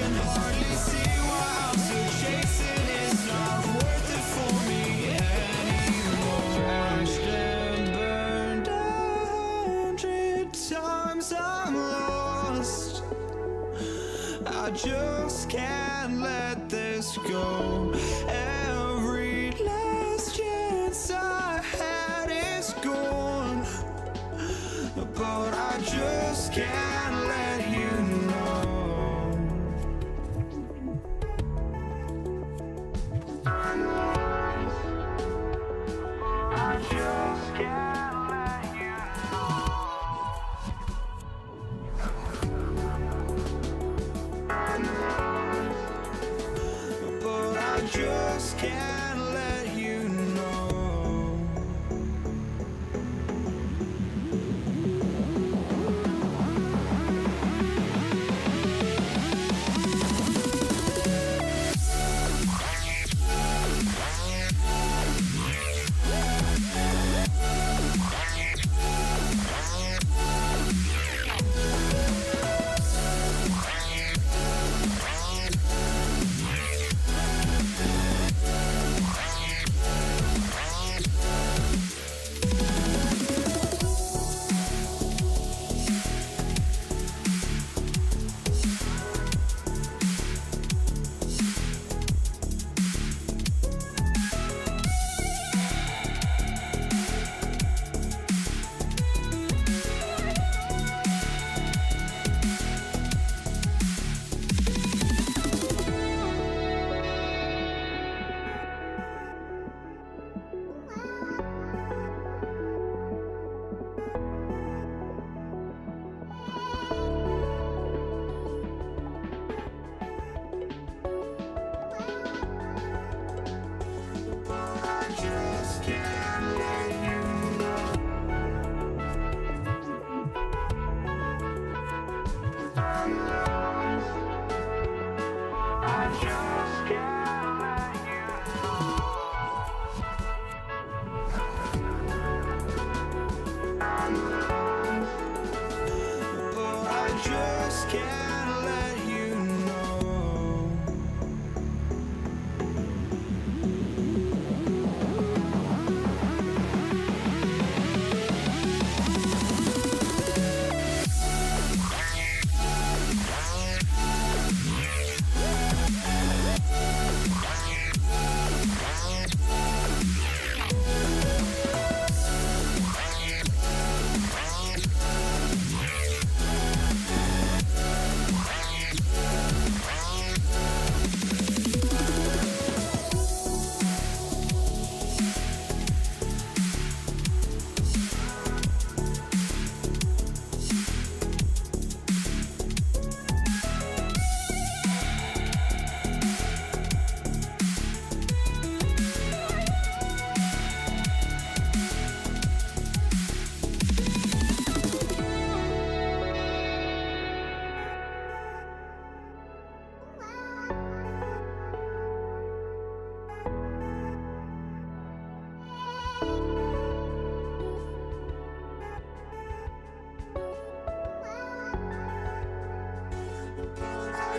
can hardly see why I'm still chasing. It's not worth it for me anymore. Crashed and burned 100 times, I'm lost. I just can't let this go. Every last chance I had is gone, but I just can't let you know. I just can't let you know. But I just can't let you know.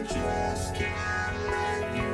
Just can't let you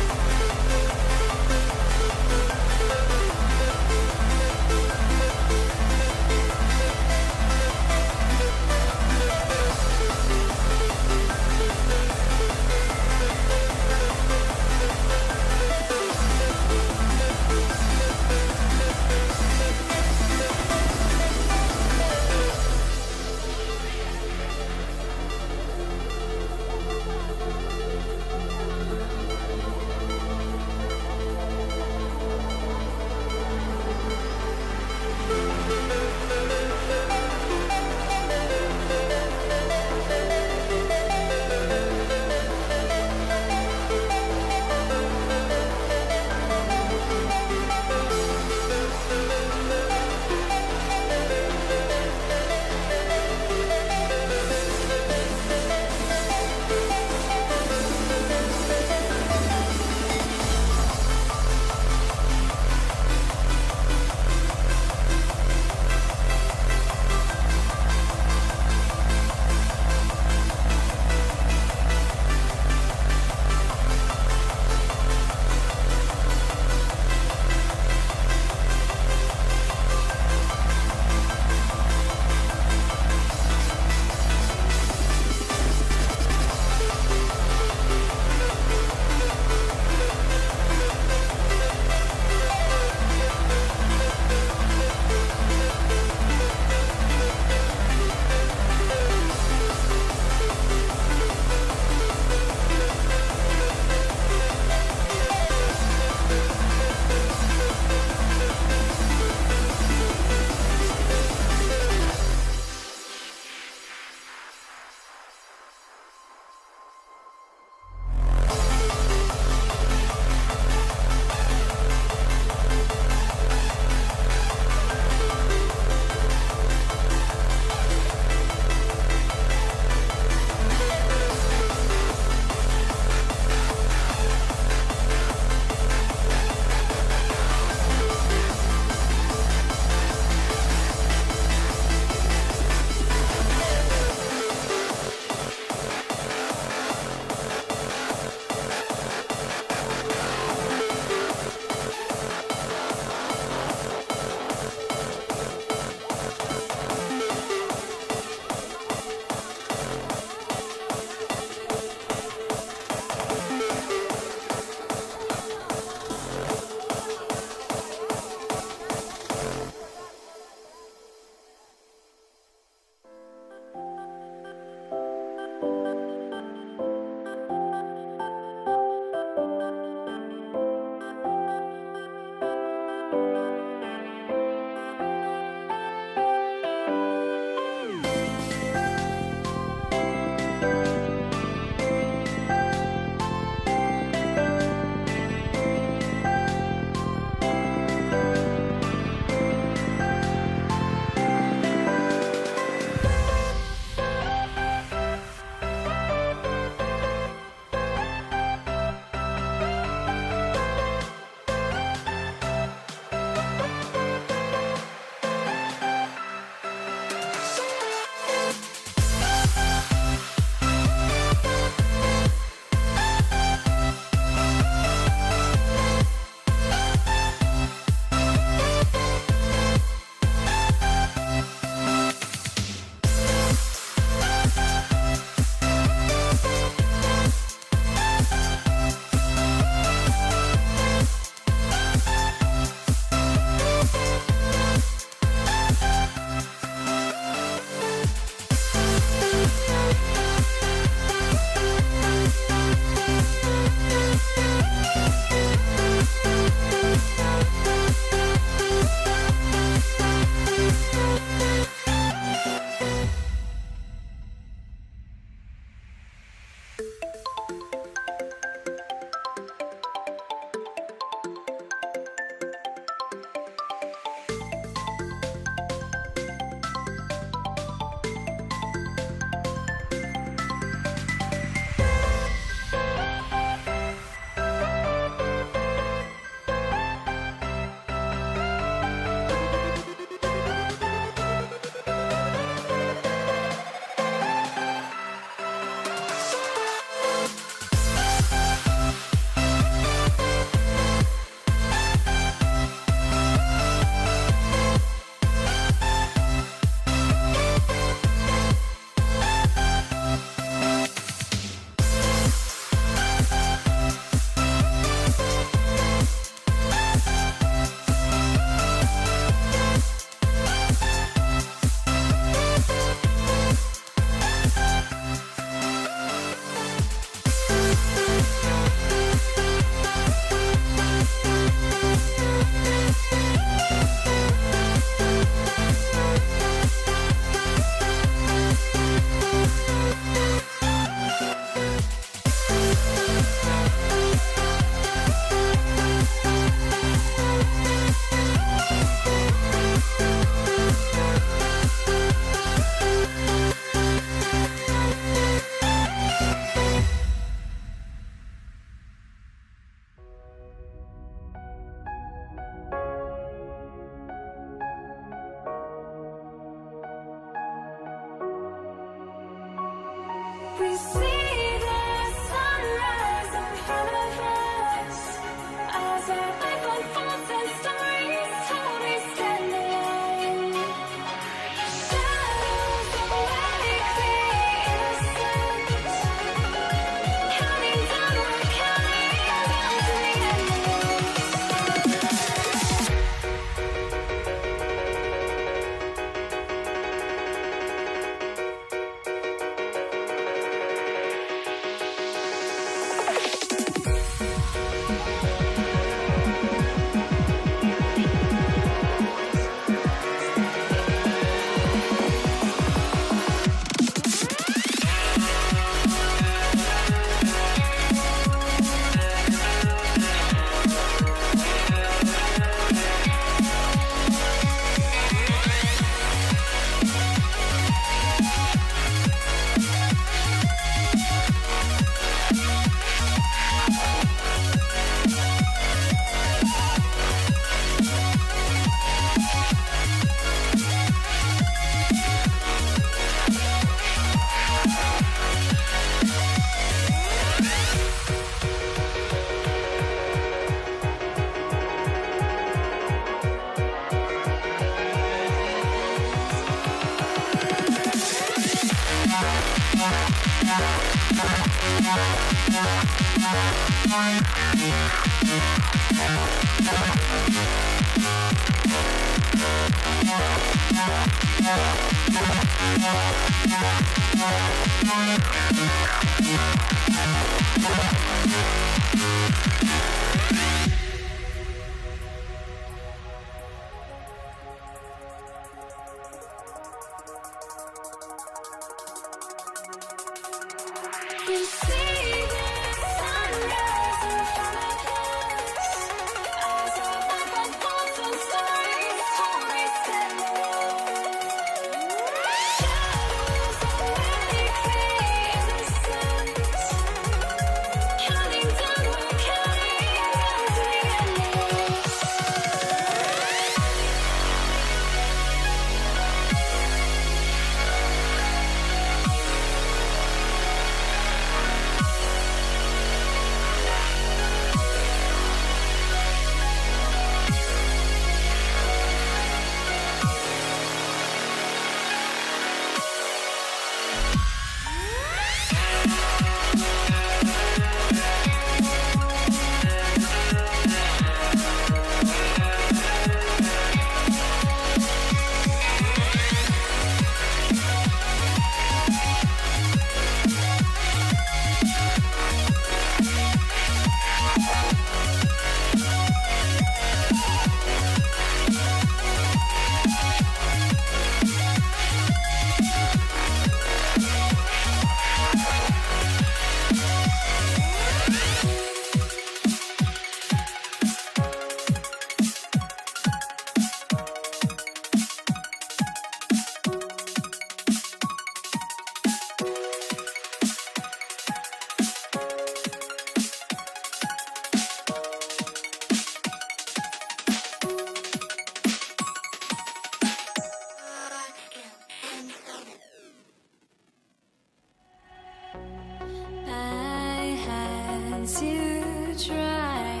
To try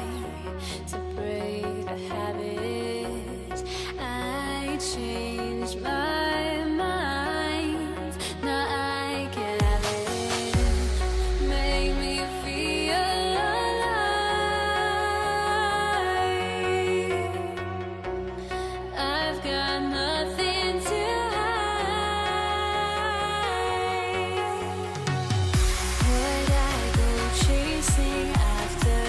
to break the habit, I changed my mind. Now I can have it. Make me feel alive. I've got nothing to hide. Would I go chasing after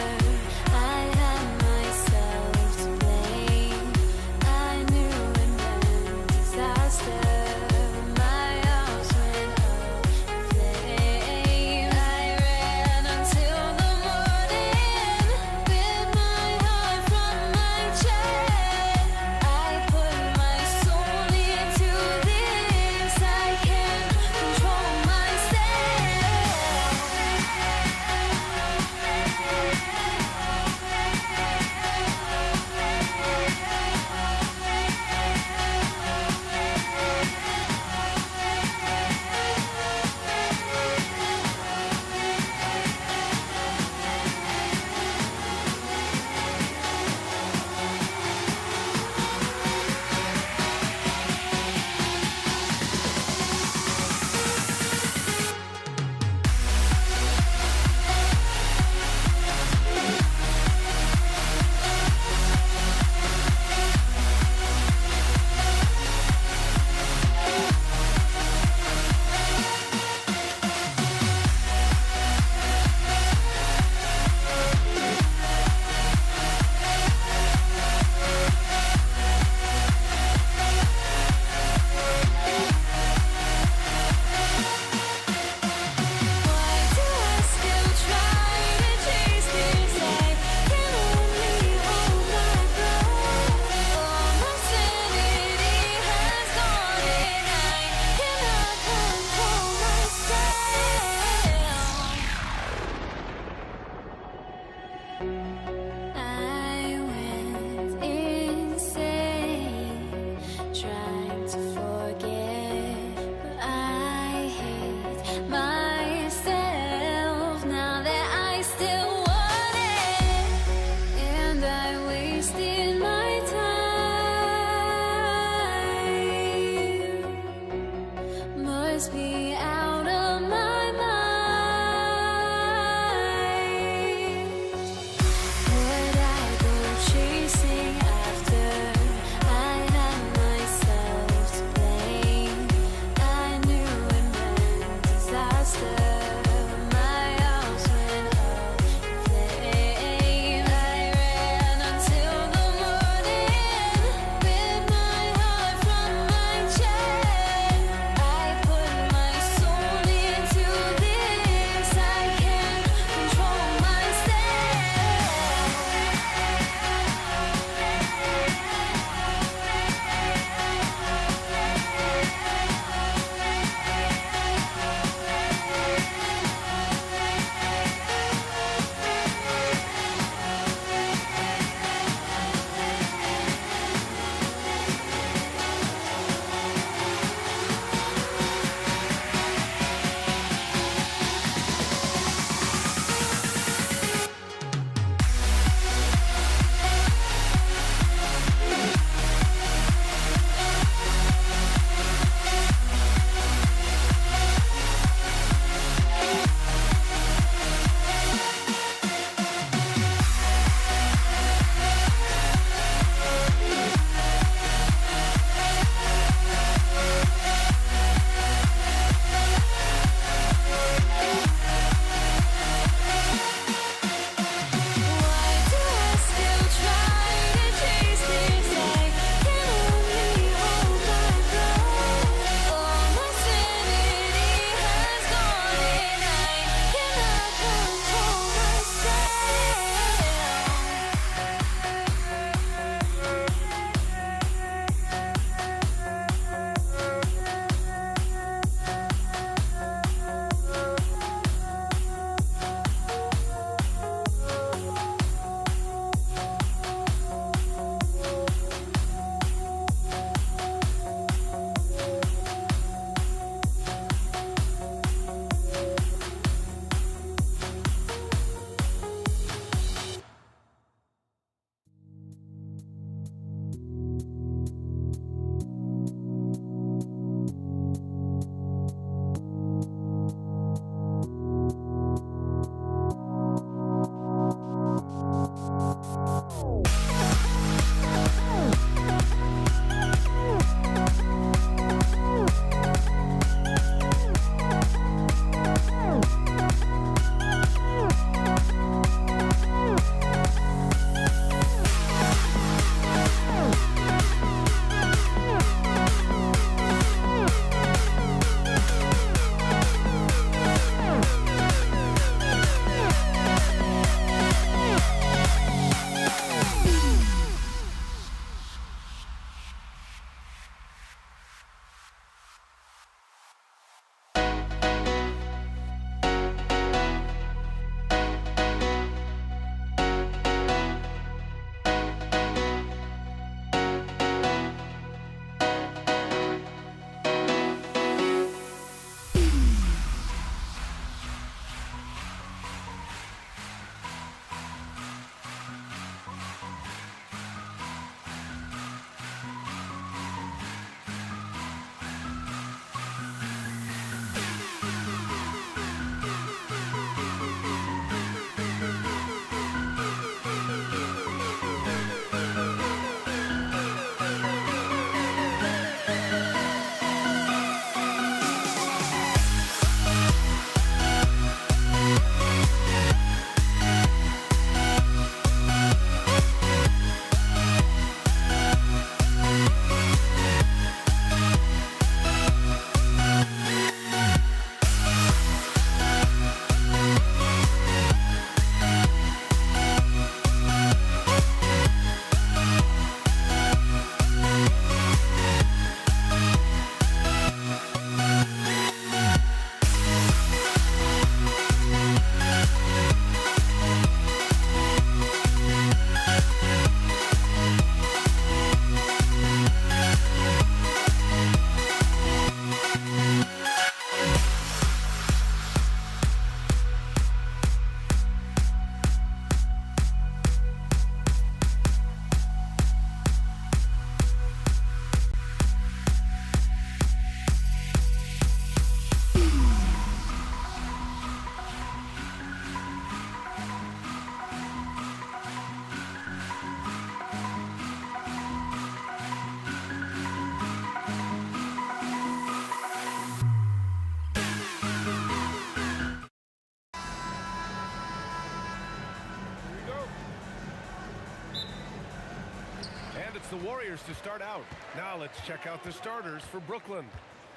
the Warriors to start out. Now let's check out the starters for Brooklyn.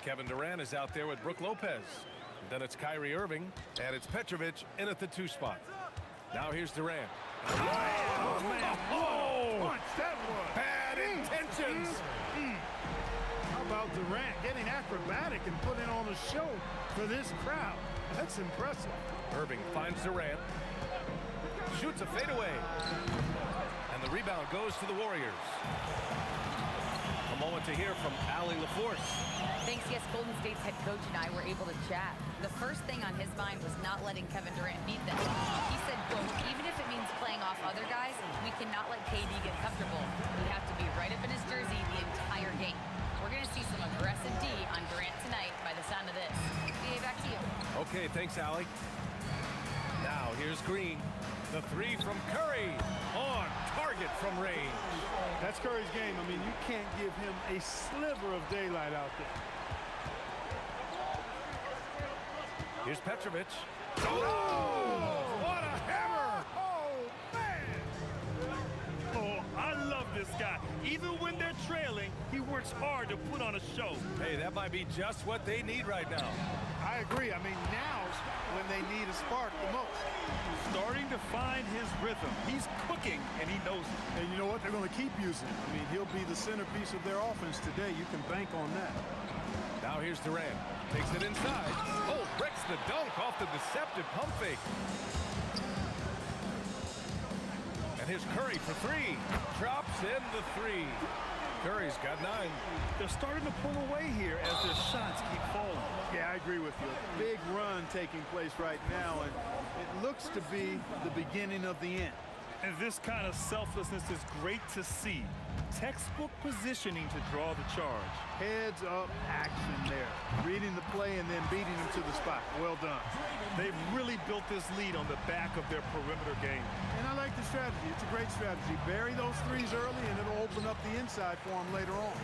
Kevin Durant is out there with Brook Lopez. Then it's Kyrie Irving, and it's Petrovic in at the 2 spot. Now here's Durant. Oh, man. Oh! Punch, that was. Bad intentions. How about Durant getting acrobatic and putting on a show for this crowd? That's impressive. Irving finds Durant. Shoots a fadeaway. And the rebound goes to the Warriors. A moment to hear from Allie LaForce. Thanks, yes, Golden State's head coach and I were able to chat. The first thing on his mind was not letting Kevin Durant beat them. He said, quote, even if it means playing off other guys, we cannot let KD get comfortable. We have to be right up in his jersey the entire game. We're going to see some aggressive D on Durant tonight by the sound of this. BA, back to you. Okay, thanks, Allie. Now here's Green. The 3 from Curry. On target from range. That's Curry's game. I mean, you can't give him a sliver of daylight out there. Here's Petrovic. Oh! What a hammer! Oh, man! Oh, I love this guy. Even when they're trailing, he works hard to put on a show. Hey, that might be just what they need right now. I agree. I mean, now's when they need a spark the most. Starting to find his rhythm. He's cooking, and he knows it. And you know what? They're going to keep using him. I mean, he'll be the centerpiece of their offense today. You can bank on that. Now here's Durant. Takes it inside. Oh, breaks the dunk off the deceptive pump fake. And here's Curry for 3. Drops in the 3. Curry's got 9. They're starting to pull away here as their shots keep falling. Yeah, I agree with you. A big run taking place right now, and it looks to be the beginning of the end. And this kind of selflessness is great to see. Textbook positioning to draw the charge. Heads up action there. Reading the play and then beating him to the spot. Well done. They've really built this lead on the back of their perimeter game. And I like the strategy. It's a great strategy. Bury those 3s early, and it'll open up the inside for him later on.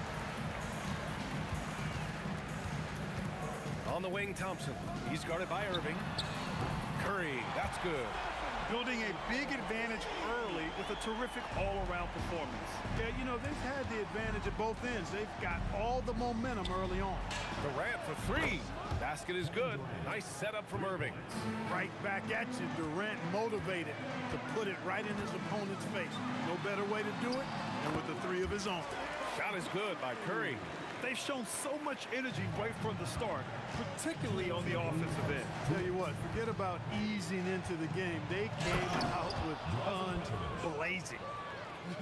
On the wing, Thompson. He's guarded by Irving. Curry, that's good. Building a big advantage early with a terrific all-around performance. Yeah, you know, they've had the advantage at both ends. They've got all the momentum early on. Durant for 3. Basket is good. Nice setup from Irving. Right back at you. Durant motivated to put it right in his opponent's face. No better way to do it than with the 3 of his own. Shot is good by Curry. They've shown so much energy right from the start, particularly on the offensive end. Tell you what, forget about easing into the game. They came out with guns blazing.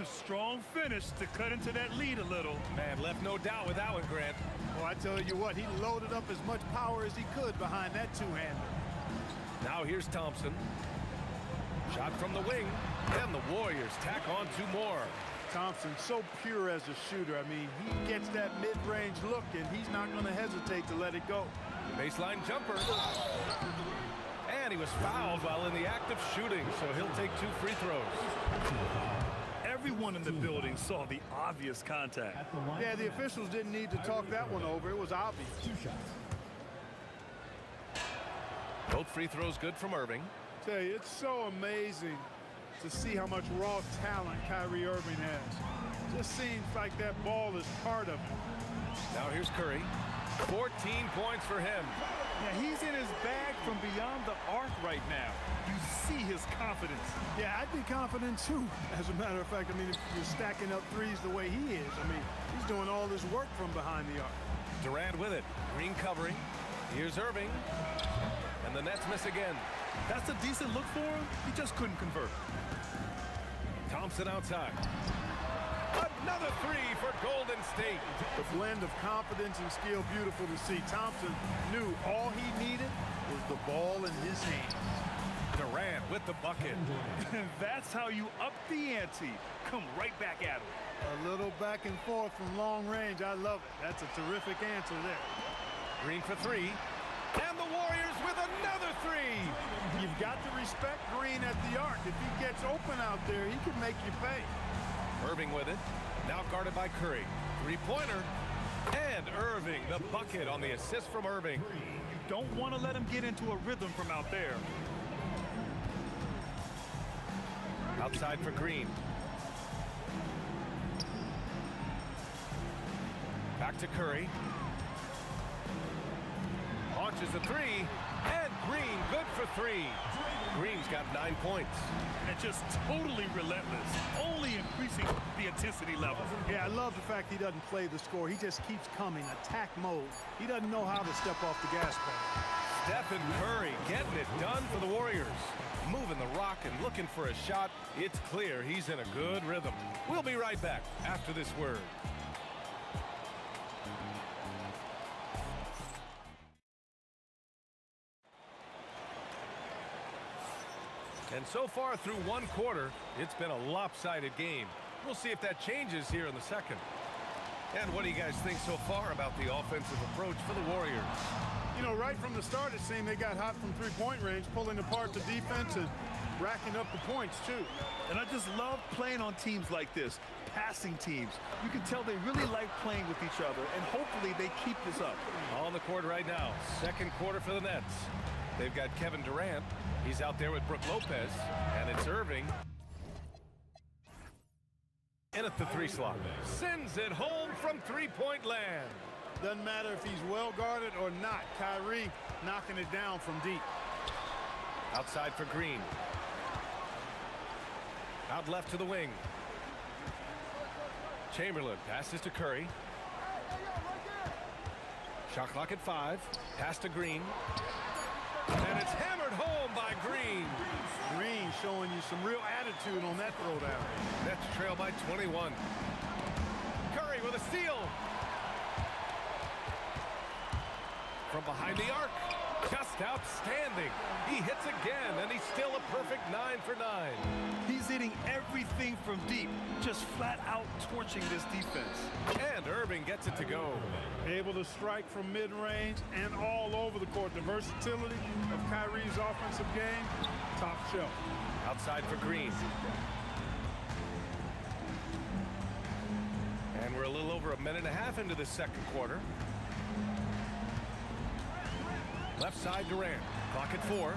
Strong finish to cut into that lead a little. Man, left no doubt with that one, Grant. Well, I tell you what, he loaded up as much power as he could behind that 2-hander. Now here's Thompson. Shot from the wing, and the Warriors tack on 2 more. Thompson, so pure as a shooter. I mean, he gets that mid-range look, and he's not going to hesitate to let it go. Baseline jumper. And he was fouled while in the act of shooting, so he'll take 2 free throws. Everyone in the building saw the obvious contact. Yeah, the officials didn't need to talk that one over. It was obvious. Both free throws good from Irving. Tell you, it's so amazing to see how much raw talent Kyrie Irving has. Just seems like that ball is part of him. Now here's Curry. 14 points for him. Yeah, he's in his bag from beyond the arc right now. You see his confidence. Yeah, I'd be confident too. As a matter of fact, I mean, if you're stacking up 3s the way he is, I mean, he's doing all this work from behind the arc. Durant with it. Green covering. Here's Irving. And the Nets miss again. That's a decent look for him. He just couldn't convert. Thompson outside. Another 3 for Golden State. The blend of confidence and skill, beautiful to see. Thompson knew all he needed was the ball in his hands. Durant with the bucket. And that's how you up the ante. Come right back at him. A little back and forth from long range. I love it. That's a terrific answer there. Green for 3. And the Warriors with another 3. You've got to respect Green at the arc. If he gets open out there, he can make you pay. Irving with it. Now guarded by Curry. 3-pointer. And Irving, the bucket on the assist from Irving. You don't want to let him get into a rhythm from out there. Outside for Green. Back to Curry. Launches a three, and Green good for three. Green's got 9 points. And just totally relentless, only increasing the intensity level. Yeah, I love the fact he doesn't play the score. He just keeps coming, attack mode. He doesn't know how to step off the gas pedal. Stephen Curry getting it done for the Warriors. Moving the rock and looking for a shot. It's clear he's in a good rhythm. We'll be right back after this word. And so far through one quarter, it's been a lopsided game. We'll see if that changes here in the second. And what do you guys think so far about the offensive approach for the Warriors? You know, right from the start, it seemed they got hot from three-point range, pulling apart the defense and racking up the points, too. And I just love playing on teams like this, passing teams. You can tell they really like playing with each other, and hopefully they keep this up. On the court right now, second quarter for the Nets. They've got Kevin Durant. He's out there with Brook Lopez, and it's Irving. In at the three slot. Sends it home from three-point land. Doesn't matter if he's well guarded or not. Kyrie knocking it down from deep. Outside for Green. Out left to the wing. Chamberlain passes to Curry. Shot clock at 5. Pass to Green. And it's hammered home by Green. Green showing you some real attitude on that throwdown. Nets trail by 21. Curry with a steal. From behind the arc. Just outstanding. He hits again, and he's still a perfect 9 for 9. He's hitting everything from deep, just flat out torching this defense. And Irving gets it to go. Able to strike from mid-range and all over the court. The versatility of Kyrie's offensive game, top shelf. Outside for Green. And we're a little over a minute and a half into the second quarter. Left side Durant. Clock at 4.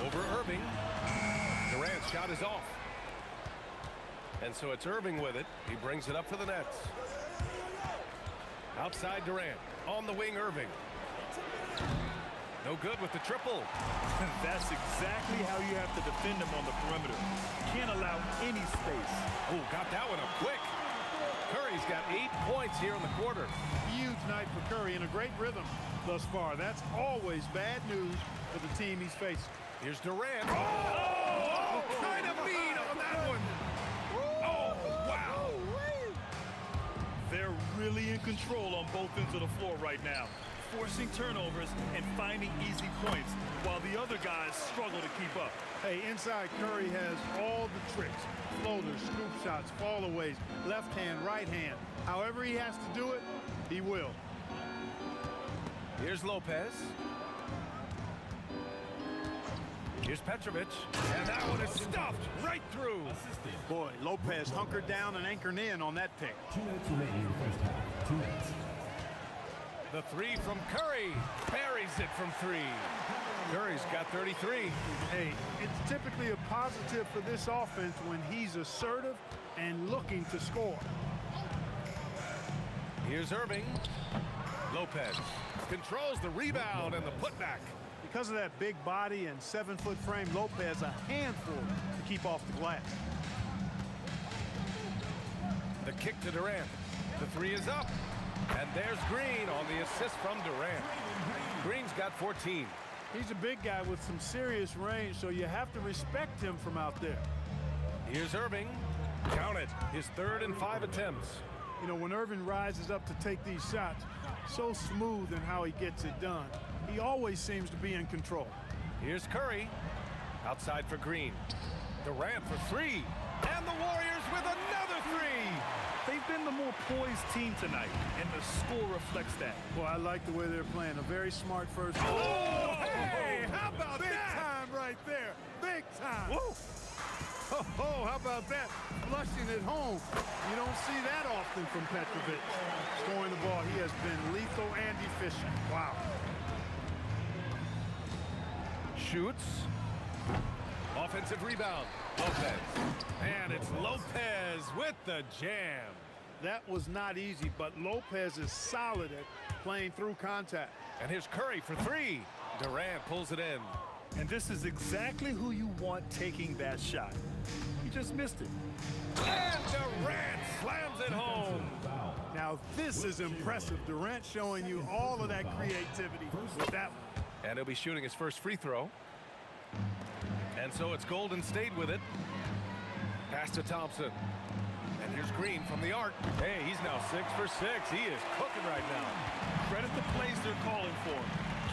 Over Irving. Durant's shot is off. And so it's Irving with it. He brings it up for the Nets. Outside Durant. On the wing Irving. No good with the triple. That's exactly how you have to defend him on the perimeter. Can't allow any space. Oh, got that one up quick. Curry's got 8 points here in the quarter. Huge night for Curry in a great rhythm thus far. That's always bad news for the team he's facing. Here's Durant. Oh, kind of mean on that one. Oh, wow. They're really in control on both ends of the floor right now, forcing turnovers and finding easy points while the other guys struggle to keep up. Hey, inside Curry has all the tricks. Floaters, scoop shots, fallaways, left hand, right hand. However he has to do it, he will. Here's Lopez. Here's Petrovic. And that one is stuffed right through. Boy, Lopez hunkered down and anchored in on that pick. 2 minutes remaining in the first half. 2 minutes. The three from Curry. Buries it from 3. Curry's got 33. Hey, it's typically a positive for this offense when he's assertive and looking to score. Here's Irving. Lopez controls the rebound and the putback. Because of that big body and 7-foot frame, Lopez a handful to keep off the glass. The kick to Durant. The 3 is up. And there's Green on the assist from Durant. Green's got 14. He's a big guy with some serious range, so you have to respect him from out there. Here's Irving. Count it. His 3rd and 5 attempts. You know, when Irving rises up to take these shots, so smooth in how he gets it done. He always seems to be in control. Here's Curry. Outside for Green. Durant for 3. And the Warriors with another 3. They've been the more poised team tonight, and the score reflects that. Well, I like the way they're playing. A very smart first. Oh, hey, how about Big that? time right there. Big time. Whoa. Oh, how about that? Flushing it home. You don't see that often from Petrovic. Scoring the ball, he has been lethal and efficient. Wow. Shoots. Offensive rebound. Lopez. And it's Lopez with the jam. That was not easy, but Lopez is solid at playing through contact. And here's Curry for three. Durant pulls it in. And this is exactly who you want taking that shot. He just missed it. And Durant slams it home. Now this is impressive. Durant showing you all of that creativity with that one. And he'll be shooting his first free throw. And so it's Golden State with it. Pass to Thompson. And here's Green from the arc. Hey, he's now 6 for 6. He is cooking right now. Credit the plays they're calling for.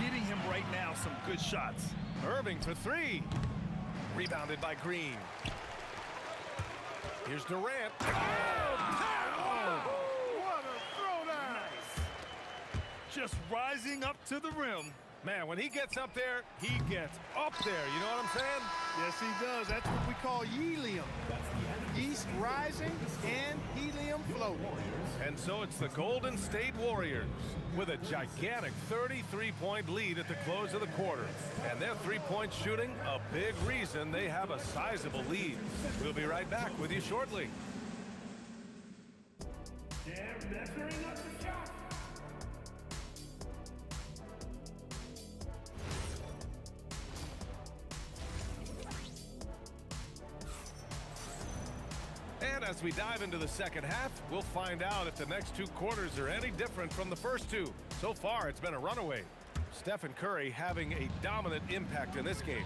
Getting him right now some good shots. Irving for three. Rebounded by Green. Here's Durant. Oh, What a throwdown! Nice. Just rising up to the rim. man, when he gets up there, he gets up there. You know what I'm saying? Yes, he does. That's what we call helium. Yeast rising and helium floating. And so it's the Golden State Warriors with a gigantic 33-point lead at the close of the quarter. And their three-point shooting, a big reason they have a sizable lead. We'll be right back with you shortly. And as we dive into the second half, we'll find out if the next two quarters are any different from the first two. So far, it's been a runaway. Stephen Curry having a dominant impact in this game.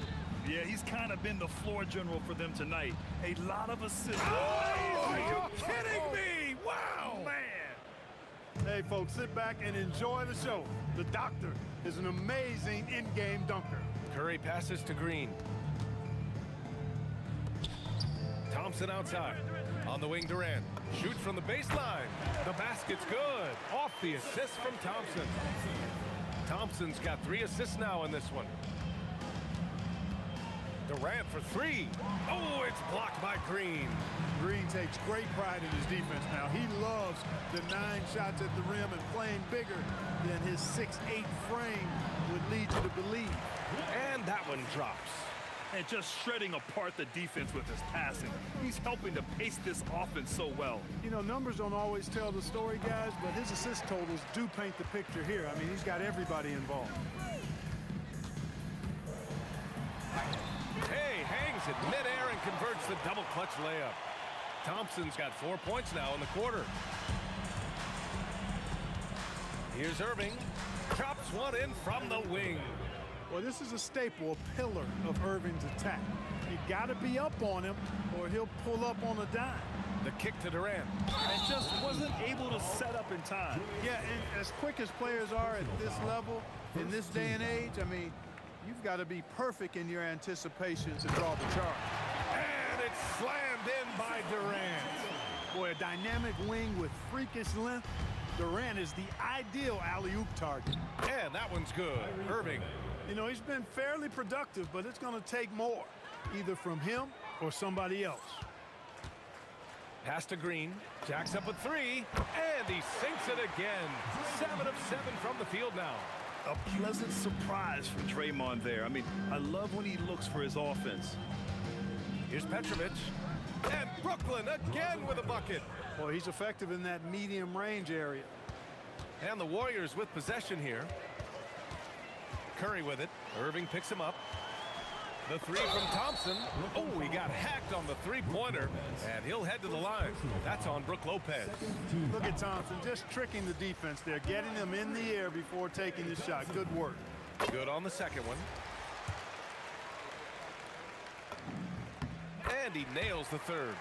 Yeah, he's kind of been the floor general for them tonight. A lot of assists. Oh, are you kidding me? Wow! Man. Hey, folks, sit back and enjoy the show. The doctor is an amazing in-game dunker. Curry passes to Green. Thompson outside. On the wing, Durant. Shoots from the baseline. The basket's good. Off the assist from Thompson. Thompson's got 3 assists now in this one. Durant for 3. Oh, it's blocked by Green. Green takes great pride in his defense now. He loves the 9 shots at the rim and playing bigger than his 6'8" frame would lead you to believe. And that one drops. And just shredding apart the defense with his passing. He's helping to pace this offense so well. You know, numbers don't always tell the story, guys, but his assist totals do paint the picture here. I mean, he's got everybody involved. Hey, hangs it midair and converts the double clutch layup. Thompson's got 4 points now in the quarter. Here's Irving. Chops one in from the wing. Well, this is a staple, a pillar of Irving's attack. You got to be up on him or he'll pull up on a dime. The kick to Durant. And just wasn't able to set up in time. Yeah, and as quick as players are at this level, in this day and age, I mean, you've got to be perfect in your anticipation to draw the charge. And it's slammed in by Durant. Boy, a dynamic wing with freakish length. Durant is the ideal alley-oop target. And that one's good. Irving. You know, he's been fairly productive, but it's going to take more, either from him or somebody else. Pass to Green. Jacks up with 3. And he sinks it again. 7 of 7 from the field now. A pleasant surprise from Draymond there. I mean, I love when he looks for his offense. Here's Petrovic. And Brooklyn again with a bucket. Boy, he's effective in that medium range area. And the Warriors with possession here. Curry with it. Irving picks him up. The 3 from Thompson. Oh, he got hacked on the three-pointer. And he'll head to the line. That's on Brook Lopez. Look at Thompson just tricking the defense there, getting them in the air before taking the shot. Good work. Good on the second one. And he nails the third.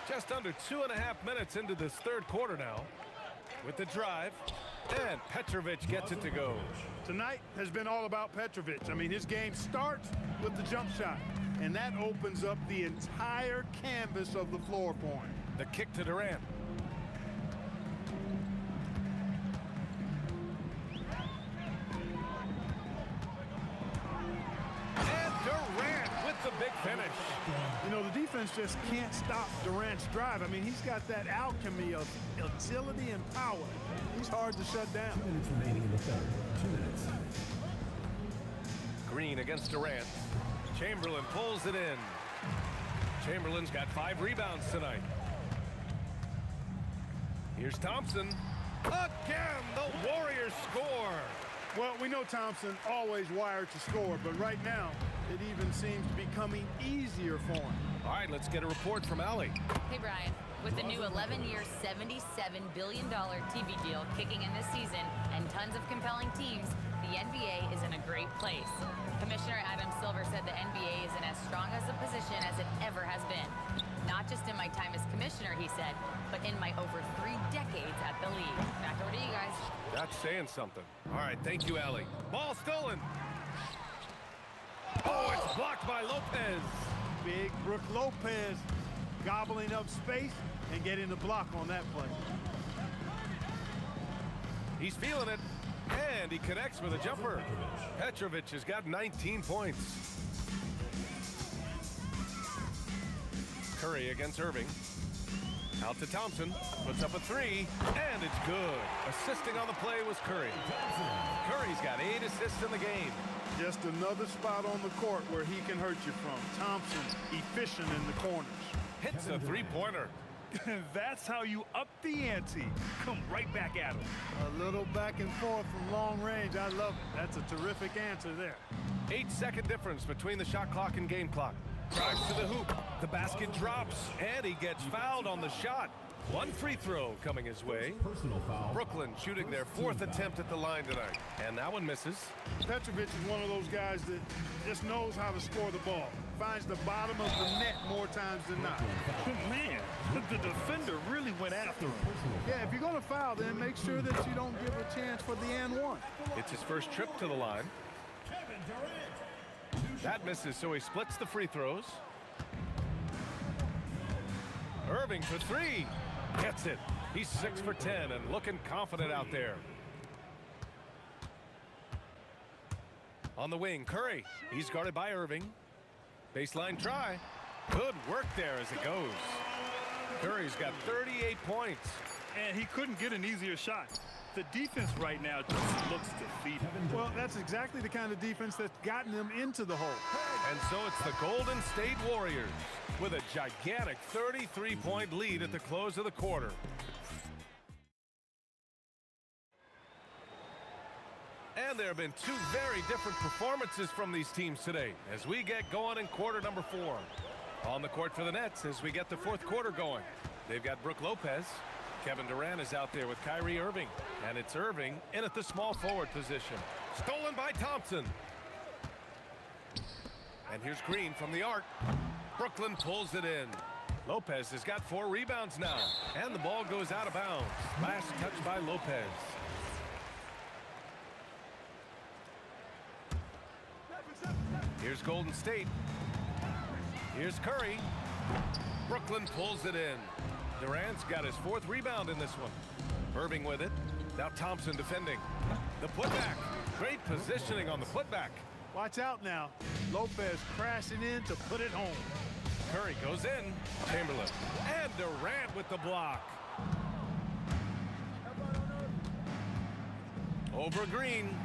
Just under 2.5 minutes into this third quarter now. With the drive. And Petrovic gets it to go. Tonight has been all about Petrovic. I mean, his game starts with the jump shot, and that opens up the entire canvas of the floor for him. The kick to Durant. And Durant with the big finish. You know, the defense just can't stop Durant's drive. I mean, he's got that alchemy of agility and power. He's hard to shut down. 2 minutes remaining in the third. 2 minutes. Green against Durant. Chamberlain pulls it in. Chamberlain's got 5 rebounds tonight. Here's Thompson. Again, the Warriors score. Well, we know Thompson always wired to score, but right now, it even seems to be becoming easier for him. All right, let's get a report from Allie. Hey, Brian. With the new 11-year, $77 billion TV deal kicking in this season and tons of compelling teams, the NBA is in a great place. Commissioner Adam Silver said the NBA is in as strong as a position as it ever has been. Not just in my time as commissioner, he said, but in my over 3 decades at the league. Back over to you guys. That's saying something. All right, thank you, Allie. Ball stolen. Oh, it's blocked by Lopez. Big Brook Lopez gobbling up space and getting the block on that play. He's feeling it, and he connects with a jumper. Petrovic has got 19 points. Curry against Irving. Out to Thompson, puts up a 3, and it's good. Assisting on the play was Curry. Curry's got 8 assists in the game. Just another spot on the court where he can hurt you from. Thompson, efficient in the corners. Hits the three-pointer. That's how you up the ante. Come right back at him. A little back and forth from long range. I love it. That's a terrific answer there. 8-second difference between the shot clock and game clock. Drives to the hoop. The basket drops, and he gets fouled on the shot. 1 free throw coming his way. Personal foul. Brooklyn shooting their 4th attempt at the line tonight. And that one misses. Petrovic is one of those guys that just knows how to score the ball. Finds the bottom of the net more times than not. Man, the defender really went after him. Yeah, if you're going to foul, then make sure that you don't give a chance for the and one. It's his first trip to the line. That misses, so he splits the free throws. Irving for 3. Gets it. He's 6 for 10 and looking confident out there. On the wing, Curry. He's guarded by Irving. Baseline try. Good work there as it goes. Curry's got 38 points. And he couldn't get an easier shot. The defense right now just looks defeated. Well, that's exactly the kind of defense that's gotten them into the hole. And so it's the Golden State Warriors with a gigantic 33-point lead at the close of the quarter. And there have been 2 very different performances from these teams today as we get going in quarter number 4. On the court for the Nets as we get the 4th quarter going. They've got Brook Lopez. Kevin Durant is out there with Kyrie Irving. And it's Irving in at the small forward position. Stolen by Thompson. And here's Green from the arc. Brooklyn pulls it in. Lopez has got 4 rebounds now. And the ball goes out of bounds. Last touch by Lopez. Here's Golden State. Here's Curry. Brooklyn pulls it in. Durant's got his 4th rebound in this one. Irving with it. Now Thompson defending. The putback. Great positioning on the putback. Watch out now. Lopez crashing in to put it home. Curry goes in. Chamberlain. And Durant with the block. Over Green.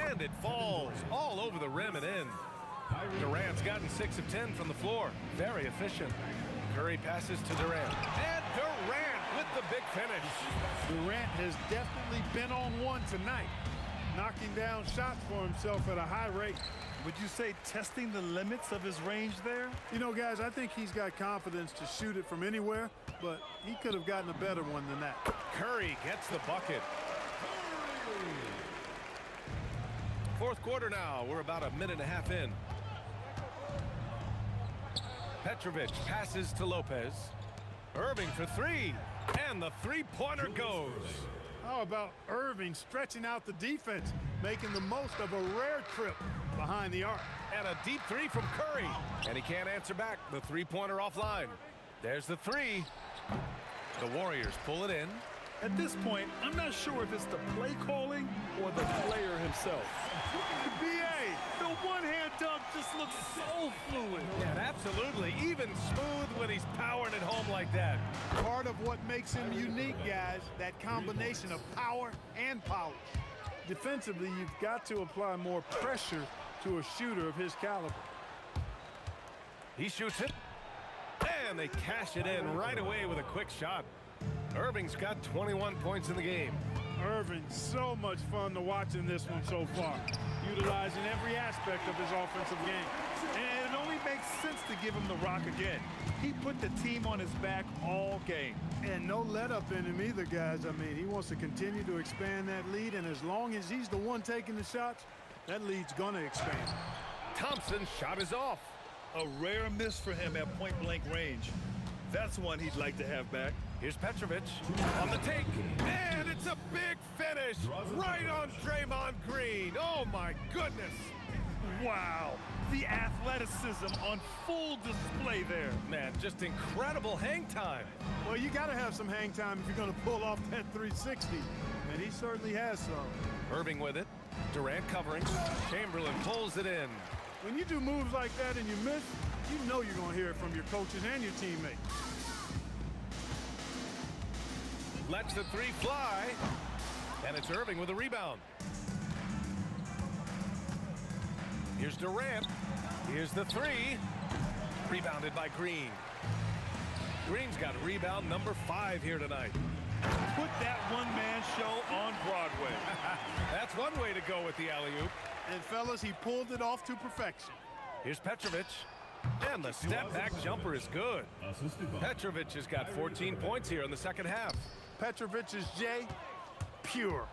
And it falls all over the rim and in. Durant's gotten 6 of 10 from the floor. Very efficient. Curry passes to Durant. And Durant with the big finish. Durant has definitely been on one tonight, knocking down shots for himself at a high rate. Would you say testing the limits of his range there? You know, guys, I think he's got confidence to shoot it from anywhere, but he could have gotten a better one than that. Curry gets the bucket. 4th quarter now. We're about a minute and a half in. Petrovic passes to Lopez. Irving for 3. And the 3-pointer goes. How about Irving stretching out the defense, making the most of a rare trip behind the arc. And a deep 3 from Curry. And he can't answer back. The 3-pointer offline. There's the 3. The Warriors pull it in. At this point, I'm not sure if it's the play calling or the player himself. B.A. The one-hand dunk just looks so fluid. Yeah, absolutely. Even smooth when he's powering it home like that. Part of what makes him unique, guys, that combination of power and polish. Defensively, you've got to apply more pressure to a shooter of his caliber. He shoots it. And they cash it in right away with a quick shot. Irving's got 21 points in the game. Irving, so much fun to watch in this one so far, utilizing every aspect of his offensive game. And it only makes sense to give him the rock again. He put the team on his back all game. And no let-up in him either, guys. I mean, he wants to continue to expand that lead, and as long as he's the one taking the shots, that lead's going to expand. Thompson's shot is off. A rare miss for him at point-blank range. That's one he'd like to have back. Here's Petrovic on the take, and it's a big finish right on Draymond Green. Oh, my goodness. Wow, the athleticism on full display there. Man, just incredible hang time. Well, you got to have some hang time if you're going to pull off that 360, and he certainly has some. Irving with it. Durant covering. Chamberlain pulls it in. When you do moves like that and you miss, you know you're going to hear it from your coaches and your teammates. Lets the three fly. And it's Irving with a rebound. Here's Durant. Here's the three. Rebounded by Green. Green's got rebound number 5 here tonight. Put that one-man show on Broadway. That's one way to go with the alley-oop. And fellas, he pulled it off to perfection. Here's Petrovic. And the step-back jumper is good. Petrovic has got 14 points here in the second half. Petrovic's J, pure.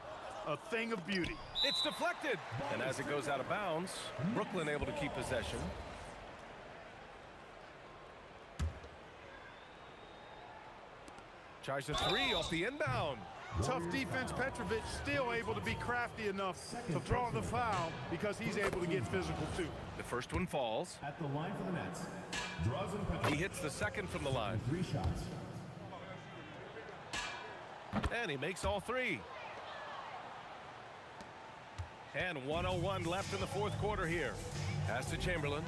A thing of beauty. It's deflected. And as it goes out of bounds, Brooklyn able to keep possession. Tries a three off the inbound. Tough defense. Petrovic still able to be crafty enough to draw the foul because he's able to get physical too. The first one falls. At the line for the Nets, Drazen Petrovic. He hits the second from the line. 3 shots. And he makes all 3. And 1:01 left in the fourth quarter here. Pass to Chamberlain.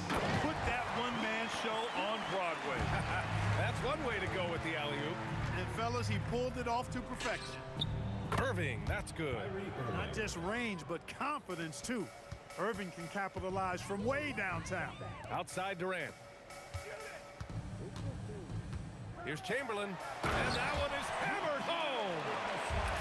Put that one-man show on Broadway. That's one way to go with the alley-oop. And fellas, he pulled it off to perfection. Irving, that's good. Not just range, but confidence too. Irving can capitalize from way downtown. Outside Durant. Here's Chamberlain. And that one is hammered home.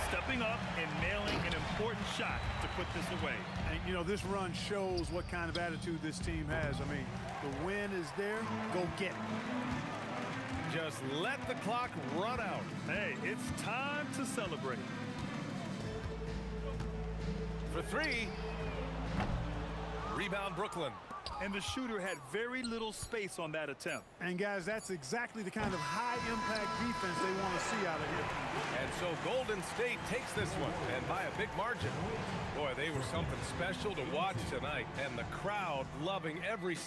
Stepping up and nailing an important shot to put this away. And, you know, this run shows what kind of attitude this team has. I mean, the win is there. Go get it. Just let the clock run out. Hey, it's time to celebrate. For 3. Rebound Brooklyn. And the shooter had very little space on that attempt. And, guys, that's exactly the kind of high-impact defense they want to see out of here. And so Golden State takes this one, and by a big margin. Boy, they were something special to watch tonight, and the crowd loving every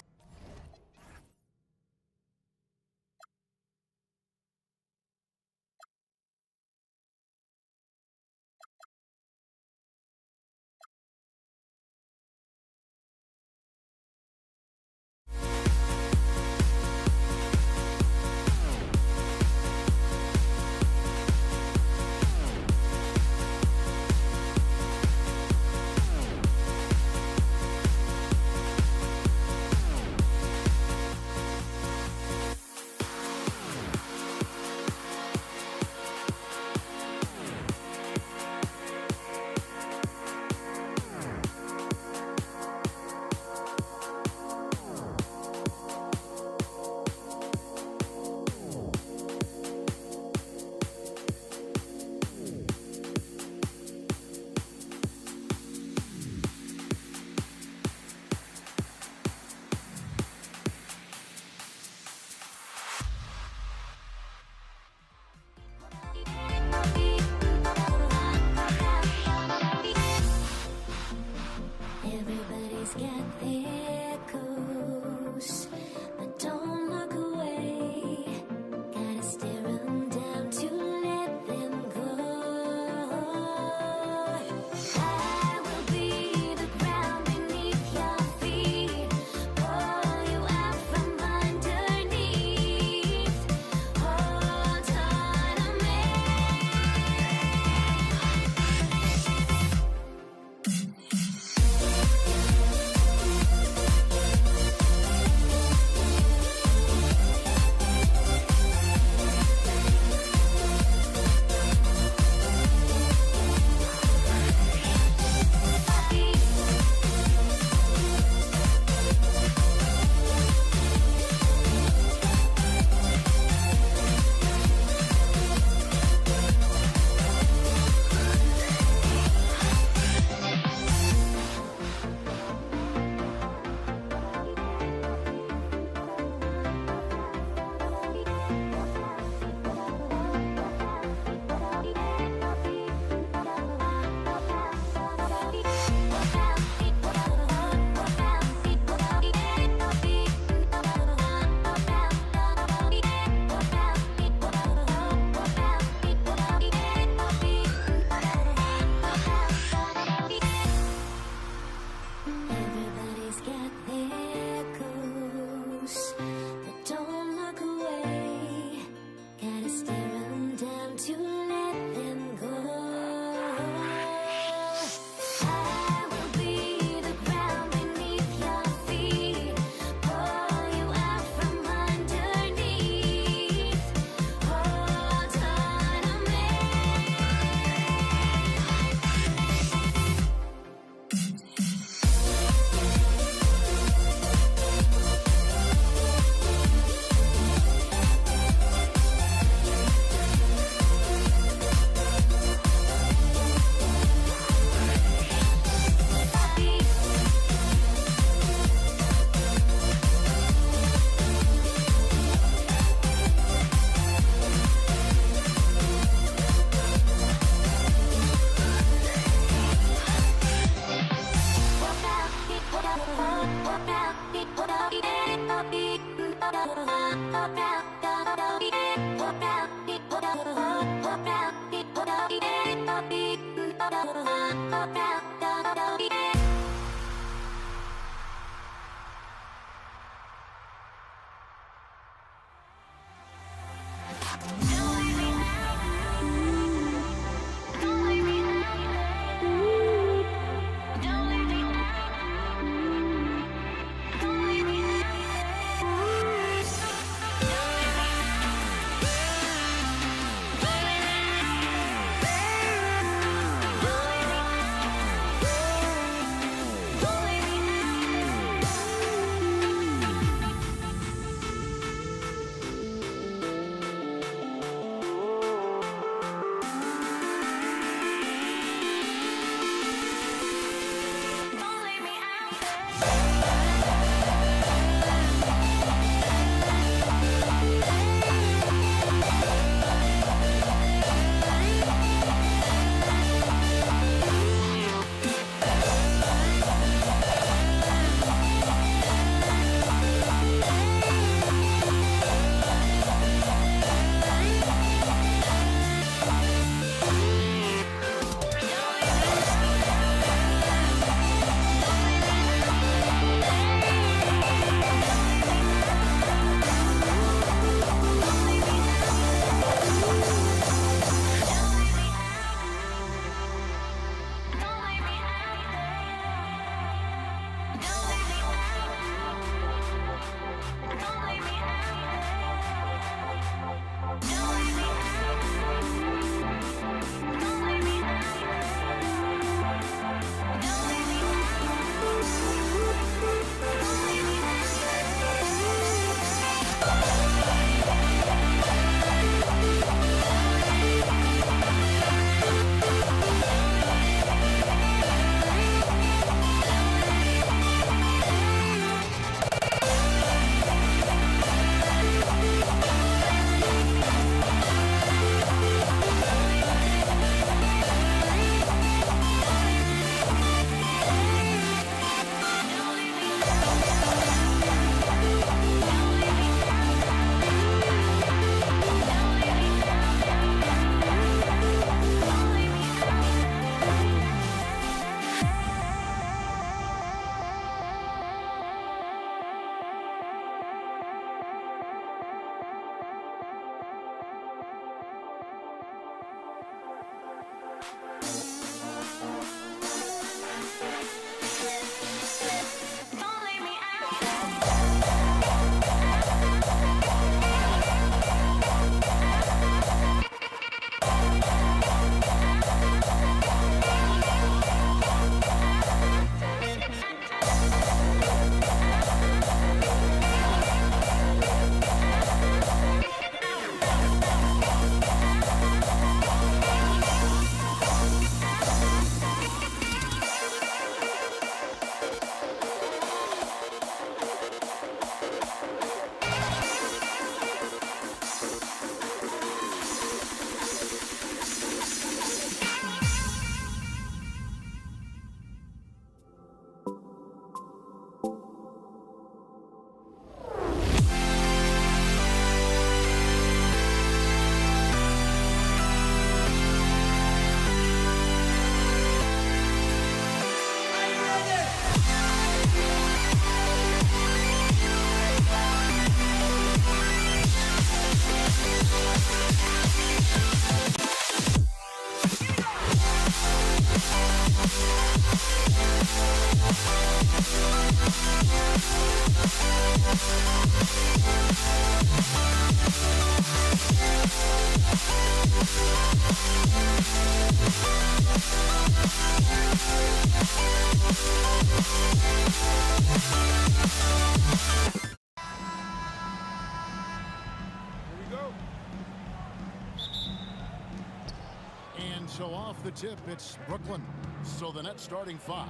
So off the tip, it's Brooklyn. So the net starting five.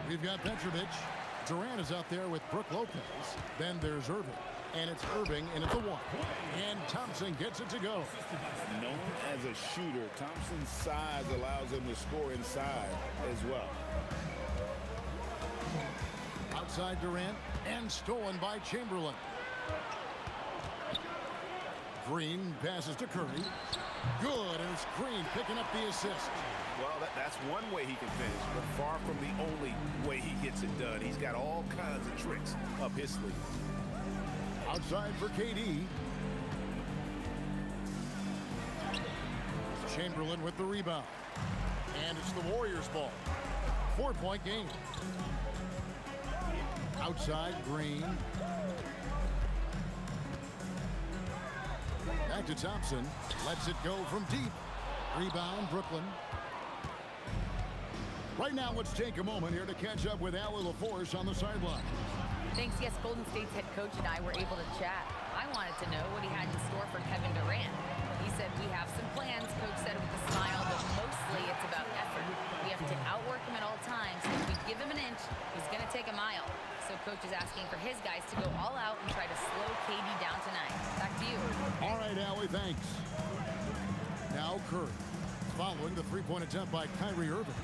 We've got Petrovic. Durant is out there with Brook Lopez. Then there's Irving. And it's Irving into the one. And Thompson gets it to go. Known as a shooter, Thompson's size allows him to score inside as well. Outside Durant and stolen by Chamberlain. Green passes to Curry. Good, and it's Green picking up the assist. Well, that's one way he can finish, but far from the only way he gets it done. He's got all kinds of tricks up his sleeve. Outside for KD. Chamberlain with the rebound. And it's the Warriors' ball. 4-point game. Outside, Green. Back to Thompson. Lets it go from deep. Rebound, Brooklyn. Right now, let's take a moment here to catch up with Allie LaForce on the sideline. Thanks, yes, Golden State's head coach and I were able to chat. I wanted to know what he had in store for Kevin Durant. He said, we have some plans, Coach said with a smile, but mostly it's about effort. We have to outwork him at all times. If we give him an inch, he's going to take a mile. So Coach is asking for his guys to go all out and try to slow KD down tonight. Back to you. All right, Allie, thanks. Now Curry, following the three-point attempt by Kyrie Irving.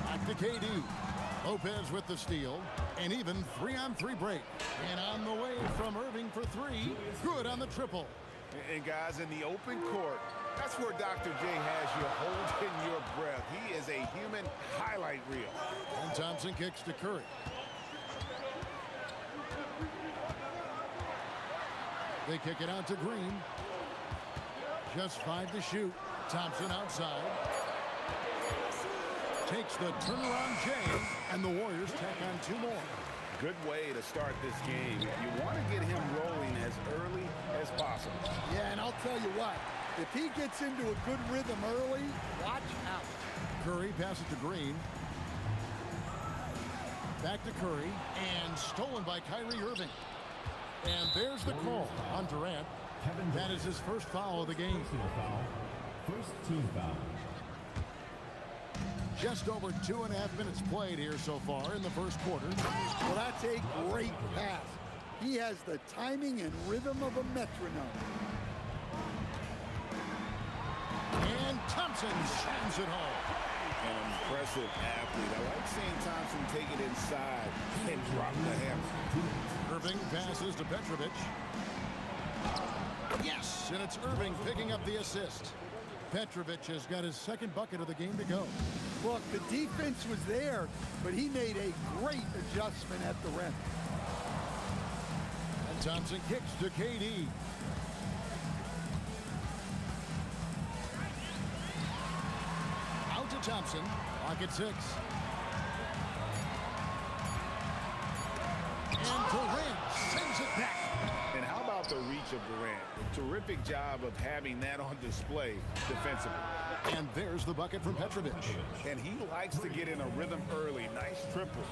Back to KD. Lopez with the steal. An even 3-on-3 break. And on the way from Irving for three. Good on the triple. And guys, in the open court, that's where Dr. J has you holding your breath. He is a human highlight reel. And Thompson kicks to Curry. They kick it out to Green. Just 5 to shoot. Thompson outside. Takes the turnaround J, and the Warriors tack on 2 more. Good way to start this game. You want to get him rolling as early as possible. Yeah, and I'll tell you what, if he gets into a good rhythm early, watch out. Curry passes to Green. Back to Curry, and stolen by Kyrie Irving. And there's the call on Durant. That is his first foul of the game. First team foul. Just over 2.5 minutes played here so far in the first quarter. Well, that's a great pass. He has the timing and rhythm of a metronome. And Thompson shines it home. An impressive athlete. I like seeing Thompson take it inside and drop the hammer. Irving passes to Petrovic. Yes, and it's Irving picking up the assist. Petrovic has got his second bucket of the game to go. Look, the defense was there, but he made a great adjustment at the rim. And Thompson kicks to KD. Out to Thompson. Clock at 6. And Durant sends it back. And how about the reach of Durant? A terrific job of having that on display defensively. And there's the bucket from Petrovic. And he likes to get in a rhythm early. Nice triple.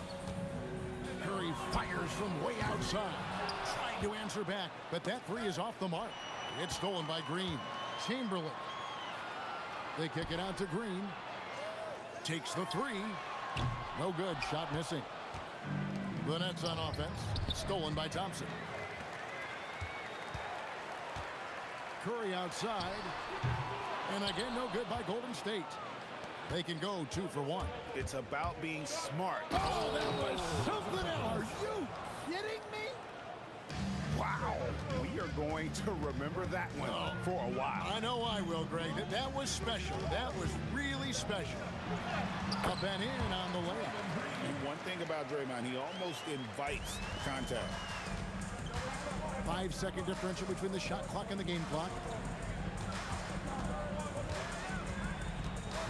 Curry fires from way outside. Trying to answer back, but that three is off the mark. It's stolen by Green. Chamberlain. They kick it out to Green. Takes the three. No good. Shot missing. The Nets on offense. Stolen by Thompson. Curry outside. And again, no good by Golden State. They can go 2 for 1. It's about being smart. Oh, that was something else. Are you kidding me? Wow. We are going to remember that one for a while. I know I will, Greg. That was special. That was really special. Up and in on the layup. And one thing about Draymond, he almost invites contact. 5-second differential between the shot clock and the game clock.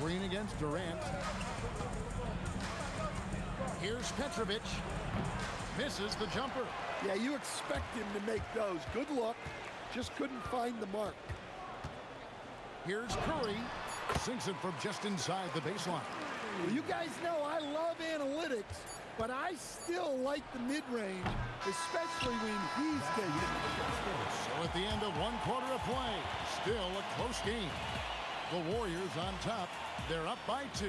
Green against Durant. Here's Petrovic. Misses the jumper. Yeah, you expect him to make those. Good look. Just couldn't find the mark. Here's Curry. Sinks it from just inside the baseline. Well, you guys know I love analytics, but I still like the mid-range, especially when he's taking it. So at the end of 1 quarter of play, still a close game. The Warriors on top. They're up by 2.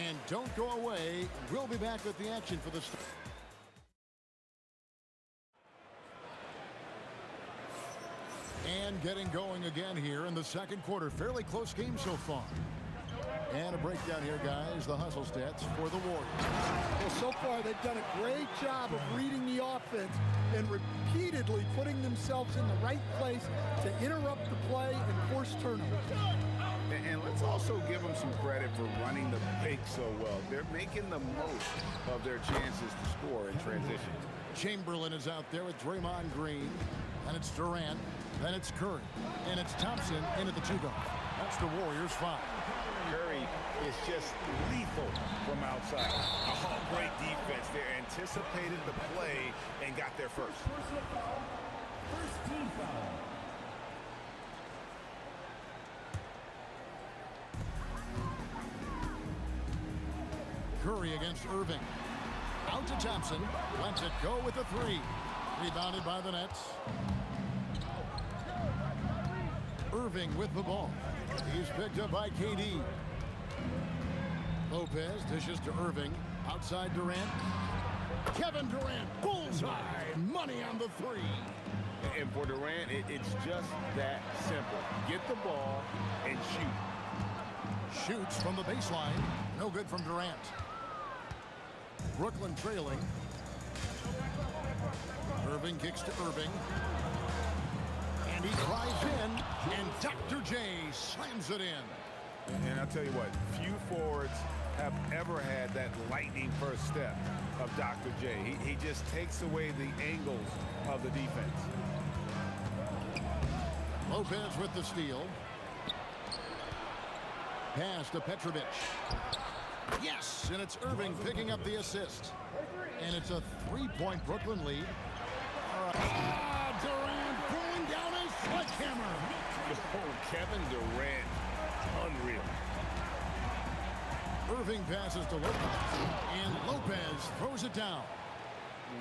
And don't go away. We'll be back with the action for the start. And getting going again here in the second quarter. Fairly close game so far. And a breakdown here, guys. The hustle stats for the Warriors. Well, so far they've done a great job of reading the offense and repeatedly putting themselves in the right place to interrupt the play and force turnovers. And let's also give them some credit for running the break so well. They're making the most of their chances to score in transition. Chamberlain is out there with Draymond Green. And it's Durant. Then it's Curry. And it's Thompson into the two-guard. That's the Warriors' 5. Curry is just lethal from outside. Oh, great defense. They anticipated the play and got there first. First team foul. Curry against Irving. Out to Thompson. Lets it go with a 3. Rebounded by the Nets. Irving with the ball. He's picked up by KD. Lopez dishes to Irving. Outside Durant. Kevin Durant. Bullseye. Money on the 3. And for Durant, it's just that simple. Get the ball and shoot. Shoots from the baseline. No good from Durant. Brooklyn trailing. Irving kicks to Irving. And he drives in. And Dr. J slams it in. And I'll tell you what, few forwards have ever had that lightning first step of Dr. J. He just takes away the angles of the defense. Lopez with the steal. Pass to Petrovic. Yes, and it's Irving picking up the assist. And it's a 3-point Brooklyn lead. Durant throwing down a sledgehammer. Oh, Kevin Durant, unreal. Irving passes to Lopez, and Lopez throws it down.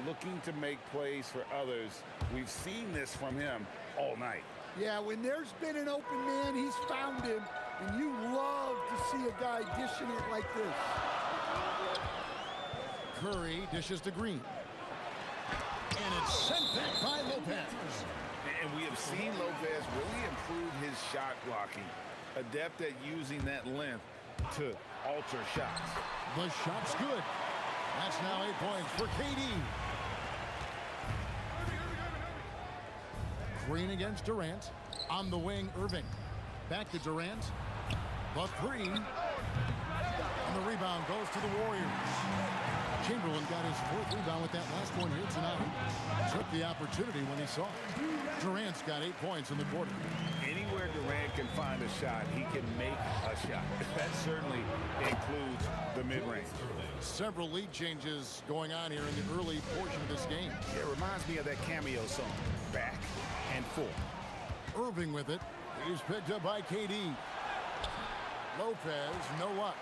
Looking to make plays for others. We've seen this from him all night. Yeah, when there's been an open man, he's found him, and you love to see a guy dishing it like this. Curry dishes to Green. And it's sent back by Lopez. And we have seen Lopez really improve his shot blocking. Adept at using that length to alter shots. The shot's good. That's now 8 points for KD. Green against Durant. On the wing, Irving. Back to Durant. The 3. And the rebound goes to the Warriors. Chamberlain got his 4th rebound with that last one here tonight. Took the opportunity when he saw it. Durant's got 8 points in the quarter. Anywhere Durant can find a shot, he can make a shot. That certainly includes the mid-range. Several lead changes going on here in the early portion of this game. It reminds me of that cameo song, Back and Forth. Irving with it. He's picked up by KD. Lopez, no luck.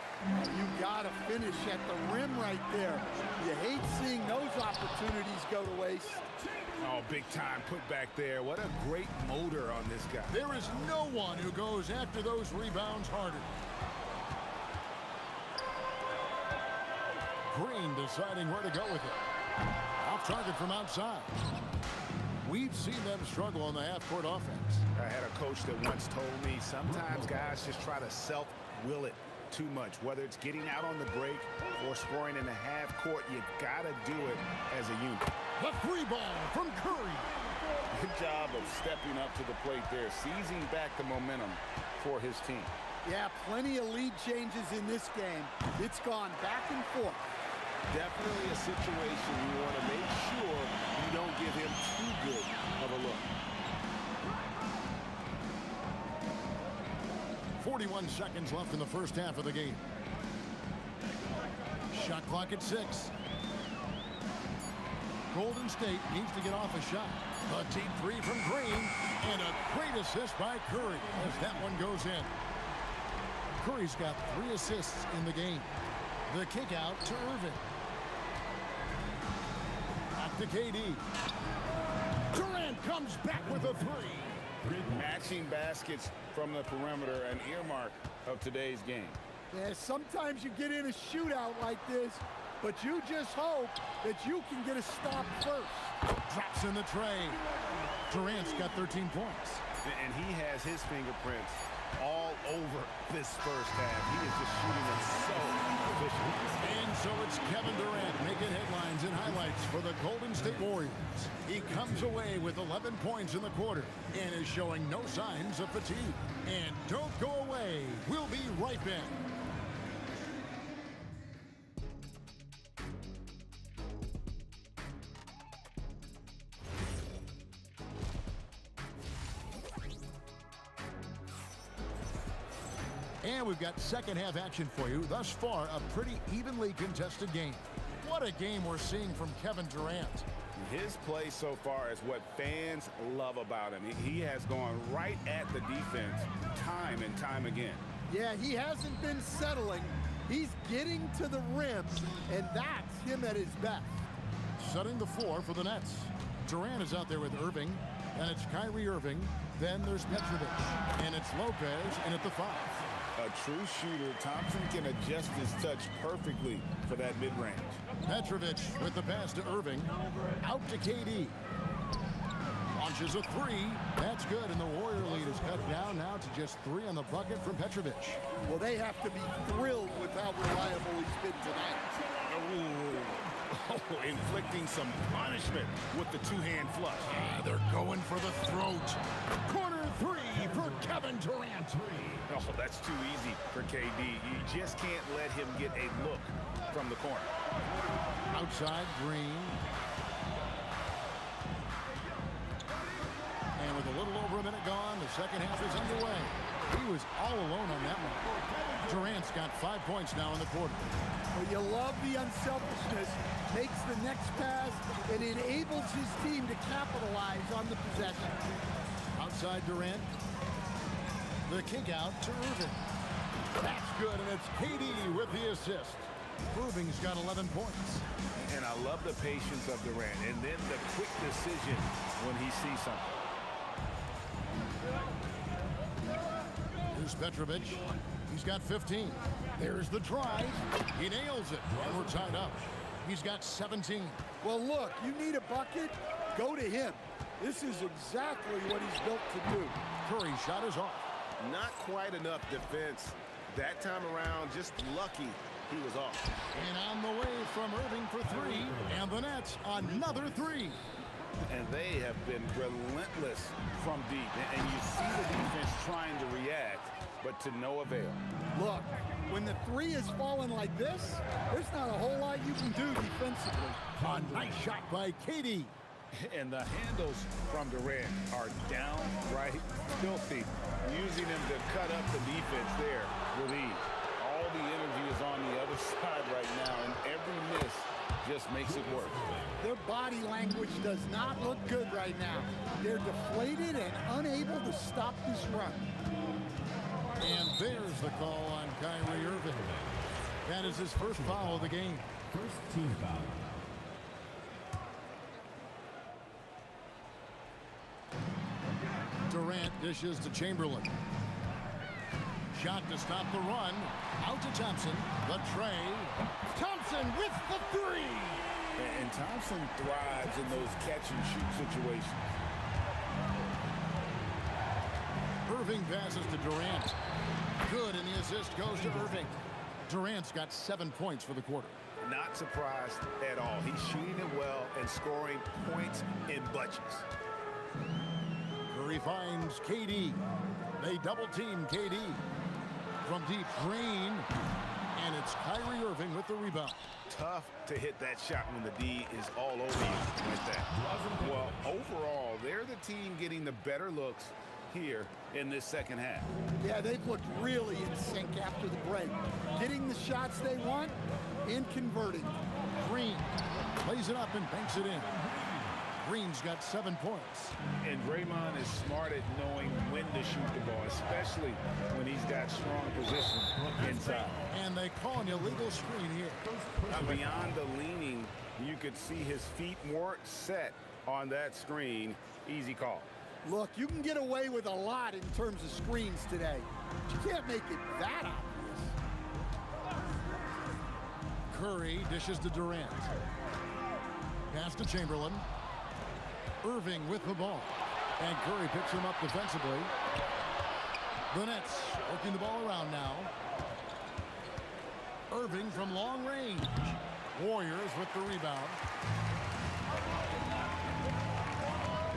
You got to finish at the rim right there. You hate seeing those opportunities go to waste. Oh, big time put back there. What a great motor on this guy. There is no one who goes after those rebounds harder. Green deciding where to go with it. Off target from outside. We've seen them struggle on the half-court offense. I had a coach that once told me sometimes guys just try to self-will it too much. Whether it's getting out on the break or scoring in the half court, you gotta do it as a unit. The 3 ball from Curry. Good job of stepping up to the plate there, seizing back the momentum for his team. Yeah, plenty of lead changes in this game. It's gone back and forth. Definitely a situation you want to make sure you don't give him too good of a look. 41 seconds left in the first half of the game. Shot clock at 6. Golden State needs to get off a shot. A deep 3 from Green, and a great assist by Curry as that one goes in. Curry's got 3 assists in the game. The kick out to Irving. Back to KD. Durant comes back with a 3. Matching baskets from the perimeter, an earmark of today's game. Yeah, sometimes you get in a shootout like this, but you just hope that you can get a stop first. Drops in the tray. Durant's got 13 points. And he has his fingerprints all over this first half. He is just shooting it so efficiently. And so it's Kevin Durant making headlines and highlights for the Golden State Warriors. He comes away with 11 points in the quarter and is showing no signs of fatigue. And don't go away. We'll be right back. And we've got second half action for you. Thus far, a pretty evenly contested game. What a game we're seeing from Kevin Durant. His play so far is what fans love about him. He has gone right at the defense time and time again. Yeah, he hasn't been settling. He's getting to the rim, and that's him at his best. Setting the floor for the Nets. Durant is out there with Irving, and it's Kyrie Irving. Then there's Petrovic, and it's Lopez, and at the 5. A true shooter, Thompson can adjust his touch perfectly for that mid-range. Petrovic with the pass to Irving. Out to KD. Launches a 3. That's good, and the Warrior lead is cut down now to just 3 on the bucket from Petrovic. Well, they have to be thrilled with how reliable he's been tonight. Oh, inflicting some punishment with the two-hand flush. They're going for the throat. Corner 3 for Kevin Durant. Oh, that's too easy for KD. You just can't let him get a look from the corner. Outside, Green. And with a little over a minute gone, the second half is underway. He was all alone on that one. Durant's got 5 points now in the quarter. Well, you love the unselfishness. Makes the next pass and enables his team to capitalize on the possession. Outside Durant. The kick out to Irving. That's good, and it's KD with the assist. Irving's got 11 points. And I love the patience of Durant, and then the quick decision when he sees something. Here's Petrovic. He's got 15. There's the drive. He nails it, and we're tied up. He's got 17. Well, look, you need a bucket, go to him. This is exactly what he's built to do. Curry's shot is off. Not quite enough defense. That time around, just lucky he was off. And on the way from Irving for 3. And the Nets, another 3. And they have been relentless from deep. And you see the defense trying to react, but to no avail. Look, when the 3 is falling like this, there's not a whole lot you can do defensively. A nice shot by KD. And the handles from Durant are downright filthy, using him to cut up the defense there with ease. All the energy is on the other side right now, and every miss just makes it work. Their body language does not look good right now. They're deflated and unable to stop this run. And there's the call on Kyrie Irving. That is his first foul of the game. First team foul. Durant dishes to Chamberlain. Shot to stop the run. Out to Thompson. The tray. Thompson with the 3. And Thompson thrives in those catch-and-shoot situations. Irving passes to Durant. Good, and the assist goes to Irving. Durant's got 7 points for the quarter. Not surprised at all. He's shooting it well and scoring points in bunches. Curry finds KD. They double-team KD. From deep, Green. And it's Kyrie Irving with the rebound. Tough to hit that shot when the D is all over you like that. Well, overall, they're the team getting the better looks here in this second half. Yeah, they've looked really in sync after the break. Getting the shots they want and converting. Green plays it up and banks it in. Green's got 7 points. And Draymond is smart at knowing when to shoot the ball, especially when he's got strong position inside. And they call an illegal screen here. Now, beyond the leaning, you could see his feet more set on that screen. Easy call. Look, you can get away with a lot in terms of screens today. But you can't make it that obvious. Curry dishes to Durant. Pass to Chamberlain. Irving with the ball. And Curry picks him up defensively. The Nets working the ball around now. Irving from long range. Warriors with the rebound.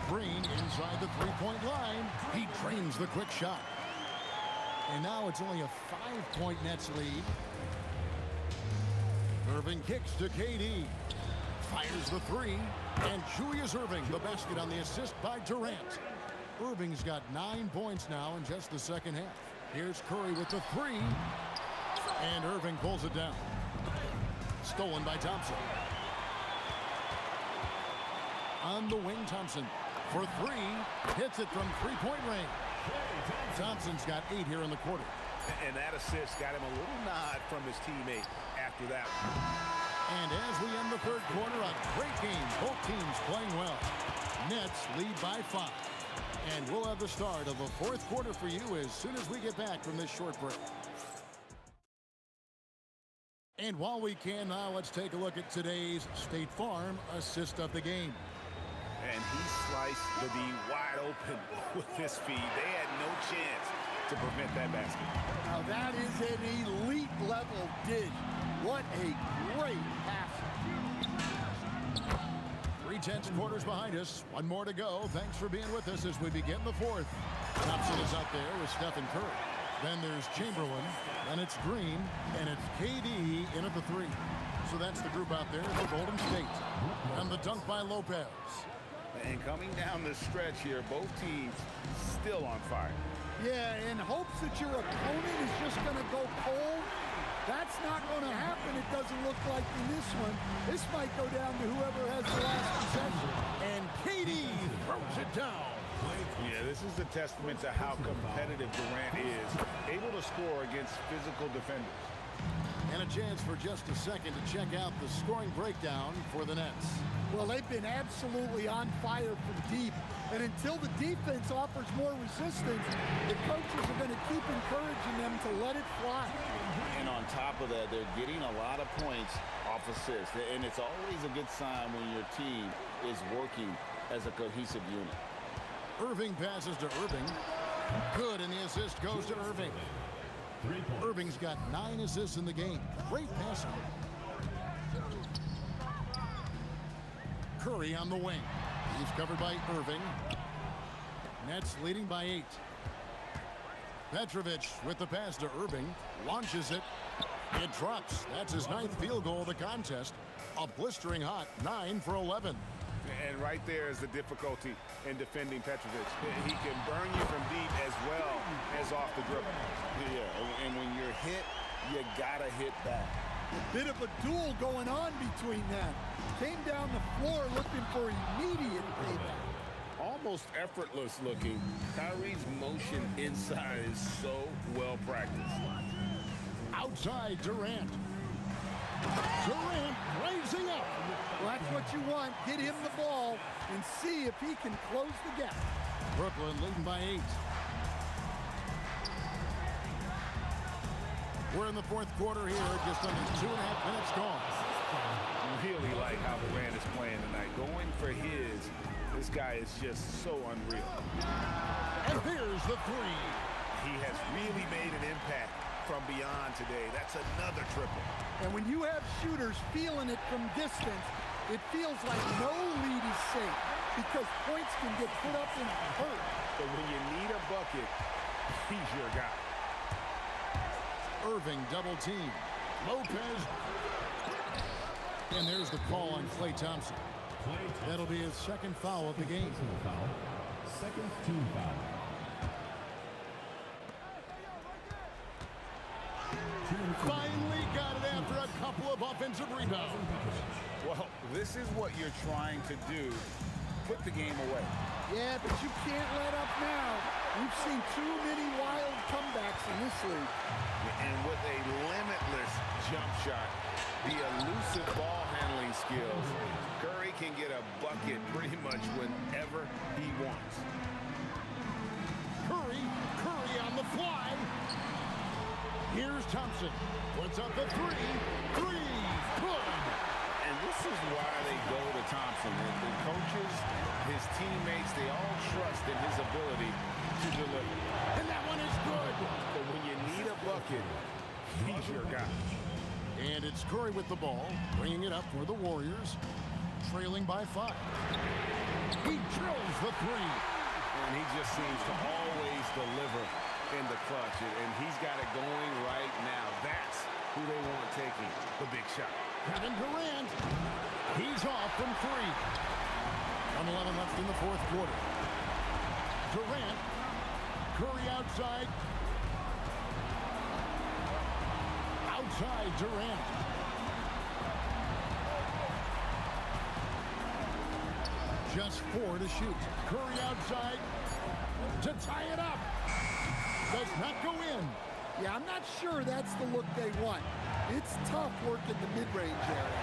Green inside the three-point line. He drains the quick shot. And now it's only a 5-point Nets lead. Irving kicks to KD. Fires the three. And Julius Irving, the basket on the assist by Durant. Irving's got 9 points now in just the second half. Here's Curry with the three. And Irving pulls it down. Stolen by Thompson. On the wing, Thompson for three. Hits it from three-point range. Thompson's got 8 here in the quarter. And that assist got him a little nod from his teammate after that. And as we end the third quarter, a great game. Both teams playing well. Nets lead by 5. And we'll have the start of the fourth quarter for you as soon as we get back from this short break. And while we can now, let's take a look at today's State Farm assist of the game. And he sliced the D wide open with his feed. They had no chance to prevent that basket. Now that is an elite level dish. What a great pass. 3/10 quarters behind us. One more to go. Thanks for being with us as we begin the fourth. Thompson is out there with Stephen Curry. Then there's Chamberlain, and it's Green, and it's KD in at the three. So that's the group out there for Golden State. And the dunk by Lopez. And coming down the stretch here, both teams still on fire. Yeah, in hopes that your opponent is just going to go cold. That's not going to happen, it doesn't look like in this one. This might go down to whoever has the last possession. And KD throws it down. Yeah, this is a testament to how competitive Durant is, able to score against physical defenders. And a chance for just a second to check out the scoring breakdown for the Nets. Well, they've been absolutely on fire from deep. And until the defense offers more resistance, the coaches are going to keep encouraging them to let it fly. And on top of that, they're getting a lot of points off assists. And it's always a good sign when your team is working as a cohesive unit. Irving passes to Irving. Good, and the assist goes to Irving. Irving's got 9 assists in the game. Great passing. Curry on the wing. He's covered by Irving. Nets leading by 8. Petrovic with the pass to Irving. Launches it. It drops. That's his 9th field goal of the contest. A blistering hot 9 for 11. And right there is the difficulty in defending Petrovic. He can burn you from deep as well as off the dribble. Yeah, and when you're hit, you gotta hit back. A bit of a duel going on between them. Came down the floor looking for immediate payback. Almost effortless looking. Kyrie's motion inside is so well practiced. Outside Durant. Durant raising up. Well, that's what you want. Get him the ball and see if he can close the gap. Brooklyn leading by 8. We're in the fourth quarter here, just under 2.5 minutes gone. Really like how Durant is playing tonight. Going for his, this guy is just so unreal. And here's the three. He has really made an impact from beyond today. That's another triple. And when you have shooters feeling it from distance, it feels like no lead is safe because points can get put up in a hurt. But when you need a bucket, he's your guy. Irving double team. Lopez. And there's the call on Klay Thompson. That'll be his second foul of the game. Second team foul. Finally got it after a couple of offensive rebounds. Well, this is what you're trying to do. Put the game away. Yeah, but you can't let up now. We've seen too many wild comebacks in this league. And with a limitless jump shot, the elusive ball handling skills, Curry can get a bucket pretty much whenever he wants. Curry on the fly. Here's Thompson. Puts up the three. Good. And this is why they go to Thompson. The coaches, his teammates, they all trust in his ability to deliver. And that one is good. And it's Curry with the ball, bringing it up for the Warriors, trailing by 5. He drills the 3. And he just seems to always deliver in the clutch. And he's got it going right now. That's who they want taking the big shot. Kevin Durant. He's off from 3. 1:11 left in the fourth quarter. Durant. Curry outside. Outside Durant. Just 4 to shoot. Curry outside to tie it up. Does not go in. Yeah, I'm not sure that's the look they want. It's tough working the mid-range area.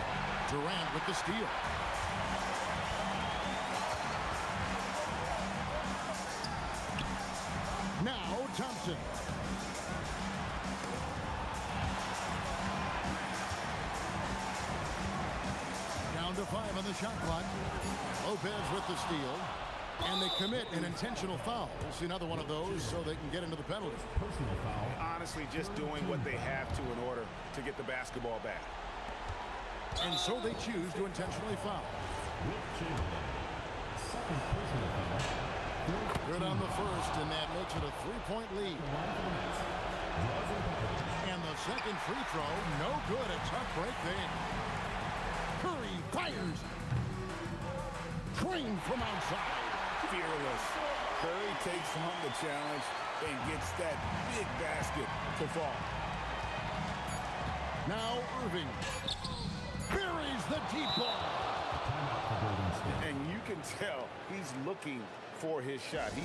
Durant with the steal. Now Thompson. Down to 5 on the shot clock. Lopez with the steal. And they commit an intentional foul. We'll see another one of those so they can get into the penalty. Personal foul. Honestly, just doing what they have to in order to get the basketball back. And so they choose to intentionally foul. Wilt Chamberlain. Second personal foul. Good on the first, and that makes it a 3-point lead. And the second free throw, no good. A tough break there. Curry fires. Train from outside. Fearless. Curry takes on the challenge and gets that big basket to fall. Now Irving buries the deep ball. And you can tell he's looking for his shot. He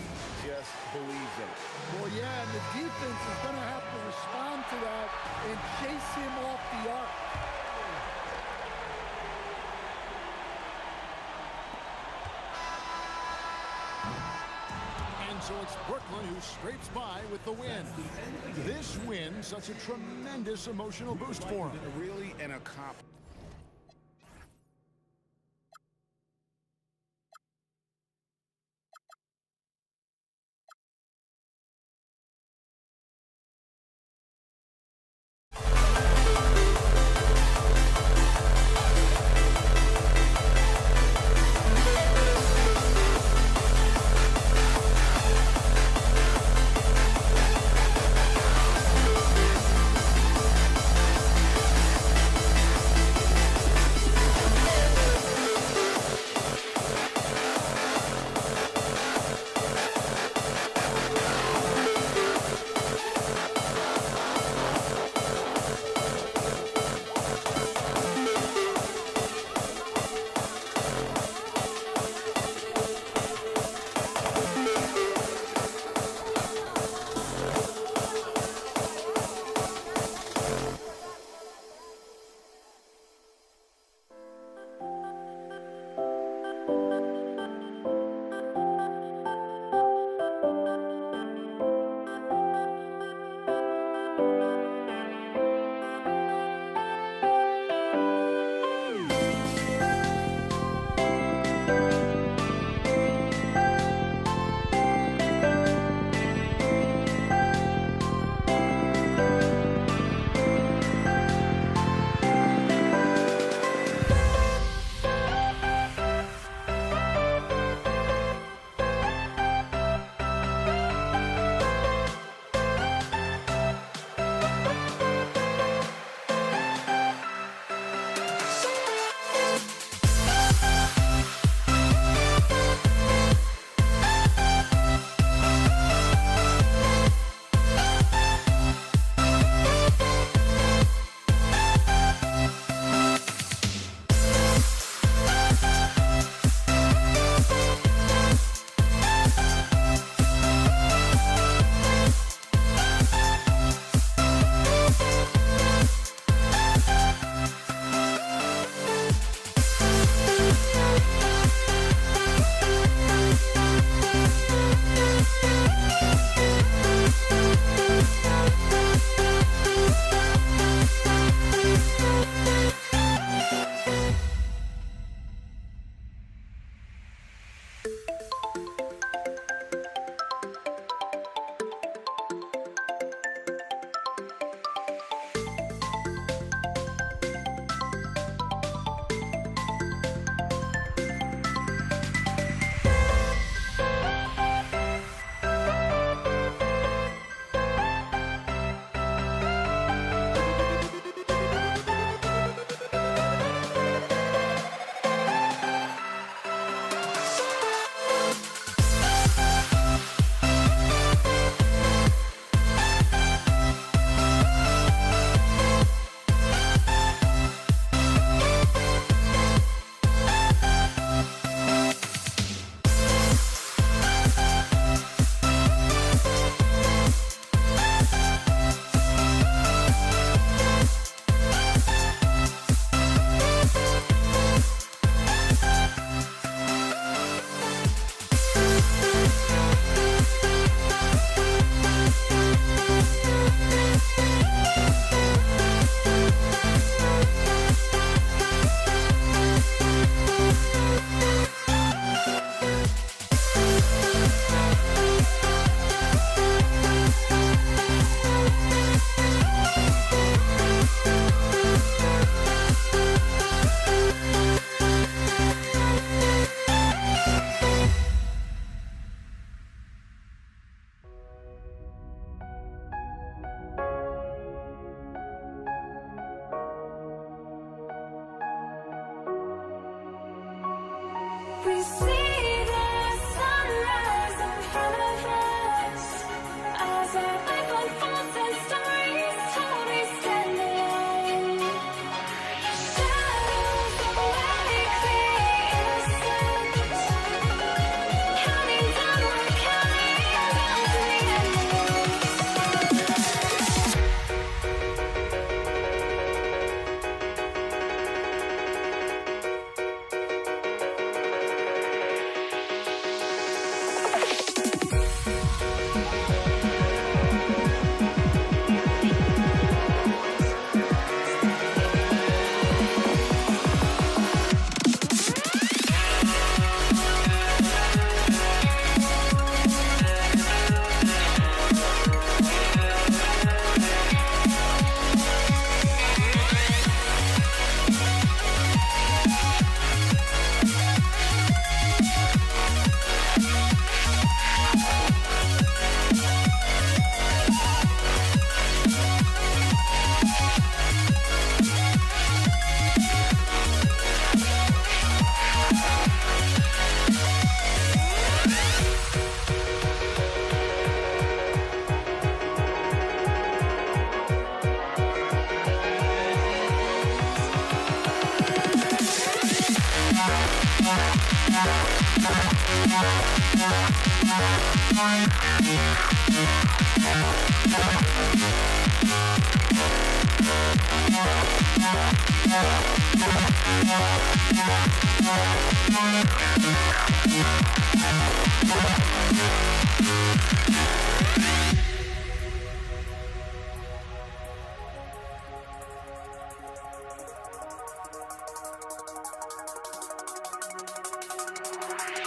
just believes in it. Well, yeah, and the defense is going to have to respond to that and chase him off the arc. And so it's Brooklyn who scrapes by with the win. This win, such a tremendous emotional boost for him. Really an accomplishment. see the sunrise in front of us as our life unfolds and stories told we stand alone. Shadows awake the innocent, counting down, we're counting down to the end.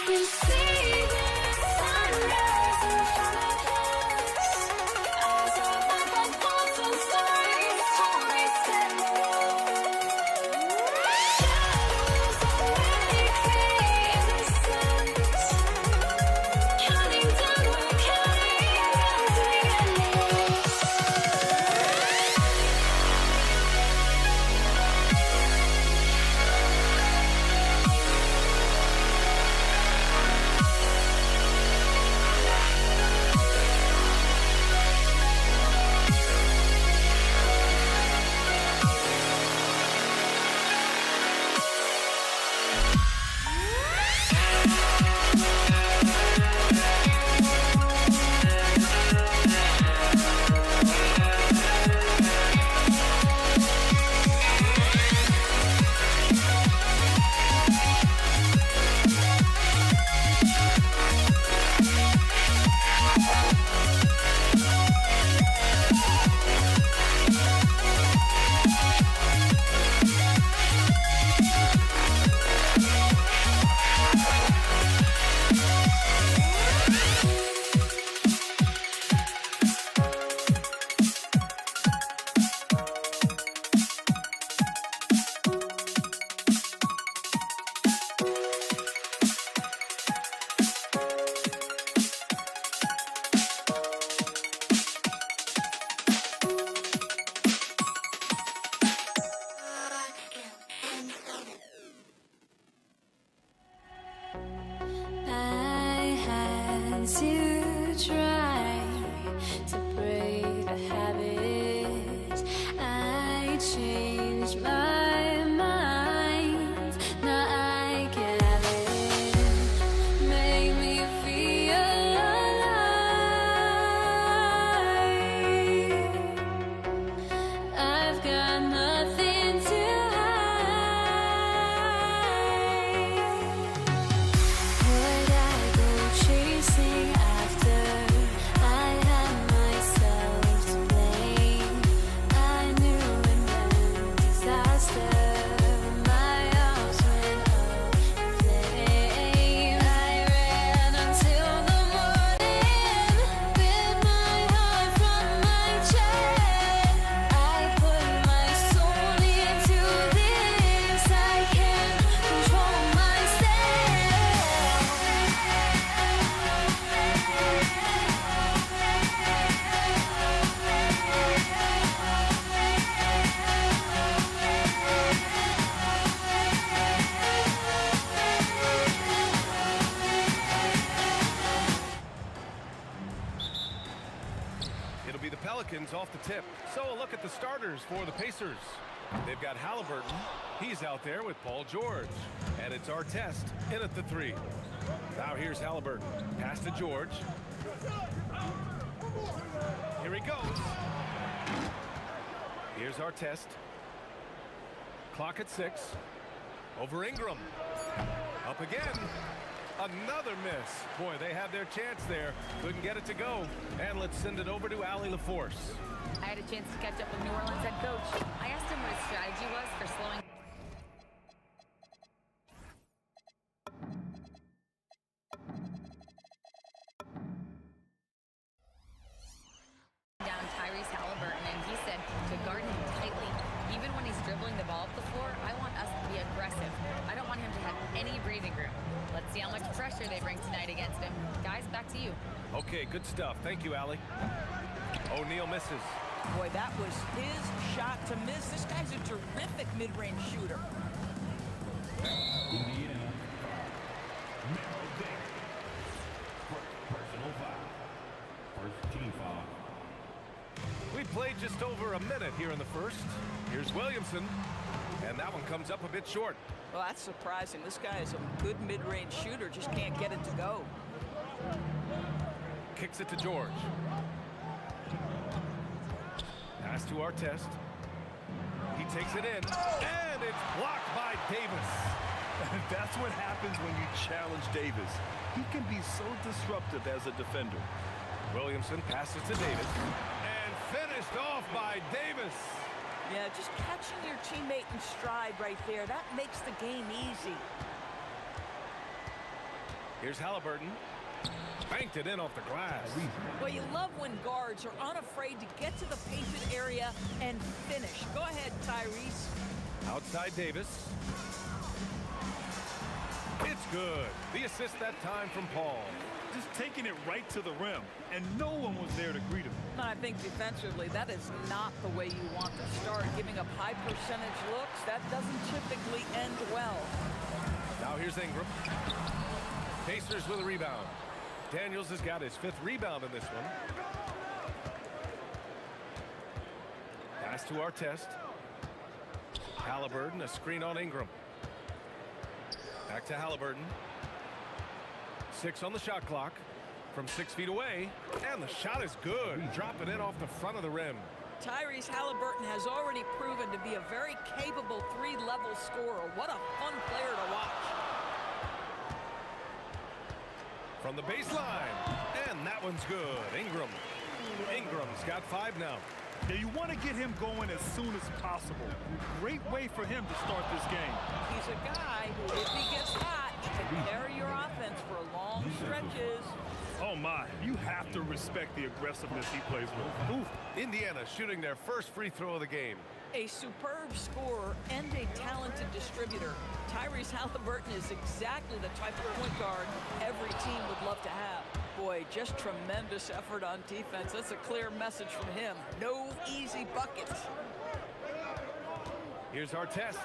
We see the sunrise in front of us as our life unfolds and stories told we stand alone. Shadows awake the innocent, counting down, we're counting be the Pelicans off the tip. So a look at the starters for the Pacers. They've got Halliburton. He's out there with Paul George. And it's Artest in at the 3. Now here's Halliburton. Pass to George. Here he goes. Here's Artest. Clock at 6. Over Ingram. Up again. Another miss. Boy, they had their chance there. Couldn't get it to go. And let's send it over to Allie LaForce. I had a chance to catch up with New Orleans head coach. I asked him what his strategy was for slowing down Tyrese Halliburton, and he said to guard him tightly. Even when he's dribbling the ball up the floor, I want us to be aggressive. I don't want him to have any breathing room. Let's see how much pressure they bring tonight against him. Guys, back to you. Okay, good stuff. Thank you, Allie. O'Neal misses. Boy, that was his shot to miss. This guy's a terrific mid-range shooter. Indiana. Merrill Davis. Personal foul. First team foul. We played just over a minute here in the first. Here's Williamson. And that one comes up a bit short. Well, that's surprising. This guy is a good mid-range shooter, just can't get it to go. Kicks it to George. Pass to Artest. He takes it in. And it's blocked by Davis. That's what happens when you challenge Davis. He can be so disruptive as a defender. Williamson passes to Davis. And finished off by Davis. Yeah, just catching your teammate in stride right there, that makes the game easy. Here's Halliburton. Banked it in off the glass. Well, you love when guards are unafraid to get to the painted area and finish. Go ahead, Tyrese. Outside Davis. It's good. The assist that time from Paul. Just taking it right to the rim, and no one was there to greet him. I think defensively, that is not the way you want to start. Giving up high percentage looks, that doesn't typically end well. Now here's Ingram. Pacers with a rebound. Daniels has got his 5th rebound in this one. Pass to Artest. Halliburton, a screen on Ingram. Back to Halliburton. 6 on the shot clock from 6 feet away, and the shot is good. Drop it in off the front of the rim. Tyrese Halliburton has already proven to be a very capable 3-level scorer. What a fun player to watch. From the baseline, and that one's good. Ingram's got 5 now. Now you want to get him going as soon as possible. Great way for him to start this game. He's a guy who, if he gets hot, he can carry your offense for long stretches. Oh my, you have to respect the aggressiveness he plays with. Oof. Indiana shooting their first free throw of the game. A superb scorer and a talented distributor. Tyrese Halliburton is exactly the type of point guard every team would love to have. Boy, just tremendous effort on defense. That's a clear message from him. No easy buckets. Here's Artest.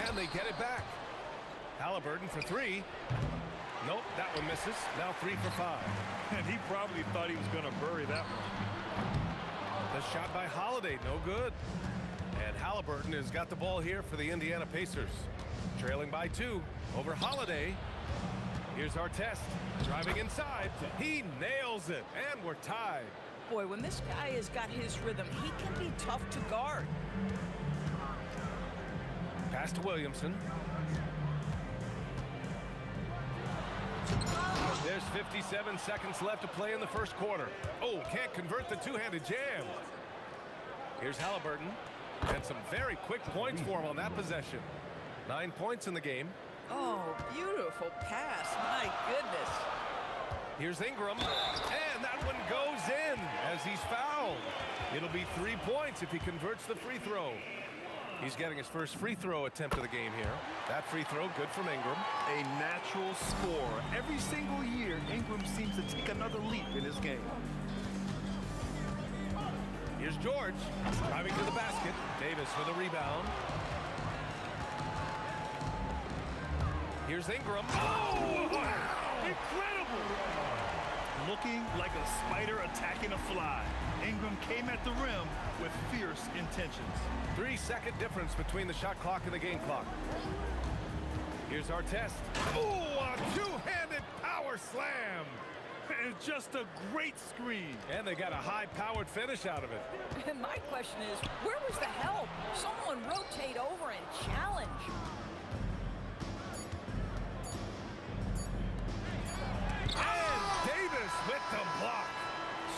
And they get it back. Halliburton for 3. Nope, that one misses. Now 3 for 5. And he probably thought he was going to bury that one. The shot by Holiday, no good. And Halliburton has got the ball here for the Indiana Pacers. Trailing by 2 over Holiday. Here's Artest driving inside. He nails it, and we're tied. Boy, when this guy has got his rhythm, he can be tough to guard. Pass to Williamson. There's 57 seconds left to play in the first quarter. Oh, can't convert the two-handed jam. Here's Halliburton. And some very quick points for him on that possession. 9 points in the game. Oh, beautiful pass. My goodness. Here's Ingram. And that one goes in as he's fouled. It'll be 3 points if he converts the free throw. He's getting his first free throw attempt of the game here. That free throw, good from Ingram. A natural scorer. Every single year, Ingram seems to take another leap in his game. Here's George driving to the basket. Davis with a rebound. Here's Ingram. Oh, wow. Incredible! looking like a spider attacking a fly. Ingram came at the rim with fierce intentions. 3-second difference between the shot clock and the game clock. Here's our test. Ooh, a two-handed power slam. And just a great screen. And they got a high-powered finish out of it. And my question is, where was the help? Someone rotate over and challenge. And Davis with the block.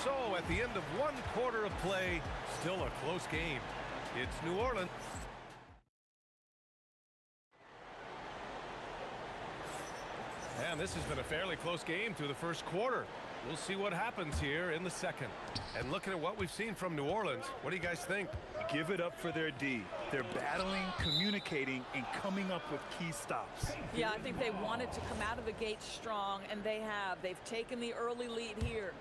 So at the end of one quarter of play, still a close game. It's New Orleans. And this has been a fairly close game through the first quarter. We'll see what happens here in the second. And looking at what we've seen from New Orleans, what do you guys think? Give it up for their D. They're battling, communicating, and coming up with key stops. Yeah, I think they wanted to come out of the gate strong, and they have. They've taken the early lead here.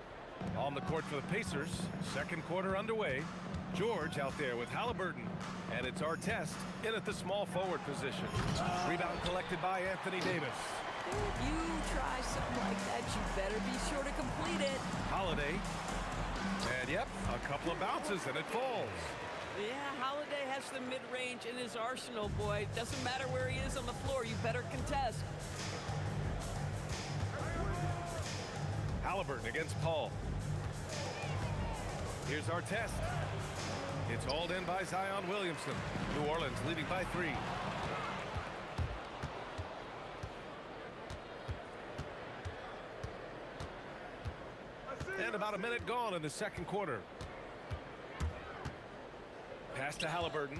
On the court for the Pacers, second quarter underway. George out there with Halliburton. And it's our test in at the small forward position. Rebound collected by Anthony Davis. If you try something like that, you better be sure to complete it. Holiday. And yep, a couple of bounces and it falls. Yeah, Holiday has the mid-range in his arsenal, boy. Doesn't matter where he is on the floor, you better contest. Halliburton against Paul. Here's our test. It's hauled in by Zion Williamson. New Orleans leading by 3. And about a minute gone in the second quarter. Pass to Halliburton.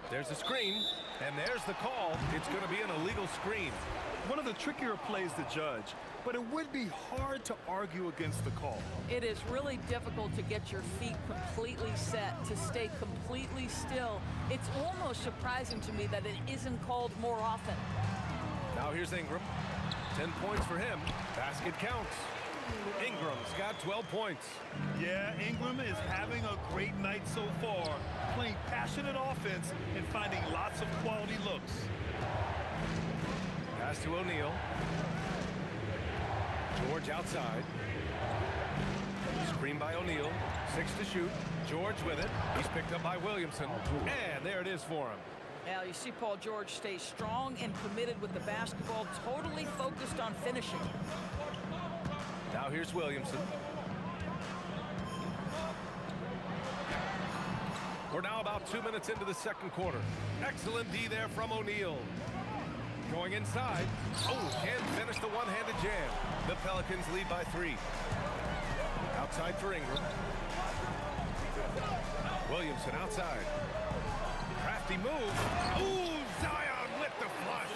There's a screen, and there's the call. It's going to be an illegal screen. One of the trickier plays to judge, but it would be hard to argue against the call. It is really difficult to get your feet completely set, to stay completely still. It's almost surprising to me that it isn't called more often. Now here's Ingram. 10 points for him. Basket counts. Ingram's got 12 points. Yeah, Ingram is having a great night so far, playing passionate offense and finding lots of quality looks. Pass to O'Neal. George outside. Screen by O'Neal. 6 to shoot. George with it. He's picked up by Williamson. And there it is for him. Now, you see Paul George stay strong and committed with the basketball, totally focused on finishing. Now here's Williamson. We're now about 2 minutes into the second quarter. Excellent D there from O'Neal. Going inside. Oh, can't finish the one-handed jam. The Pelicans lead by 3. Outside for Ingram. Williamson outside. Crafty move. Ooh, Zion with the flush.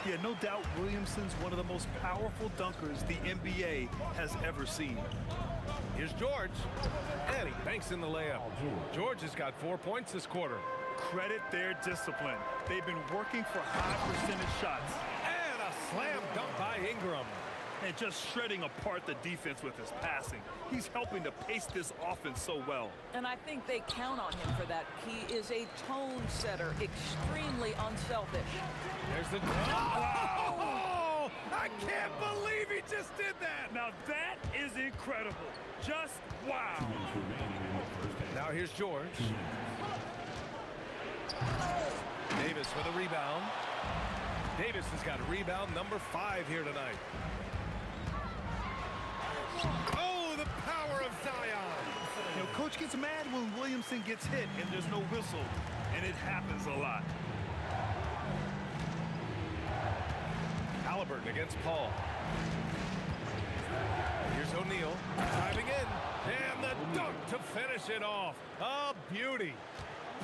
Yeah, no doubt Williamson's one of the most powerful dunkers the NBA has ever seen. Here's George. And he banks in the layup. George has got 4 points this quarter. Credit their discipline. They've been working for high percentage shots. And a slam dunk by Ingram. And just shredding apart the defense with his passing. He's helping to pace this offense so well. And I think they count on him for that. He is a tone setter, extremely unselfish. There's the... Oh! I can't believe he just did that! Now that is incredible. Just wow. Now here's George. Davis with a rebound. Davis has got rebound number 5 here tonight. Oh, the power of Zion. You know, coach gets mad when Williamson gets hit and there's no whistle, and it happens a lot. Halliburton against Paul. Here's O'Neal driving in, and the dunk to finish it off. A beauty.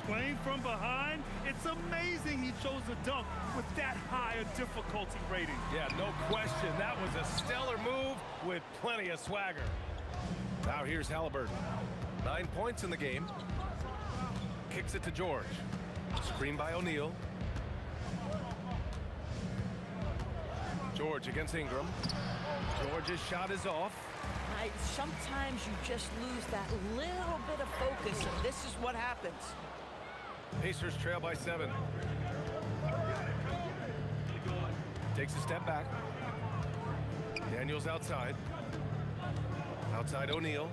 Playing from behind, it's amazing he chose a dunk with that high a difficulty rating. Yeah, no question. That was a stellar move with plenty of swagger. Now here's Halliburton. 9 points in the game. Kicks it to George. Screen by O'Neal. George against Ingram. George's shot is off. Sometimes you just lose that little bit of focus, and this is what happens. Pacers trail by 7. Takes a step back. Daniels outside. Outside O'Neal.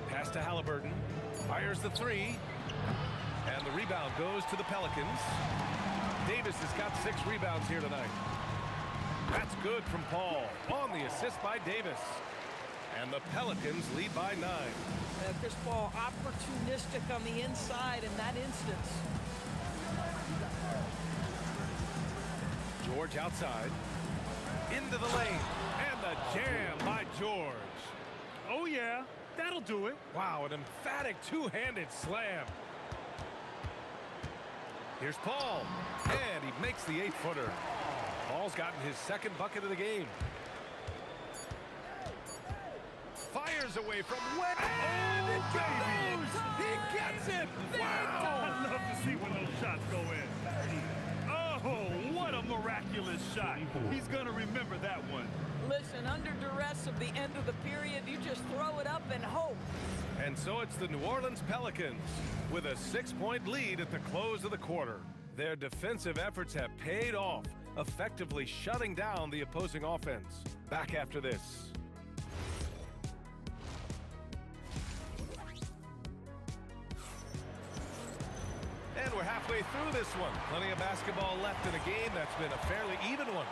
Pass to Halliburton. Fires the three. And the rebound goes to the Pelicans. Davis has got 6 rebounds here tonight. That's good from Paul. On the assist by Davis. And the Pelicans lead by 9. Chris Paul opportunistic on the inside in that instance. George outside. Into the lane. And the jam by George. Oh, yeah. That'll do it. Wow, an emphatic two-handed slam. Here's Paul. And he makes the 8-footer. Paul's gotten his 2nd bucket of the game. Fires away from way. And it goes! He gets it! Wow! I'd love to see one of those shots go in. Oh, what a miraculous shot. He's going to remember that one. Listen, under duress of the end of the period, you just throw it up and hope. And so it's the New Orleans Pelicans with a 6-point lead at the close of the quarter. Their defensive efforts have paid off, effectively shutting down the opposing offense. Back after this. And we're halfway through this one. Plenty of basketball left in a game that's been a fairly even one.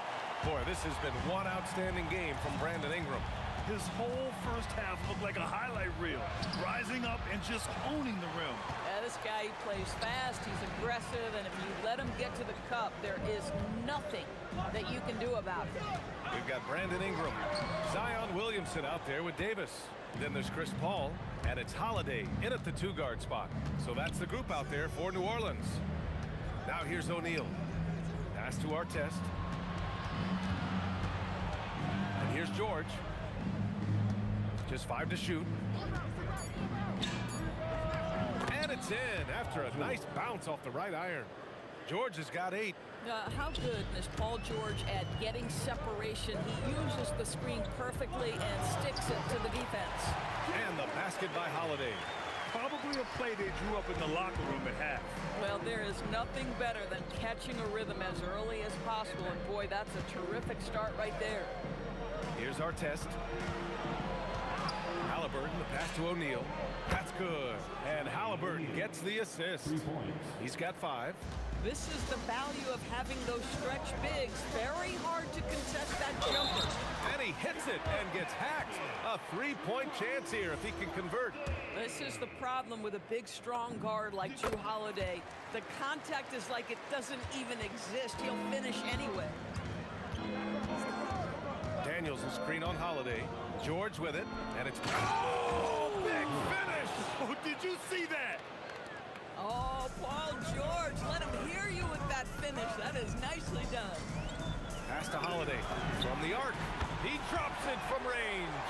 Boy, this has been one outstanding game from Brandon Ingram. His whole first half looked like a highlight reel, rising up and just owning the rim. Yeah, this guy, he plays fast, he's aggressive, and if you let him get to the cup, there is nothing that you can do about it. We've got Brandon Ingram, Zion Williamson out there with Davis. Then there's Chris Paul, and it's Holiday in at the 2-guard spot. So that's the group out there for New Orleans. Now here's O'Neal. Pass to Artest. And here's George. Just 5 to shoot. And it's in after a nice bounce off the right iron. George has got 8. How good is Paul George at getting separation? He uses the screen perfectly and sticks it to the defense. And the basket by Holiday. Probably a play they drew up in the locker room at half. Well, there is nothing better than catching a rhythm as early as possible, and boy, that's a terrific start right there. Here's Artest. Halliburton, the pass to O'Neal. That's good. And Halliburton gets the assist. He's got 5. This is the value of having those stretch bigs. Very hard to contest that jumper. And he hits it and gets hacked. A 3-point chance here if he can convert. This is the problem with a big, strong guard like Drew Holiday. The contact is like it doesn't even exist. He'll finish anyway. Daniels will screen on Holiday. George with it, and it's... Oh, big finish! Oh, did you see that? Oh, Paul George, let him hear you with that finish. That is nicely done. Pass to Holiday from the arc. He drops it from range.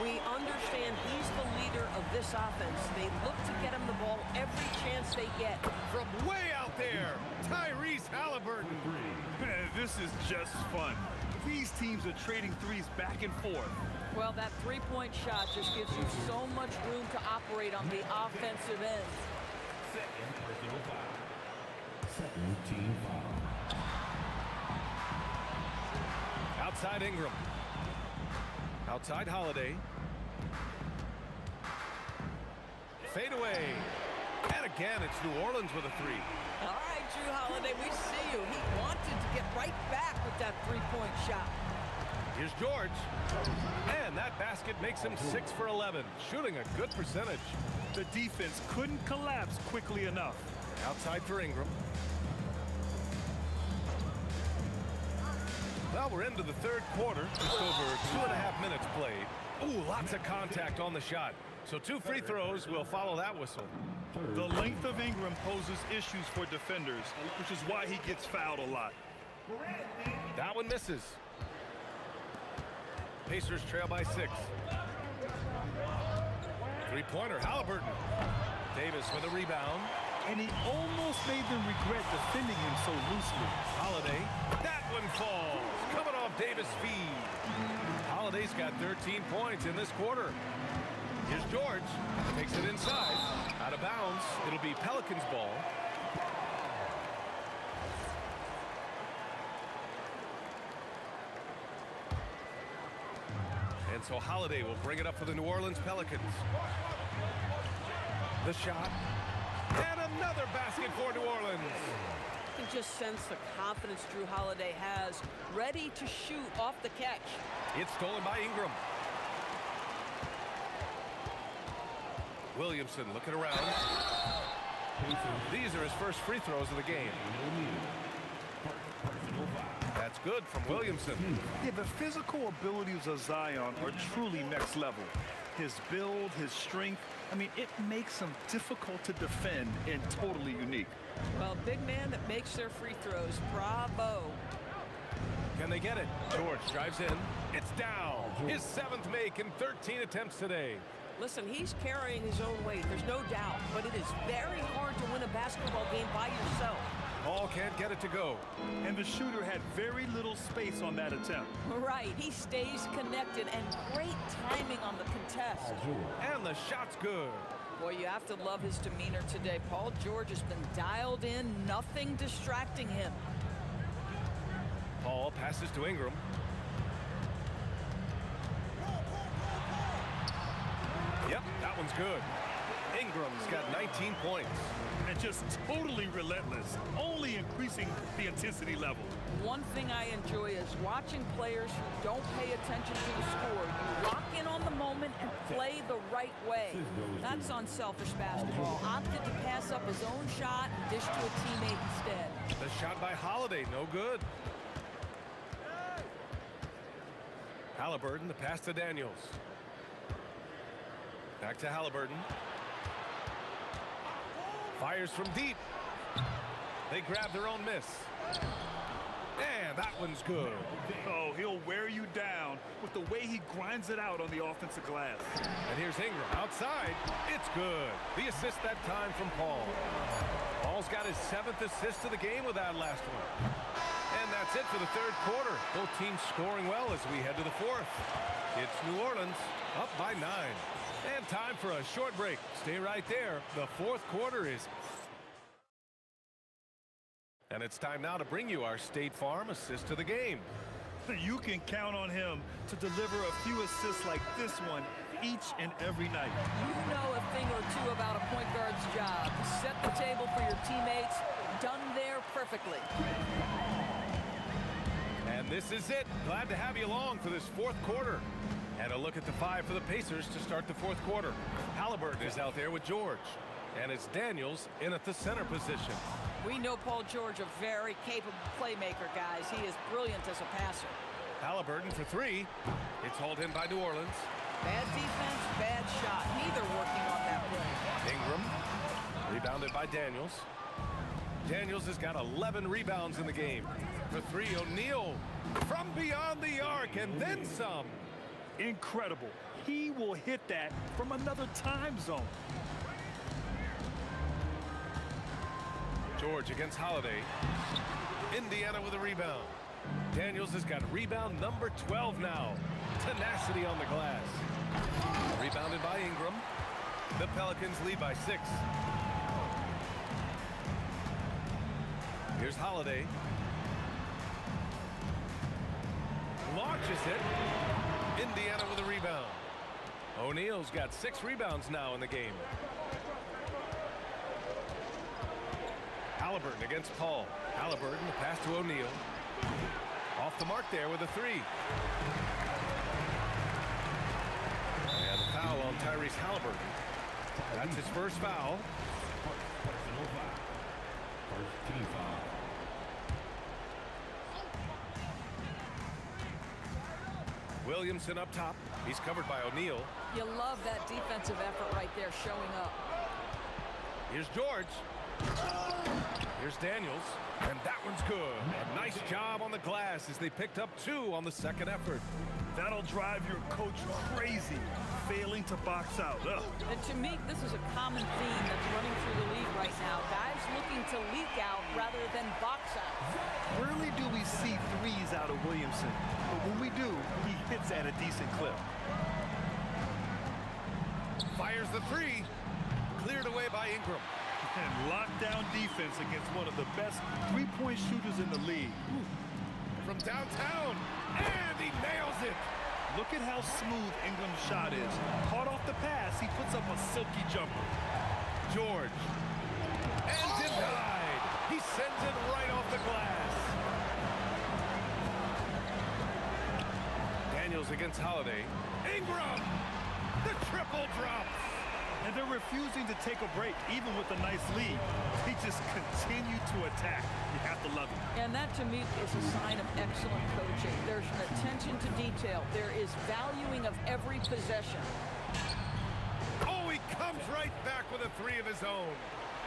We understand he's the leader of this offense. They look to get him the ball every chance they get. From way out there, Tyrese Halliburton. Man, this is just fun. These teams are trading threes back and forth. Well, that 3-point shot just gives you so much room to operate on the offensive end. Second personal foul. Second team foul. Outside Ingram. Outside Holiday. Fade away. And again, it's New Orleans with a 3. All right, Drew Holiday, we see you. He wanted to get right back with that 3-point shot. Here's George. And that basket makes him 6 for 11, shooting a good percentage. The defense couldn't collapse quickly enough. Outside for Ingram. Well, we're into the 3rd quarter. Just over 2.5 minutes played. Ooh, lots of contact on the shot. So 2 free throws will follow that whistle. The length of Ingram poses issues for defenders, which is why he gets fouled a lot. That one misses. Pacers trail by 6. 3-pointer, Halliburton. Davis with a rebound. And he almost made them regret defending him so loosely. Holiday. That one falls. Coming off Davis' feed. Holiday's got 13 points in this quarter. Here's George. Takes it inside. Out of bounds. It'll be Pelicans ball. And so Holiday will bring it up for the New Orleans Pelicans. The shot. And another basket for New Orleans. You can just sense the confidence Drew Holiday has, ready to shoot off the catch. It's stolen by Ingram. Williamson looking around. These are his first free throws of the game. That's good from Williamson. Yeah, the physical abilities of Zion are truly next level. His build, his strength, I mean, it makes him difficult to defend and totally unique. Well, big man that makes their free throws. Bravo. Can they get it? George drives in. It's down. His 7th make in 13 attempts today. Listen, he's carrying his own weight, there's no doubt, but it is very hard to win a basketball game by yourself. Paul can't get it to go. And the shooter had very little space on that attempt. Right, he stays connected and great timing on the contest. And the shot's good. Boy, you have to love his demeanor today. Paul George has been dialed in, nothing distracting him. Paul passes to Ingram. Yep, that one's good. Ingram's got 19 points. And just totally relentless, only increasing the intensity level. One thing I enjoy is watching players who don't pay attention to the score. You lock in on the moment and play the right way. That's unselfish basketball. Opted to pass up his own shot and dish to a teammate instead. The shot by Holiday, no good. Halliburton, the pass to Daniels. Back to Halliburton. Fires from deep. They grab their own miss. And that one's good. Oh, he'll wear you down with the way he grinds it out on the offensive glass. And here's Ingram outside. It's good. The assist that time from Paul. Paul's got his 7th assist of the game with that last one. And that's it for the 3rd quarter. Both teams scoring well as we head to the 4th. It's New Orleans up by 9. And time for a short break. Stay right there. The 4th quarter is... And it's time now to bring you our State Farm assist of the game. You can count on him to deliver a few assists like this one each and every night. You know a thing or two about a point guard's job. Set the table for your teammates. Done there perfectly. And this is it. Glad to have you along for this 4th quarter. And a look at the 5 for the Pacers to start the 4th quarter. Halliburton is out there with George. And it's Daniels in at the center position. We know Paul George, a very capable playmaker, guys. He is brilliant as a passer. Halliburton for 3. It's hauled in by New Orleans. Bad defense, bad shot. Neither working on that play. Ingram, rebounded by Daniels. Daniels has got 11 rebounds in the game. For 3, O'Neal from beyond the arc and then some. Incredible. He will hit that from another time zone. George against Holiday. Indiana with a rebound. Daniels has got rebound number 12 now. Tenacity on the glass. Rebounded by Ingram. The Pelicans lead by 6. Here's Holiday. Launches it. Indiana with a rebound. O'Neal's got 6 rebounds now in the game. Halliburton against Paul. Halliburton, the pass to O'Neal. Off the mark there with a 3. And a foul on Tyrese Halliburton. That's his first foul. Personal foul. First team foul. Williamson up top. He's covered by O'Neal. You love that defensive effort right there showing up. Here's George. Here's Daniels. And that one's good. A nice job on the glass as they picked up 2 on the 2nd effort. That'll drive your coach crazy, failing to box out. Ugh. And to me, this is a common theme that's running through the league right now. Guys looking to leak out rather than box out. Rarely do we see threes out of Williamson, but when we do, he hits at a decent clip. Fires the 3. Cleared away by Ingram. And lockdown defense against one of the best three-point shooters in the league. From downtown. And he nails it. Look at how smooth Ingram's shot is. Caught off the pass, he puts up a silky jumper. George. And denied. He sends it right off the glass. Daniels against Holiday. Ingram! The triple drops. And they're refusing to take a break, even with a nice lead. They just continue to attack. You have to love it. And that, to me, is a sign of excellent coaching. There's an attention to detail. There is valuing of every possession. Oh, he comes right back with a three of his own.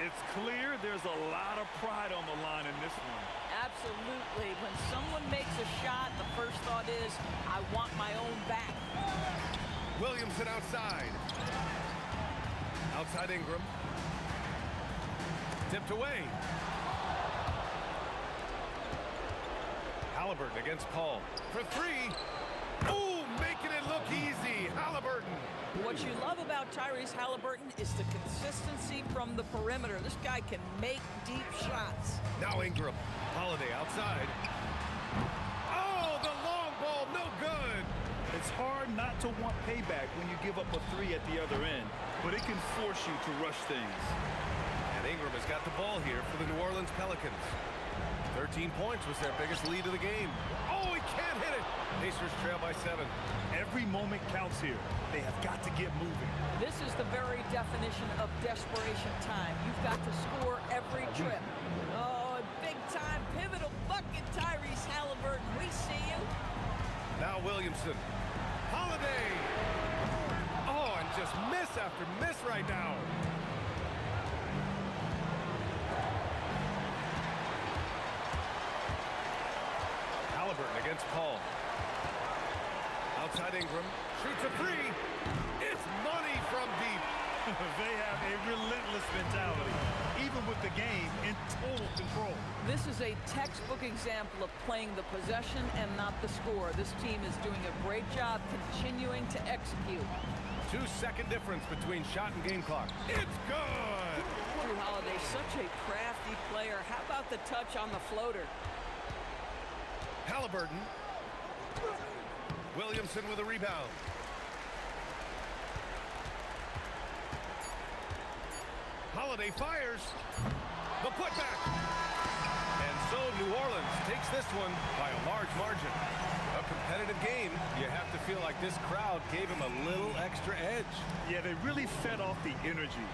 It's clear there's a lot of pride on the line in this one. Absolutely. When someone makes a shot, the first thought is, I want my own back. Williamson outside. Outside Ingram. Tipped away. Halliburton against Paul. For three. Ooh, making it look easy. Halliburton. What you love about Tyrese Halliburton is the consistency from the perimeter. This guy can make deep shots. Now Ingram. Holiday outside. Oh, the long ball, no good. It's hard not to want payback when you give up a three at the other end, but it can force you to rush things. And Ingram has got the ball here for the New Orleans Pelicans. 13 points was their biggest lead of the game. Oh, he can't hit it. Pacers trail by 7. Every moment counts here. They have got to get moving. This is the very definition of desperation time. You've got to score every trip. Oh, big-time pivotal bucket, Tyrese Halliburton. We see you. Now Williamson. Holiday. Oh, and just miss after miss right now. Halliburton against Paul. Outside Ingram. Shoots a three. It's money from deep. They have a relentless mentality, even with the game in total control. This is a textbook example of playing the possession and not the score. This team is doing a great job continuing to execute. 2-second difference between shot and game clock. It's good. Drew Holiday, such a crafty player. How about the touch on the floater? Halliburton. Williamson with a rebound. Holiday fires. The putback. And so New Orleans takes this one by a large margin. A competitive game. You have to feel like this crowd gave him a little extra edge. Yeah, they really fed off the energy.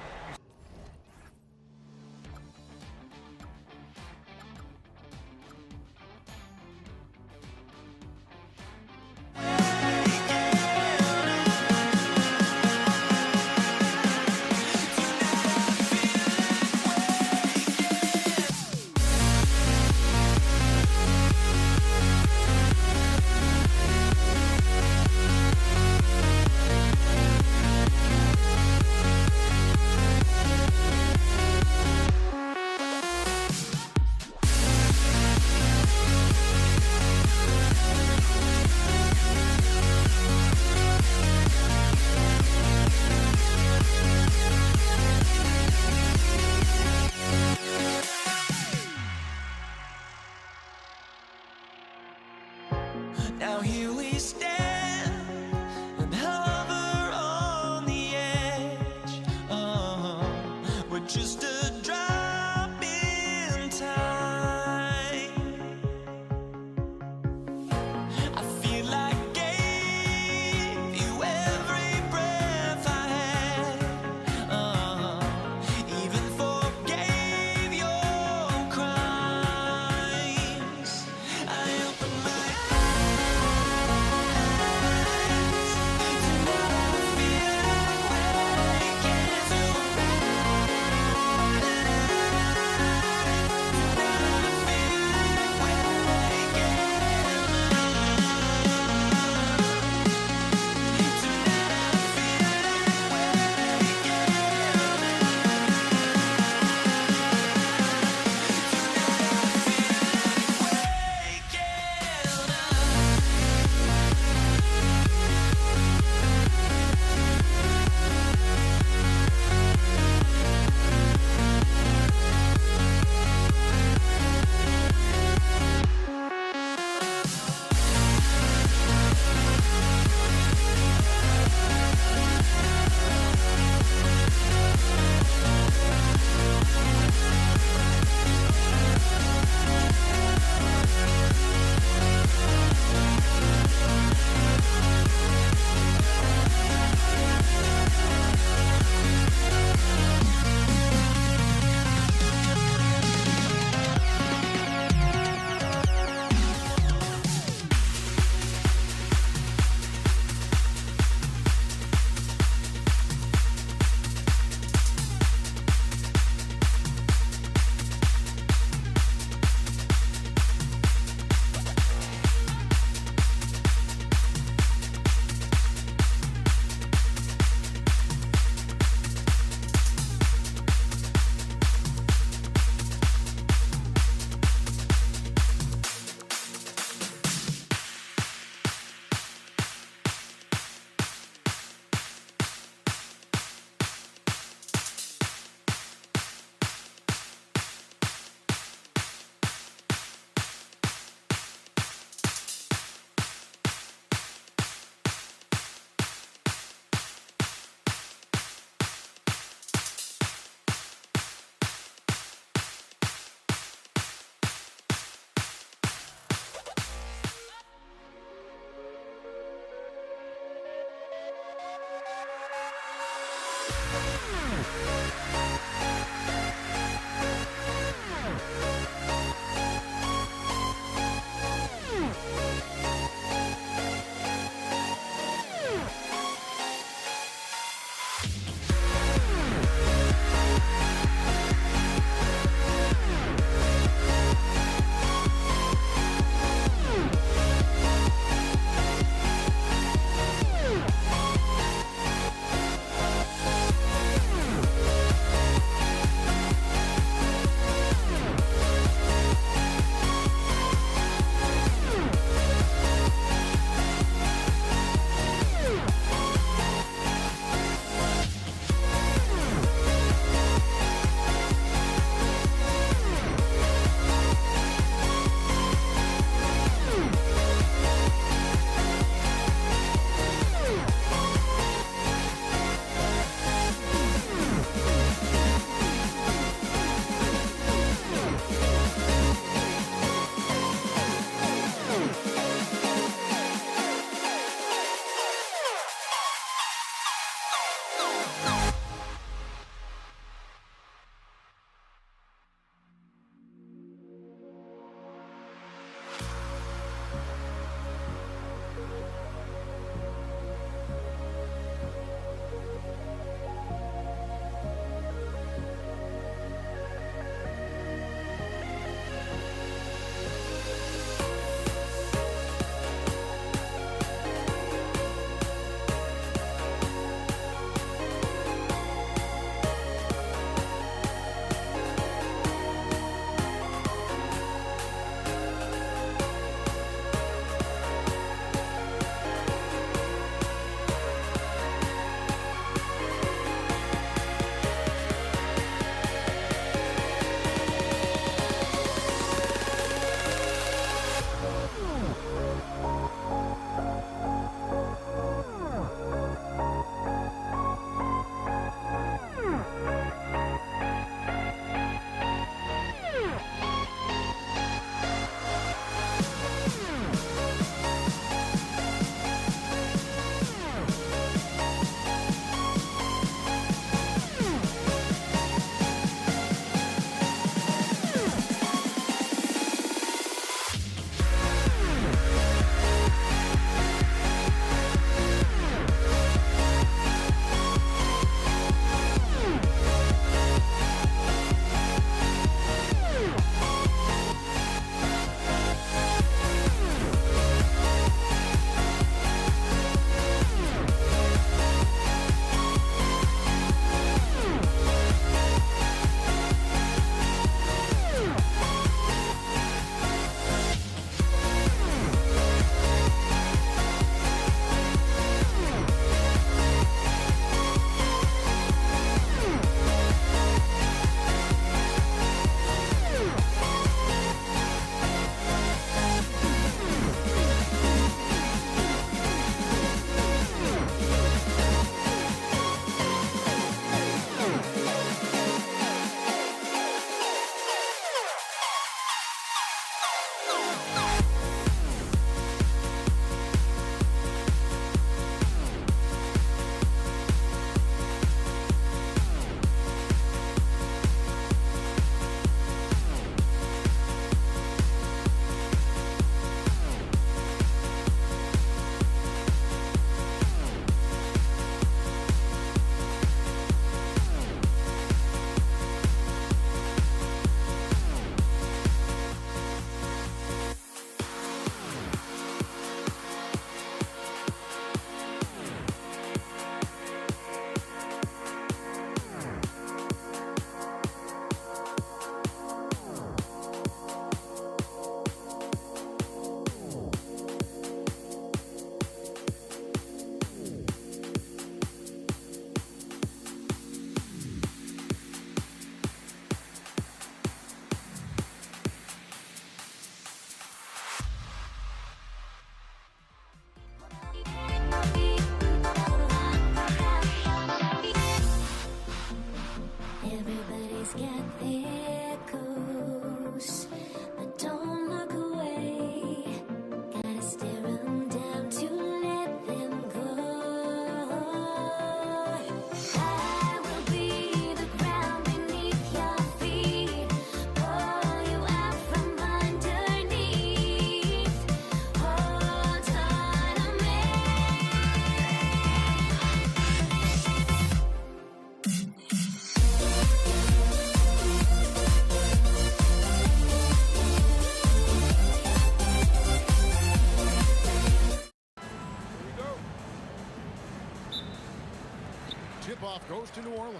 Tip-off goes to New Orleans.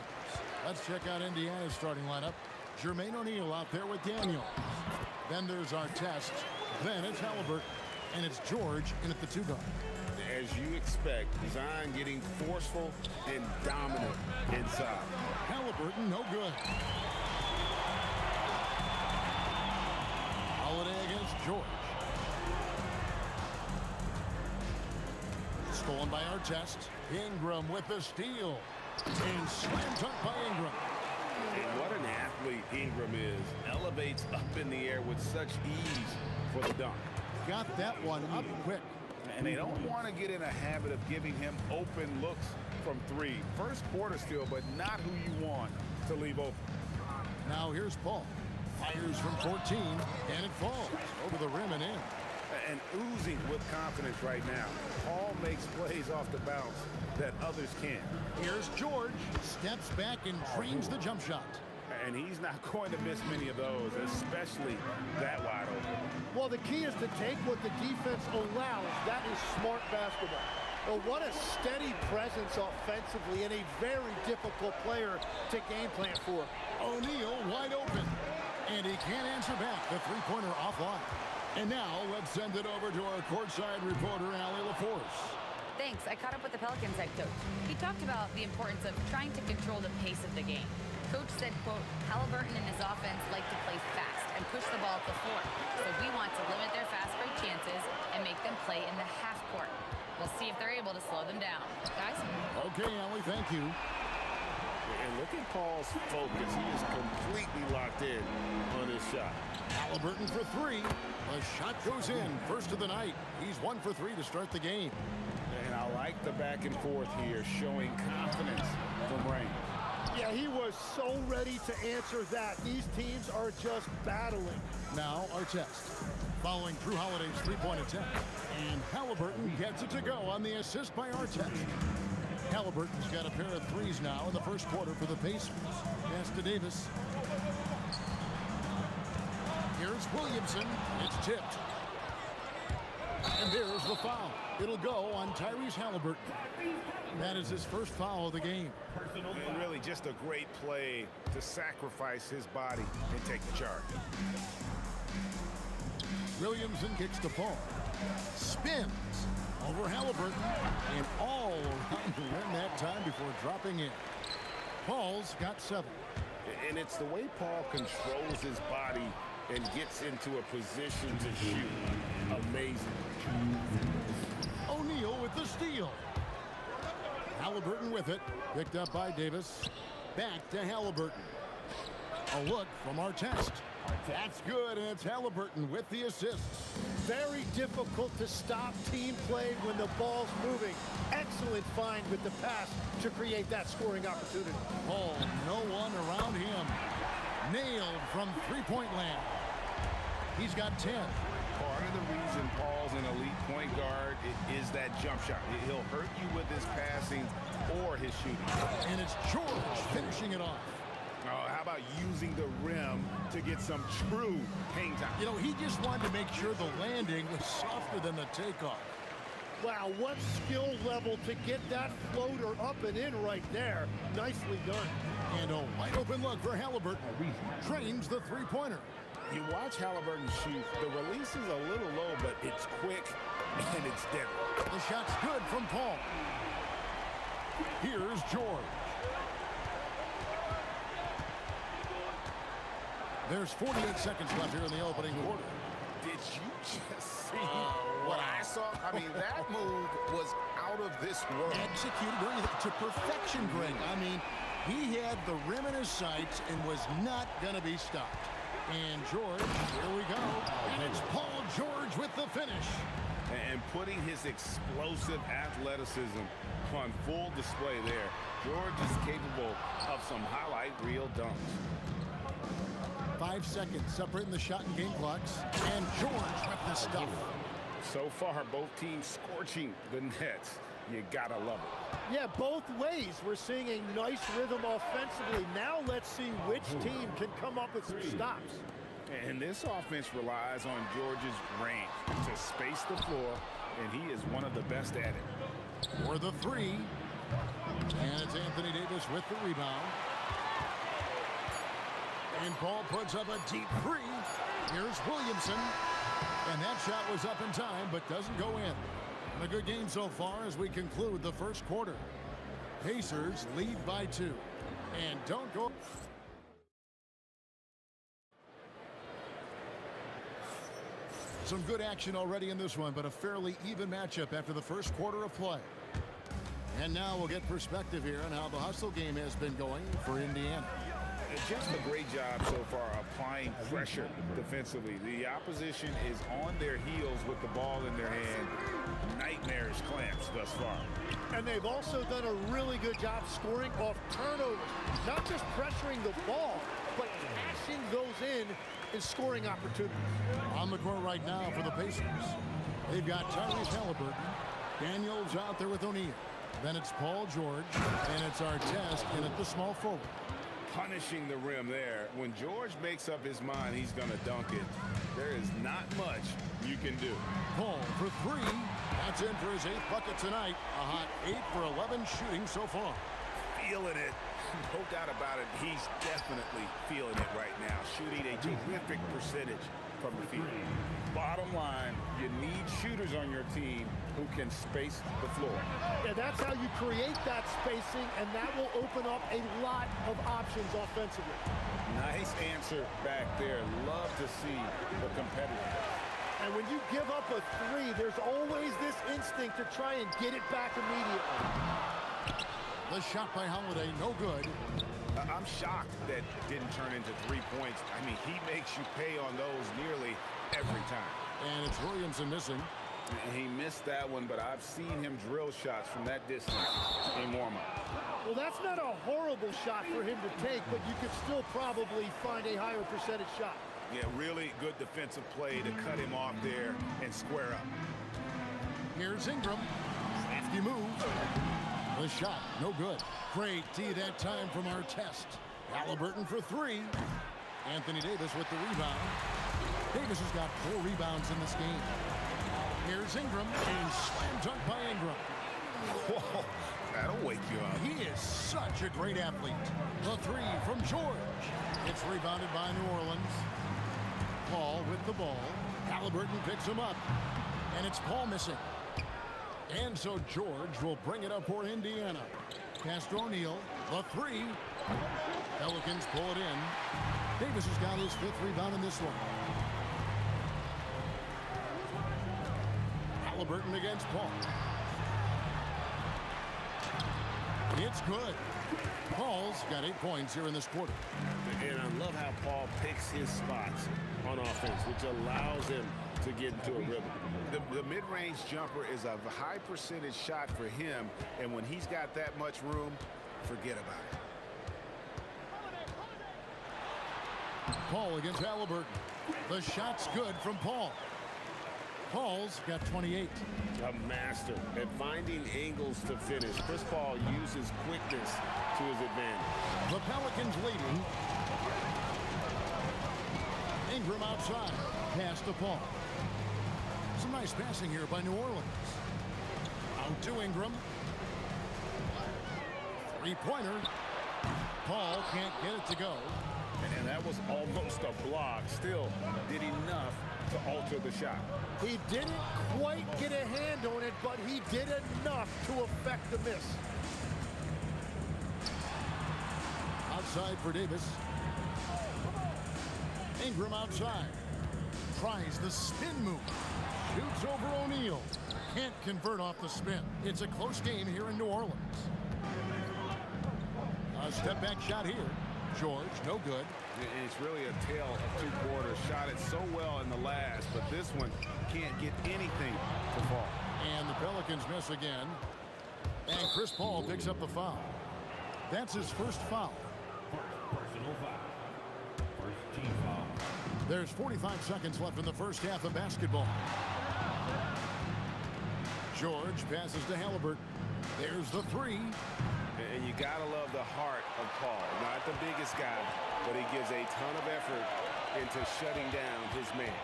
Let's check out Indiana's starting lineup. Jermaine O'Neal out there with Daniel. Then there's Artest. Then it's Halliburton. And it's George in at the 2 guard. As you expect, Zion getting forceful and dominant inside. Halliburton, no good. Holiday against George. Stolen by Artest. Ingram with the steal. And slam dunk by Ingram. And what an athlete Ingram is. Elevates up in the air with such ease for the dunk. Got that one up quick. And they don't want to get in a habit of giving him open looks from 3. First quarter still, but not who you want to leave open. Now here's Paul. Fires from 14, and it falls over the rim and in. And oozing with confidence right now. Paul makes plays off the bounce that others can't. Here's George. Steps back and drains the jump shot. And he's not going to miss many of those, especially that wide open. Well, the key is to take what the defense allows. That is smart basketball. Well, what a steady presence offensively and a very difficult player to game plan for. O'Neal wide open. And he can't answer back. The three-pointer offline. And now let's send it over to our courtside reporter, Allie LaForce. Thanks. I caught up with the Pelicans head coach. He talked about the importance of trying to control the pace of the game. Coach said, quote, Halliburton and his offense like to play fast and push the ball up the floor. So we want to limit their fast break chances and make them play in the half court. We'll see if they're able to slow them down. Guys? Okay, Allie, thank you. And look at Paul's focus. He is completely locked in on his shot. Halliburton for 3. The shot goes in. First of the night. He's 1 for 3 to start the game. And I like the back and forth here, showing confidence from Rain. Yeah, he was so ready to answer that. These teams are just battling. Now Artest. Following Drew Holiday's three-point attempt. And Halliburton gets it to go on the assist by Artest. Halliburton's got a pair of 3s now in the first quarter for the Pacers. Pass to Davis. Here's Williamson. It's tipped. And there's the foul. It'll go on Tyrese Halliburton. That is his first foul of the game. And really just a great play to sacrifice his body and take the charge. Williamson kicks to Paul. Spins over Halliburton and all around the rim that time before dropping in. Paul's got 7. And it's the way Paul controls his body and gets into a position to shoot. Amazing. O'Neal with the steal. Halliburton with it. Picked up by Davis. Back to Halliburton. A look from Artest. That's good, and it's Halliburton with the assist. Very difficult to stop team play when the ball's moving. Excellent find with the pass to create that scoring opportunity. Paul, no one around him. Nailed from three-point land. He's got 10. Part of the reason Paul's an elite point guard is that jump shot. He'll hurt you with his passing or his shooting. And it's George finishing it off. Oh, how about using the rim to get some true hang time? You know, he just wanted to make sure the landing was softer than the takeoff. Wow, what skill level to get that floater up and in right there. Nicely done. And a wide open look for Halliburton. Trains the three-pointer. You watch Halliburton shoot. The release is a little low, but it's quick and it's deadly. The shot's good from Paul. Here's George. There's 48 seconds left here in the opening quarter. Did you just see what I saw? I mean, that move was out of this world. Executed to perfection, Greg. I mean, he had the rim in his sights and was not going to be stopped. And George, here we go. And it's Paul George with the finish. And putting his explosive athleticism on full display there. George is capable of some highlight reel dunks. 5 seconds separating the shot and game clocks. And George with the stuff. So far, both teams scorching the nets. You gotta love it. Yeah, both ways. We're seeing a nice rhythm offensively. Now let's see which team can come up with some stops. And this offense relies on George's range to space the floor, and he is one of the best at it. For the 3. And it's in. Anthony Davis with the rebound. And Paul puts up a deep three. Here's Williamson. And that shot was up in time, but doesn't go in. And a good game so far as we conclude the first quarter. Pacers lead by 2. And don't go... Some good action already in this one, but a fairly even matchup after the first quarter of play. And now we'll get perspective here on how the hustle game has been going for Indiana. Just a great job so far applying pressure defensively. The opposition is on their heels with the ball in their hand. Nightmarish clamps thus far. And they've also done a really good job scoring off turnovers. Not just pressuring the ball, but cashing those in scoring opportunities. On the court right now for the Pacers, they've got Tyrese Halliburton. Daniels out there with O'Neal. Then it's Paul George, and it's Artest in at the small forward. Punishing the rim there. When George makes up his mind he's going to dunk it, there is not much you can do. Paul for 3. That's in for his 8th bucket tonight. A hot 8 for 11 shooting so far. Feeling it. No doubt about it. He's definitely feeling it right now. Shooting a terrific percentage from the field. Bottom line, you need shooters on your team who can space the floor. Yeah, that's how you create that spacing, and that will open up a lot of options offensively. Nice answer back there. Love to see the competitiveness. And when you give up a 3, there's always this instinct to try and get it back immediately. The shot by Holiday, no good. I'm shocked that didn't turn into 3 points. I mean, he makes you pay on those nearly every time. And it's Williamson missing. He missed that one, but I've seen him drill shots from that distance in warm-up. Well, that's not a horrible shot for him to take, but you could still probably find a higher percentage shot. Yeah, really good defensive play to cut him off there and square up. Here's Ingram. Crafty move. The shot, no good. Great D that time from Artest. Halliburton for 3. Anthony Davis with the rebound. Davis has got 4 rebounds in this game. Here's Ingram, and slam dunk by Ingram. Whoa, that'll wake you up. He is such a great athlete. The 3 from George. It's rebounded by New Orleans. Paul with the ball. Halliburton picks him up. And it's Paul missing. And so George will bring it up for Indiana. Pass to O'Neal. The 3. Pelicans pull it in. Davis has got his 5th rebound in this one. Halliburton against Paul. It's good. Paul's got 8 points here in this quarter. And I love how Paul picks his spots on offense, which allows him to get into a rhythm. The mid-range jumper is a high percentage shot for him, and when he's got that much room, forget about it. Paul against Halliburton. The shot's good from Paul. Paul's got 28. A master at finding angles to finish. Chris Paul uses quickness to his advantage. The Pelicans leading. Ingram outside. Pass to Paul. Some nice passing here by New Orleans. Out to Ingram. 3-pointer. Paul can't get it to go. And that was almost a block. Still did enough to alter the shot. He didn't quite get a hand on it, but he did enough to affect the miss. Outside for Davis. Ingram outside. Tries the spin move. Shoots over O'Neal. Can't convert off the spin. It's a close game here in New Orleans. A step back shot here. George, no good. And it's really a tale of 2 quarters. Shot it so well in the last, but this one can't get anything to fall. And the Pelicans miss again. And Chris Paul picks up the foul. That's his first foul. Personal foul. First team foul. There's 45 seconds left in the first half of basketball. George passes to Halliburton. There's the 3. And you gotta love the heart of Paul. Not the biggest guy, but he gives a ton of effort into shutting down his man.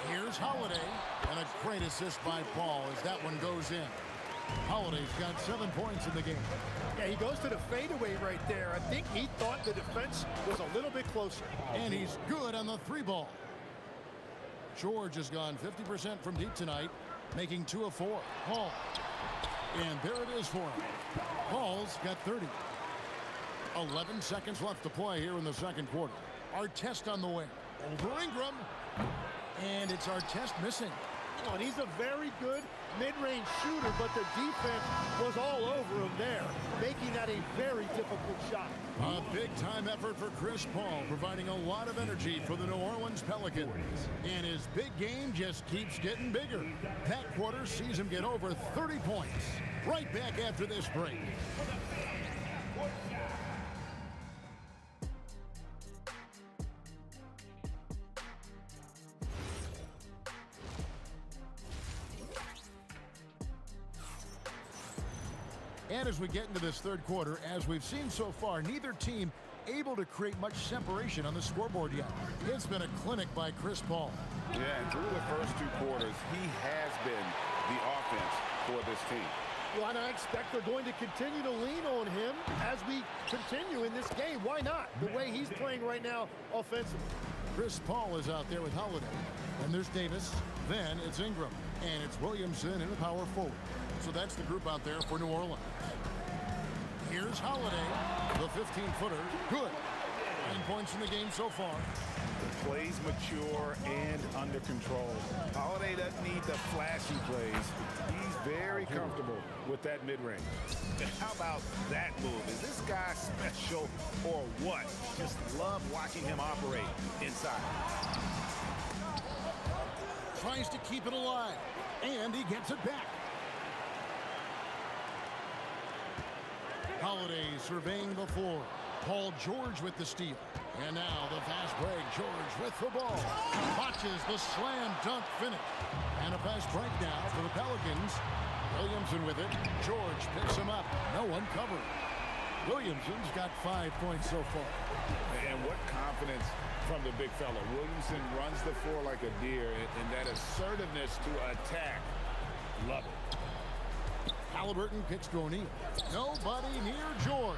Here's Holiday, and a great assist by Paul as that one goes in. Holiday's got 7 points in the game. Yeah, he goes to the fadeaway right there. I think he thought the defense was a little bit closer. And he's good on the 3-ball. George has gone 50% from deep tonight, making 2 of 4. Hall. And there it is for him. Hall's got 30. 11 seconds left to play here in the second quarter. Artest on the wing. Over Ingram. And it's Artest missing. Oh, and he's a very good mid-range shooter, but the defense was all over him there, making that a very difficult shot. A big-time effort for Chris Paul, providing a lot of energy for the New Orleans Pelicans. And his big game just keeps getting bigger. That quarter sees him get over 30 points. Right back after this break. And as we get into this third quarter, as we've seen so far, neither team able to create much separation on the scoreboard yet. It's been a clinic by Chris Paul. Yeah, and through the first 2 quarters, he has been the offense for this team. Well, and I expect they're going to continue to lean on him as we continue in this game. Why not? The way he's playing right now offensively. Chris Paul is out there with Holiday. And there's Davis. Then it's Ingram. And it's Williamson in the power forward. So that's the group out there for New Orleans. Here's Holiday, the 15-footer. Good. 9 points in the game so far. The plays mature and under control. Holiday doesn't need the flashy plays. He's very comfortable with that mid-range. How about that move? Is this guy special or what? Just love watching him operate inside. Tries to keep it alive. And he gets it back. Holiday surveying the floor. Paul George with the steal. And now the fast break. George with the ball. Watches the slam dunk finish. And a fast break now for the Pelicans. Williamson with it. George picks him up. No one covered. Williamson's got 5 points so far. And what confidence from the big fella. Williamson runs the floor like a deer, and that assertiveness to attack. Love it. Halliburton kicks to O'Neal. Nobody near George.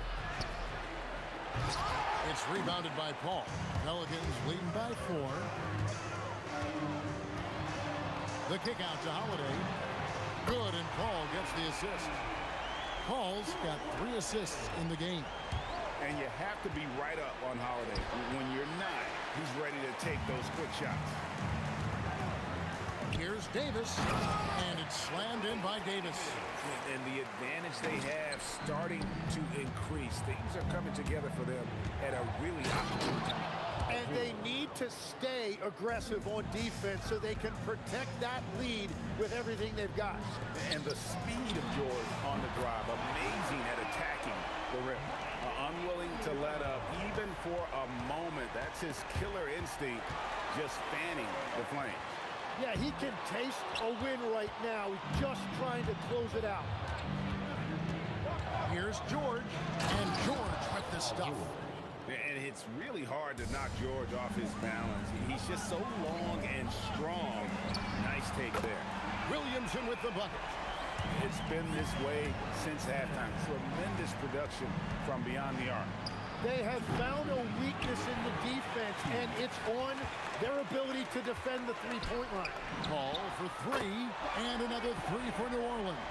It's rebounded by Paul. Pelicans leading by 4. The kick out to Holiday. Good, and Paul gets the assist. Paul's got 3 assists in the game. And you have to be right up on Holiday. When you're not, he's ready to take those quick shots. Here's Davis, and it's slammed in by Davis. And the advantage they have starting to increase. Things are coming together for them at a really opportune time. And they need to stay aggressive on defense so they can protect that lead with everything they've got. And the speed of George on the drive, amazing at attacking the rim. Unwilling to let up even for a moment. That's his killer instinct, just fanning the flame. Yeah, he can taste a win right now. He's just trying to close it out. Here's George, and George with the stuff. And it's really hard to knock George off his balance. He's just so long and strong. Nice take there. Williamson with the bucket. It's been this way since halftime. Tremendous production from beyond the arc. They have found a weakness in the defense, and it's on their ability to defend the three-point line. Paul for 3, and another 3 for New Orleans.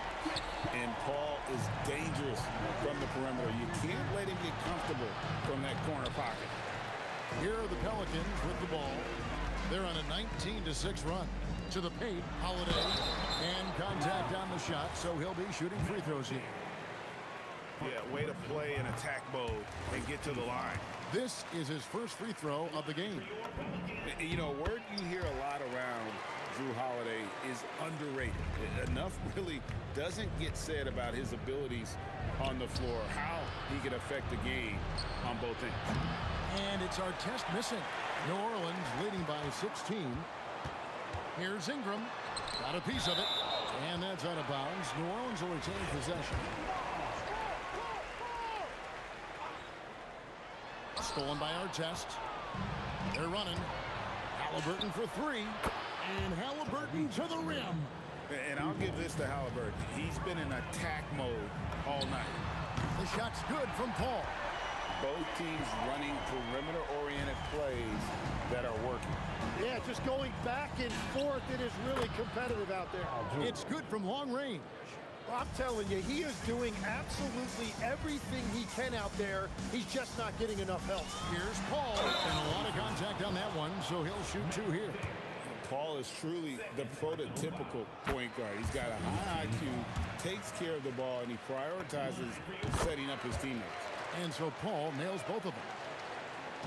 And Paul is dangerous from the perimeter. You can't let him get comfortable from that corner pocket. Here are the Pelicans with the ball. They're on a 19-6 run. To the paint, Holiday, and contact on the shot, so he'll be shooting free throws here. Yeah, way to play in attack mode and get to the line. This is his first free throw of the game. You know, a word you hear a lot around Jrue Holiday is underrated. Enough really doesn't get said about his abilities on the floor, how he can affect the game on both ends. And it's Artest missing. New Orleans leading by 16. Here's Ingram. Got a piece of it. And that's out of bounds. New Orleans will retain possession. Stolen by Artest. They're running. Halliburton for 3. And Halliburton to the rim. And I'll give this to Halliburton. He's been in attack mode all night. The shot's good from Paul. Both teams running perimeter-oriented plays that are working. Yeah, just going back and forth. It is really competitive out there. It's good from long range. Well, I'm telling you, he is doing absolutely everything he can out there. He's just not getting enough help. Here's Paul, and a lot of contact on that one, so he'll shoot 2 here. Paul is truly the prototypical point guard. He's got a high IQ, takes care of the ball, and he prioritizes setting up his teammates. And so Paul nails both of them.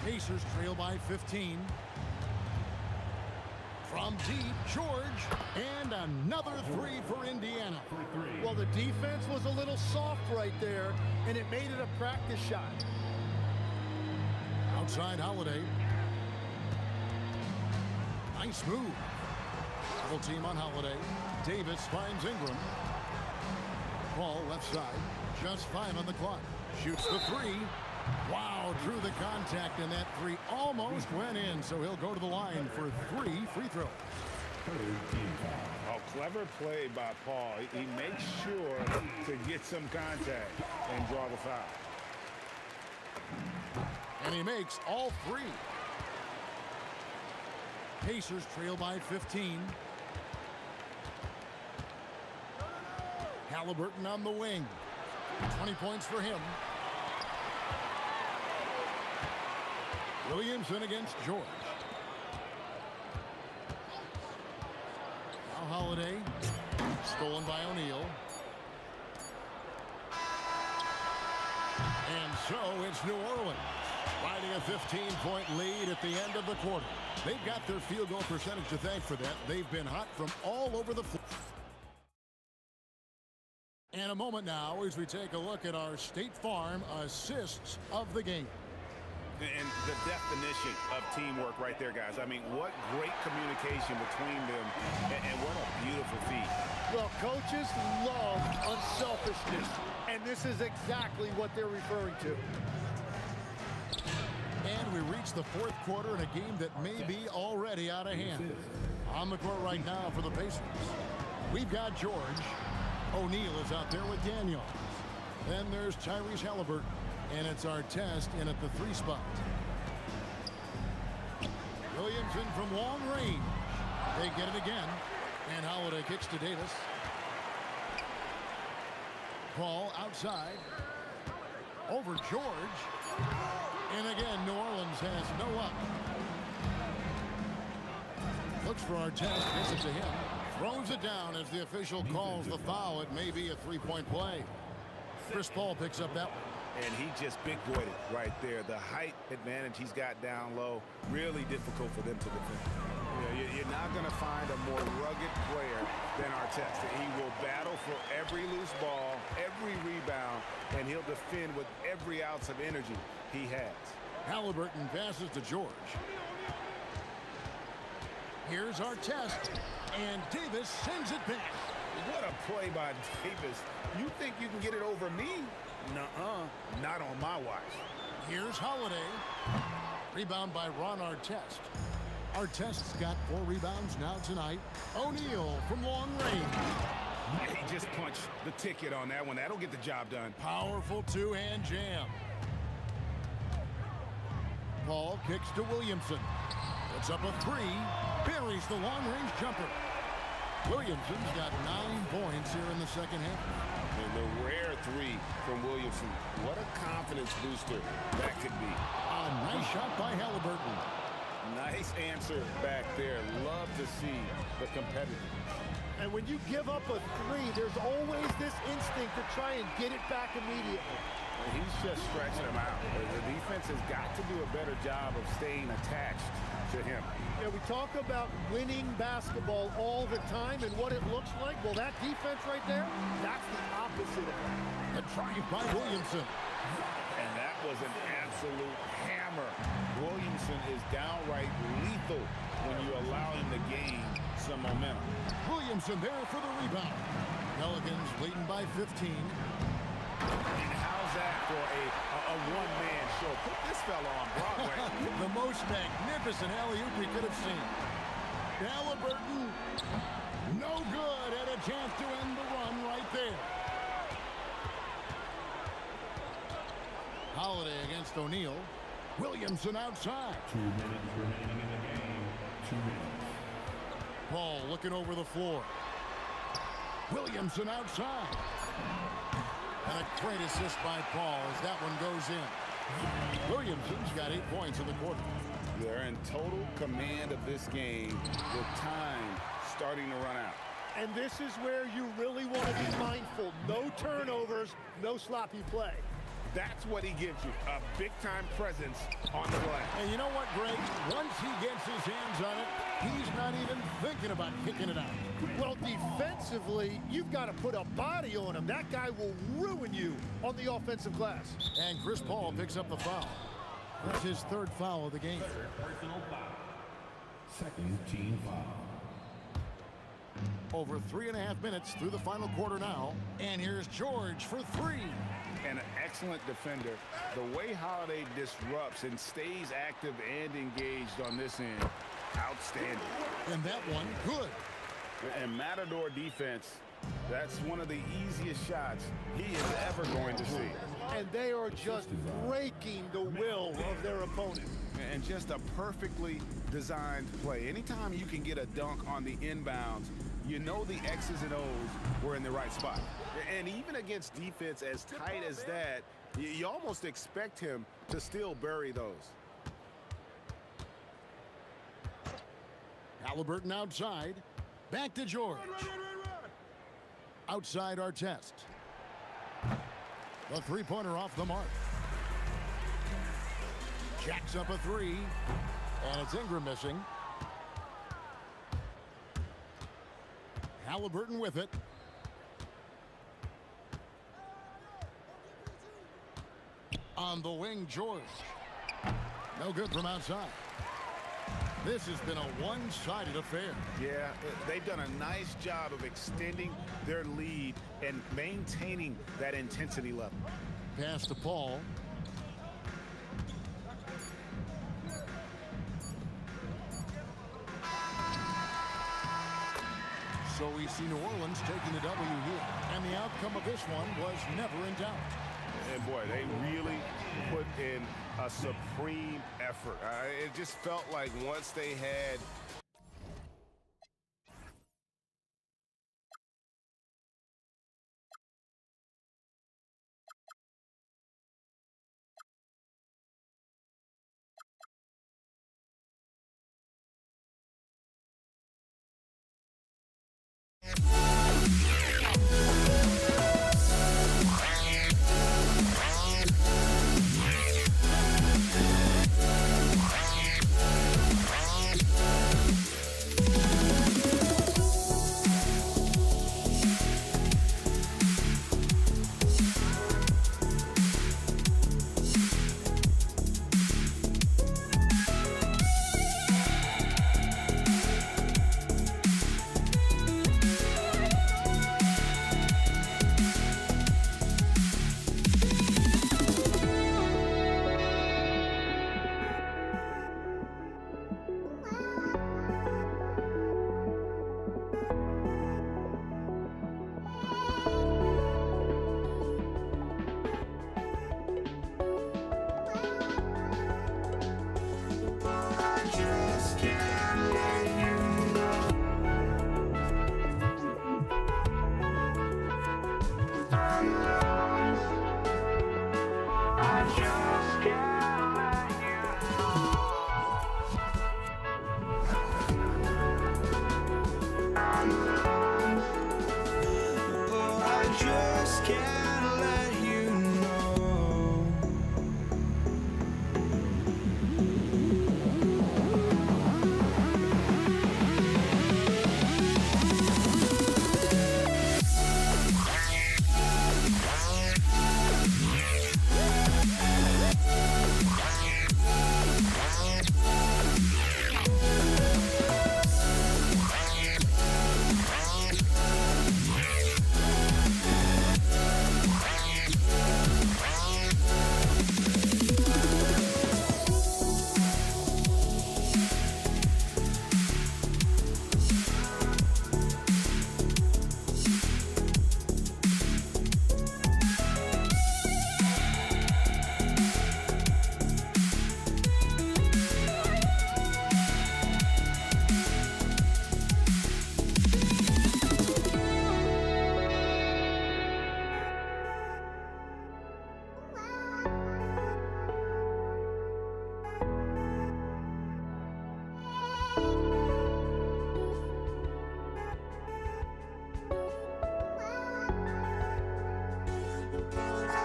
Pacers trail by 15. From deep, George, and another 3 for Indiana. Well, the defense was a little soft right there, and it made it a practice shot. Outside Holiday. Nice move. Double team on Holiday. Davis finds Ingram. Paul left side. Just 5 on the clock. Shoots the 3. Wow, drew the contact, and that 3 almost went in, so he'll go to the line for 3 free throws. Oh, clever play by Paul. He makes sure to get some contact and draw the foul. And he makes all 3. Pacers trail by 15. Halliburton on the wing. 20 points for him. Williamson against George. Now Holiday. Stolen by O'Neal. And so it's New Orleans riding a 15-point lead at the end of the quarter. They've got their field goal percentage to thank for that. They've been hot from all over the floor. And a moment now as we take a look at our State Farm assists of the game. And the definition of teamwork right there, guys. I mean, what great communication between them, and what a beautiful feat. Well, coaches love unselfishness, and this is exactly what they're referring to. And we reach the 4th quarter in a game that may be already out of hand. On the court right now for the Pacers, we've got George. O'Neal is out there with Daniels. Then there's Tyrese Halliburton. And it's our test in at the 3 spot. Williamson from long range. They get it again. And Holiday kicks to Davis. Paul outside. Over George. And again, New Orleans has no luck. Looks for our test. Gets it to him. Throws it down as the official calls the foul. It may be a 3-point play. Chris Paul picks up that one. And he just big-boyed it right there. The height advantage he's got down low, really difficult for them to defend. You're not going to find a more rugged player than Artest. He will battle for every loose ball, every rebound, and he'll defend with every ounce of energy he has. Halliburton passes to George. Here's Artest, and Davis sends it back. What a play by Davis. You think you can get it over me? Nuh-uh. Not on my watch. Here's Holiday. Rebound by Ron Artest. Artest's got 4 rebounds now tonight. O'Neal from long range. He just punched the ticket on that one. That'll get the job done. Powerful 2-hand jam. Paul kicks to Williamson. Puts up a 3. Buries the long-range jumper. Williamson's got 9 points here in the second half. And the rare 3 from Williamson. What a confidence booster that could be. A nice shot by Halliburton. Nice answer back there. Love to see the competitive. And when you give up a 3, there's always this instinct to try and get it back immediately. And he's just stretching him out. The defense has got to do a better job of staying attached to him. Yeah, we talk about winning basketball all the time and what it looks like. Well, that defense right there, that's the opposite of that. The drive by Williamson. And that was an absolute hammer. Williamson is downright lethal when you allow him to gain some momentum. Williamson there for the rebound. Pelicans leading by 15. And how's that for a one-man show? Put this fella on Broadway. The most magnificent alley-oop we could have seen. Halliburton No good, and a chance to end the run right there. Holiday against O'Neal. Williamson outside. 2 minutes remaining in the game. 2 minutes. Paul looking over the floor. Williamson outside. And a great assist by Paul as that one goes in. Williamson's got 8 points in the quarter. They're in total command of this game with time starting to run out. And this is where you really want to be mindful. No turnovers, no sloppy play. That's what he gives you, a big-time presence on the glass. And you know what, Greg? Once he gets his hands on it, he's not even thinking about kicking it out. Well, defensively, you've got to put a body on him. That guy will ruin you on the offensive glass. And Chris Paul picks up the foul. That's his 3rd foul of the game. Personal foul. Second team foul. Over 3.5 minutes through the final quarter now. And here's George for 3. And an excellent defender. The way Holiday disrupts and stays active and engaged on this end, outstanding. And that one, good. And Matador defense, that's one of the easiest shots he is ever going to see. And they are just breaking the will of their opponent. And just a perfectly designed play. Anytime you can get a dunk on the inbounds, you know the X's and O's were in the right spot. And even against defense as tight as that, you almost expect him to still bury those. Halliburton outside. Back to George. Outside Artest. The 3-pointer off the mark. Jacks up a 3. And it's Ingram missing. Halliburton with it. On the wing, George. No good from outside. This has been a one-sided affair. Yeah, they've done a nice job of extending their lead and maintaining that intensity level. Pass to Paul. So we see New Orleans taking the W here. And the outcome of this one was never in doubt. And boy, they really put in a supreme effort. It just felt like once they had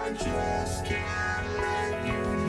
I just can't let you.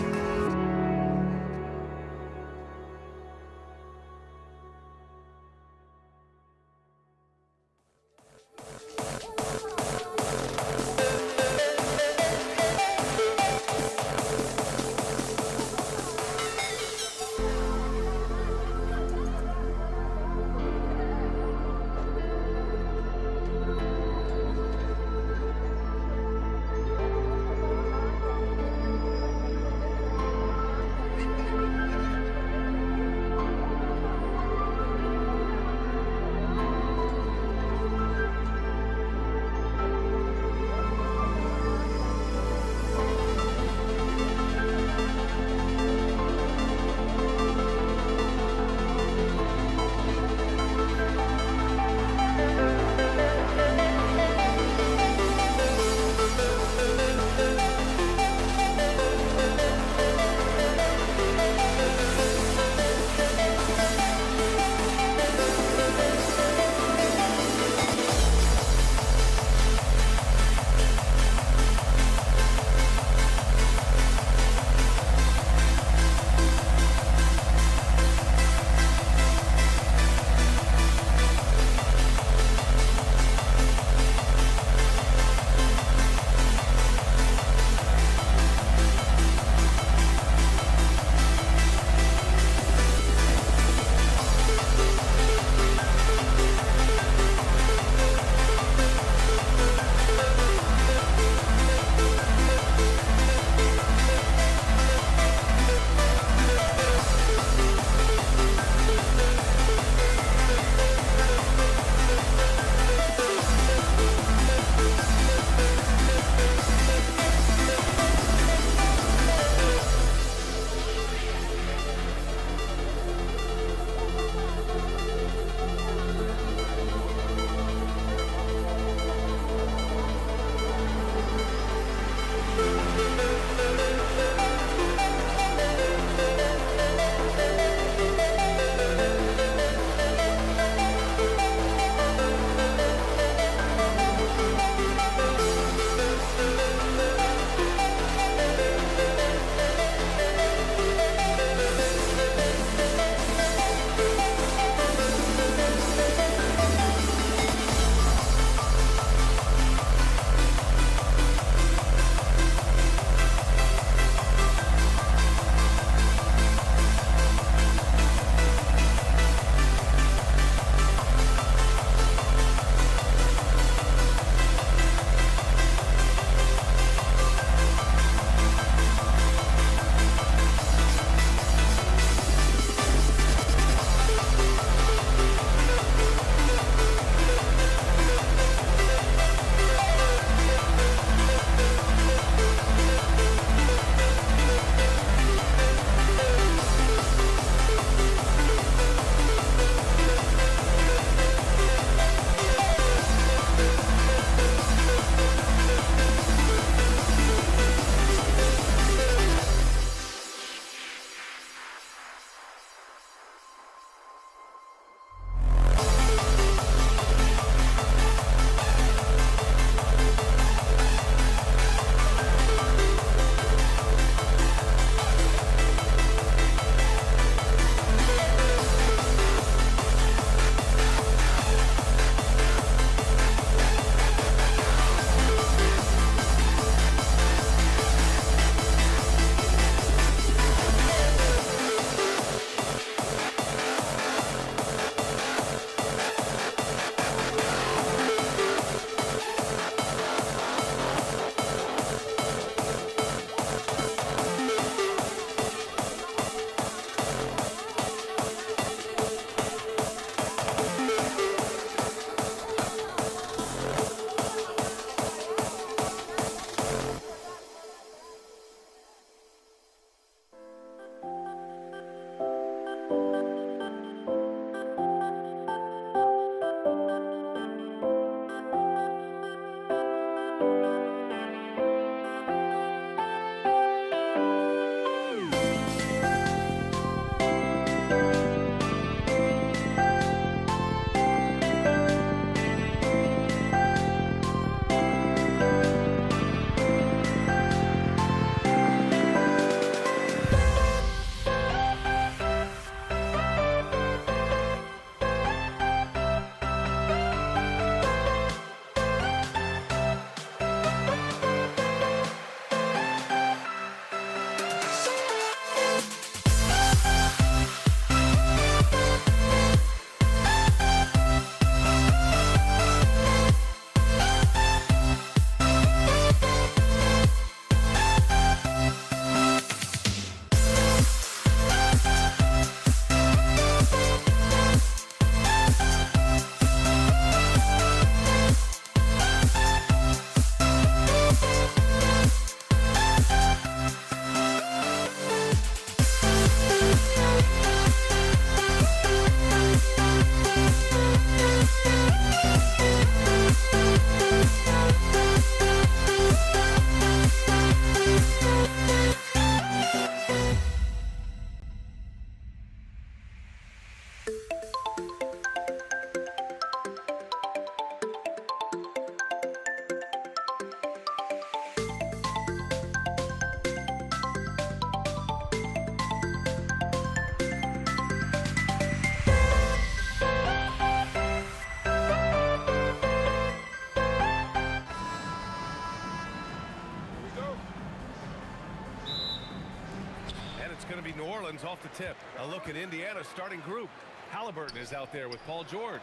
It's going to be New Orleans off the tip. A look at Indiana's starting group. Halliburton is out there with Paul George.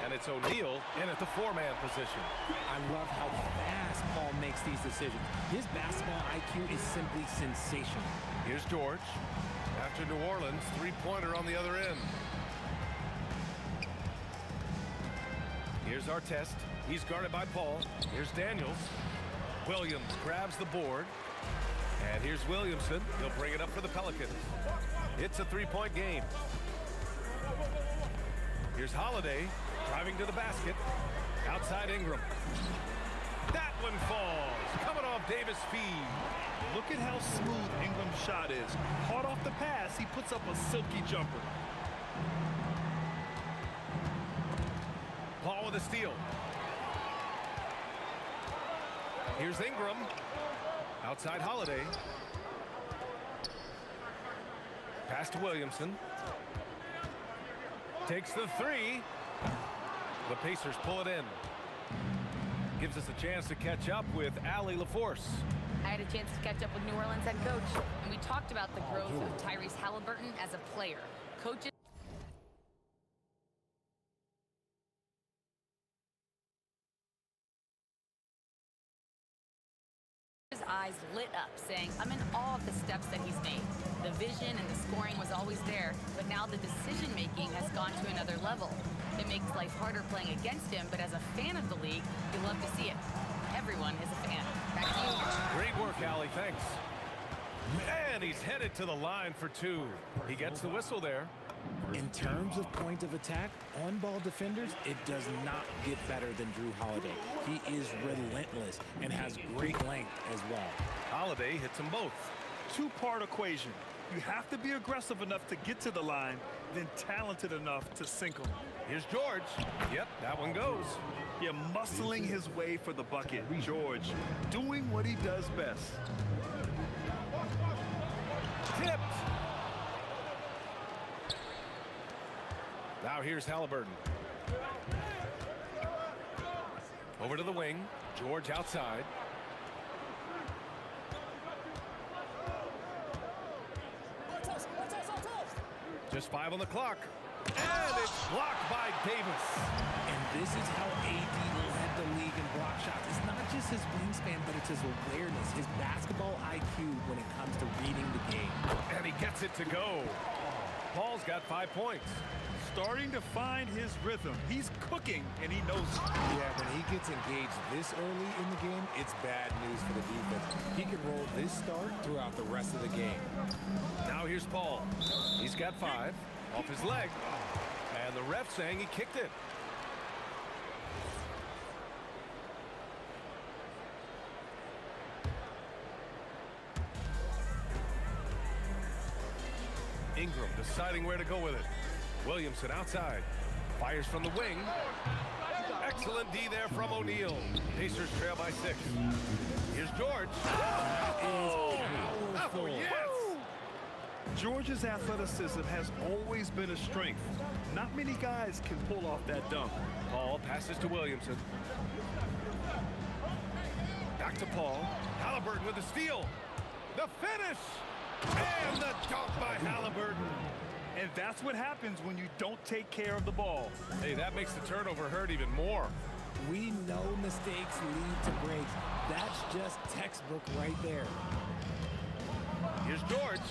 And it's O'Neal in at the four-man position. I love how fast Paul makes these decisions. His basketball IQ is simply sensational. Here's George. After New Orleans, three-pointer on the other end. Here's Artest. He's guarded by Paul. Here's Daniels. Williams grabs the board. And here's Williamson. He'll bring it up for the Pelicans. It's a three-point game. Here's Holiday driving to the basket. Outside Ingram. That one falls. Coming off Davis' feed. Look at how smooth Ingram's shot is. Hard off the pass, he puts up a silky jumper. Paul with a steal. Here's Ingram. Outside Holiday. Pass to Williamson. Takes the three. The Pacers pull it in. Gives us a chance to catch up with Allie LaForce. I had a chance to catch up with New Orleans head coach, and we talked about the growth of Tyrese Halliburton as a player. Coaches his eyes lit up, saying, I'm in awe of the steps that he's made. The vision and the scoring was always there, but now the decision-making has gone to another level. It makes life harder playing against him, but as a fan of the league, you love to see it. Everyone is a fan. Back to you. Great work, Allie. Thanks. And he's headed to the line for two. He gets the whistle there. In terms of point of attack, on-ball defenders, it does not get better than Drew Holiday. He is relentless and has great length as well. Holiday hits them both. Two-part equation. You have to be aggressive enough to get to the line, then talented enough to sink them. Here's George. Yep, that one goes. Yeah, muscling his way for the bucket. George doing what he does best. Tipped. Now here's Halliburton. Over to the wing. George outside. Just 5 on the clock. And it's blocked by Davis. And this is how AD led the league in block shots. It's not just his wingspan, but it's his awareness, his basketball IQ when it comes to reading the game. And he gets it to go. Paul's got 5 points. Starting to find his rhythm. He's cooking, and he knows it. Yeah, when he gets engaged this early in the game, it's bad news for the defense. He can roll this start throughout the rest of the game. Now here's Paul. He's got 5 off his leg. And the ref saying he kicked it. Ingram deciding where to go with it. Williamson outside. Fires from the wing. Excellent D there from O'Neal. Pacers trail by 6. Here's George. Oh, yes! George's athleticism has always been a strength. Not many guys can pull off that dunk. Paul passes to Williamson. Back to Paul. Halliburton with the steal. The finish! And the dunk by Halliburton. And that's what happens when you don't take care of the ball. Hey, that makes the turnover hurt even more. We know mistakes lead to breaks. That's just textbook right there. Here's George.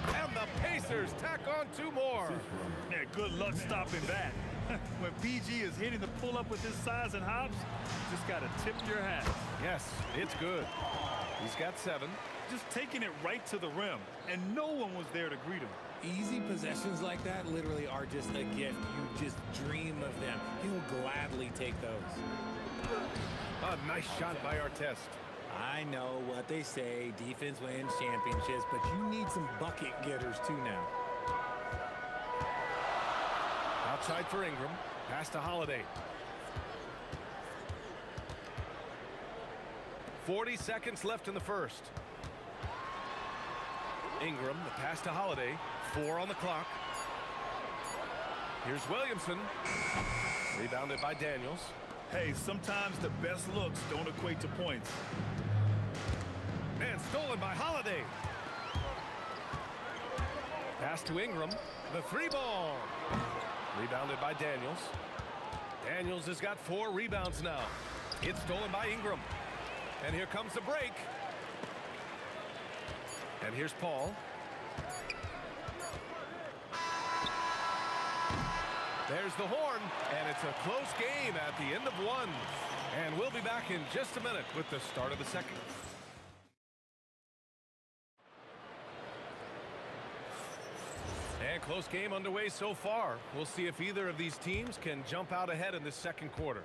And the Pacers tack on 2 more. Yeah, good luck stopping that. When PG is hitting the pull-up with his size and hops, you just got to tip your hat. Yes, it's good. He's got 7. Just taking it right to the rim, and no one was there to greet him. Easy possessions like that literally are just a gift. You just dream of them. He'll gladly take those. A nice shot by Artest. I know what they say, defense wins championships, but you need some bucket getters too now. Outside for Ingram. Pass to Holiday. 40 seconds left in the first. Ingram, the pass to Holiday. 4 on the clock. Here's Williamson. Rebounded by Daniels. Hey, sometimes the best looks don't equate to points. And stolen by Holiday. Pass to Ingram. The 3-ball. Rebounded by Daniels. Daniels has got 4 rebounds now. It's stolen by Ingram. And here comes the break. And here's Paul. There's the horn, and it's a close game at the end of 1. And we'll be back in just a minute with the start of the second. And close game underway so far. We'll see if either of these teams can jump out ahead in this second quarter.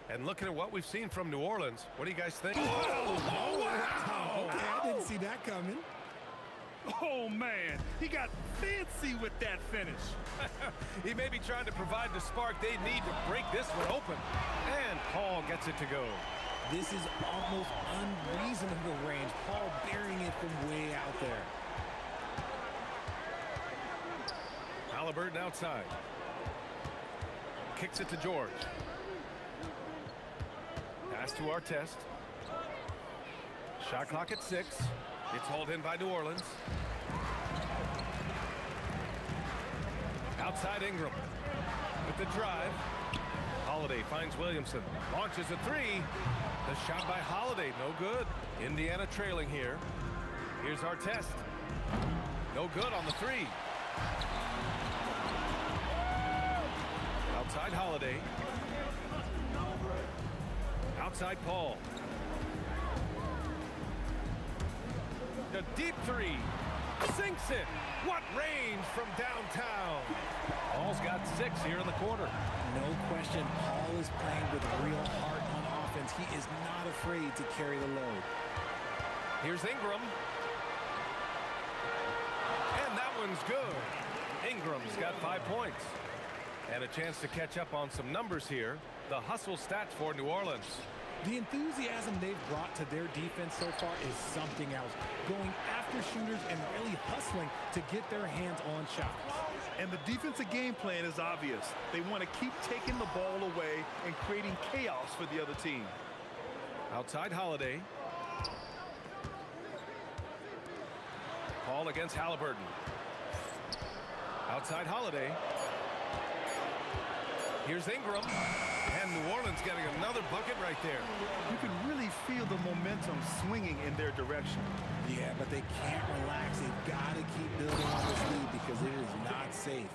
And looking at what we've seen from New Orleans, what do you guys think? Oh, wow. Okay, I didn't see that coming. Oh, man. He got fancy with that finish. He may be trying to provide the spark they need to break this one open. And Paul gets it to go. This is almost unreasonable range. Paul burying it from way out there. Halliburton outside. Kicks it to George. Pass to Artest. Shot clock at 6. It's hauled in by New Orleans. Outside Ingram. With the drive. Holiday finds Williamson. Launches a 3. The shot by Holiday. No good. Indiana trailing here. Here's Artest. No good on the 3. Outside Holiday. Outside Paul. The deep 3. Sinks it. What range from downtown. Paul's got 6 here in the quarter. No question, Paul is playing with real heart on offense. He is not afraid to carry the load. Here's Ingram. And that one's good. Ingram's got 5 points. And a chance to catch up on some numbers here. The hustle stats for New Orleans. The enthusiasm they've brought to their defense so far is something else. Going after shooters and really hustling to get their hands on shots. And the defensive game plan is obvious. They want to keep taking the ball away and creating chaos for the other team. Outside Holiday. Paul against Halliburton. Outside Holiday. Here's Ingram. And New Orleans getting another bucket right there. You can really feel the momentum swinging in their direction. Yeah, but they can't relax. They've got to keep building on this lead because it is not safe.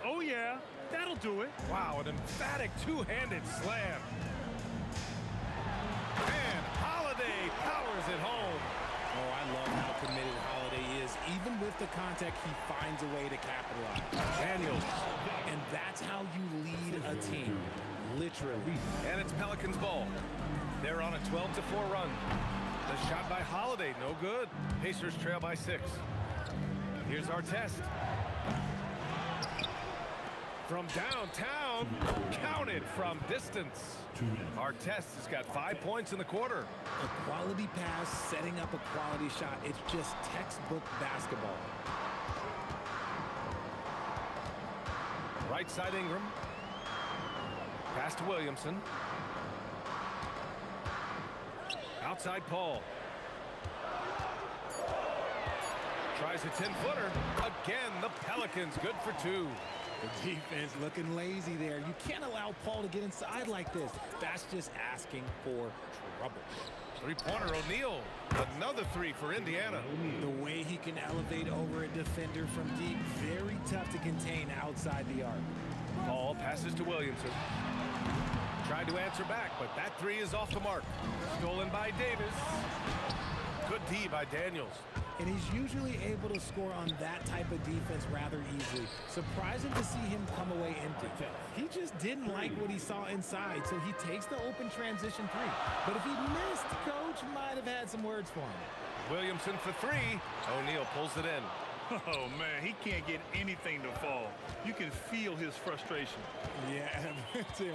Oh, yeah. That'll do it. Wow, an emphatic two-handed slam. And Holiday powers it home. Oh, I love how committed Holiday is. Even with the contact, he finds a way to capitalize. Daniels. And that's how you lead a team. Literally. And it's Pelicans ball. They're on a 12-4 run. The shot by Holiday, no good. Pacers trail by 6. Here's Artest. From downtown, counted from distance. Artest has got 5 points in the quarter. A quality pass, setting up a quality shot. It's just textbook basketball. Right side Ingram. Pass to Williamson. Outside Paul. Tries a 10-footer. Again, the Pelicans good for 2. The defense looking lazy there. You can't allow Paul to get inside like this. That's just asking for trouble. Three-pointer O'Neal. Another 3 for Indiana. The way he can elevate over a defender from deep, very tough to contain outside the arc. Paul passes to Williamson. Tried to answer back, but that 3 is off the mark. Stolen by Davis. Good D by Daniels. And he's usually able to score on that type of defense rather easily. Surprising to see him come away empty. He just didn't like what he saw inside, so he takes the open transition 3. But if he missed, coach might have had some words for him. Williamson for 3. O'Neal pulls it in. Oh, man, he can't get anything to fall. You can feel his frustration. Yeah,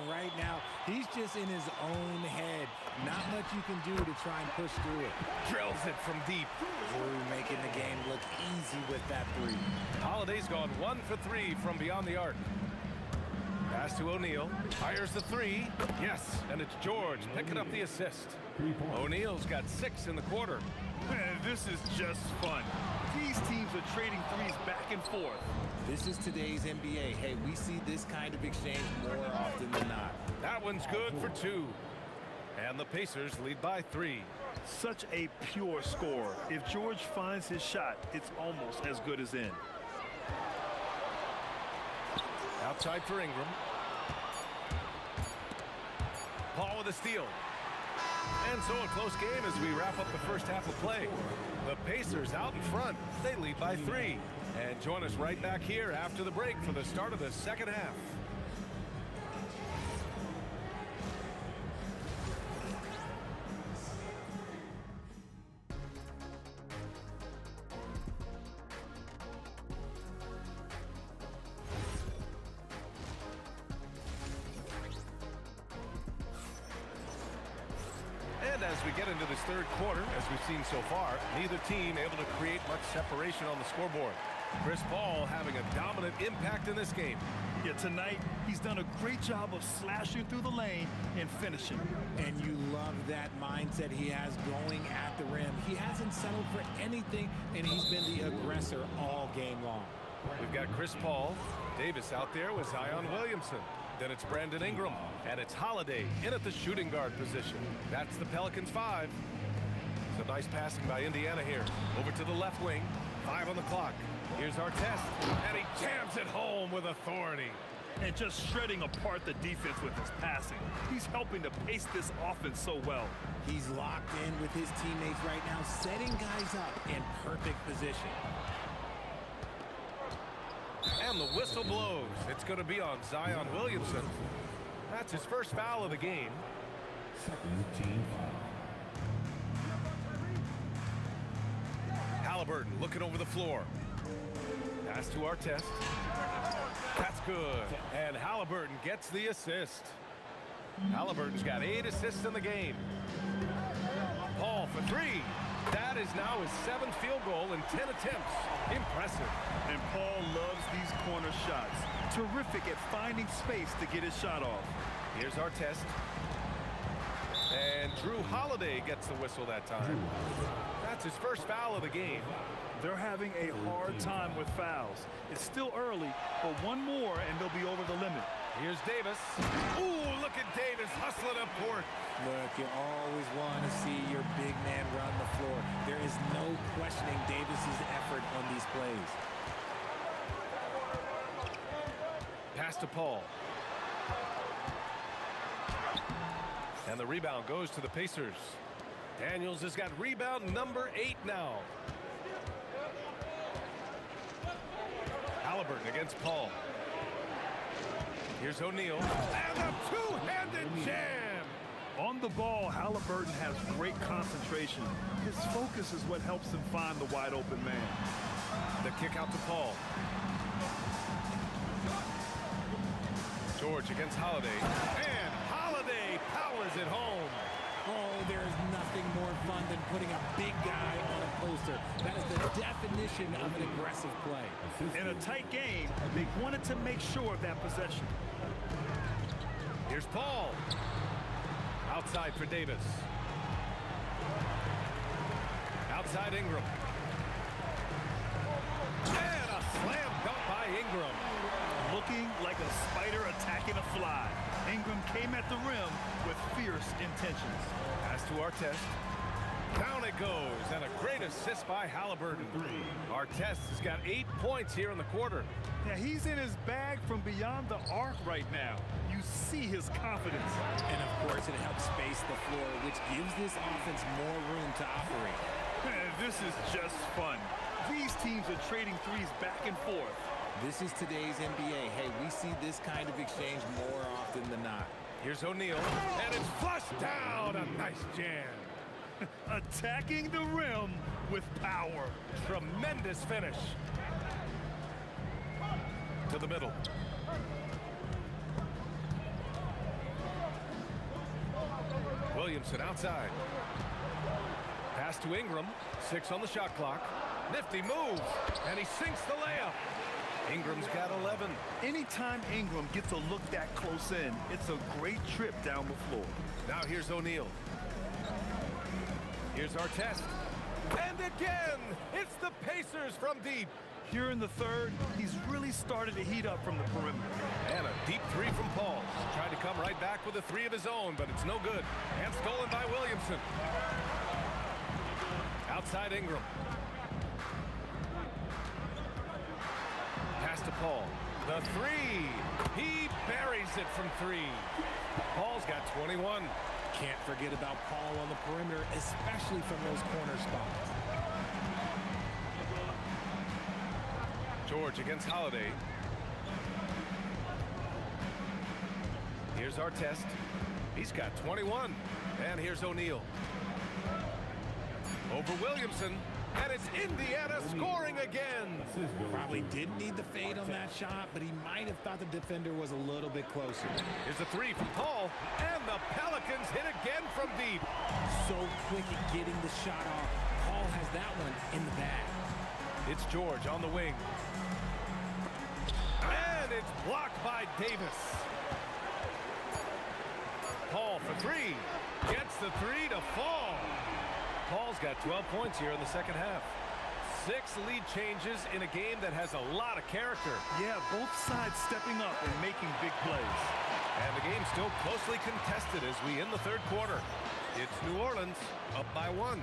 right now, he's just in his own head. Not much you can do to try and push through it. Drills it from deep. Drew making the game look easy with that 3. Holiday's gone 1 for 3 from beyond the arc. Pass to O'Neal. Fires the 3. Yes, and it's George picking up the assist. O'Neal's got 6 in the quarter. Man, this is just fun. These teams are trading threes back and forth. This is today's NBA. Hey, we see this kind of exchange more often than not. That one's good for 2. And the Pacers lead by 3. Such a pure score. If George finds his shot, it's almost as good as in. Outside for Ingram. Paul with a steal. And so a close game as we wrap up the first half of play. The Pacers out in front. They lead by 3. And join us right back here after the break for the start of the second half. And as we get into this third quarter, as we've seen so far, neither team able to create much separation on the scoreboard. Chris Paul having a dominant impact in this game. Yeah, tonight he's done a great job of slashing through the lane and finishing. And you love that mindset he has going at the rim. He hasn't settled for anything, and he's been the aggressor all game long. We've got Chris Paul, Davis out there with Zion Williamson. Then it's Brandon Ingram, and it's Holiday in at the shooting guard position. That's the Pelicans 5. Some nice passing by Indiana here. Over to the left wing, 5 on the clock. Here's our test, and he jams it home with authority. And just shredding apart the defense with his passing. He's helping to pace this offense so well. He's locked in with his teammates right now, setting guys up in perfect position. And the whistle blows. It's going to be on Zion Williamson. That's his first foul of the game. Second team foul. Halliburton looking over the floor. Pass to Artest. That's good. And Halliburton gets the assist. Halliburton's got 8 assists in the game. Paul for 3. That is now his 7th field goal in 10 attempts. Impressive. And Paul loves these corner shots. Terrific at finding space to get his shot off. Here's Artest. And Drew Holiday gets the whistle that time. That's his first foul of the game. They're having a hard time with fouls. It's still early, but one more and they'll be over the limit. Here's Davis. Ooh, look at Davis hustling up court. Look, you always want to see your big man run the floor. There is no questioning Davis's effort on these plays. Pass to Paul. And the rebound goes to the Pacers. Daniels has got rebound number 8 now. Halliburton against Paul. Here's O'Neal. And a two-handed jam. On the ball, Halliburton has great concentration. His focus is what helps him find the wide open man. The kick out to Paul. George against Holiday. And Holiday powers it home. Oh, there's nothing more fun than putting a big guy on a poster. That is the definition of an aggressive play. In a tight game, they wanted to make sure of that possession. Here's Paul. Outside for Davis. Outside Ingram. And a slam dunk by Ingram. Looking like a spider attacking a fly. Ingram came at the rim with fierce intentions. Pass to Artest. Down it goes, and a great assist by Halliburton. Artest has got 8 points here in the quarter. Yeah, he's in his bag from beyond the arc right now. You see his confidence. And of course, it helps space the floor, which gives this offense more room to operate. This is just fun. These teams are trading threes back and forth. This is today's NBA. Hey, we see this kind of exchange more often than not. Here's O'Neal, and it's flushed down. A nice jam. Attacking the rim with power. Tremendous finish. To the middle. Williamson outside. Pass to Ingram. 6 on the shot clock. Nifty move, and he sinks the layup. Ingram's got 11. Anytime Ingram gets a look that close in, it's a great trip down the floor. Now here's O'Neal. Here's Artest. And again, it's the Pacers answers from deep. Here in the third, he's really started to heat up from the perimeter. And a deep three from Paul. Tried to come right back with a three of his own, but it's no good. And stolen by Williamson. Outside Ingram. Pass to Paul. The three. He buries it from three. Paul's got 21. Can't forget about Paul on the perimeter, especially from those corner spots. George against Holiday. Here's Artest. He's got 21. And here's O'Neal. Over Williamson. And it's Indiana scoring again. Probably didn't need the fade on that shot, but he might have thought the defender was a little bit closer. Here's a three from Paul. And the Pelicans hit again from deep. So quick at getting the shot off. Paul has that one in the bag. It's George on the wing. And it's blocked by Davis. Paul for three. Gets the three to fall. Paul's got 12 points here in the second half. 6 lead changes in a game that has a lot of character. Yeah, both sides stepping up and making big plays. And the game's still closely contested as we end the third quarter. It's New Orleans up by 1.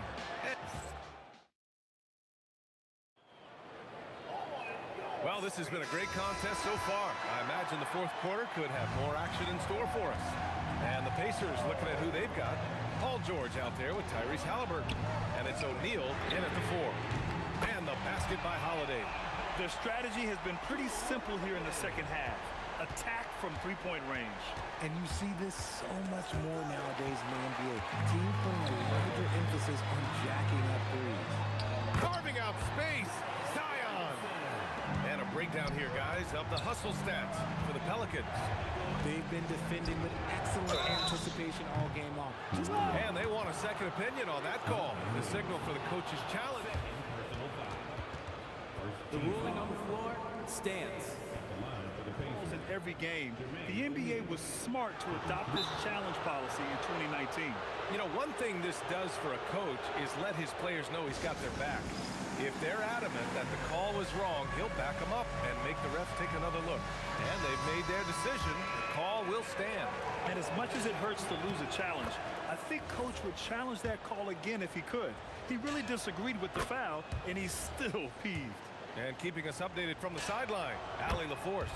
Well, this has been a great contest so far. I imagine the fourth quarter could have more action in store for us. And the Pacers looking at who they've got. Paul George out there with Tyrese Halliburton. And it's O'Neal in at the 4. And the basket by Holiday. Their strategy has been pretty simple here in the second half. Attack from three-point range. And you see this so much more nowadays in the NBA. Team putting a larger emphasis on jacking up threes. Carving out space. Zion. And a breakdown here, guys, of the hustle stats for the Pelicans. They've been defending with excellent anticipation all game long. And they want a second opinion on that call. The signal for the coach's challenge. The ruling on the floor stands. In every game, the NBA was smart to adopt this challenge policy in 2019. You know, one thing this does for a coach is let his players know he's got their back. If they're adamant that the call was wrong, he'll back them up and make the refs take another look. And they've made their decision. The call will stand. And as much as it hurts to lose a challenge, I think Coach would challenge that call again if he could. He really disagreed with the foul, and he's still peeved. And keeping us updated from the sideline, Allie LaForce.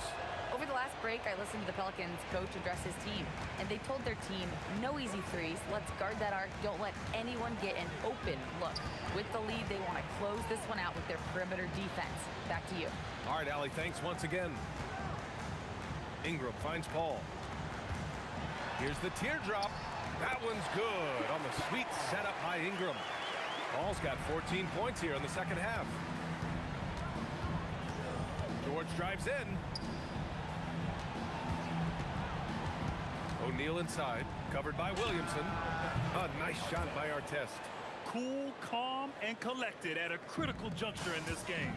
Over the last break, I listened to the Pelicans coach address his team, and they told their team, no easy threes, let's guard that arc, don't let anyone get an open look. With the lead, they want to close this one out with their perimeter defense. Back to you. All right, Allie, thanks once again. Ingram finds Paul. Here's the teardrop. That one's good on the sweet setup by Ingram. Paul's got 14 points here in the second half. George drives in. O'Neal inside, covered by Williamson. A nice shot by Artest. Cool, calm, and collected at a critical juncture in this game.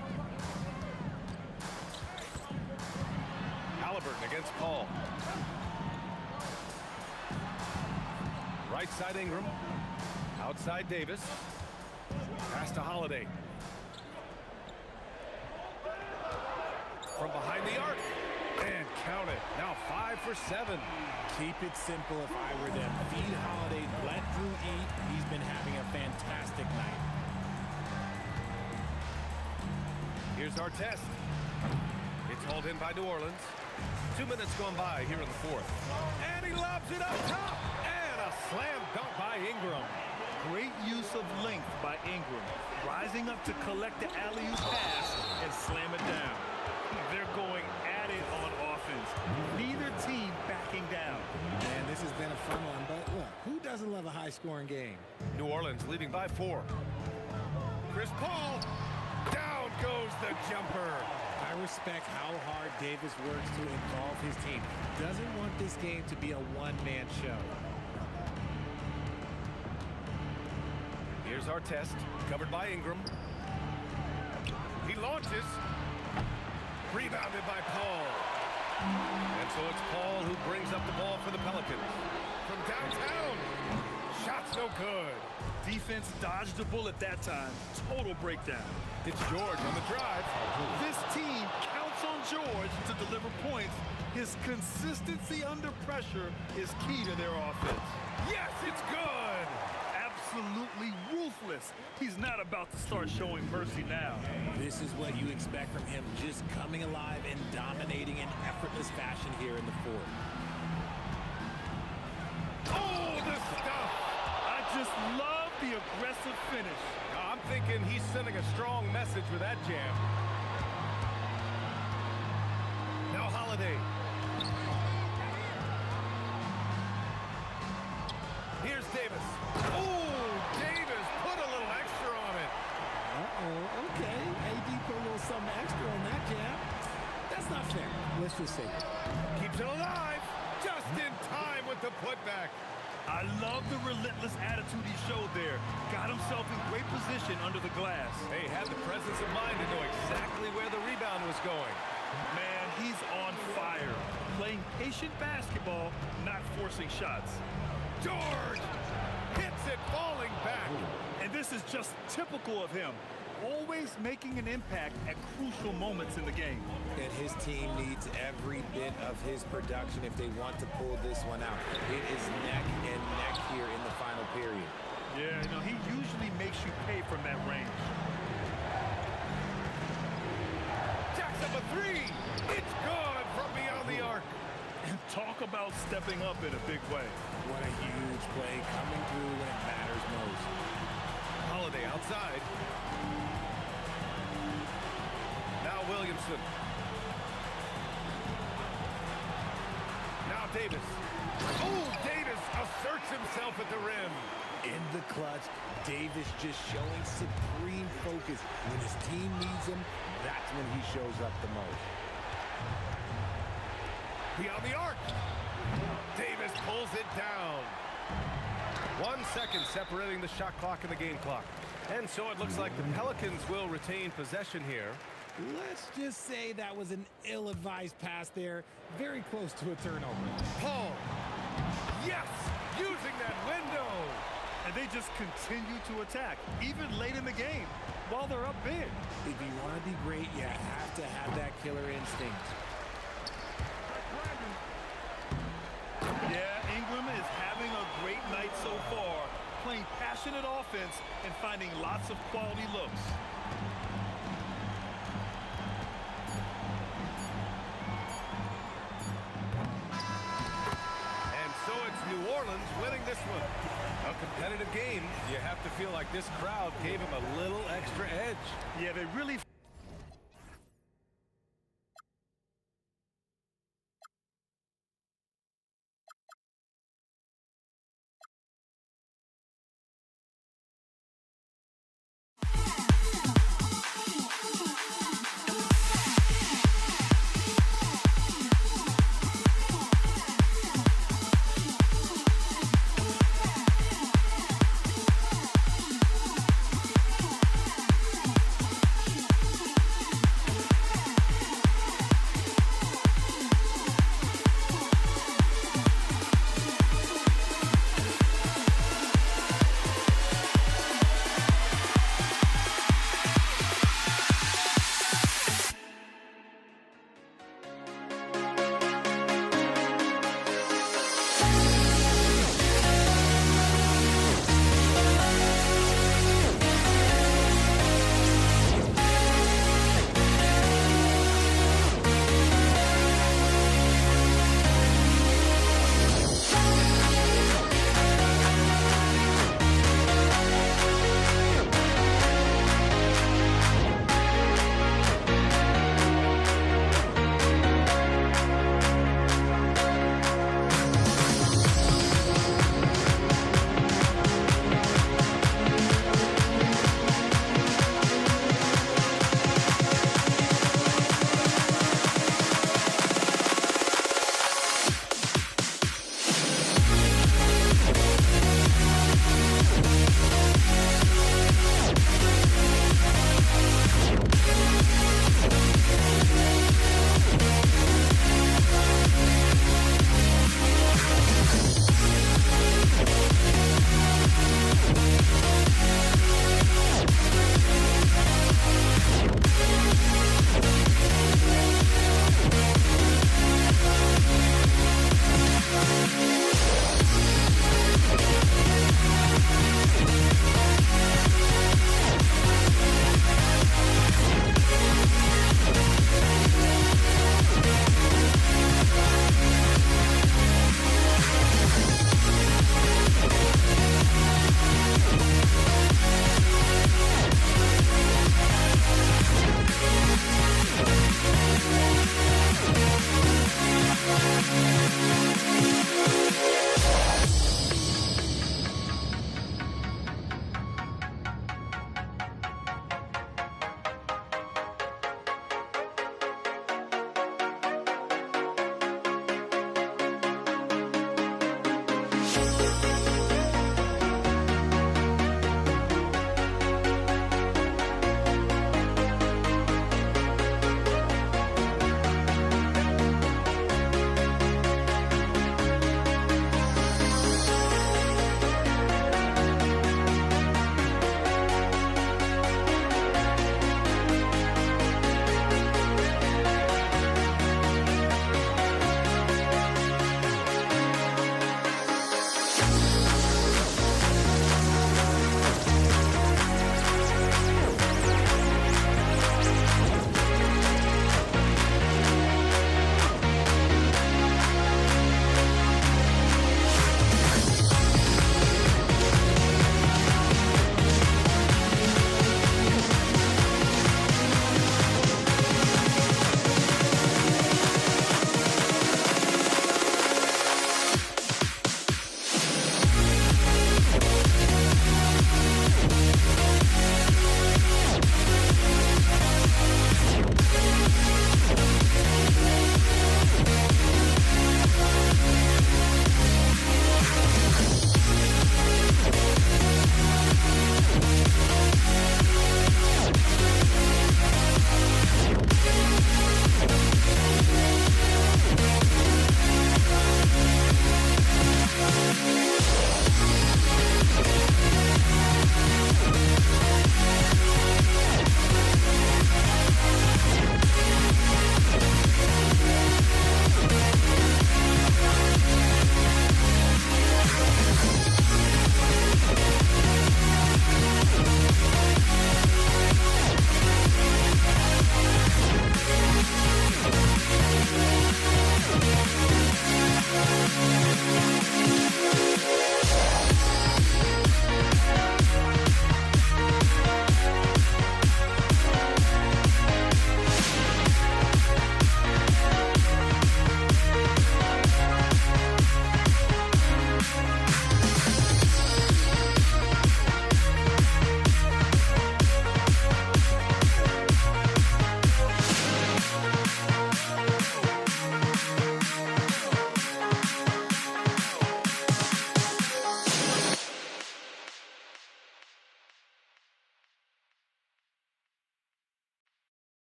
Halliburton against Paul. Right side Ingram. Outside Davis. Pass to Holiday. From behind the arc. And count it. Now 5 for 7. Keep it simple if I were them. Feed Holiday, let Drew eat. He's been having a fantastic night. Here's Artest. It's hauled in by New Orleans. 2 minutes gone by here in the fourth. And he lobs it up top. And a slam dunk by Ingram. Great use of length by Ingram. Rising up to collect the alley-oop pass and slam it down. They're going at it on offense. Neither team backing down. Man, this has been a fun one, but look, who doesn't love a high-scoring game? New Orleans leading by 4. Chris Paul. Down goes the jumper. I respect how hard Davis works to involve his team. Doesn't want this game to be a one-man show. Here's Artest, covered by Ingram. He launches. Rebounded by Paul. And so it's Paul who brings up the ball for the Pelicans. From downtown. Shot's no good. Defense dodged the bullet that time. Total breakdown. It's George on the drive. This team counts on George to deliver points. His consistency under pressure is key to their offense. Yes, it's good. Absolutely ruthless. He's not about to start showing mercy now. This is what you expect from him, just coming alive and dominating in effortless fashion here in the fourth. Oh, the stuff. I just love the aggressive finish. I'm thinking he's sending a strong message with that jam. Now Holiday. Here's Davis. Oh, Davis put a little extra on it. Uh-oh, okay. AD put a little something extra on that jam. That's not fair. Let's just say that. Keeps it alive. Just in time with the putback. I love the relentless attitude he showed there. Got himself in great position under the glass. He had the presence of mind to know exactly where the rebound was going. Man, he's on fire. Playing patient basketball, not forcing shots. George hits it falling back. And this is just typical of him. Always making an impact at crucial moments in the game. And his team needs every bit of his production if they want to pull this one out. It is neck and neck here in the final period. Yeah, you know, he usually makes you pay from that range. Jacks up a three. It's good from beyond the arc. And talk about stepping up in a big way. What a huge play coming through when it matters most. Holiday outside. Now Williamson. Now Davis. Oh, Davis asserts himself at the rim. In the clutch, Davis just showing supreme focus. When his team needs him, that's when he shows up the most. Beyond the arc. Davis pulls it down. 1 second separating the shot clock and the game clock. And so it looks like the Pelicans will retain possession here. Let's just say that was an ill-advised pass there. Very close to a turnover. Paul. Yes! Using that window. And they just continue to attack, even late in the game, while they're up big. If you want to be great, you have to have that killer instinct. Yeah, Ingram is having a great night so far, playing passionate offense and finding lots of quality looks. And so it's New Orleans winning this one. A competitive game. You have to feel like this crowd gave him a little extra edge. Yeah, they really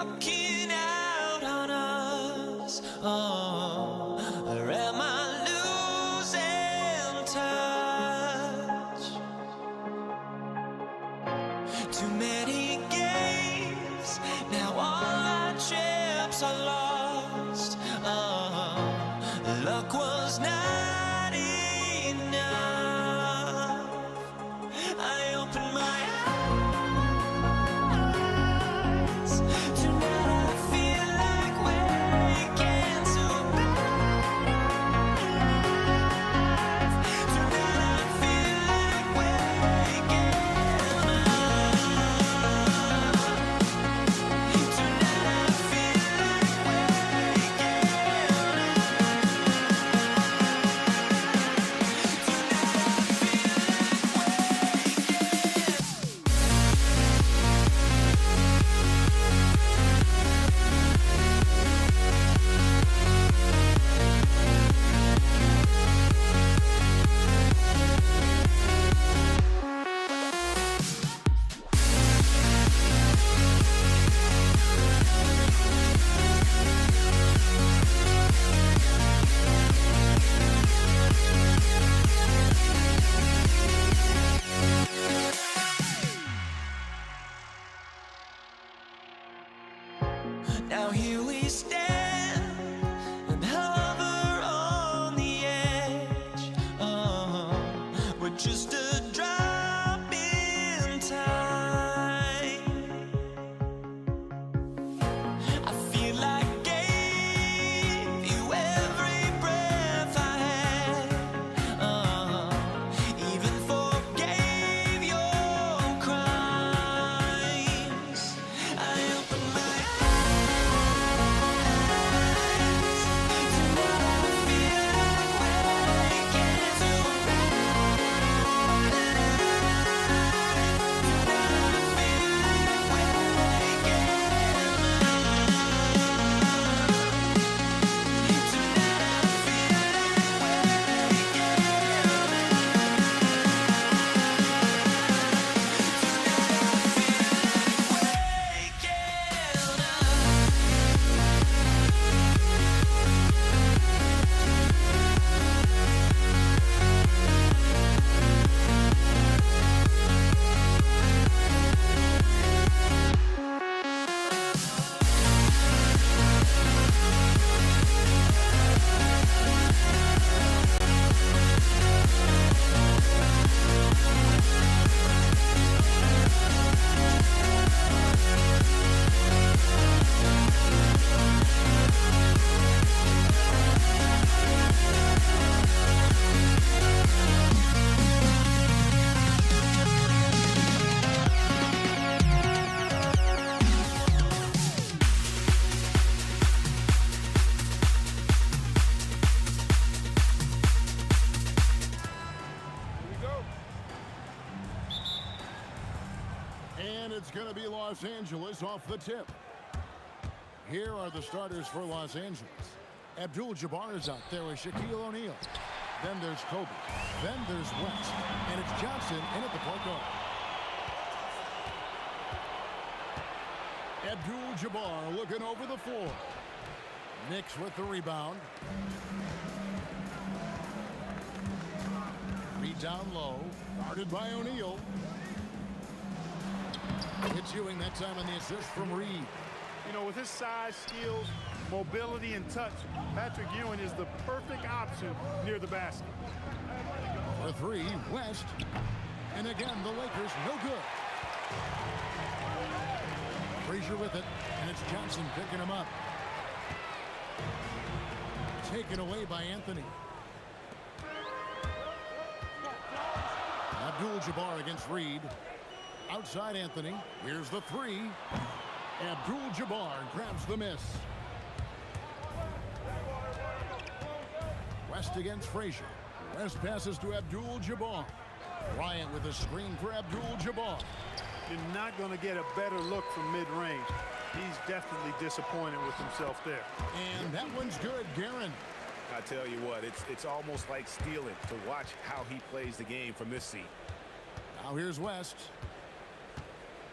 walking out on us. Oh, or am I losing touch? Too many games, now all our chips are lost. Oh, luck was not enough. I opened my eyes. Tonight I feel like waking to life. Tonight I feel like waking up. Tonight I feel like waking Now here we stand and hover on the edge. Oh, we're just a drop in time. I feel like I gave you every breath I had. Oh, even forgave your crimes. I opened my And it's going to be Los Angeles off the tip. Here are the starters for Los Angeles. Abdul-Jabbar is out there with Shaquille O'Neal. Then there's Kobe. Then there's West. And it's Johnson in at the point guard. Abdul-Jabbar looking over the floor. Knicks with the rebound. Reed down low. Guarded by O'Neal. It's Ewing that time on the assist from Reed. You know, with his size, skills, mobility, and touch, Patrick Ewing is the perfect option near the basket. For three, West. And again, the Lakers no good. Frazier with it, and it's Johnson picking him up. Taken away by Anthony. Abdul-Jabbar against Reed. Outside Anthony. Here's the three. Abdul-Jabbar grabs the miss. West against Frazier. West passes to Abdul-Jabbar. Bryant with a screen for Abdul-Jabbar. You're not going to get a better look from mid-range. He's definitely disappointed with himself there. And that one's good, Guerin. I tell you what, it's almost like stealing to watch how he plays the game from this seat. Now here's West.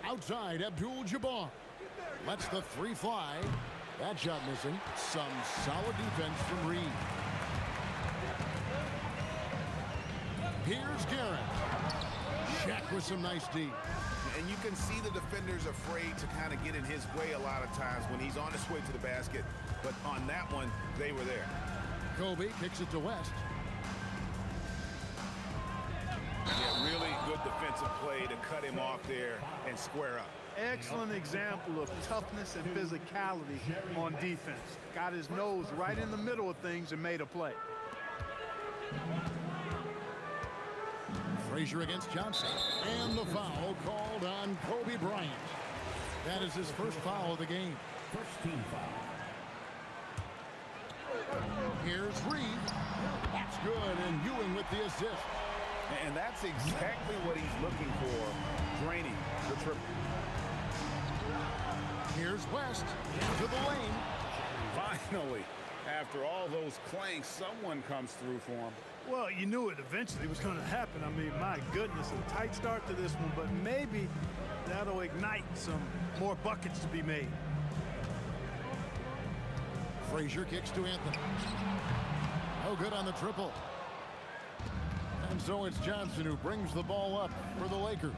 Outside, Abdul-Jabbar. Lets the three fly. That shot missing. Some solid defense from Reed. Here's Garrett. Shaq with some nice D. And you can see the defenders afraid to kind of get in his way a lot of times when he's on his way to the basket. But on that one, they were there. Kobe kicks it to West. Yeah, really good defensive play to cut him off there and square up. Excellent example of toughness and physicality on defense. Got his nose right in the middle of things and made a play. Frazier against Johnson. And the foul called on Kobe Bryant. That is his first foul of the game. First team foul. Here's Reed. That's good, and Ewing with the assist. And that's exactly what he's looking for, draining the triple. Here's West into the lane. Finally, after all those clanks, someone comes through for him. Well, you knew it eventually was going to happen. I mean, my goodness, a tight start to this one, but maybe that'll ignite some more buckets to be made. Frazier kicks to Anthony. No good on the triple. And so it's Johnson who brings the ball up for the Lakers.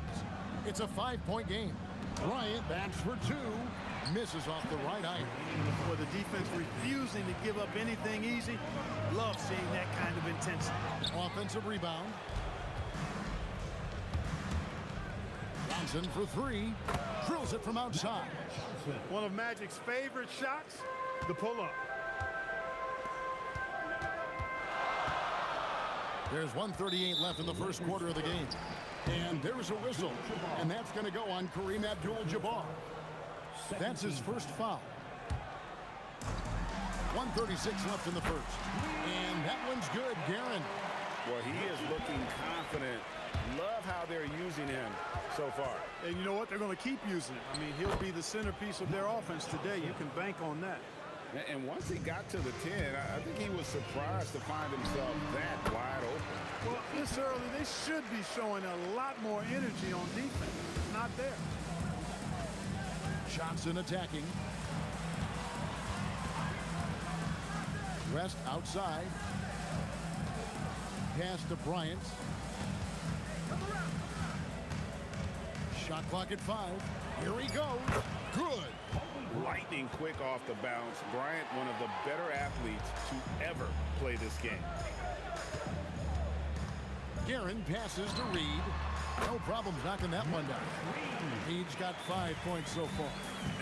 It's a 5-point game. Bryant bats for two. Misses off the right iron. For the defense refusing to give up anything easy, love seeing that kind of intensity. Offensive rebound. Johnson for three. Drills it from outside. One of Magic's favorite shots, the pull-up. There's 1:38 left in the first quarter of the game. And there's a whistle. And that's going to go on Kareem Abdul-Jabbar. That's his first foul. 1:36 left in the first. And that one's good, Guerin. Well, he is looking confident. Love how they're using him so far. And you know what? They're going to keep using him. I mean, he'll be the centerpiece of their offense today. You can bank on that. And once he got to the 10, I think he was surprised to find himself that wide open. Well, this early, they should be showing a lot more energy on defense. It's not there. Johnson attacking. West outside. Pass to Bryant. Shot clock at 5. Here he goes. Good. Lightning quick off the bounce. Bryant, one of the better athletes to ever play this game. Guerin passes to Reed. No problems knocking that one down. Reed's got 5 points so far.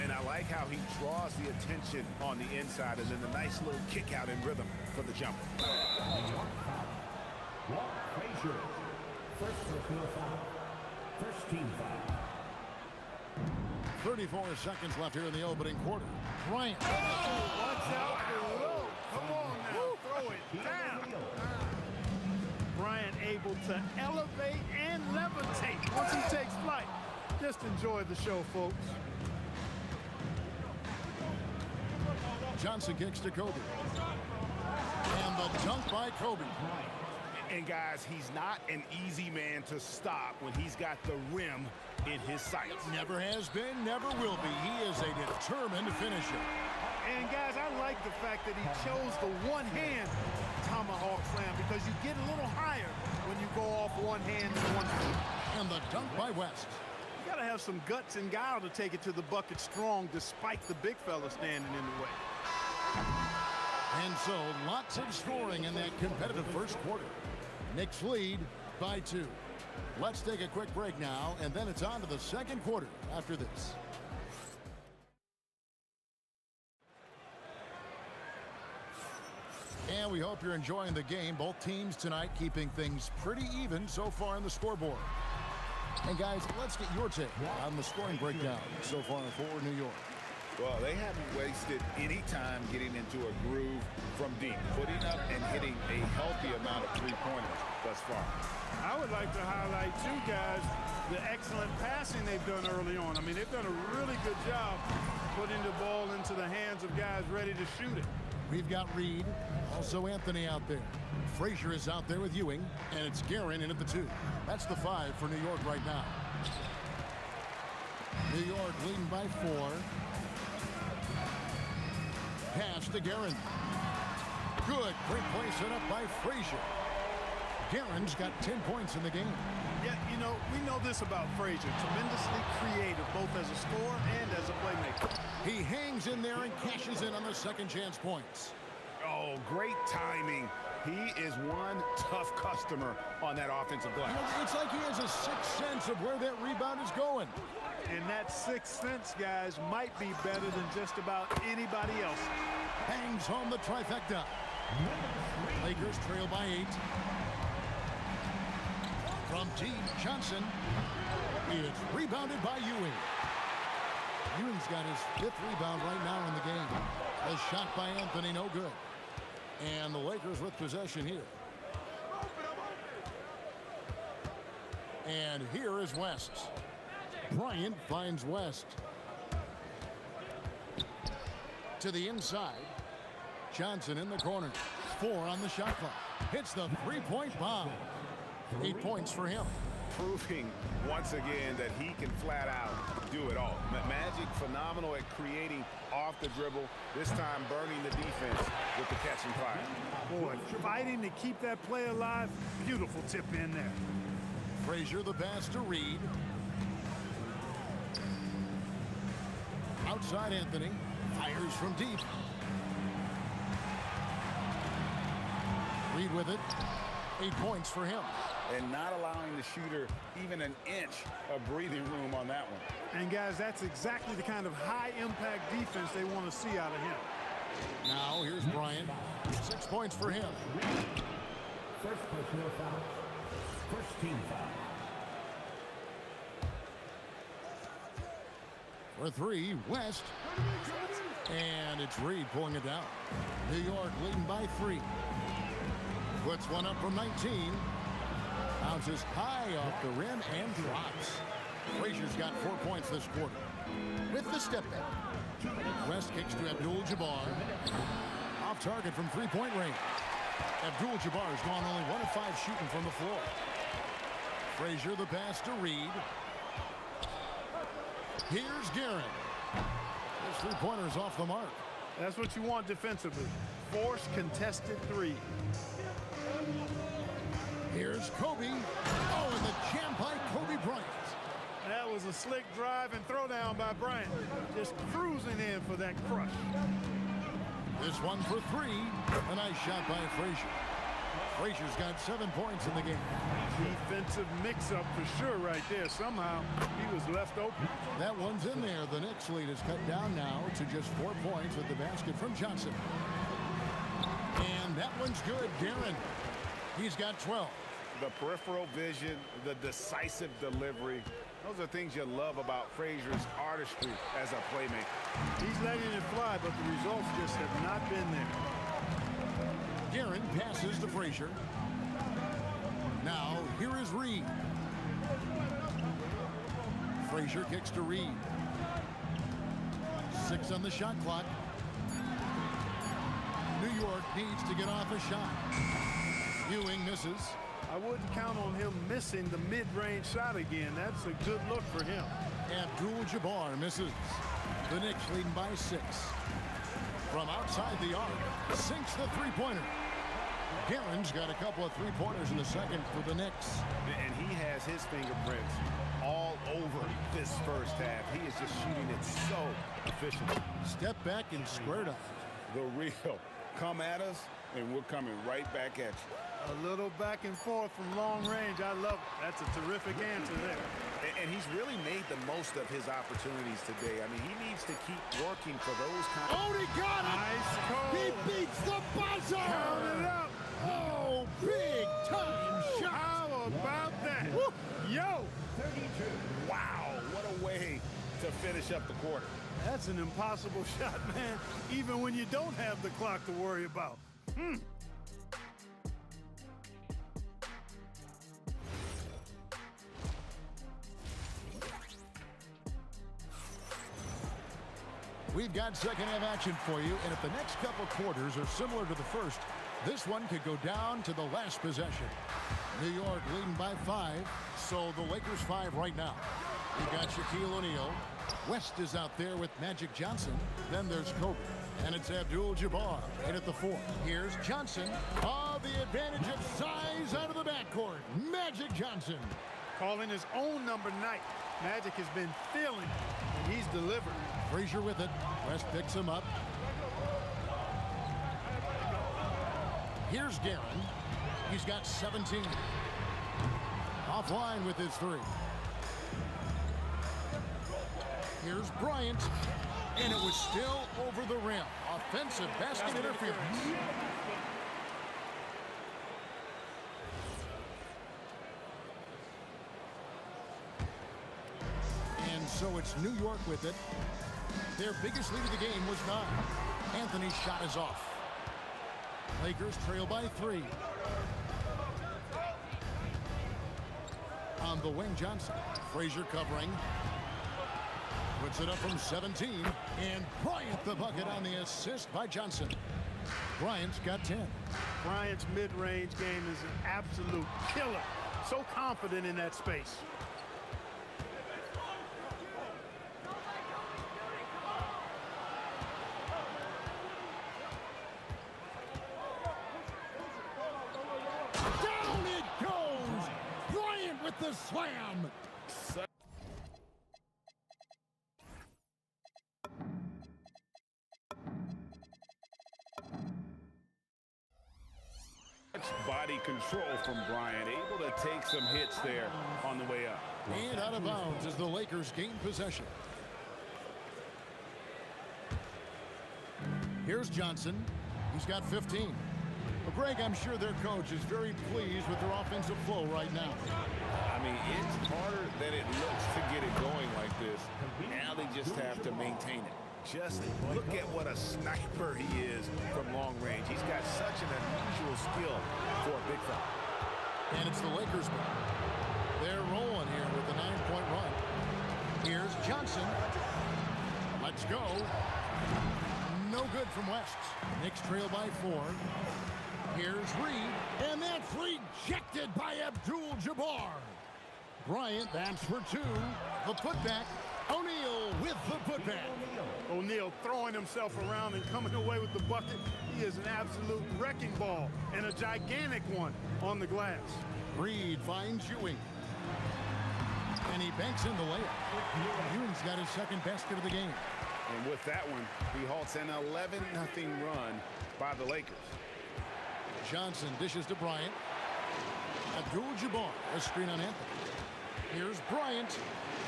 And I like how he draws the attention on the inside and then the nice little kick out in rhythm for the jumper. Frazier. First personal foul. First team foul. 34 seconds left here in the opening quarter. Bryant. Watch out below. Come on now. Throw it down. Bryant able to elevate and levitate once he takes flight. Just enjoy the show, folks. Johnson kicks to Kobe. And the dunk by Kobe. And guys, he's not an easy man to stop when he's got the rim in his sights. Never has been, never will be. He is a determined finisher. And guys, I like the fact that he chose the one-hand tomahawk slam because you get a little higher when you go off one hand and one foot. And the dunk by West. You got to have some guts and guile to take it to the bucket strong despite the big fella standing in the way. And so lots of scoring in that competitive first quarter. Knicks lead by 2. Let's take a quick break now, and then it's on to the second quarter after this. And we hope you're enjoying the game. Both teams tonight keeping things pretty even so far on the scoreboard. And guys, let's get your take on the scoring breakdown so far for New York. Well, they haven't wasted any time getting into a groove from deep, putting up and hitting a healthy amount of three-pointers thus far. I would like to highlight, too, guys, the excellent passing they've done early on. I mean, they've done a really good job putting the ball into the hands of guys ready to shoot it. We've got Reed, also Anthony out there. Frazier is out there with Ewing, and it's Guerin in at the 2. That's the 5 for New York right now. New York leading by 4. Pass to Guerin. Good. Great play set up by Frazier. Guerin's got 10 points in the game. Yeah, you know, we know this about Frazier. Tremendously creative, both as a scorer and as a playmaker. He hangs in there and cashes in on the second chance points. Oh, great timing. He is one tough customer on that offensive glass. It's like he has a sixth sense of where that rebound is going. And that sixth sense, guys, might be better than just about anybody else. Bangs home the trifecta. Lakers trail by 8. From deep, Johnson. It's rebounded by Ewing. Ewing's got his 5th rebound right now in the game. A shot by Anthony, no good. And the Lakers with possession here. And here is West. Bryant finds West. To the inside. Johnson in the corner. 4 on the shot clock. Hits the three-point bomb. 8 points for him. Proving once again that he can flat out do it all. Magic phenomenal at creating off the dribble, this time burning the defense with the catch and fire. Boy, fighting to keep that play alive. Beautiful tip in there. Frazier the pass to Reed. Outside Anthony. Fires from deep. Reed with it. 8 points for him. And not allowing the shooter even an inch of breathing room on that one. And guys, that's exactly the kind of high-impact defense they want to see out of him. Now here's Bryant. 6 points for him. First personal foul. First team foul. For 3, West. And it's Reed pulling it down. New York leading by 3. Puts one up from 19. Bounces high off the rim and drops. Frazier's got 4 points this quarter. With the step back. West kicks to Abdul-Jabbar. Off target from three-point range. Abdul-Jabbar's gone only 1 of 5 shooting from the floor. Frazier the pass to Reed. Here's Guerin. His three-pointer's off the mark. That's what you want defensively. Force contested 3. Here's Kobe. Oh, and the jam by Kobe Bryant. That was a slick drive and throwdown by Bryant. Just cruising in for that crush. This one for 3. A nice shot by Frazier. Frazier's got 7 points in the game. Defensive mix-up for sure right there. Somehow he was left open. That one's in there. The Knicks lead is cut down now to just 4 points with the basket from Johnson. And that one's good. Guerin. He's got 12. The peripheral vision, the decisive delivery. Those are things you love about Frazier's artistry as a playmaker. He's letting it fly, but the results just have not been there. Guerin passes to Frazier. Now, here is Reed. Frazier kicks to Reed. 6 on the shot clock. New York needs to get off a shot. Ewing misses. I wouldn't count on him missing the mid-range shot again. That's a good look for him. Abdul-Jabbar misses. The Knicks leading by 6. From outside the arc, sinks the three-pointer. Guerin's got a couple of three-pointers in the second for the Knicks. And he has his fingerprints all over this first half. He is just shooting it so efficiently. Step back and squared up. The real. Come at us, and we're coming right back at you. A little back and forth from long range. I love it. That's a terrific answer there. And he's really made the most of his opportunities today. I mean, he needs to keep working for those kind of... Oh, he got it! Nice call. He beats the buzzer! Count it up. Oh, big time shot! How about that? Woo. Yo! 32. Wow, what a way to finish up the quarter. That's an impossible shot, man, even when you don't have the clock to worry about. We've got second half action for you, and if the next couple quarters are similar to the first, this one could go down to the last possession. New York leading by 5, so the Lakers 5 right now. You got Shaquille O'Neal. West is out there with Magic Johnson. Then there's Kobe. And it's Abdul-Jabbar in at the 4. Here's Johnson. Oh, the advantage of size out of the backcourt. Magic Johnson. Calling his own number night. Magic has been feeling, and he's delivered. Frazier with it. West picks him up. Here's Guerin. He's got 17. Offline with his 3. Here's Bryant. And it was still over the rim. Offensive basket interference. And so it's New York with it. Their biggest lead of the game was 9. Anthony's shot is off. Lakers trail by 3. On the wing, Johnson. Frazier covering. Puts it up from 17. And Bryant the bucket on the assist by Johnson. Bryant's got 10. Bryant's mid-range game is an absolute killer. So confident in that space. Down it goes! Bryant with the slam! Body control from Bryant, able to take some hits there on the way up. And out of bounds as the Lakers gain possession. Here's Johnson. He's got 15. Well, Greg, I'm sure their coach is very pleased with their offensive flow right now. I mean, it's harder than it looks to get it going like this. Now they just have to maintain it. Just look at what a sniper he is from long range. He's got such an unusual skill for a big fella. And it's the Lakers ball. They're rolling here with a 9-point run. Here's Johnson. Let's go. No good from West. Knicks trail by 4. Here's Reed. And that's rejected by Abdul-Jabbar. Bryant, that's for 2. The putback. O'Neal with the putback. O'Neal throwing himself around and coming away with the bucket. He is an absolute wrecking ball and a gigantic one on the glass. Reed finds Ewing. And he banks in the layup. Ewing's got his second basket of the game. And with that one, he halts an 11-0 run by the Lakers. Johnson dishes to Bryant. Abdul-Jabbar, a screen on Anthony. Here's Bryant.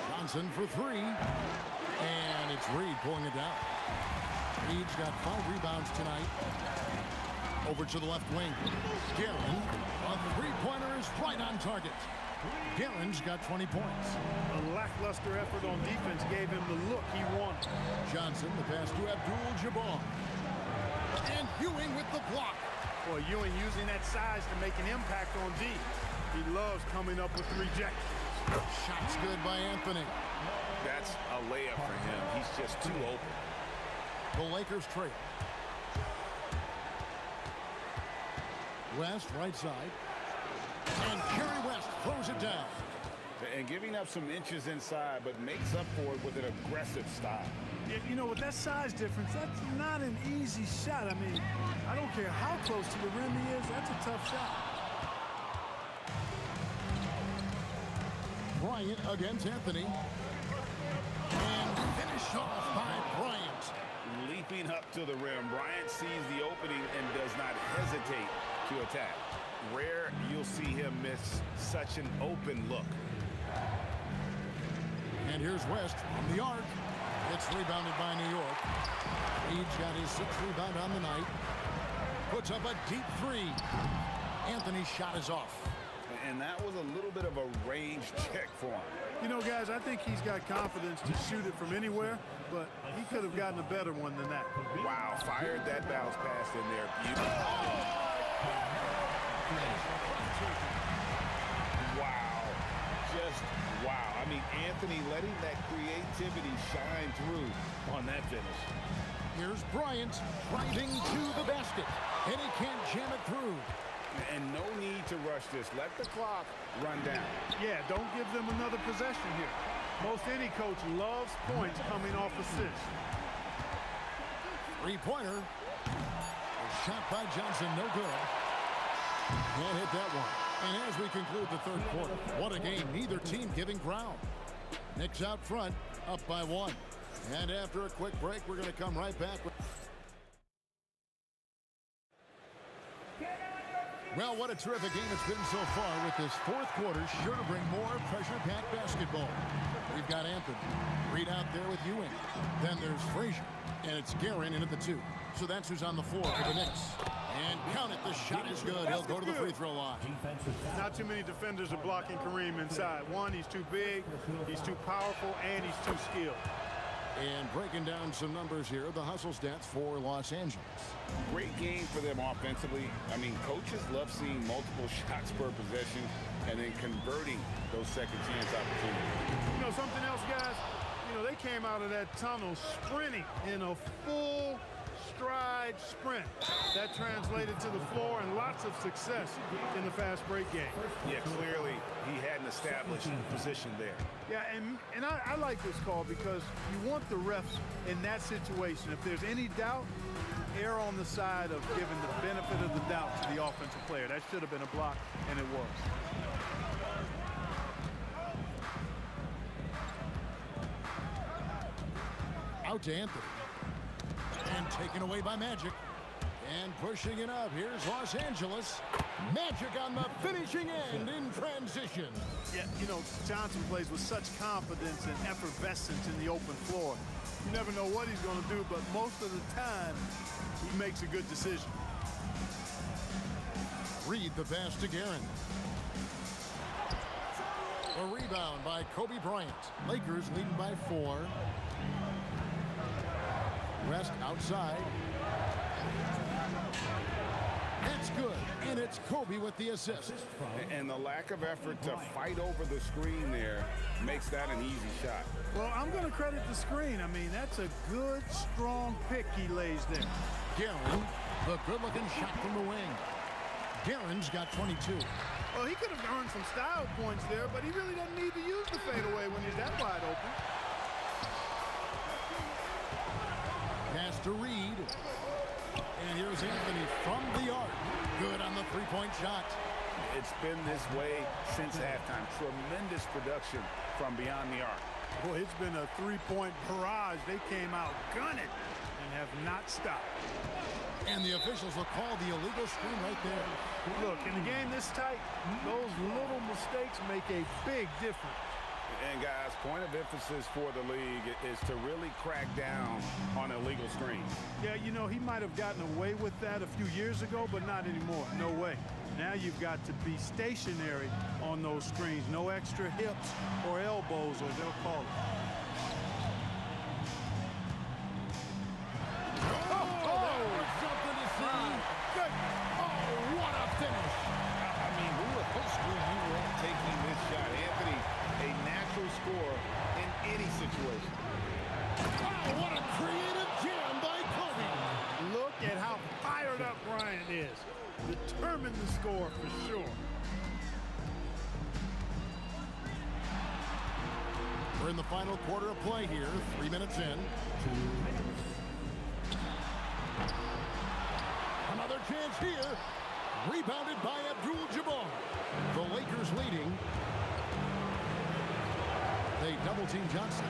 Johnson for 3. And it's Reed pulling it down. Reed's got 5 rebounds tonight. Over to the left wing. Guerin, a 3-pointer is right on target. Guerin's got 20 points. A lackluster effort on defense gave him the look he wanted. Johnson, the pass to Abdul-Jabbar. And Ewing with the block. Boy, Ewing using that size to make an impact on D. He loves coming up with rejections. Shot's good by Anthony. That's a layup for him. He's just too open. The Lakers trail. West, right side. And Kerry West throws it down. And giving up some inches inside, but makes up for it with an aggressive style. Yeah, you know, with that size difference, that's not an easy shot. I mean, I don't care how close to the rim he is, that's a tough shot. Bryant against Anthony. And finish off by Bryant. Leaping up to the rim, Bryant sees the opening and does not hesitate to attack. Rare you'll see him miss such an open look. And here's West from the arc. It's rebounded by New York. Reed's got his 6th rebound on the night. Puts up a deep 3. Anthony's shot is off. And that was a little bit of a range check for him. You know, guys, I think he's got confidence to shoot it from anywhere, but he could have gotten a better one than that. Wow, fired that bounce pass in there. Wow, just wow. I mean, Anthony letting that creativity shine through on that finish. Here's Bryant driving to the basket, and he can't jam it through. And no need to rush this. Let the clock run down. Yeah, don't give them another possession here. Most any coach loves points coming off assists. Three-pointer. A shot by Johnson, no good. Can't hit that one. And as we conclude the third quarter, what a game. Neither team giving ground. Knicks out front, up by 1. And after a quick break, we're going to come right back. Well, what a terrific game it's been so far, with this fourth quarter sure to bring more pressure-packed basketball. We've got Anthony Reed out there with Ewing. Then there's Frazier, and it's Guerin in at the 2. So that's who's on the floor for the Knicks. And count it, the shot is good. He'll go to the free throw line. Not too many defenders are blocking Kareem inside. One, he's too big, he's too powerful, and he's too skilled. And breaking down some numbers here, the hustle stats for Los Angeles. Great game for them offensively. I mean, coaches love seeing multiple shots per possession and then converting those second chance opportunities. You know something else, guys? You know, they came out of that tunnel sprinting in a full stride sprint. That translated to the floor and lots of success in the fast break game. Yeah, clearly he hadn't established position there. Yeah, and I like this call because you want the refs in that situation. If there's any doubt, err on the side of giving the benefit of the doubt to the offensive player. That should have been a block, and it was. Out to Anthony. And taken away by Magic. And pushing it up. Here's Los Angeles. Magic on the finishing end in transition. Yeah, you know, Johnson plays with such confidence and effervescence in the open floor. You never know what he's going to do, but most of the time, he makes a good decision. Reed the pass to Guerin. A rebound by Kobe Bryant. Lakers leading by 4. West outside. It's good, and it's Kobe with the assist. And the lack of effort to fight over the screen there makes that an easy shot. Well, I'm going to credit the screen. I mean, that's a good, strong pick he lays there. Guerin, the good-looking shot from the wing. Guerin's got 22. Well, he could have earned some style points there, but he really doesn't need to use the fadeaway when he's that wide open. Pass to Reed. And here's Anthony from the arc. Good on the three-point shot. It's been this way since halftime. Tremendous production from beyond the arc. Boy, it's been a three-point barrage. They came out gunning and have not stopped. And the officials will call the illegal screen right there. Look, in a game this tight, those little mistakes make a big difference. And guys, point of emphasis for the league is to really crack down on illegal screens. Yeah, you know, he might have gotten away with that a few years ago, but not anymore. No way. Now you've got to be stationary on those screens. No extra hips or elbows, or they'll call it. Something to see. Good. Oh, what a finish. I mean, who would have screwed you weren't taking this shot? Anthony, a natural scorer in any situation. Oh, what a creative jam by Kobe. Look at how fired up Bryant is. Determined to score for sure. We're in the final quarter of play here. 3 minutes in. Another chance here. Rebounded by Abdul-Jabbar. The Lakers leading. They double-team Johnson.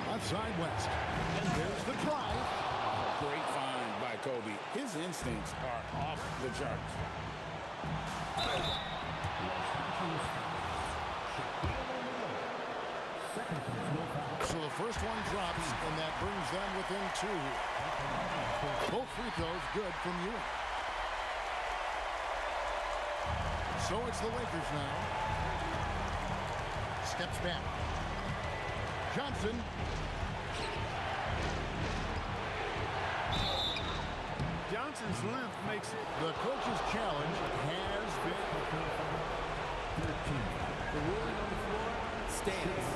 Outside West. And there's the drive. Great find by Kobe. His instincts are off the charts. So the first one drops, and that brings them within 2. Both free throws good from Ewing. So it's the Lakers now. Steps back. Johnson. Johnson's length makes it. The coach's challenge has been 13. The ruling on the floor stands.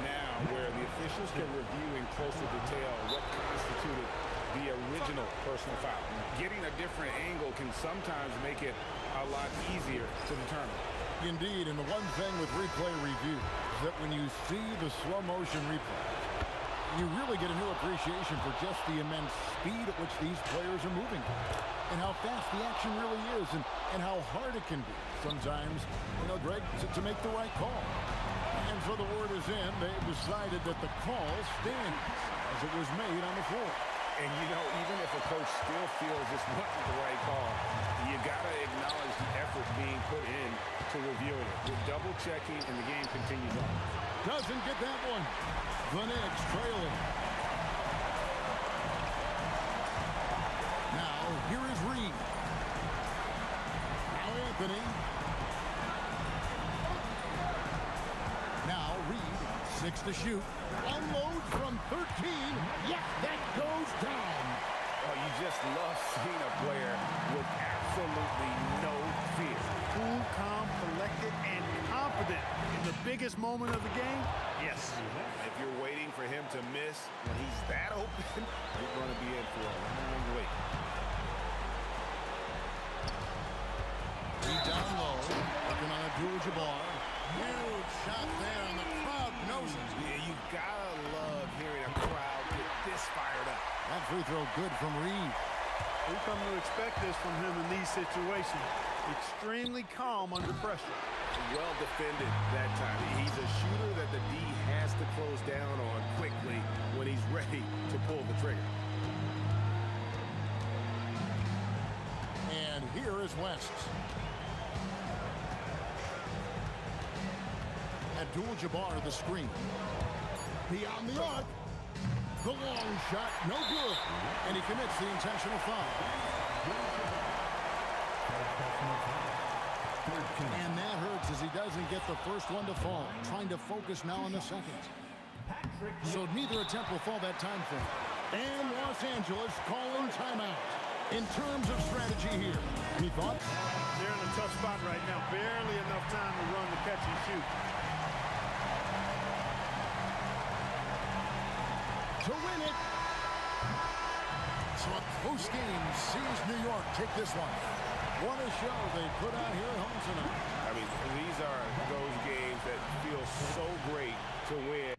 Now, where the officials can review in closer detail what constituted the original personal foul. Getting a different angle can sometimes make it a lot easier to determine. Indeed, and the one thing with replay review is that when you see the slow motion replay, you really get a new appreciation for just the immense speed at which these players are moving and how fast the action really is and how hard it can be sometimes, Greg, to make the right call. And so the word is in. They've decided that the call stands as it was made on the floor. And, even if a coach still feels this wasn't the right call, you got to acknowledge the effort being put in to reviewing it. With double-checking, and the game continues on. Doesn't get that one. The Knicks trailing. Now, here is Reed. Now Anthony. Now Reed, 6 to shoot. Unloads from 13. Yes, that goes down. Oh, you just love seeing a player with absolutely no fear. Cool, calm, collected, and confident in the biggest moment of the game. Yes. If you're waiting for him to miss when he's that open, you're going to be in for a long wait. Reed down low, working on Abdul-Jabbar. Huge shot there, and the crowd knows it. Yeah, you gotta love hearing a crowd get this fired up. That free throw good from Reed. We come to expect this from him in these situations. Extremely calm under pressure. Well defended that time. He's a shooter that the D has to close down on quickly when he's ready to pull the trigger. And here is West. Abdul-Jabbar the screen. Beyond the arc. The long shot, no good. And he commits the intentional foul. And that hurts as he doesn't get the first one to fall. Trying to focus now on the second. So neither attempt will fall that time frame. And Los Angeles calling timeout. In terms of strategy here, any thoughts? They're in a tough spot right now. Barely enough time to run the catch and shoot. To win it. So a close game sees New York take this one. What a show they put out here at home tonight. I mean, these are those games that feel so great to win.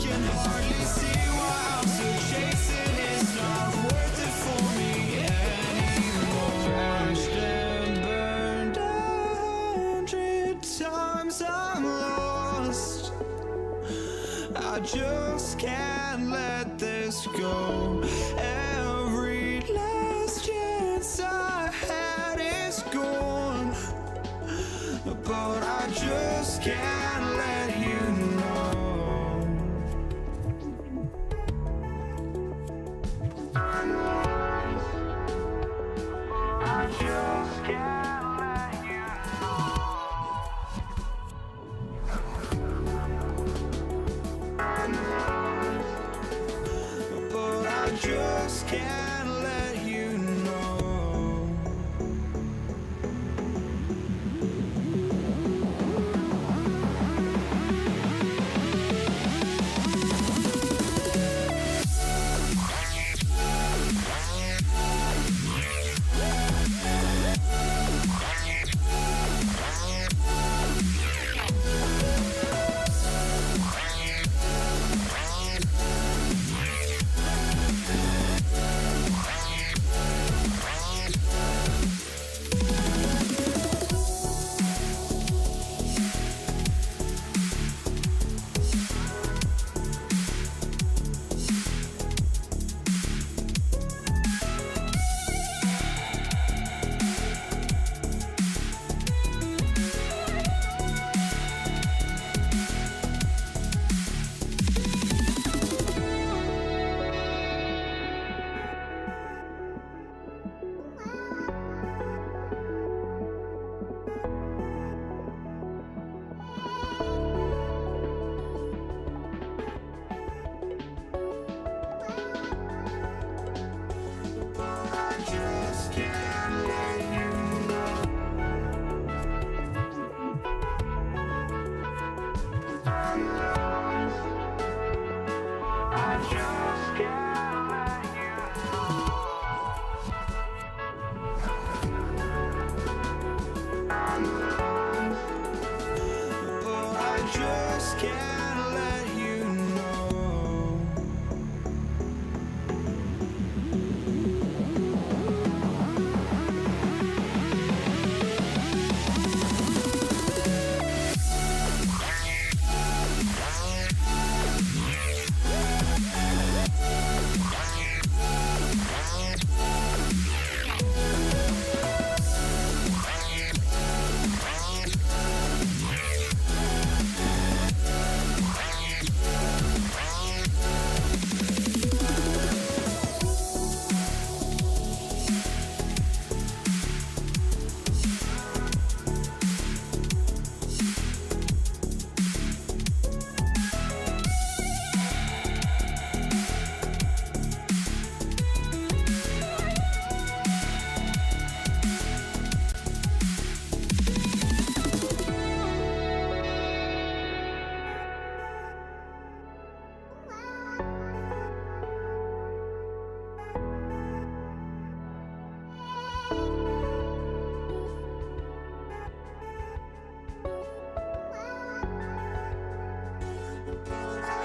can hardly see why I'm still chasing. It's not worth it for me anymore. Crashed and burned 100 times, I'm lost. I just can't let this go. Every last chance I had is gone, but I just can't let you know. I just can't let you know. But I just can't let you know.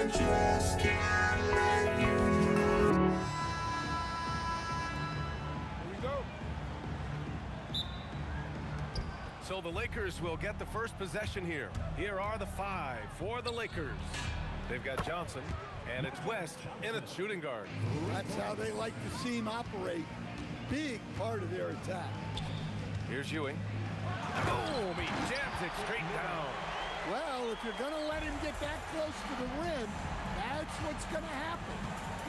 just can't let you know. Here we go. So the Lakers will get the first possession here. Here are the 5 for the Lakers. They've got Johnson, and it's West in a shooting guard. That's how they like to see him operate. Big part of their attack. Here's Ewing. Boom! He jams it straight down. Well, if you're going to let him get that close to the rim, that's what's going to happen.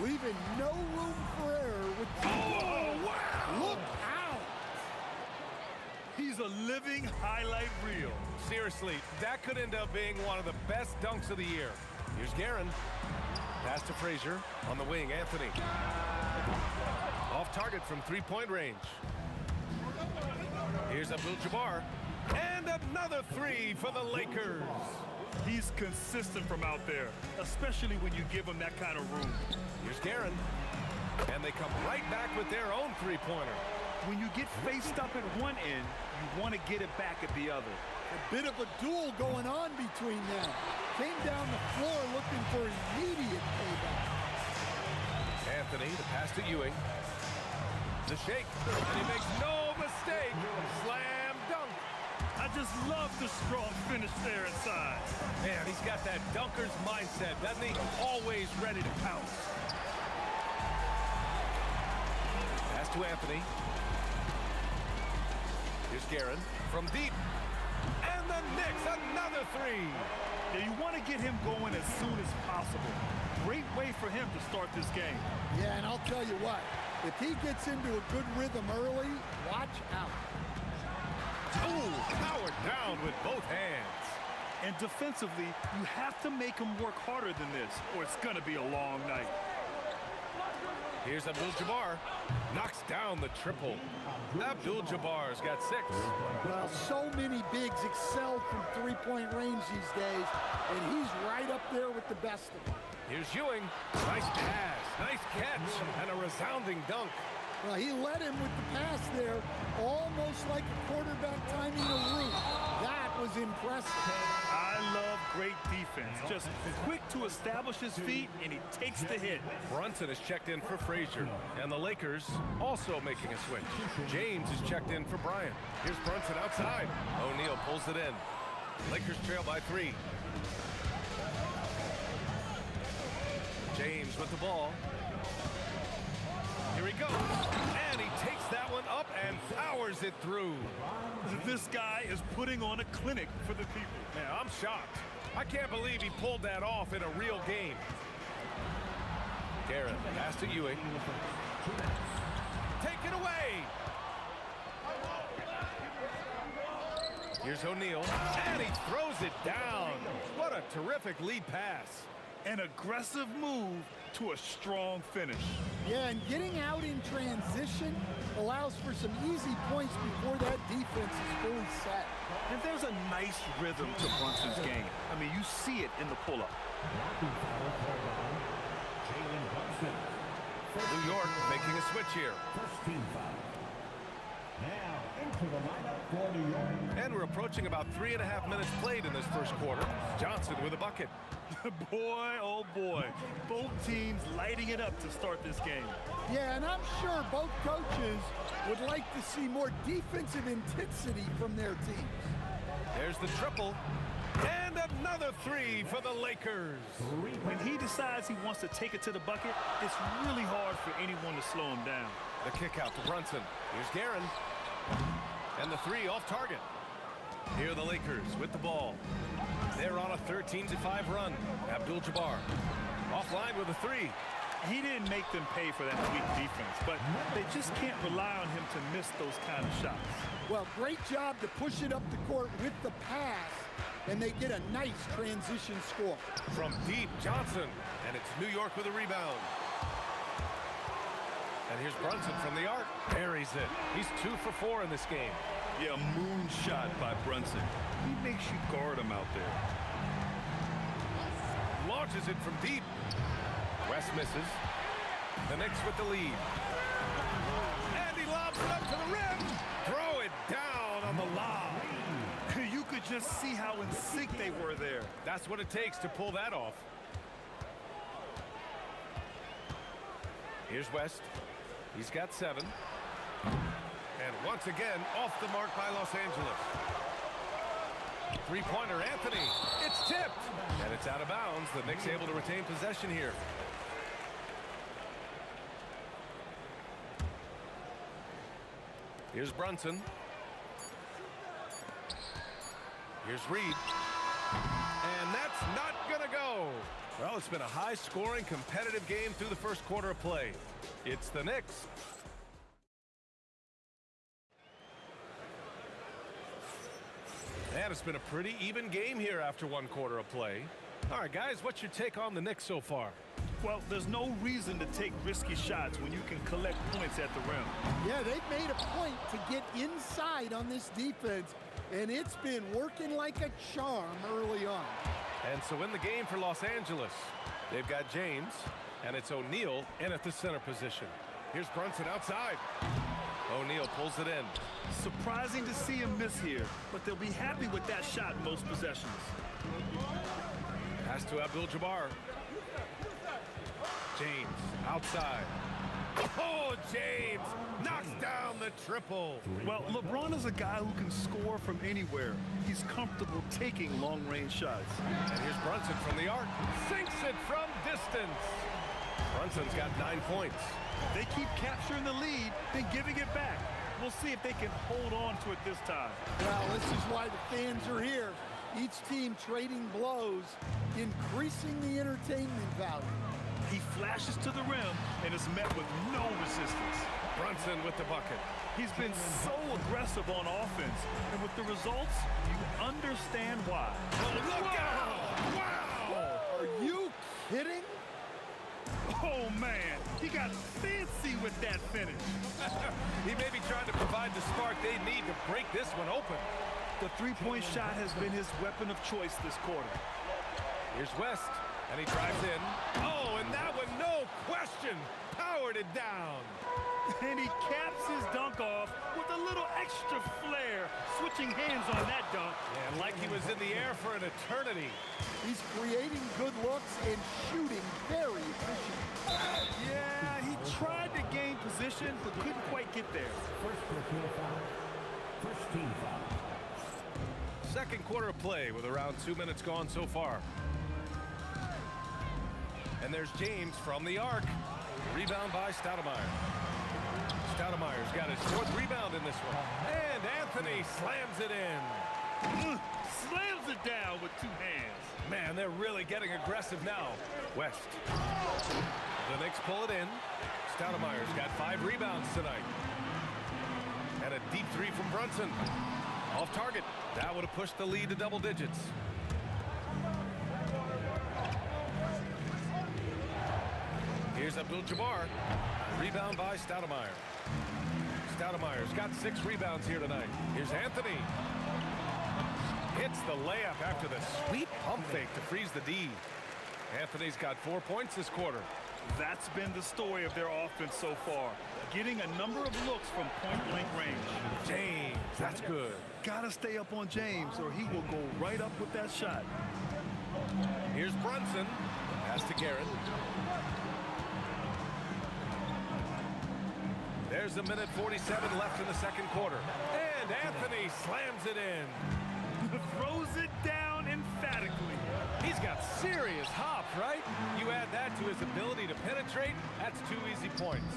Leaving no room for error with... Oh, wow! Look out! He's a living highlight reel. Seriously, that could end up being one of the best dunks of the year. Here's Guerin. Pass to Frazier. On the wing, Anthony. Off target from three-point range. Here's Abdul-Jabbar. And another 3 for the Lakers. He's consistent from out there, especially when you give him that kind of room. Here's Guerin. And they come right back with their own three-pointer. When you get faced up at one end, you want to get it back at the other. A bit of a duel going on between them. Came down the floor looking for immediate payback. Anthony, the pass to Ewing. The shake, and he makes no mistake. Slam dunk. I just love the strong finish there inside. Man, he's got that dunker's mindset, doesn't he? Always ready to pounce. Pass to Anthony. Here's Guerin from deep. And the Knicks, another three. Yeah, you want to get him going as soon as possible. Great way for him to start this game. Yeah, and I'll tell you what, if he gets into a good rhythm early, watch out. Ooh, powered down with both hands. And defensively, you have to make him work harder than this, or it's going to be a long night. Here's Abdul-Jabbar. Knocks down the triple. Abdul-Jabbar's got 6. Well, so many bigs excel from three-point range these days, and he's right up there with the best of them. Here's Ewing. Nice pass, nice catch, and a resounding dunk. Well, he led him with the pass there, almost like a quarterback timing a route. That was impressive. I love great defense. Just quick to establish his feet, and he takes the hit. Brunson is checked in for Frazier, and the Lakers also making a switch. James is checked in for Bryant. Here's Brunson outside. O'Neal pulls it in. Lakers trail by 3. James with the ball. Here he goes, and he takes that one up and powers it through. This guy is putting on a clinic for the people. Man, I'm shocked. I can't believe he pulled that off in a real game. Guerin, pass to Ewing. Take it away. Here's O'Neal, and he throws it down. What a terrific lead pass. An aggressive move to a strong finish. Yeah, and getting out in transition allows for some easy points before that defense is fully set. And there's a nice rhythm to Brunson's game. I mean, you see it in the pull-up. New York making a switch here. Now into the lineup for New York. And we're approaching about 3.5 minutes played in this first quarter. Johnson with a bucket. Boy, oh boy. Both teams lighting it up to start this game. Yeah, and I'm sure both coaches would like to see more defensive intensity from their teams. There's the triple. And another 3 for the Lakers. When he decides he wants to take it to the bucket, it's really hard for anyone to slow him down. The kick out to Brunson. Here's Guerin. And the 3 off target. Here are the Lakers with the ball. They're on a 13-5 run. Abdul-Jabbar offline with a 3. He didn't make them pay for that weak defense, but they just can't rely on him to miss those kind of shots. Well, great job to push it up the court with the pass, and they get a nice transition score. From deep, Johnson, and it's New York with a rebound. And here's Brunson from the arc. Buries it. He's 2 for 4 in this game. Yeah, moonshot by Brunson. He makes you guard him out there. Launches it from deep. West misses. The Knicks with the lead. And he lobs it up to the rim. Throw it down on the lob. You could just see how in sync they were there. That's what it takes to pull that off. Here's West. He's got 7. And once again, off the mark by Los Angeles. Three-pointer, Anthony. It's tipped. And it's out of bounds. The Knicks able to retain possession here. Here's Brunson. Here's Reed. And that's not going to go. Well, it's been a high-scoring, competitive game through the first quarter of play. It's the Knicks. And it's been a pretty even game here after 1 quarter of play. All right, guys, what's your take on the Knicks so far? Well, there's no reason to take risky shots when you can collect points at the rim. Yeah, they've made a point to get inside on this defense, and it's been working like a charm early on. And so in the game for Los Angeles, they've got James, and it's O'Neal in at the center position. Here's Brunson outside. O'Neal pulls it in. Surprising to see him miss here, but they'll be happy with that shot most possessions. Pass to Abdul-Jabbar. James outside. Oh, James knocks down the triple. Well, LeBron is a guy who can score from anywhere. He's comfortable taking long-range shots. And here's Brunson from the arc. Sinks it from distance. Brunson's got 9 points. They keep capturing the lead, then giving it back. We'll see if they can hold on to it this time. Well, this is why the fans are here. Each team trading blows, increasing the entertainment value. He flashes to the rim and is met with no resistance. Brunson with the bucket. He's been so aggressive on offense, and with the results, you understand why. Oh, look out! Wow! Are you kidding? Oh, man, he got fancy with that finish. He may be trying to provide the spark they need to break this one open. The three-point shot has been his weapon of choice this quarter. Here's West, and he drives in. Oh, and that one, no question, powered it down. And he caps his dunk off with a little extra flair, switching hands on that dunk. And like he was in the air for an eternity. He's creating good looks and shooting very efficient. Yeah, he tried to gain position, but couldn't quite get there. First team foul. Second quarter of play with around 2 minutes gone so far. And there's James from the arc. Rebound by Stoudemire. Stoudemire's got his 4th rebound in this one. And Anthony slams it in. Slams it down with 2 hands. Man, they're really getting aggressive now. West. The Knicks pull it in. Stoudemire's got 5 rebounds tonight. And a deep 3 from Brunson. Off target. That would have pushed the lead to double digits. Here's Abdul-Jabbar. Rebound by Stoudemire. Stoudemire's got 6 rebounds here tonight. Here's Anthony. Hits the layup after the sweet pump fake to freeze the D. Anthony's got 4 points this quarter. That's been the story of their offense so far. Getting a number of looks from point-blank range. James, that's good. Gotta stay up on James or he will go right up with that shot. Here's Brunson. Pass to Garrett. There's a minute 47 left in the second quarter. And Anthony slams it in. Throws it down emphatically. He's got serious hop, right? You add that to his ability to penetrate, that's 2 easy points.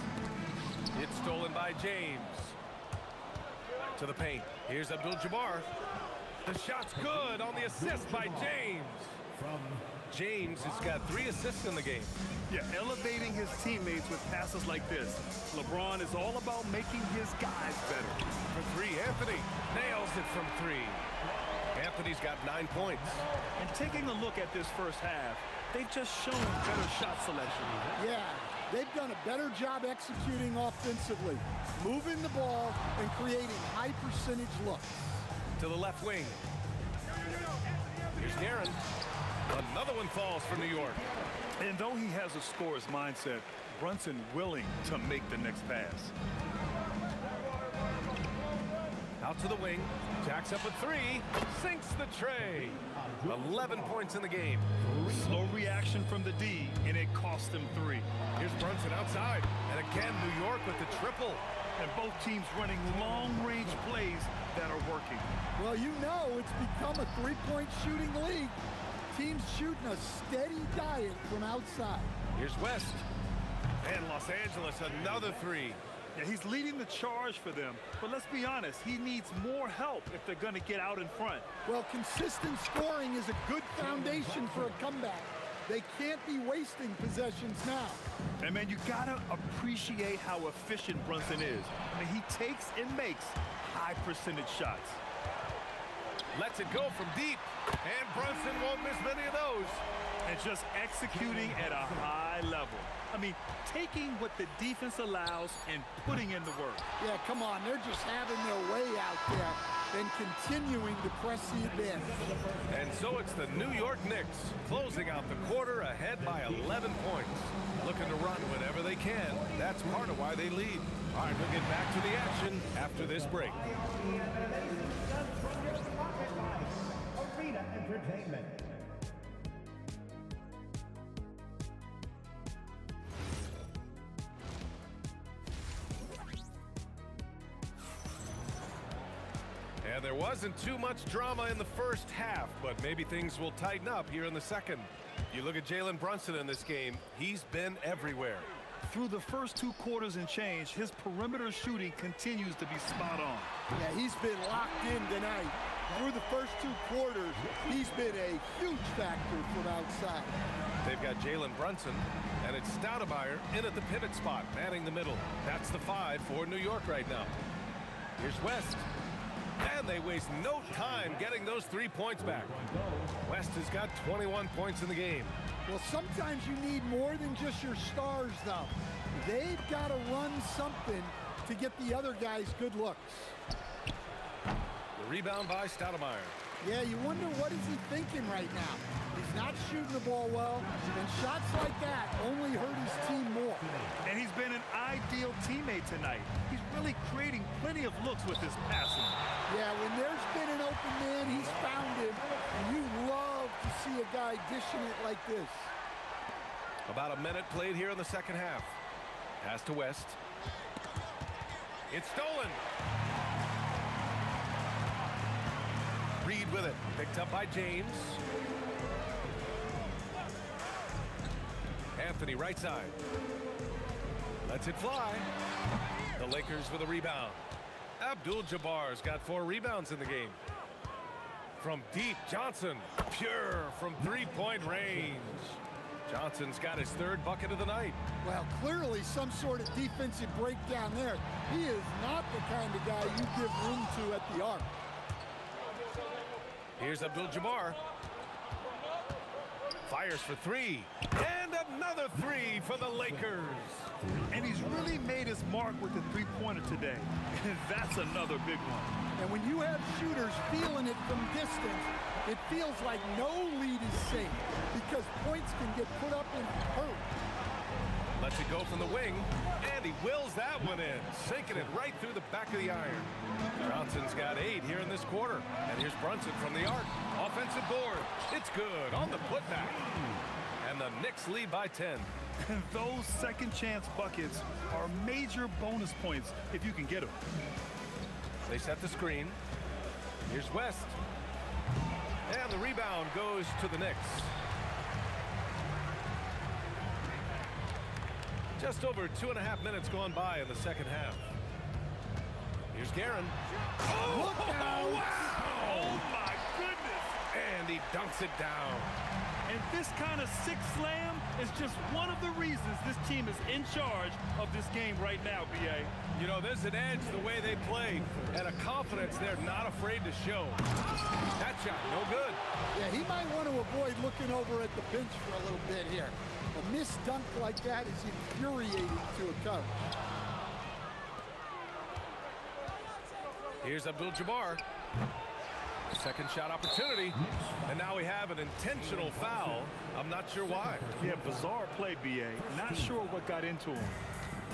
It's stolen by James. To the paint. Here's Abdul-Jabbar. The shot's good on the assist by James. James has got 3 assists in the game. Yeah, elevating his teammates with passes like this. LeBron is all about making his guys better. For 3, Anthony nails it from 3. Anthony's got 9 points. And taking a look at this first half, they've just shown better shot selection. Yeah, they've done a better job executing offensively, moving the ball and creating high percentage looks. To the left wing. Here's Guerin. Another one falls for New York. And though he has a scorer's mindset, Brunson willing to make the next pass. Out to the wing. Jacks up a 3. Sinks the tray. 11 points in the game. Slow reaction from the D, and it cost him 3. Here's Brunson outside. And again, New York with the triple. And both teams running long-range plays that are working. Well, you know it's become a 3-point shooting league. Teams shooting a steady diet from outside. Here's West. And Los Angeles, another 3. Yeah, he's leading the charge for them. But let's be honest, he needs more help if they're going to get out in front. Well, consistent scoring is a good foundation for a comeback. They can't be wasting possessions now. And, man, you got to appreciate how efficient Brunson is. I mean, he takes and makes high-percentage shots. Lets it go from deep. And Brunson won't miss many of those. And just executing at a high level. I mean, taking what the defense allows and putting in the work. Yeah, come on. They're just having their way out there and continuing to press the advantage. And so it's the New York Knicks closing out the quarter ahead by 11 points. Looking to run whenever they can. That's part of why they lead. All right, we'll get back to the action. action after this break. Arena Entertainment. And there wasn't too much drama in the first half, but maybe things will tighten up here in the second. You look at Jalen Brunson in this game, he's been everywhere. Through the first 2 quarters and change, his perimeter shooting continues to be spot on. Yeah, he's been locked in tonight. Through the first 2 quarters, he's been a huge factor from outside. They've got Jalen Brunson, and it's Stoudemire in at the pivot spot, manning the middle. That's the 5 for New York right now. Here's West. And they waste no time getting those 3 points back. West has got 21 points in the game. Well, sometimes you need more than just your stars, though. They've got to run something to get the other guys good looks. The rebound by Stoudemire. Yeah, you wonder what is he thinking right now. He's not shooting the ball well, and shots like that only hurt his team more. And he's been an ideal teammate tonight. He's really creating plenty of looks with his passing. Yeah, when there's been an open man, he's found him, and you love to see a guy dishing it like this. About a minute played here in the second half. Pass to West. It's stolen. Reed with it. Picked up by James. Anthony right side. Lets it fly. The Lakers with a rebound. Abdul-Jabbar's got 4 rebounds in the game. From deep, Johnson. Pure from 3-point range. Johnson's got his 3rd bucket of the night. Well, clearly some sort of defensive breakdown there. He is not the kind of guy you give room to at the arc. Here's Abdul-Jabbar. Fires for 3. And another 3 for the Lakers. And he's really made his mark with the 3-pointer today. That's another big one. And when you have shooters feeling it from distance, it feels like no lead is safe because points can get put up in a hurry. Lets it go from the wing, and he wills that one in, sinking it right through the back of the iron. Johnson's got 8 here in this quarter. And here's Brunson from the arc. Offensive board. It's good on the putback. And the Knicks lead by 10. And those second chance buckets are major bonus points if you can get them. They set the screen. Here's West. And the rebound goes to the Knicks. Just over 2.5 minutes gone by in the second half. Here's Guerin. Oh, Look out! wow! Oh, my goodness! And he dunks it down. And this kind of sick slam is just one of the reasons this team is in charge of this game right now, B.A. You know, there's an edge the way they play and a confidence they're not afraid to show. That shot, no good. Yeah, he might want to avoid looking over at the bench for a little bit here. A missed dunk like that is infuriating to a coach. Here's Abdul-Jabbar. Second shot opportunity. And now we have an intentional foul. I'm not sure why. Yeah, bizarre play, B.A. Not sure what got into him.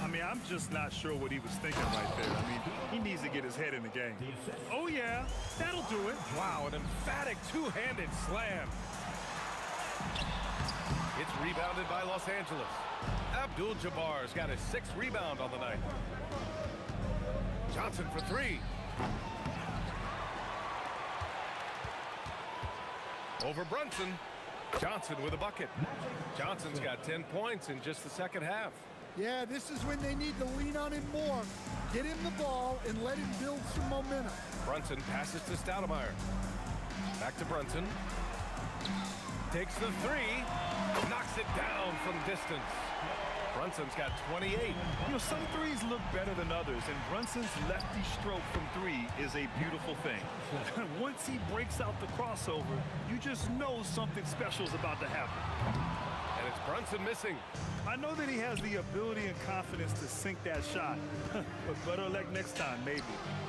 I mean, I'm just not sure what he was thinking right there. I mean, he needs to get his head in the game. Oh, yeah, that'll do it. Wow, an emphatic two-handed slam. It's rebounded by Los Angeles. Abdul-Jabbar's got his 6th rebound on the night. Johnson for 3. Over Brunson. Johnson with a bucket. Johnson's got 10 points in just the second half. Yeah, this is when they need to lean on him more. Get him the ball and let him build some momentum. Brunson passes to Stoudemire. Back to Brunson. Takes the 3. Knocks it down from distance. Brunson's got 28. You know, some threes look better than others, and Brunson's lefty stroke from 3 is a beautiful thing. Once he breaks out the crossover, you just know something special is about to happen. And it's Brunson missing. I know that he has the ability and confidence to sink that shot, but better luck next time, maybe.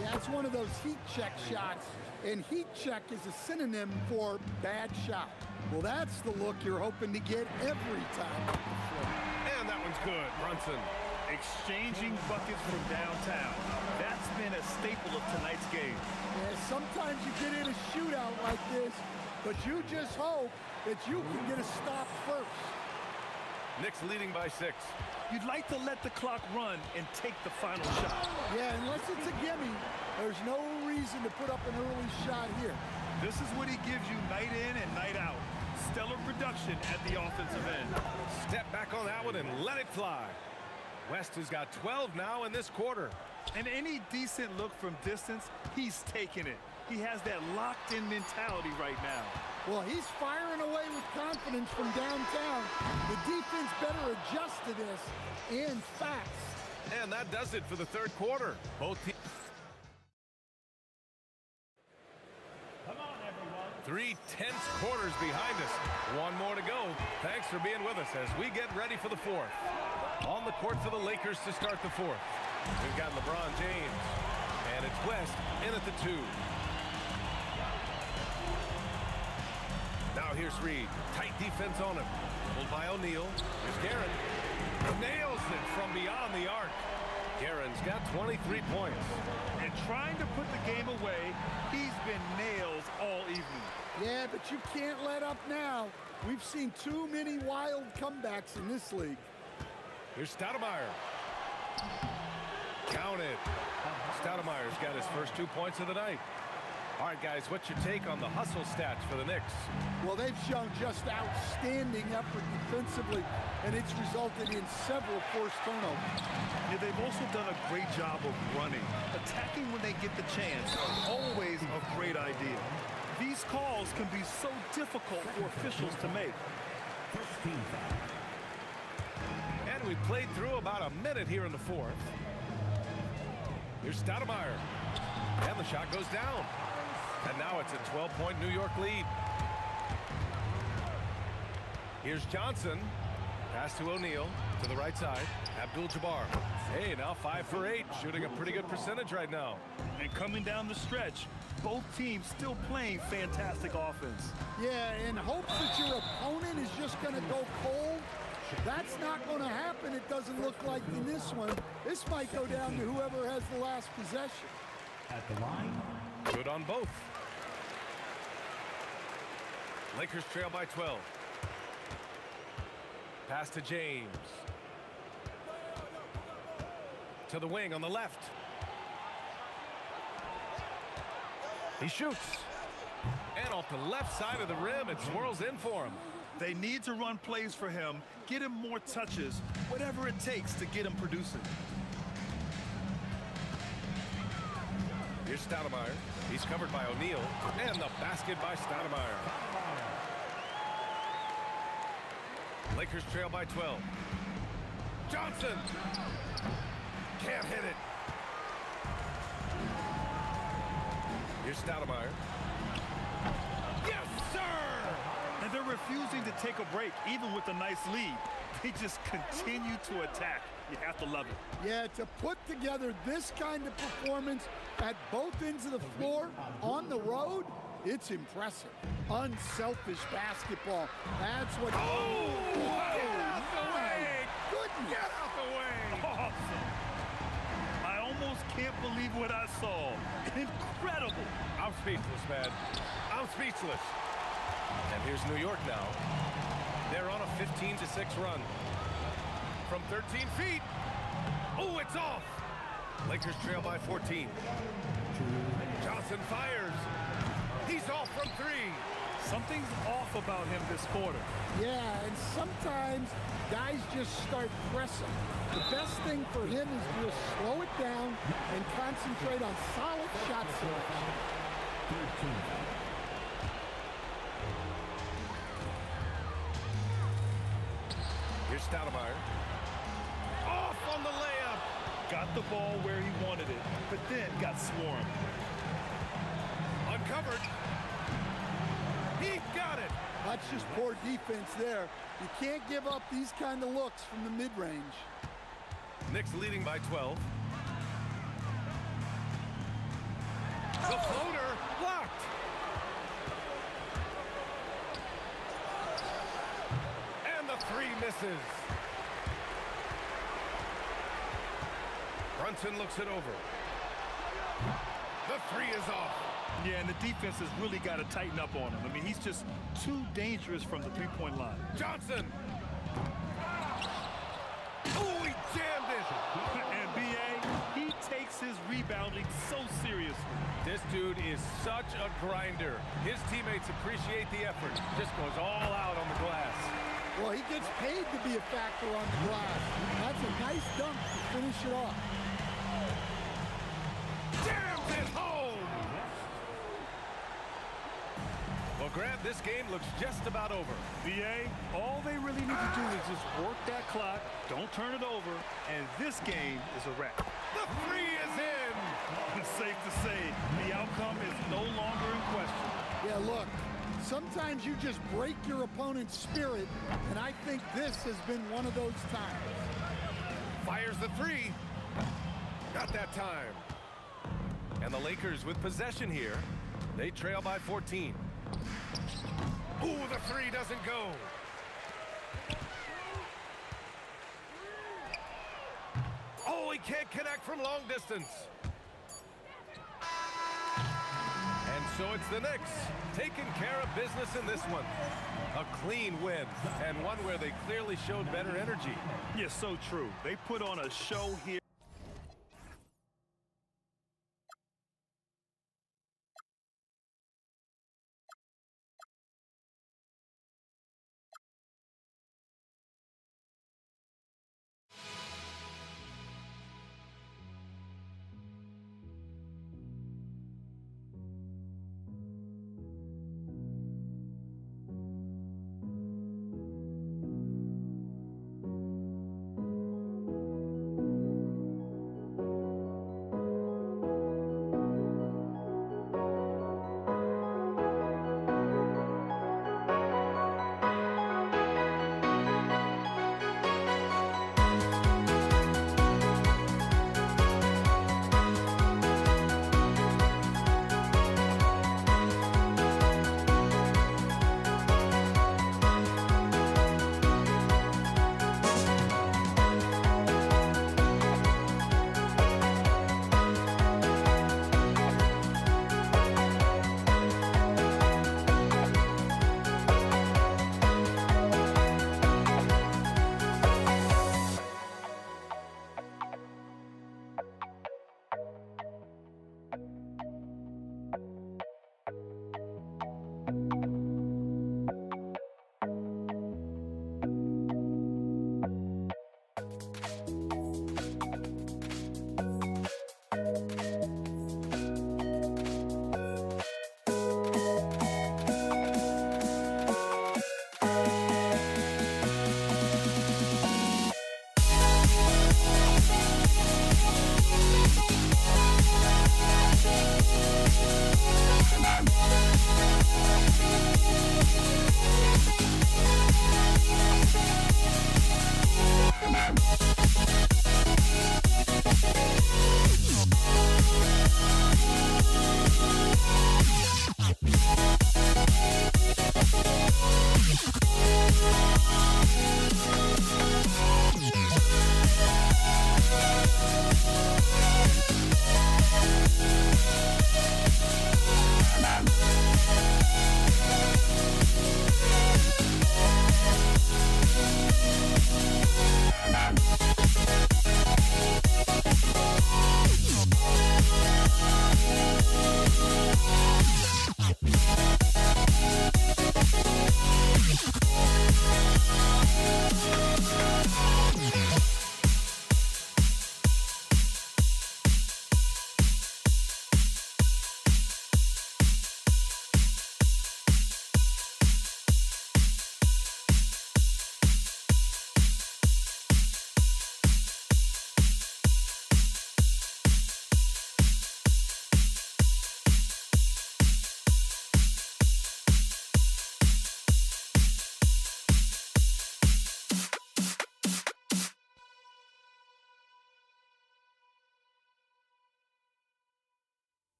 Yeah, it's one of those heat check shots, and heat check is a synonym for bad shot. Well, that's the look you're hoping to get every time up the floor. And that one's good, Brunson. Exchanging buckets from downtown. That's staple of tonight's game. Yeah, sometimes you get in a shootout like this, but you just hope that you can get a stop first. Knicks leading by 6. You'd like to let the clock run and take the final shot. Yeah, unless it's a gimme, there's no reason to put up an early shot here. This is what he gives you night in and night out. Stellar production at the offensive end. Step back on that one and let it fly. West has got 12 now in this quarter. And any decent look from distance, he's taking it. He has that locked-in mentality right now. Well, he's firing away with confidence from downtown. The defense better adjust to this, and fast. And that does it for the third quarter. Both teams. 3 tense quarters behind us. One more to go. Thanks for being with us as we get ready for the fourth. On the court for the Lakers to start the fourth. We've got LeBron James. And it's West in at the 2. Now here's Reed. Tight defense on him. Pulled by O'Neal. Here's Guerin. Nails it from beyond the arc. Guerin's got 23 points. And trying to put the game away, he's been nails all evening. Yeah, but you can't let up now. We've seen too many wild comebacks in this league. Here's Stoudemire. Count it. Stoudemire's got his first 2 points of the night. All right, guys, what's your take on the hustle stats for the Knicks? Well, they've shown just outstanding effort defensively, and it's resulted in several forced turnovers. Yeah, they've also done a great job of running. Attacking when they get the chance, always a great idea. These calls can be so difficult for officials to make. And we played through about a minute here in the fourth. Here's Stoudemire. And the shot goes down. And now it's a 12-point New York lead. Here's Johnson. Pass to O'Neal to the right side. Abdul-Jabbar. Hey, now 5 for 8. Shooting a pretty good percentage right now. And coming down the stretch, both teams still playing fantastic offense. Yeah, in hopes that your opponent is just going to go cold. That's not going to happen, it doesn't look like in this one. This might go down to whoever has the last possession. At the line. Good on both. Lakers trail by 12. Pass to James. To the wing on the left. He shoots. And off the left side of the rim, it swirls in for him. They need to run plays for him, get him more touches, whatever it takes to get him producing. Here's Stoudemire. He's covered by O'Neal. And the basket by Stoudemire. Lakers trail by 12. Johnson. Can't hit it. Here's Stoudemire. Yes, sir! And they're refusing to take a break, even with a nice lead. They just continue to attack. You have to love it. Yeah, to put together this kind of performance at both ends of the floor on the road, it's impressive. Unselfish basketball. That's what... Oh! Get out the way! Goodness! Get out the way! Awesome. I almost can't believe what I saw. Incredible. I'm speechless, man. I'm speechless. And here's New York now. They're on a 15-6 run. From 13 feet. Oh, it's off. Lakers trail by 14. Johnson fires. He's off from 3. Something's off about him this quarter. Yeah, and sometimes guys just start pressing. The best thing for him is to just slow it down and concentrate on solid shot selection. 13. Here's Stoudemire. Off on the layup. Got the ball where he wanted it, but then got swarmed. Uncovered. He got it. That's just poor defense there. You can't give up these kind of looks from the mid-range. Knicks leading by 12. The floater blocked. And the 3 misses. Brunson looks it over. three is off. Yeah, and the defense has really got to tighten up on him. I mean, he's just too dangerous from the three-point line. Johnson. Oh, he jammed it. And B.A., he takes his rebounding so seriously. This dude is such a grinder. His teammates appreciate the effort. Just goes all out on the glass. Well, he gets paid to be a factor on the glass. That's a nice dunk to finish it off. Jams it home. Well, Grant, this game looks just about over. B.A., all they really need to do is just work that clock, don't turn it over, and this game is a wrap. The three is in. It's safe to say the outcome is no longer in question. Yeah, look, sometimes you just break your opponent's spirit, and I think this has been one of those times. Fires the three. Not that time. And the Lakers with possession here. They trail by 14. Ooh, the three doesn't go. Oh, he can't connect from long distance. And so it's the Knicks taking care of business in this one. A clean win, and one where they clearly showed better energy. Yes, so true. They put on a show here.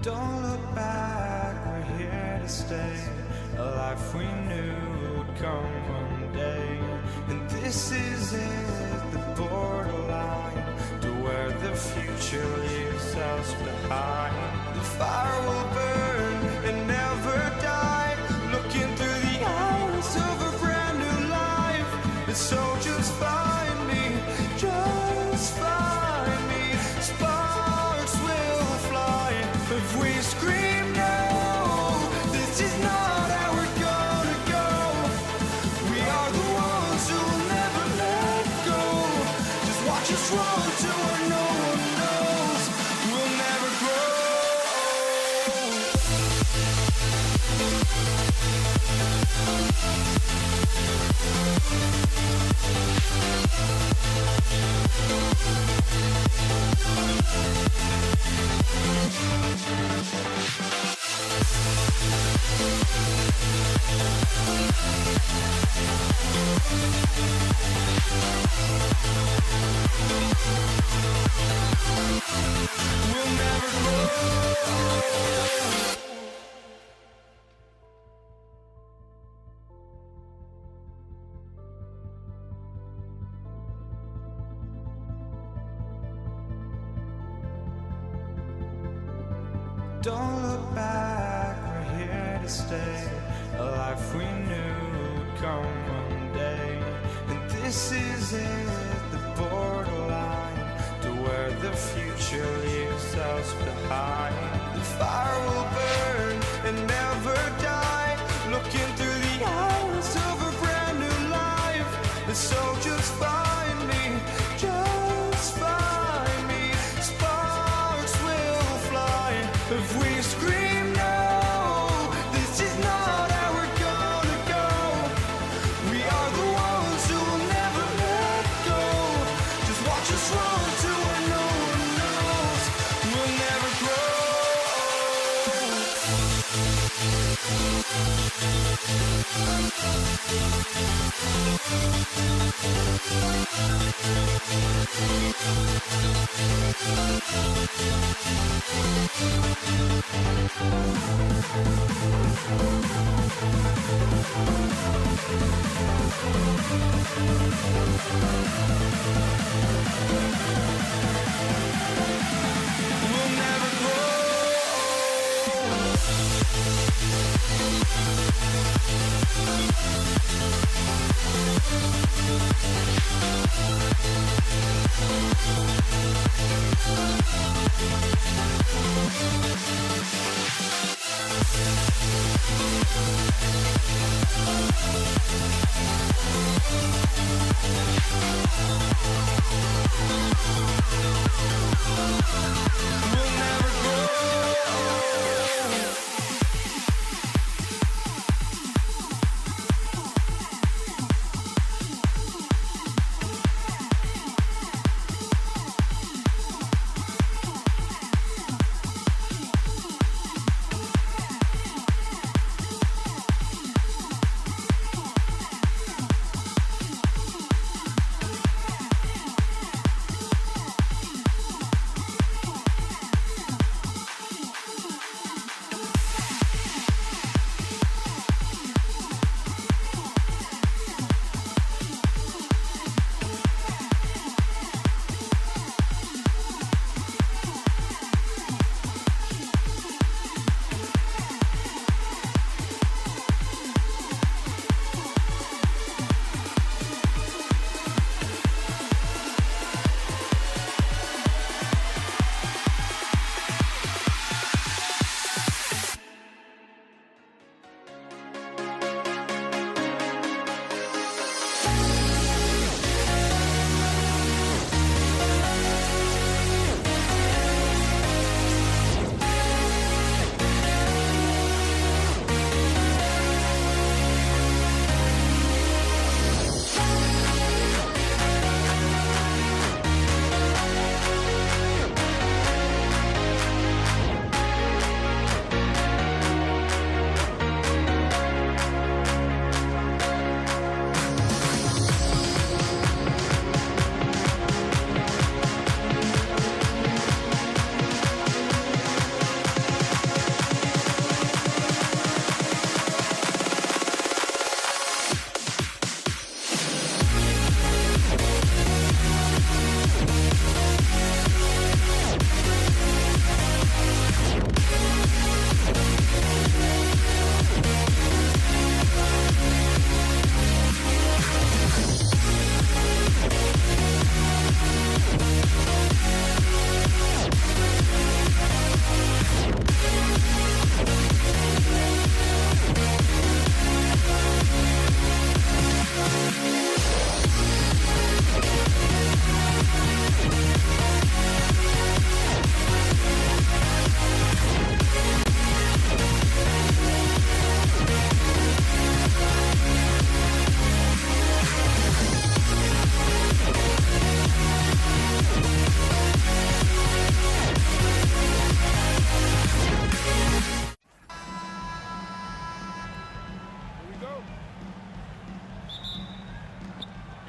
Don't look back, we're here to stay. A life we knew would come one day. And this is it, the borderline to where the future leaves us behind. The fire will burn and never die, looking through the eyes of a brand new life. And so just find me, just find me. Sparks will fly if we scream no. This is not how we're gonna go. We are the ones who will never let go. Just watch us run to where no one knows. We'll never grow. We'll never grow. Don't look back, we're here to stay. A life we knew would come one day. And this is it, the borderline to where the future leaves us behind. The fire will burn and never die, looking through the eyes of a brand new life. And so just find me, just find me. Sparks will fly if we scream no. This is not how we're gonna go. We are the ones who will never let go. Just watch us run to where no one knows. We'll never grow. We'll never grow. We'll never grow.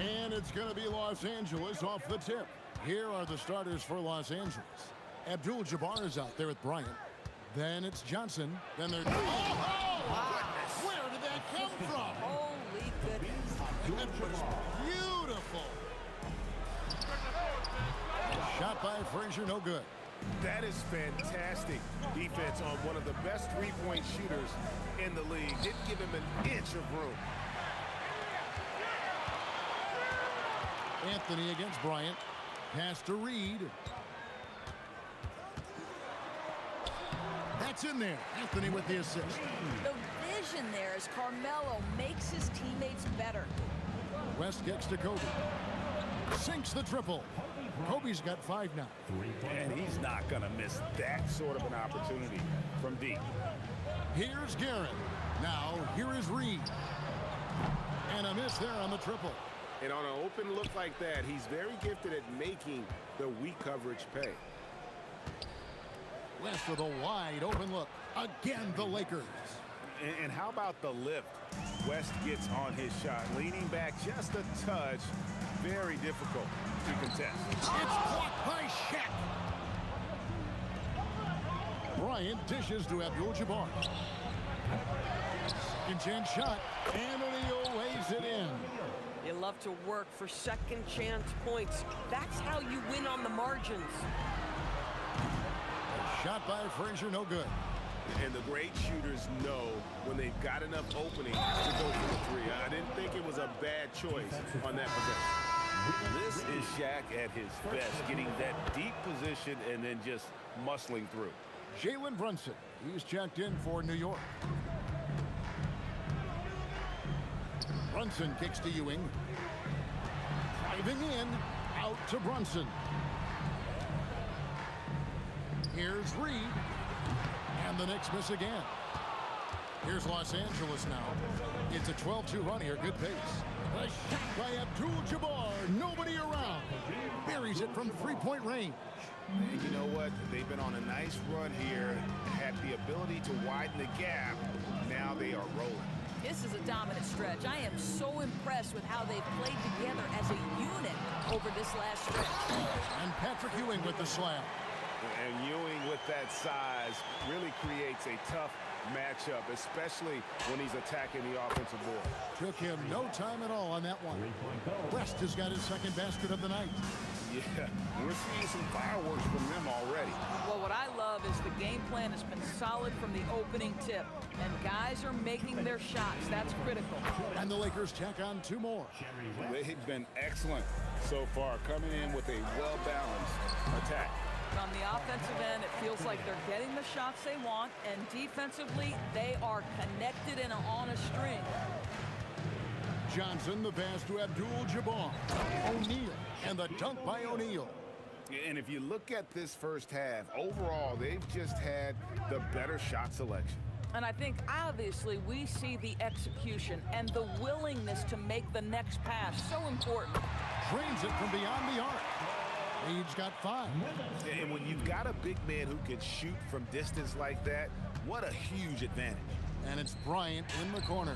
And it's going to be Los Angeles off the tip. Here are the starters for Los Angeles. Abdul-Jabbar is out there with Bryant. Then it's Johnson. Then they're... Where did that come from? Holy goodness. That was beautiful. Shot by Frazier, no good. That is fantastic defense on one of the best three-point shooters in the league. Didn't give him an inch of room. Anthony against Bryant. Pass to Reed. That's in there. Anthony with the assist. The vision there as Carmelo makes his teammates better. West gets to Kobe. Sinks the triple. Kobe's got 5 now. And he's not going to miss that sort of an opportunity from deep. Here's Garrett. Now, here is Reed. And a miss there on the triple. And on an open look like that, he's very gifted at making the weak coverage pay. West with a wide open look. Again, the Lakers. And how about the lift? West gets on his shot, leaning back just a touch. Very difficult to contest. It's blocked by Shaq. Bryant dishes to Abdul-Jabbar. Second chance shot. And O'Neal lays it in. You love to work for second chance points. That's how you win on the margins. Shot by Frazier, no good. And the great shooters know when they've got enough opening to go for the three. I didn't think it was a bad choice on that possession. This is Shaq at his best, getting that deep position and then just muscling through. Jalen Brunson, he's checked in for New York. Brunson kicks to Ewing. Driving in, out to Brunson. Here's Reed. And the Knicks miss again. Here's Los Angeles now. It's a 12-2 run here, good pace. A shot by Abdul-Jabbar, nobody around. Buries it from three-point range. And you know what? They've been on a nice run here, had the ability to widen the gap. Now they are rolling. This is a dominant stretch. I am so impressed with how they've played together as a unit over this last stretch. And Patrick Ewing with the slam. And Ewing with that size really creates a tough matchup, especially when he's attacking the offensive board. Took him no time at all on that one. West has got his second basket of the night. Yeah, we're seeing some fireworks from them already. Well, what I love is the game plan has been solid from the opening tip, and guys are making their shots. That's critical. And the Lakers tack on 2 more. They've been excellent so far, coming in with a well-balanced attack. On the offensive end, it feels like they're getting the shots they want, and defensively, they are connected and on a string. Johnson, the pass to Abdul-Jabbar. O'Neal, and the dunk by O'Neal. And if you look at this first half, overall, they've just had the better shot selection. And I think, obviously, we see the execution and the willingness to make the next pass so important. Drains it from beyond the arc. Reed's got 5. And when you've got a big man who can shoot from distance like that, what a huge advantage. And it's Bryant in the corner.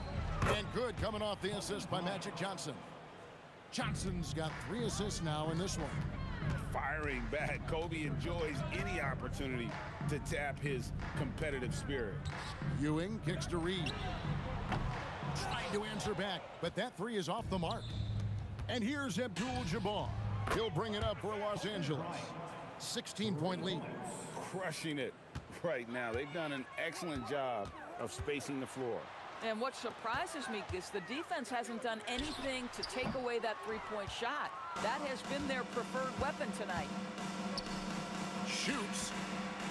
And good coming off the assist by Magic Johnson. Johnson's got 3 assists now in this one. Firing back, Kobe enjoys any opportunity to tap his competitive spirit. Ewing kicks to Reed. Trying to answer back, but that 3 is off the mark. And here's Abdul-Jabbar. He'll bring it up for Los Angeles. 16-point lead. Crushing it right now. They've done an excellent job of spacing the floor. And what surprises me is the defense hasn't done anything to take away that three-point shot. That has been their preferred weapon tonight. Shoots.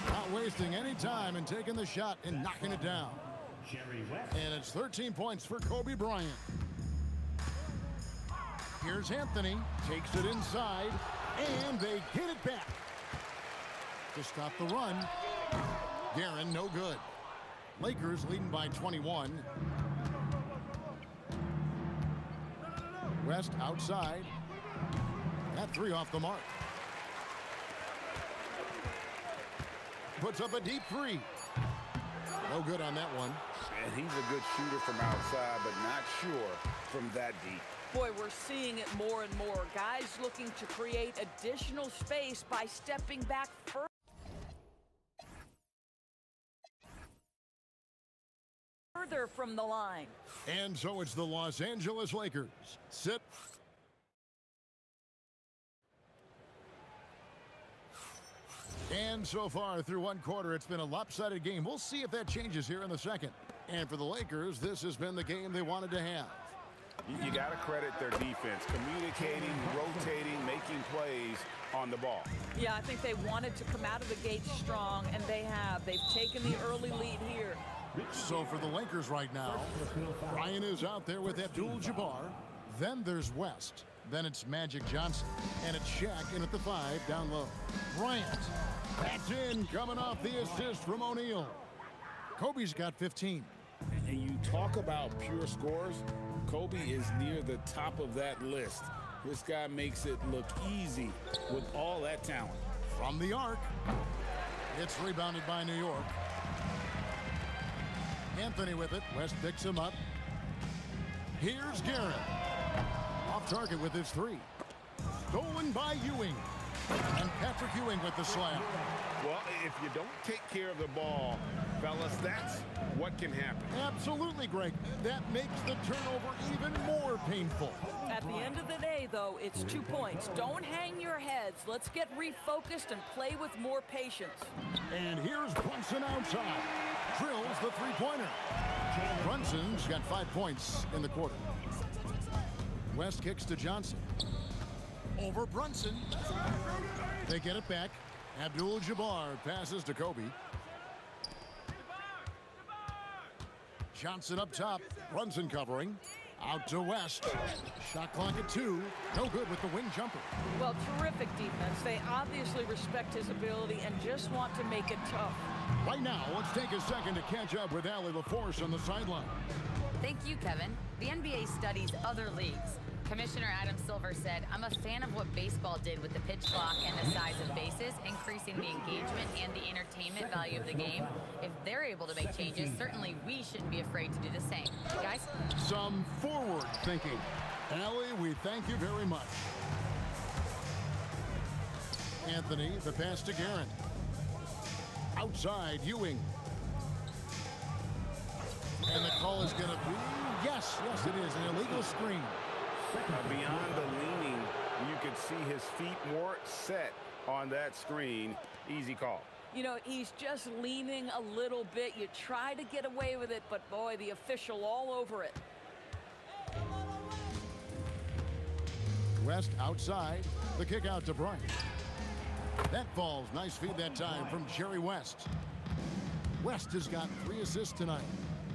Not wasting any time and taking the shot and knocking it down. And it's 13 points for Kobe Bryant. Here's Anthony. Takes it inside. And they get it back. To stop the run. Guerin, no good. Lakers leading by 21. West outside. That 3 off the mark. Puts up a deep 3. No good on that one. And he's a good shooter from outside, but not sure from that deep. Boy, we're seeing it more and more. Guys looking to create additional space by stepping back further from the line. And so it's the Los Angeles Lakers. Sit. And so far through one quarter, it's been a lopsided game. We'll see if that changes here in the second. And for the Lakers, this has been the game they wanted to have. You got to credit their defense, communicating, rotating, making plays on the ball. Yeah, I think they wanted to come out of the gate strong, and they have. They've taken the early lead here. So for the Lakers right now, Ryan is out there with Abdul-Jabbar. Then there's West. Then it's Magic Johnson. And it's Shaq in at the 5 down low. Bryant. That's in, coming off the assist from O'Neal. Kobe's got 15. And you talk about pure scores, Kobe is near the top of that list. This guy makes it look easy with all that talent. From the arc, it's rebounded by New York. Anthony with it. West picks him up. Here's Garrett. Off target with his 3. Stolen by Ewing. And Patrick Ewing with the slam. Well, if you don't take care of the ball, fellas, that's what can happen. Absolutely, Greg. That makes the turnover even more painful. At the end of the day, though, it's 2 points. Don't hang your heads. Let's get refocused and play with more patience. And here's Brunson outside. Drills the three-pointer. Brunson's got 5 points in the quarter. West kicks to Johnson. Over Brunson. They get it back. Abdul-Jabbar passes to Kobe. Johnson up top. Brunson covering. Out to West. Shot clock at 2. No good with the wing jumper. Well, terrific defense. They obviously respect his ability and just want to make it tough. Right now, let's take a second to catch up with Allie LaForce on the sideline. Thank you, Kevin. The NBA studies other leagues. Commissioner Adam Silver said, "I'm a fan of what baseball did with the pitch clock and the size of bases, increasing the engagement and the entertainment value of the game. If they're able to make changes, certainly we shouldn't be afraid to do the same." Guys? Some forward thinking. Allie, we thank you very much. Anthony, the pass to Guerin. Outside, Ewing. And the call is going to be, yes, it is, an illegal screen. Beyond the leaning, you could see his feet more set on that screen. Easy call. You know, he's just leaning a little bit. You try to get away with it, but boy, the official all over it. West outside. The kick out to Bryant. That falls. Nice feed that time from Jerry West. West has got 3 assists tonight.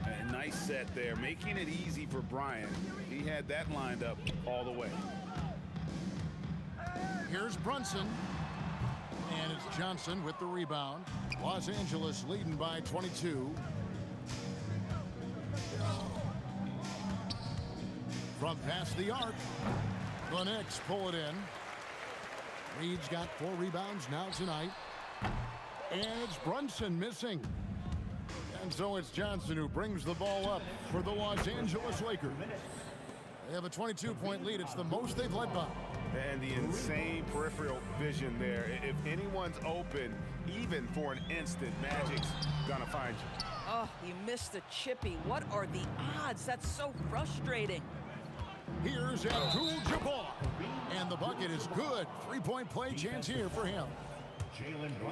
A nice set there, making it easy for Bryant. He had that lined up all the way. Here's Brunson. And it's Johnson with the rebound. Los Angeles leading by 22. From past the arc. The Knicks pull it in. Reed's got 4 rebounds now tonight. And it's Brunson missing. And so it's Johnson who brings the ball up for the Los Angeles Lakers. They have a 22-point lead. It's the most they've led by. And the insane peripheral vision there. If anyone's open, even for an instant, Magic's gonna find you. Oh, he missed the chippy. What are the odds? That's so frustrating. Here's Abdul-Jabbar. And the bucket is good. 3-point play chance here for him.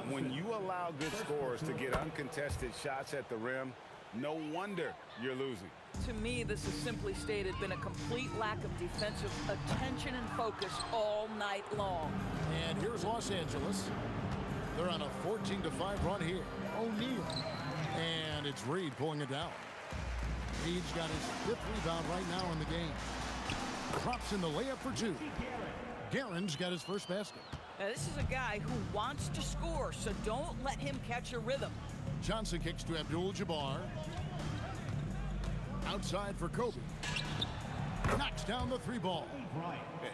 When you allow good scorers to get uncontested shots at the rim, no wonder you're losing. To me, this has simply stated been a complete lack of defensive attention and focus all night long. And here's Los Angeles. They're on a 14-5 run here. O'Neal. And it's Reed pulling it down. Reed's got his 5th rebound right now in the game. Drops in the layup for 2. Guerin's got his first basket. Now, this is a guy who wants to score, so don't let him catch a rhythm. Johnson kicks to Abdul-Jabbar. Outside for Kobe. Knocks down the 3 ball.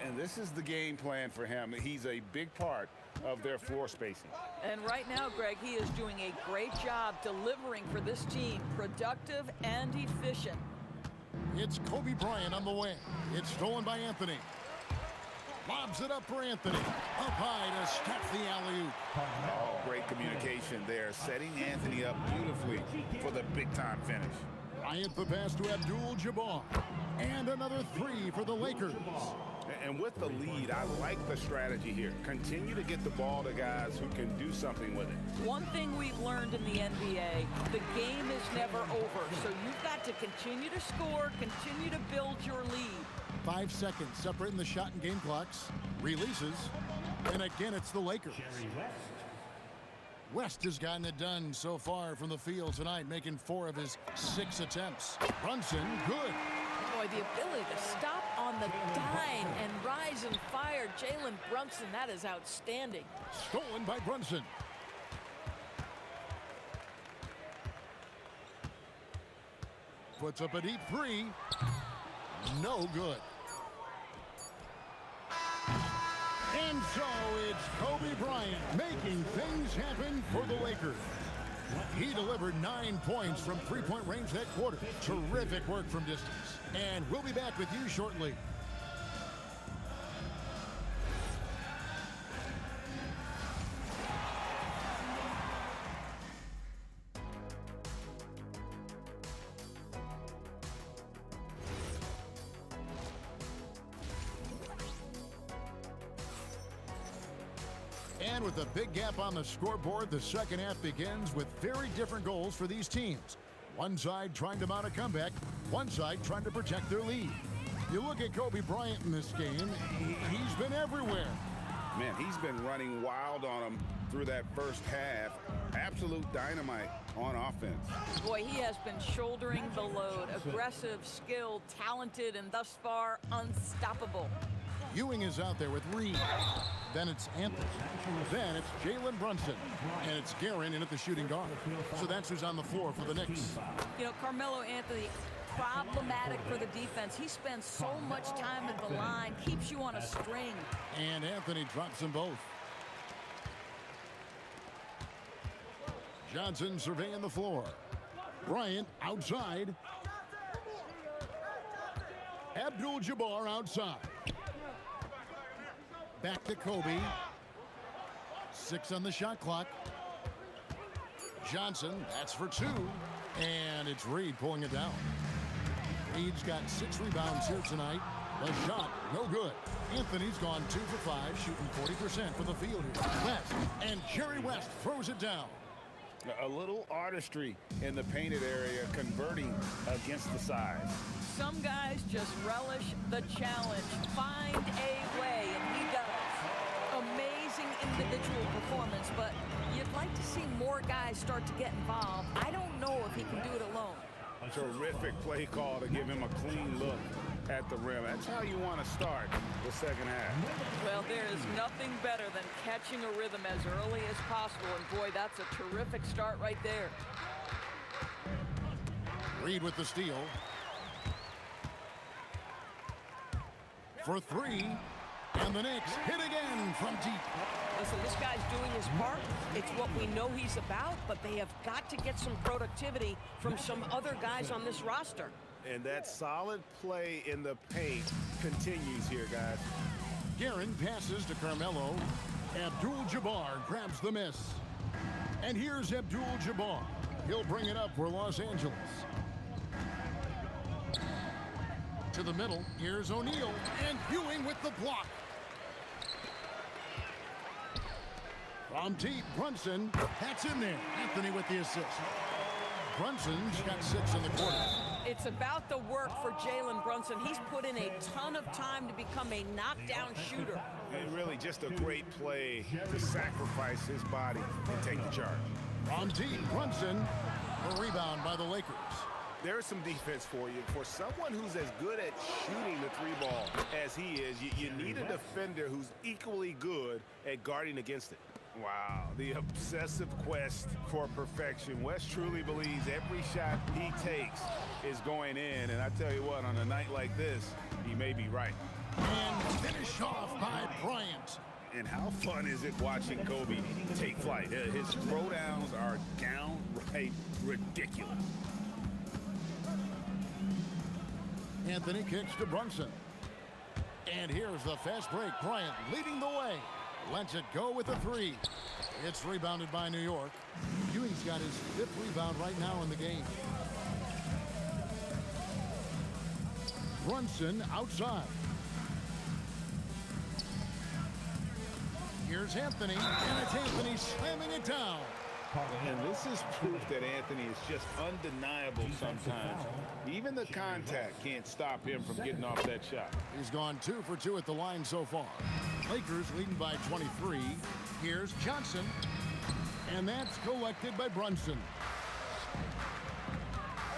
And this is the game plan for him. He's a big part of their floor spacing. And right now, Greg, he is doing a great job delivering for this team. Productive and efficient. It's Kobe Bryant on the wing. It's stolen by Anthony. Lobs it up for Anthony. Up high to step the alley-oop. Oh, great communication there, setting Anthony up beautifully for the big-time finish. Bryant the pass to Abdul-Jabbar. And another three for the Lakers. And with the lead, I like the strategy here. Continue to get the ball to guys who can do something with it. One thing we've learned in the NBA, the game is never over. So you've got to continue to score, continue to build your lead. 5 seconds separating the shot and game clocks. Releases. And again, it's the Lakers. West has gotten it done so far from the field tonight, making 4 of his 6 attempts. Brunson, good. Boy, the ability to stop on the dime and rise and fire. Jalen Brunson, that is outstanding. Stolen by Brunson. Puts up a deep 3. No good. And so it's Kobe Bryant making things happen for the Lakers. He delivered 9 points from three-point range that quarter. Terrific work from distance. And we'll be back with you shortly. And with a big gap on the scoreboard, the second half begins with very different goals for these teams. One side trying to mount a comeback, one side trying to protect their lead. You look at Kobe Bryant in this game, he's been everywhere. Man, he's been running wild on them through that first half. Absolute dynamite on offense. Boy, he has been shouldering the load. Aggressive, skilled, talented, and thus far unstoppable. Ewing is out there with Reed. Then it's Anthony. Then it's Jalen Brunson. And it's Guerin in at the shooting guard. So that's who's on the floor for the Knicks. You know, Carmelo Anthony, problematic for the defense. He spends so much time at the line, keeps you on a string. And Anthony drops them both. Johnson surveying the floor. Bryant outside. Abdul-Jabbar outside. Back to Kobe. 6 on the shot clock. Johnson, that's for 2. And it's Reed pulling it down. Reed's got 6 rebounds here tonight. The shot, no good. Anthony's gone 2 for 5, shooting 40% from the field here. West, and Jerry West throws it down. A little artistry in the painted area, converting against the size. Some guys just relish the challenge. Find a way, and he does. Amazing individual performance, but you'd like to see more guys start to get involved. I don't know if he can do it alone. Terrific play call to give him a clean look at the rim. That's how you want to start the second half. Well, there is nothing better than catching a rhythm as early as possible, and boy, that's a terrific start right there. Reed with the steal. For 3, and the Knicks hit again from deep. Listen, this guy's doing his part. It's what we know he's about, but they have got to get some productivity from some other guys on this roster. And that solid play in the paint continues here, guys. Guerin passes to Carmelo. Abdul-Jabbar grabs the miss. And here's Abdul-Jabbar. He'll bring it up for Los Angeles. To the middle, here's O'Neal, and Ewing with the block. From deep, Brunson, that's in there. Anthony with the assist. Brunson's got 6 in the quarter. It's about the work for Jalen Brunson. He's put in a ton of time to become a knockdown shooter. And really just a great play to sacrifice his body and take the charge. From deep, Brunson, a rebound by the Lakers. There's some defense for you. For someone who's as good at shooting the 3-ball as he is, you need a defender who's equally good at guarding against it. Wow, the obsessive quest for perfection. West truly believes every shot he takes is going in, and I tell you what, on a night like this, he may be right. And finish off by Bryant. And how fun is it watching Kobe take flight? His throwdowns are downright ridiculous. Anthony kicks to Brunson. And here's the fast break. Bryant leading the way. Lets it go with a three. It's rebounded by New York. Ewing's got his 5th rebound right now in the game. Brunson outside. Here's Anthony, and it's Anthony slamming it down. And this is proof that Anthony is just undeniable sometimes. Even the contact can't stop him from getting off that shot. He's gone 2 for 2 at the line so far. Lakers leading by 23. Here's Johnson, and that's collected by Brunson.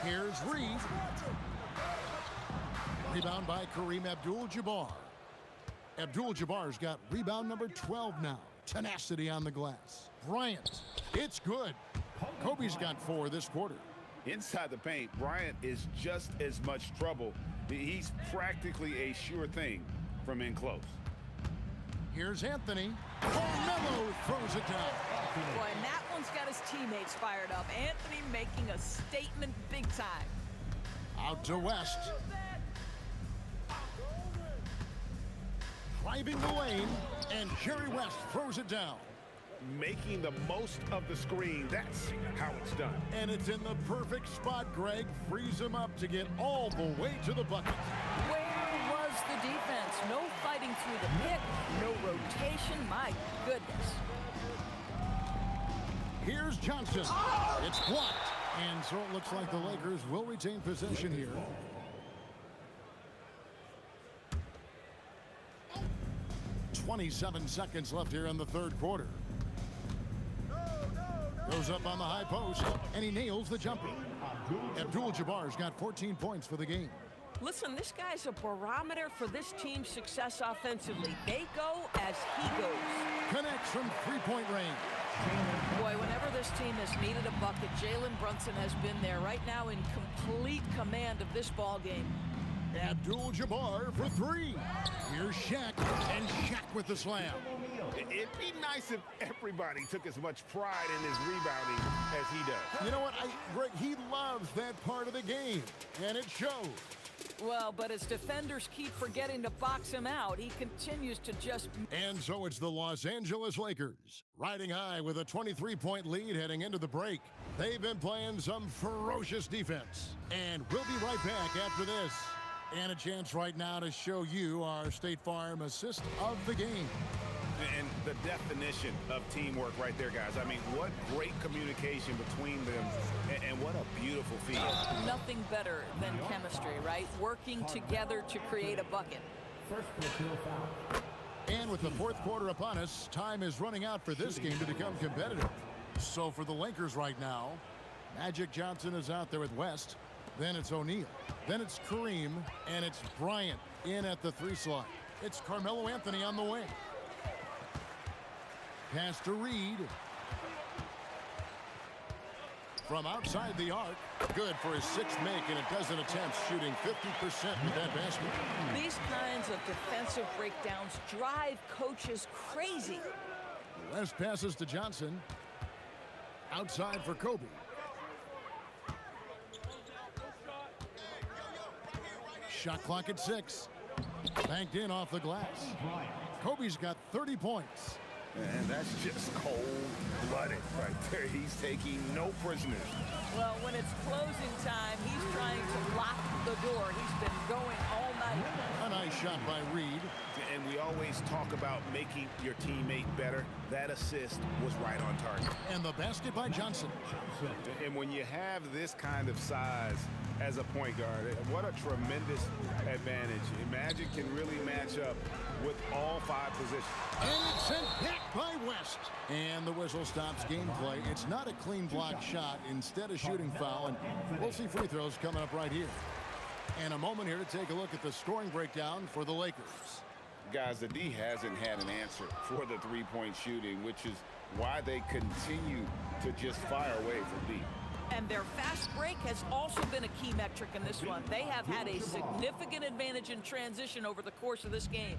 Here's Reed. Rebound by Kareem Abdul-Jabbar. Abdul-Jabbar's got rebound number 12 now. Tenacity on the glass. Bryant, it's good. Kobe's got 4 this quarter. Inside the paint, Bryant is just as much trouble. He's practically a sure thing from in close. Here's Anthony. Carmelo throws it down. Boy, and that one's got his teammates fired up. Anthony making a statement big time. Out to West. Driving the lane, and Jerry West throws it down. Making the most of the screen. That's how it's done. And it's in the perfect spot. Greg frees him up to get all the way to the bucket. Where was the defense? No fighting through the pick, no rotation. My goodness. Here's Johnson. It's blocked. And so it looks like the Lakers will retain possession here. .27 seconds left here in the 3rd quarter. Goes up on the high post, and he nails the jumper. Abdul-Jabbar's got 14 points for the game. Listen, this guy's a barometer for this team's success offensively. They go as he goes. Connects from 3-point range. Boy, whenever this team has needed a bucket, Jalen Brunson has been there right now in complete command of this ball game. Abdul-Jabbar for 3. Here's Shaq, and Shaq with the slam. It'd be nice if everybody took as much pride in his rebounding as he does. You know what? Greg, he loves that part of the game, and it shows. Well, but as defenders keep forgetting to box him out, he continues to just... And so it's the Los Angeles Lakers, riding high with a 23-point lead heading into the break. They've been playing some ferocious defense. And we'll be right back after this. And a chance right now to show you our State Farm assist of the game. And the definition of teamwork right there, guys. I mean, what great communication between them, and what a beautiful field. Nothing better than chemistry, right? Working together to create a bucket. And with the 4th quarter upon us, time is running out for this game to become competitive. So for the Lakers right now, Magic Johnson is out there with West. Then it's O'Neal. Then it's Kareem. And it's Bryant in at the 3 slot. It's Carmelo Anthony on the wing. Pass to Reed. From outside the arc. Good for his 6th make and a dozen attempts, shooting 50% with that basket. These kinds of defensive breakdowns drive coaches crazy. West passes to Johnson. Outside for Kobe. Shot clock at 6. Banked in off the glass. Kobe's got 30 points. And that's just cold-blooded right there. He's taking no prisoners. Well, when it's closing time, he's trying to lock the door. He's been going all night. A nice shot by Reed. And we always talk about making your teammate better. That assist was right on target. And the basket by Johnson. And when you have this kind of size as a point guard, what a tremendous advantage. Magic can really match up with all 5 positions. And it's sent back by West. And the whistle stops gameplay. It's not a clean block shot, instead a shooting foul. And we'll see free throws coming up right here. And a moment here to take a look at the scoring breakdown for the Lakers. Guys, the D hasn't had an answer for the 3-point shooting, which is why they continue to just fire away from deep. And their fast break has also been a key metric in this one. They have had a significant advantage in transition over the course of this game.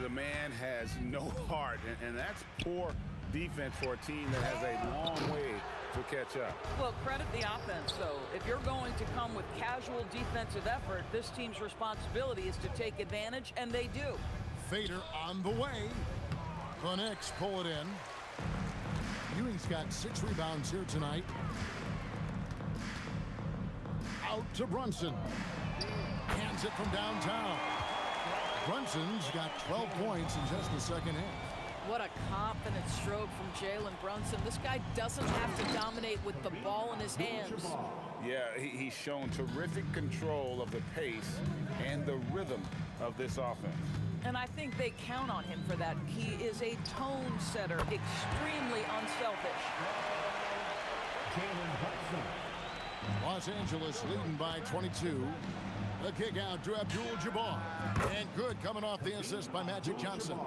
The man has no heart, and that's poor defense for a team that has a long way to catch up. Well, credit the offense, though. If you're going to come with casual defensive effort, this team's responsibility is to take advantage, and they do. Fader on the way. The Knicks pull it in. Ewing's got 6 rebounds here tonight. Out to Brunson. Hands it from downtown. Brunson's got 12 points in just the second half. What a confident stroke from Jalen Brunson. This guy doesn't have to dominate with the ball in his hands. Yeah, he's shown terrific control of the pace and the rhythm of this offense. And I think they count on him for that. He is a tone setter, extremely unselfish. Los Angeles leading by 22. The kick out to Abdul-Jabbar. And good coming off the assist by Magic Johnson.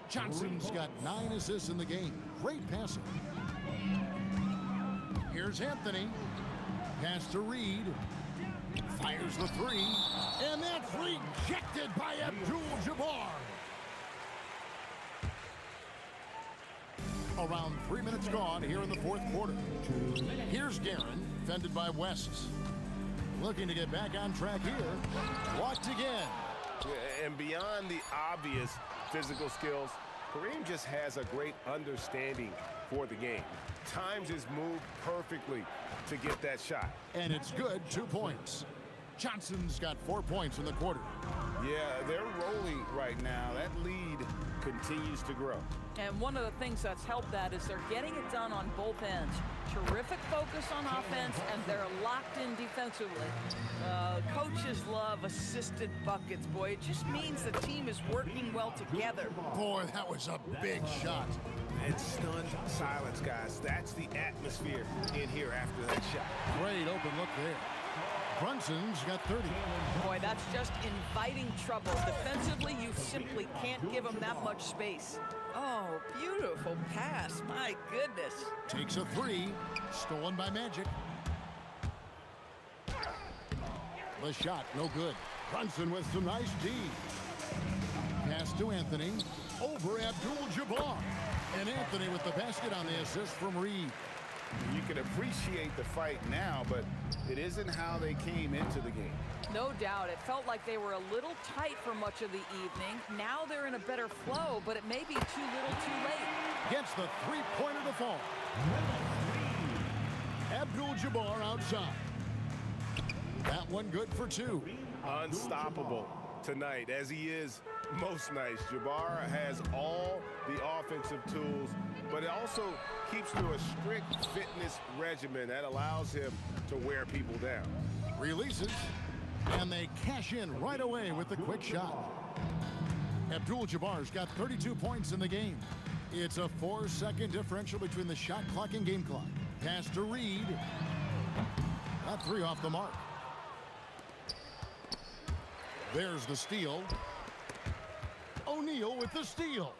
Johnson's got 9 assists in the game. Great passing. Here's Anthony. Pass to Reed. Fires the 3. And that's rejected by Abdul-Jabbar. Around 3 minutes gone here in the fourth quarter. Here's Guerin, fended by West. Looking to get back on track here. Blocked again. And beyond the obvious physical skills, Kareem just has a great understanding for the game. Times his move perfectly to get that shot. And it's good, 2 points. Johnson's got 4 points in the quarter. Yeah, they're rolling right now. That lead continues to grow. And one of the things that's helped that is they're getting it done on both ends. Terrific focus on offense, and they're locked in defensively. Coaches love assisted buckets, boy. It just means the team is working well together. Boy, that was a big shot. It's stunned silence, guys. That's the atmosphere in here after that shot. Great open look there. Brunson's got 30. Boy, that's just inviting trouble. Defensively, you simply can't give him that much space. Oh, beautiful pass. My goodness. Takes a 3. Stolen by Magic. The shot, no good. Brunson with some nice D. Pass to Anthony. Over Abdul-Jabbar. And Anthony with the basket on the assist from Reed. You can appreciate the fight now, but it isn't how they came into the game. No doubt. It felt like they were a little tight for much of the evening. Now they're in a better flow, but it may be too little too late. Gets the 3-pointer to fall. Abdul-Jabbar outside. That one good for 2. Unstoppable tonight, as he is most nights. Jabbar has all the offensive tools, but it also keeps to a strict fitness regimen that allows him to wear people down. Releases, and they cash in right away with the quick shot. Abdul-Jabbar's got 32 points in the game. It's a 4-second differential between the shot clock and game clock. Pass to Reed. That 3 off the mark. There's the steal. O'Neal with the steal.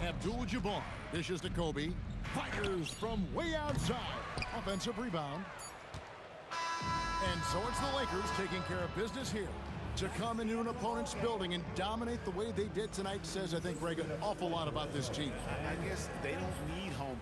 Abdul-Jabbar dishes to Kobe. Fires from way outside. Offensive rebound. And so it's the Lakers taking care of business here. To come into an opponent's building and dominate the way they did tonight says, I think, Greg, an awful lot about this team. I guess they don't need home.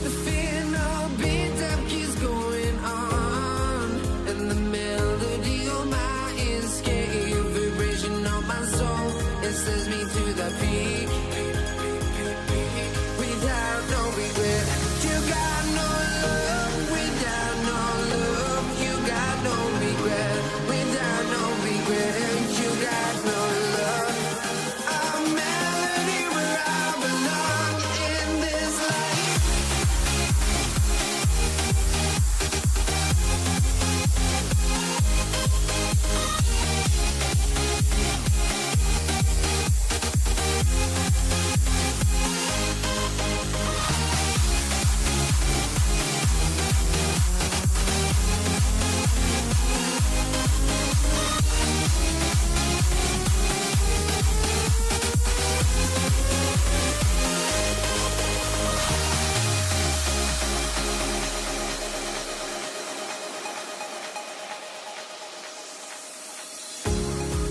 The fear no beat up keeps going on, and the melody on my escape, vibration on my soul, it sends me to the peak. Without no regret, you got no love. Without no love, you got no regret. Without no regret, you got no love. A melody where I belong in this life.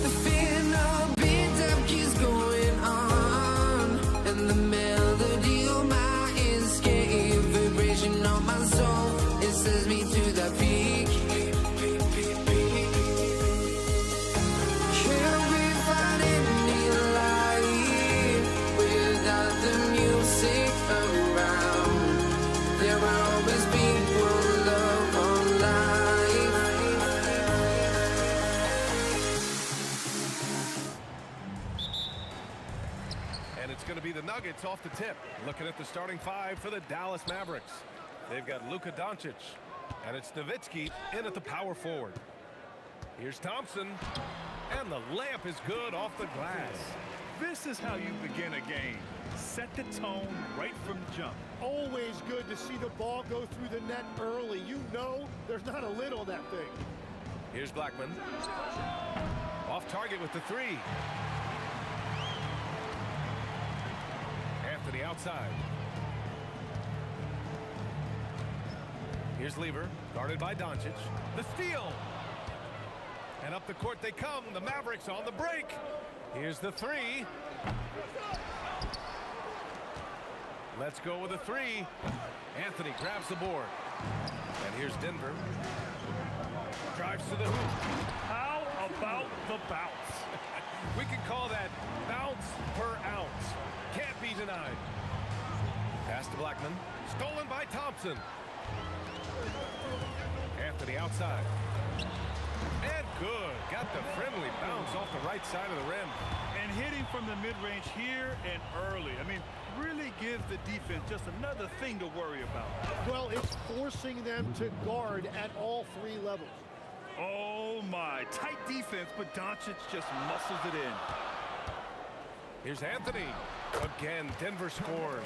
The fear no beat up keeps going on, and the melody on my escape, vibration on my soul, it sends me to the peak. Can't we find any light without the music around? There will always be one love on life. And it's going to be the Nuggets off the tip. Looking at the starting five for the Dallas Mavericks. They've got Luka Doncic, and it's Nowitzki in at the power forward. Here's Thompson, and the layup is good off the glass. This is how you begin a game. Set the tone right from the jump. Always good to see the ball go through the net early. You know there's not a lid on that thing. Here's Blackman. Off target with the three. Anthony outside. Here's Lever, guarded by Doncic. The steal. And up the court they come. The Mavericks on the break. Here's the three. Let's go with a three. Anthony grabs the board. And here's Denver. Drives to the hoop. How about the bounce? We can call that bounce per ounce. Can't be denied. Pass to Blackman. Stolen by Thompson. Anthony outside. And good. Got the friendly bounce off the right side of the rim. And hitting from the mid-range here and early. I mean, really gives the defense just another thing to worry about. Well, it's forcing them to guard at all three levels. Oh, my. Tight defense, but Doncic just muscles it in. Here's Anthony. Again, Denver scores.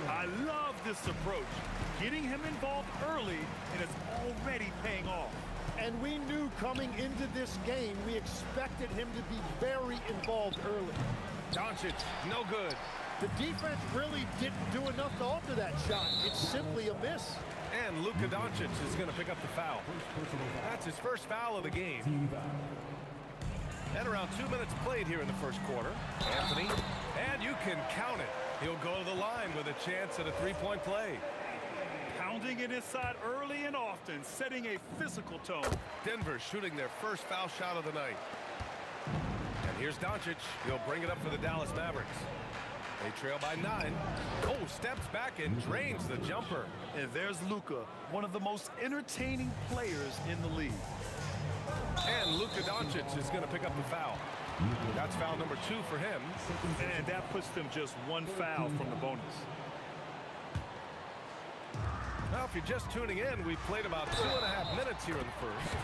I love this approach. Getting him involved early, and it's already paying off. And we knew coming into this game, we expected him to be very involved early. Doncic, no good. The defense really didn't do enough to alter that shot. It's simply a miss. And Luka Doncic is going to pick up the foul. That's his first foul of the game. And around 2 minutes played here in the first quarter. Anthony, and you can count it. He'll go to the line with a chance at a three-point play. Pounding it inside early and often, setting a physical tone. Denver shooting their first foul shot of the night. And here's Doncic. He'll bring it up for the Dallas Mavericks. They trail by 9. Oh, steps back and drains the jumper. And there's Luka, one of the most entertaining players in the league. And Luka Doncic is going to pick up the foul. That's foul number 2 for him. And that puts them just one foul from the bonus. Now, if you're just tuning in, we've played about 2.5 minutes here in the first.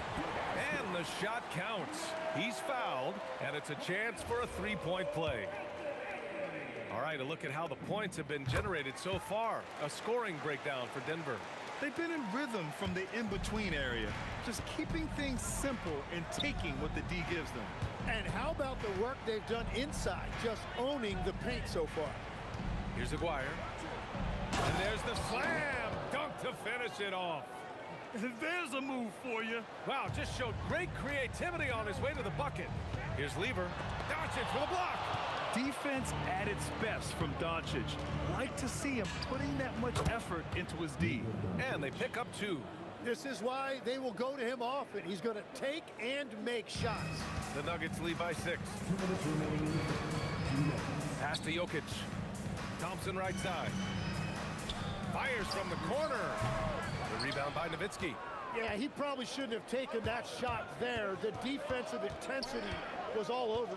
And the shot counts. He's fouled, and it's a chance for a three-point play. All right, a look at how the points have been generated so far. A scoring breakdown for Denver. They've been in rhythm from the in-between area, just keeping things simple and taking what the D gives them. And how about the work they've done inside, just owning the paint so far? Here's Aguirre. And there's the slam dunk to finish it off. There's a move for you. Wow, just showed great creativity on his way to the bucket. Here's Lever. Doncic for the block. Defense at its best from Doncic. Like to see him putting that much effort into his D. And they pick up 2. This is why they will go to him often. He's going to take and make shots. The Nuggets lead by 6. Pass to Jokic. Thompson right side. Fires from the corner. The rebound by Nowitzki. Yeah, he probably shouldn't have taken that shot there. The defensive intensity was all over.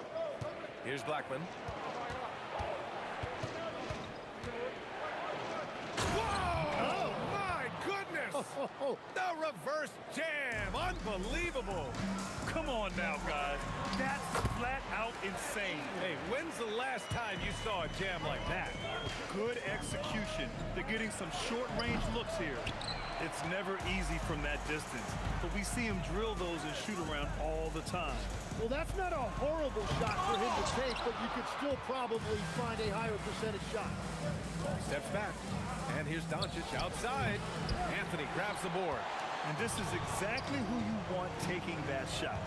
Here's Blackman. Whoa! Oh, my goodness! The reverse jam! Unbelievable! Come on now, guys. That's flat out insane. Hey, when's the last time you saw a jam like that? Good execution. They're getting some short-range looks here. It's never easy from that distance, but we see him drill those and shoot around all the time. Well, that's not a horrible shot for him to take, but you could still probably find a higher percentage shot. Steps back, and here's Doncic outside. Anthony grabs the board. And this is exactly who you want taking that shot.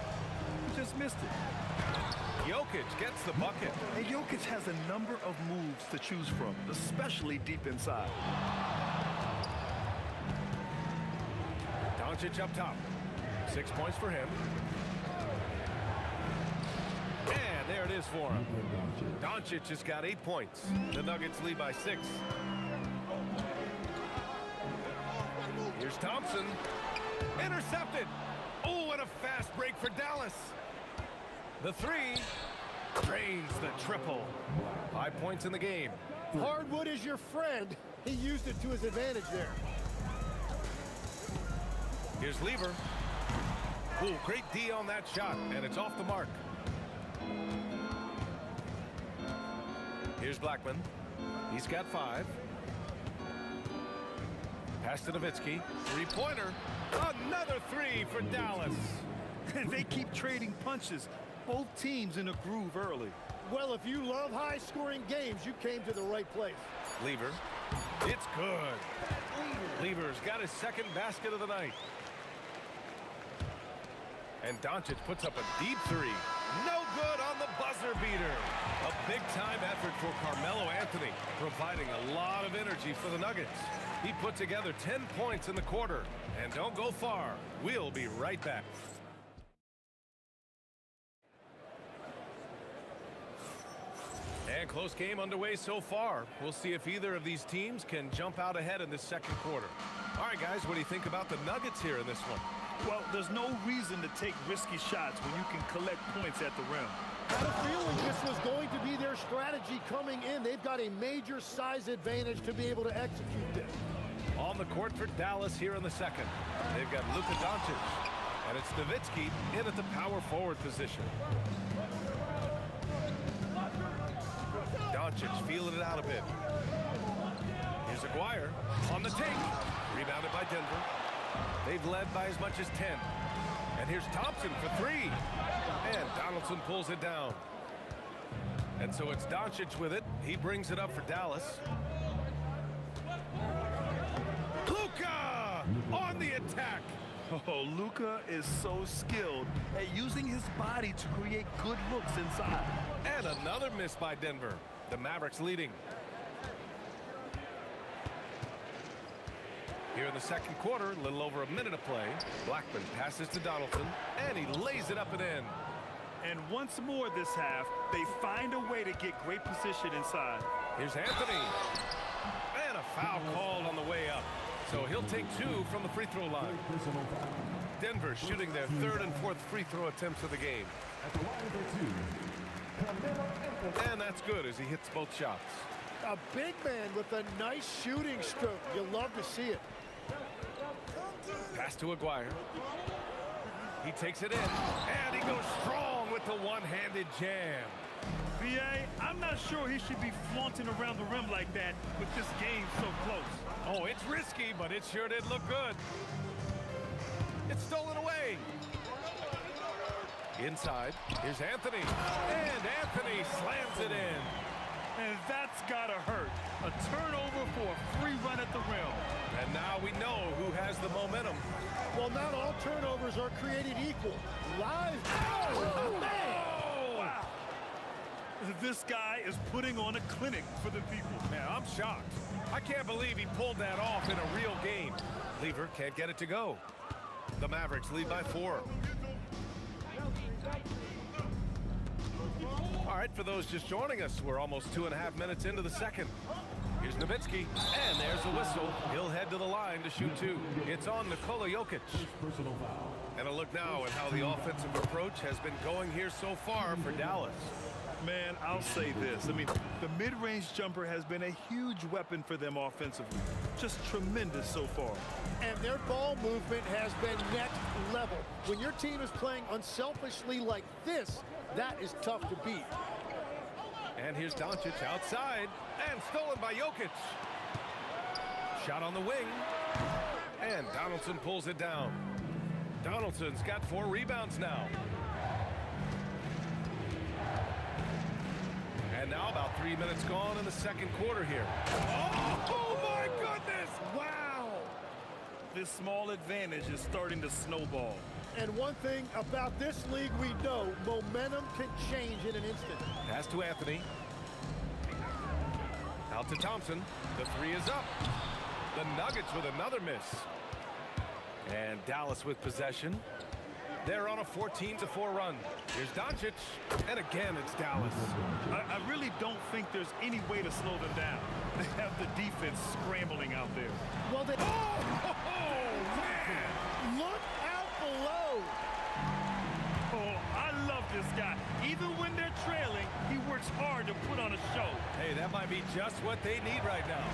He just missed it. Jokic gets the bucket. And Jokic has a number of moves to choose from, especially deep inside. Doncic up top. 6 points for him. And there it is for him. Doncic has got 8 points. The Nuggets lead by 6. Here's Thompson. Intercepted. Oh, and a fast break for Dallas. The 3 drains the triple. 5 points in the game. Hardwood is your friend. He used it to his advantage there. Here's Lever. Ooh, great D on that shot, and it's off the mark. Here's Blackman. He's got 5. Pass to Nowitzki. Three-pointer. Another 3 for Dallas. And they keep trading punches. Both teams in a groove early. Well, if you love high-scoring games, you came to the right place. Lever. It's good. Lever's got his second basket of the night. And Doncic puts up a deep 3. No good on the buzzer beater. A big-time effort for Carmelo Anthony, providing a lot of energy for the Nuggets. He put together 10 points in the quarter. And don't go far. We'll be right back. And close game underway so far. We'll see if either of these teams can jump out ahead in the second quarter. All right, guys, what do you think about the Nuggets here in this one? Well, there's no reason to take risky shots when you can collect points at the rim. Had a feeling this was going to be their strategy coming in. They've got a major size advantage to be able to execute this. On the court for Dallas here in the second. They've got Luka Doncic. And it's Nowitzki in at the power forward position. Doncic feeling it out a bit. Here's Aguirre on the take. Rebounded by Denver. They've led by as much as 10. And here's Thompson for three. And Donaldson pulls it down. And so it's Doncic with it. He brings it up for Dallas. Luka on the attack. Oh, Luka is so skilled at using his body to create good looks inside. And another miss by Denver. The Mavericks leading. Here in the second quarter, a little over a minute of play. Blackman passes to Donaldson, and he lays it up and in. And once more this half, they find a way to get great position inside. Here's Anthony. And a foul called on the way up. So he'll take two from the free throw line. Denver shooting their third and fourth free throw attempts of the game. And that's good as he hits both shots. A big man with a nice shooting stroke. You love to see it. Pass to Aguirre. He takes it in, and he goes strong with the one-handed jam. B.A., I'm not sure he should be flaunting around the rim like that with this game so close. Oh, it's risky, but it sure did look good. It's stolen away. Inside, here's Anthony. And Anthony slams it in. And that's gotta hurt. A turnover for a free run at the rim. And now we know who has the momentum. Well, not all turnovers are created equal. Live. Oh, man. Wow. This guy is putting on a clinic for the people. Man, I'm shocked. I can't believe he pulled that off in a real game. Lever can't get it to go. The Mavericks lead by 4. All right, for those just joining us, we're almost 2.5 minutes into the second. Here's Nowitzki, and there's the whistle. He'll head to the line to shoot two. It's on Nikola Jokic. And a look now at how the offensive approach has been going here so far for Dallas. Man, I'll say this. I mean, the mid-range jumper has been a huge weapon for them offensively. Just tremendous so far. And their ball movement has been next level. When your team is playing unselfishly like this, that is tough to beat. And here's Doncic outside, and stolen by Jokic. Shot on the wing, and Donaldson pulls it down. Donaldson's got 4 rebounds now. And now about 3 minutes gone in the second quarter here. Oh my goodness! Wow! This small advantage is starting to snowball. And one thing about this league we know, momentum can change in an instant. Pass to Anthony. Out to Thompson. The 3 is up. The Nuggets with another miss. And Dallas with possession. They're on a 14-4 run. Here's Doncic, and again it's Dallas. I really don't think there's any way to slow them down. They have the defense scrambling out there. Well, they... Oh, man! Look out below! Oh, I love this guy. Even when they're trailing, he works hard to put on a show. Hey, that might be just what they need right now.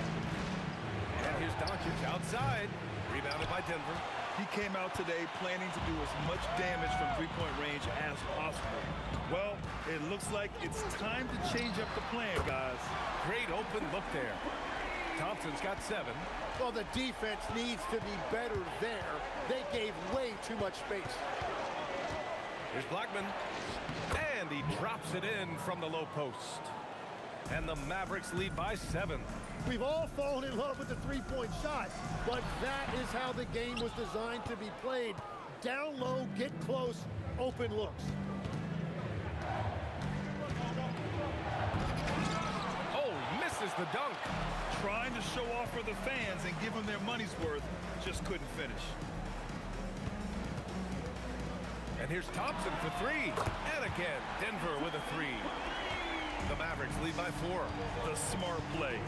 And here's Doncic outside. Rebounded by Denver. He came out today planning to do as much damage from three-point range as possible. Well, it looks like it's time to change up the plan, guys. Great open look there. Thompson's got 7. Well, the defense needs to be better there. They gave way too much space. Here's Blackman. And he drops it in from the low post. And the Mavericks lead by 7. We've all fallen in love with the three-point shot, but that is how the game was designed to be played. Down low, get close, open looks. Oh, misses the dunk. Trying to show off for the fans and give them their money's worth, just couldn't finish. And here's Thompson for 3. And again, Denver with a 3. The Mavericks lead by 4. The smart play.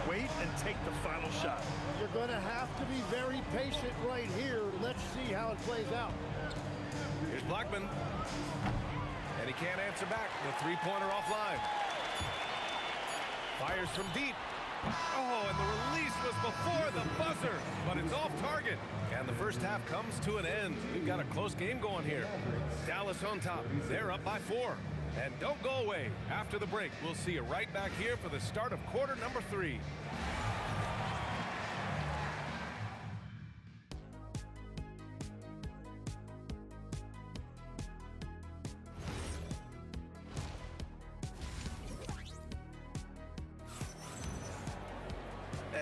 Wait and take the final shot. You're going to have to be very patient right here. Let's see how it plays out. Here's Blackman. And he can't answer back. The three-pointer offline. Fires from deep. Oh, and the release was before the buzzer, but it's off target. And the first half comes to an end. We've got a close game going here. Dallas on top. They're up by 4. And don't go away. After the break, we'll see you right back here for the start of quarter number 3.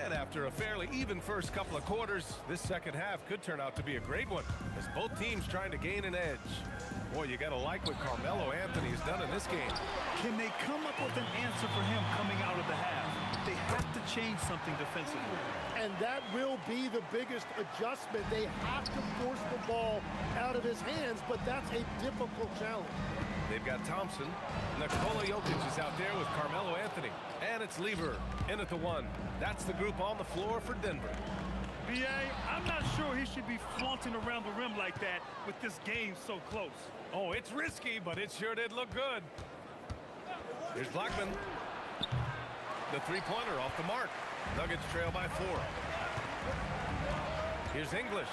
And after a fairly even first couple of quarters, this second half could turn out to be a great one, as both teams trying to gain an edge. Boy, you gotta like what Carmelo Anthony has done in this game. Can they come up with an answer for him coming out of the half? They have to change something defensively. And that will be the biggest adjustment. They have to force the ball out of his hands, but that's a difficult challenge. They've got Thompson. Nikola Jokic is out there with Carmelo Anthony. And it's Lever in at the 1. That's the group on the floor for Denver. B.A., I'm not sure he should be flaunting around the rim like that with this game so close. Oh, it's risky, but it sure did look good. Here's Blackman. The three-pointer off the mark. Nuggets trail by 4. Here's English.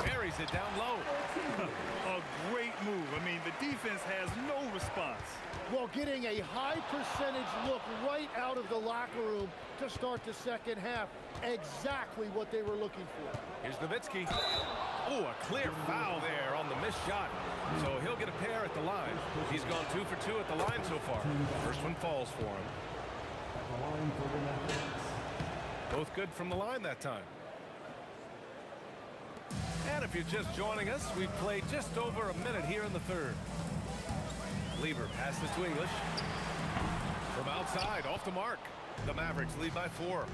Carries it down low. A great move. I mean, the defense has no response. Well, getting a high percentage look right out of the locker room to start the second half. Exactly what they were looking for. Here's Nowitzki. Oh, a clear foul there on the missed shot. So he'll get a pair at the line. He's gone 2 for 2 at the line so far. First one falls for him. Both good from the line that time. And if you're just joining us, we've played just over a minute here in the third. Lever passes to English. From outside, off the mark. The Mavericks lead by 4.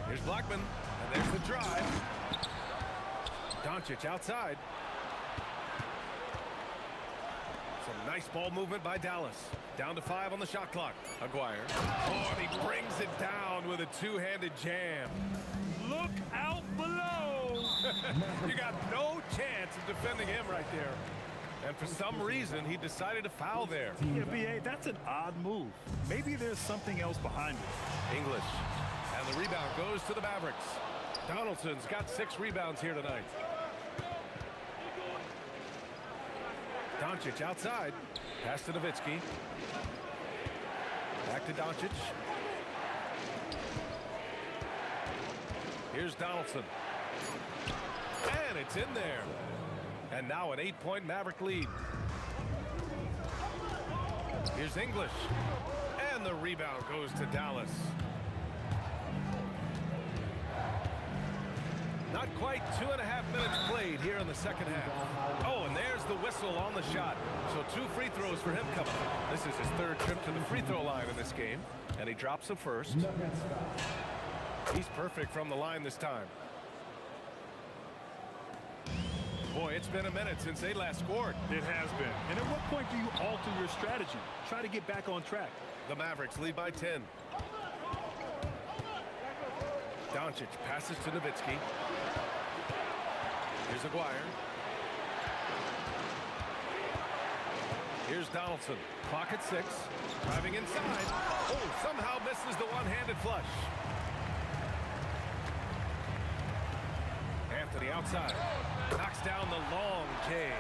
Here's Blackman, and there's the drive. Doncic outside. Some nice ball movement by Dallas. Down to 5 on the shot clock. Aguirre. Oh, and he brings it down with a two-handed jam. Look out below. You got no chance of defending him right there. And for some reason, he decided to foul there. Yeah, B.A., that's an odd move. Maybe there's something else behind it. English. And the rebound goes to the Mavericks. Donaldson's got 6 rebounds here tonight. Doncic outside. Pass to Nowitzki. Back to Doncic. Here's Donaldson. And it's in there. And now an 8-point Maverick lead. Here's English. And the rebound goes to Dallas. Not quite 2.5 minutes played here in the second half. Oh, and there's the whistle on the shot. So 2 free throws for him coming up. This is his 3rd trip to the free throw line in this game. And he drops the first. He's perfect from the line this time. Boy, it's been a minute since they last scored. It has been. And at what point do you alter your strategy? Try to get back on track. The Mavericks lead by 10. Doncic passes to Nowitzki. Here's Aguirre. Here's Donaldson. Clock at 6. Driving inside. Oh, somehow misses the one-handed flush. Anthony outside. Knocks down the long J.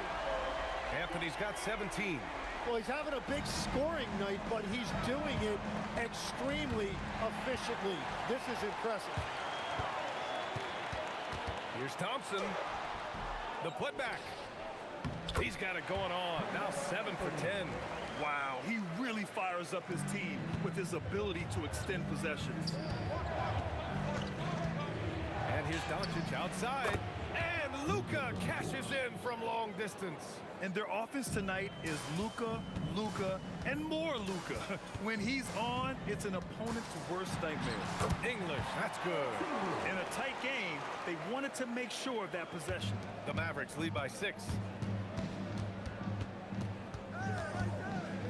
Anthony's got 17. Well, he's having a big scoring night, but he's doing it extremely efficiently. This is impressive. Here's Thompson. The putback. He's got it going on. Now 7 for 10. Wow, he really fires up his team with his ability to extend possessions. And here's Doncic outside. And Luka cashes in from long distance. And their offense tonight is Luka, Luka, and more Luka. When he's on, it's an opponent's worst nightmare. English, that's good. In a tight game, they wanted to make sure of that possession. The Mavericks lead by 6.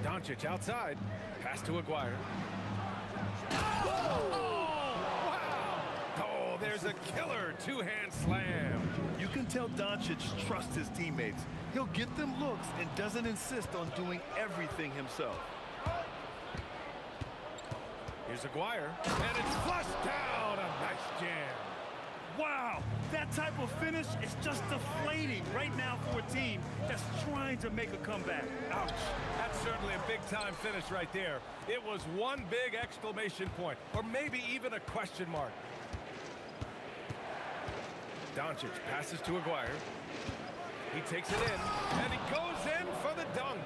Doncic outside. Pass to Aguirre. Oh, wow. Oh, there's a killer two-hand slam. You can tell Doncic trusts his teammates. He'll get them looks and doesn't insist on doing everything himself. Here's Aguirre, and it's flushed down. A nice jam. Wow, that type of finish is just deflating right now for a team that's trying to make a comeback. Ouch. That's certainly a big-time finish right there. It was one big exclamation point, or maybe even a question mark. Doncic passes to Aguirre. He takes it in, and he goes in for the dunk.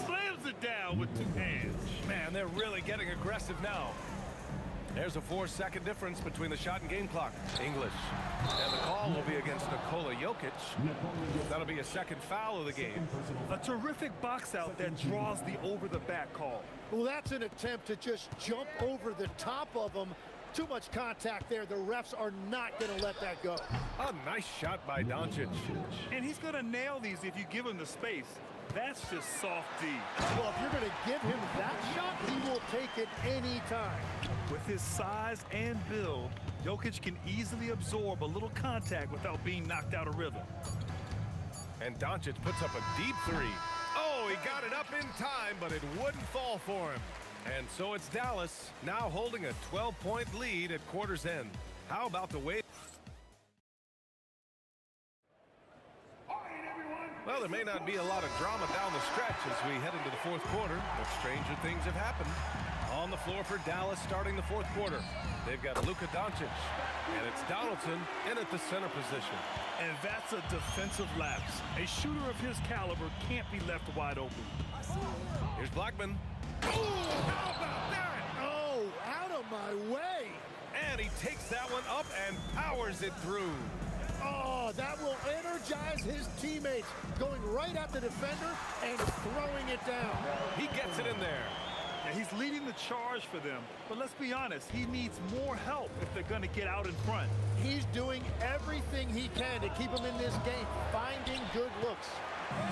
Slams it down with two hands. Man, they're really getting aggressive now. There's a 4-second difference between the shot and game clock. English. And the call will be against Nikola Jokic. That'll be a second foul of the game. A terrific box out that draws the over-the-back call. Well, that's an attempt to just jump over the top of him. Too much contact there. The refs are not going to let that go. A nice shot by Doncic. And he's going to nail these if you give him the space. That's just soft D. Well, if you're going to give him that shot, he will take it any time. With his size and build, Jokic can easily absorb a little contact without being knocked out of rhythm. And Doncic puts up a deep three. Oh, he got it up in time, but it wouldn't fall for him. And so it's Dallas, now holding a 12-point lead at quarter's end. How about the way? Well, there may not be a lot of drama down the stretch as we head into the fourth quarter, but stranger things have happened. On the floor for Dallas starting the fourth quarter, they've got Luka Doncic, and it's Donaldson in at the center position. And that's a defensive lapse. A shooter of his caliber can't be left wide open. Here's Blackman. Ooh, how about that? Oh, out of my way. And he takes that one up and powers it through. Oh, that will energize his teammates. Going right at the defender and throwing it down. He gets it in there. Yeah, he's leading the charge for them. But let's be honest, he needs more help if they're going to get out in front. He's doing everything he can to keep them in this game, finding good looks.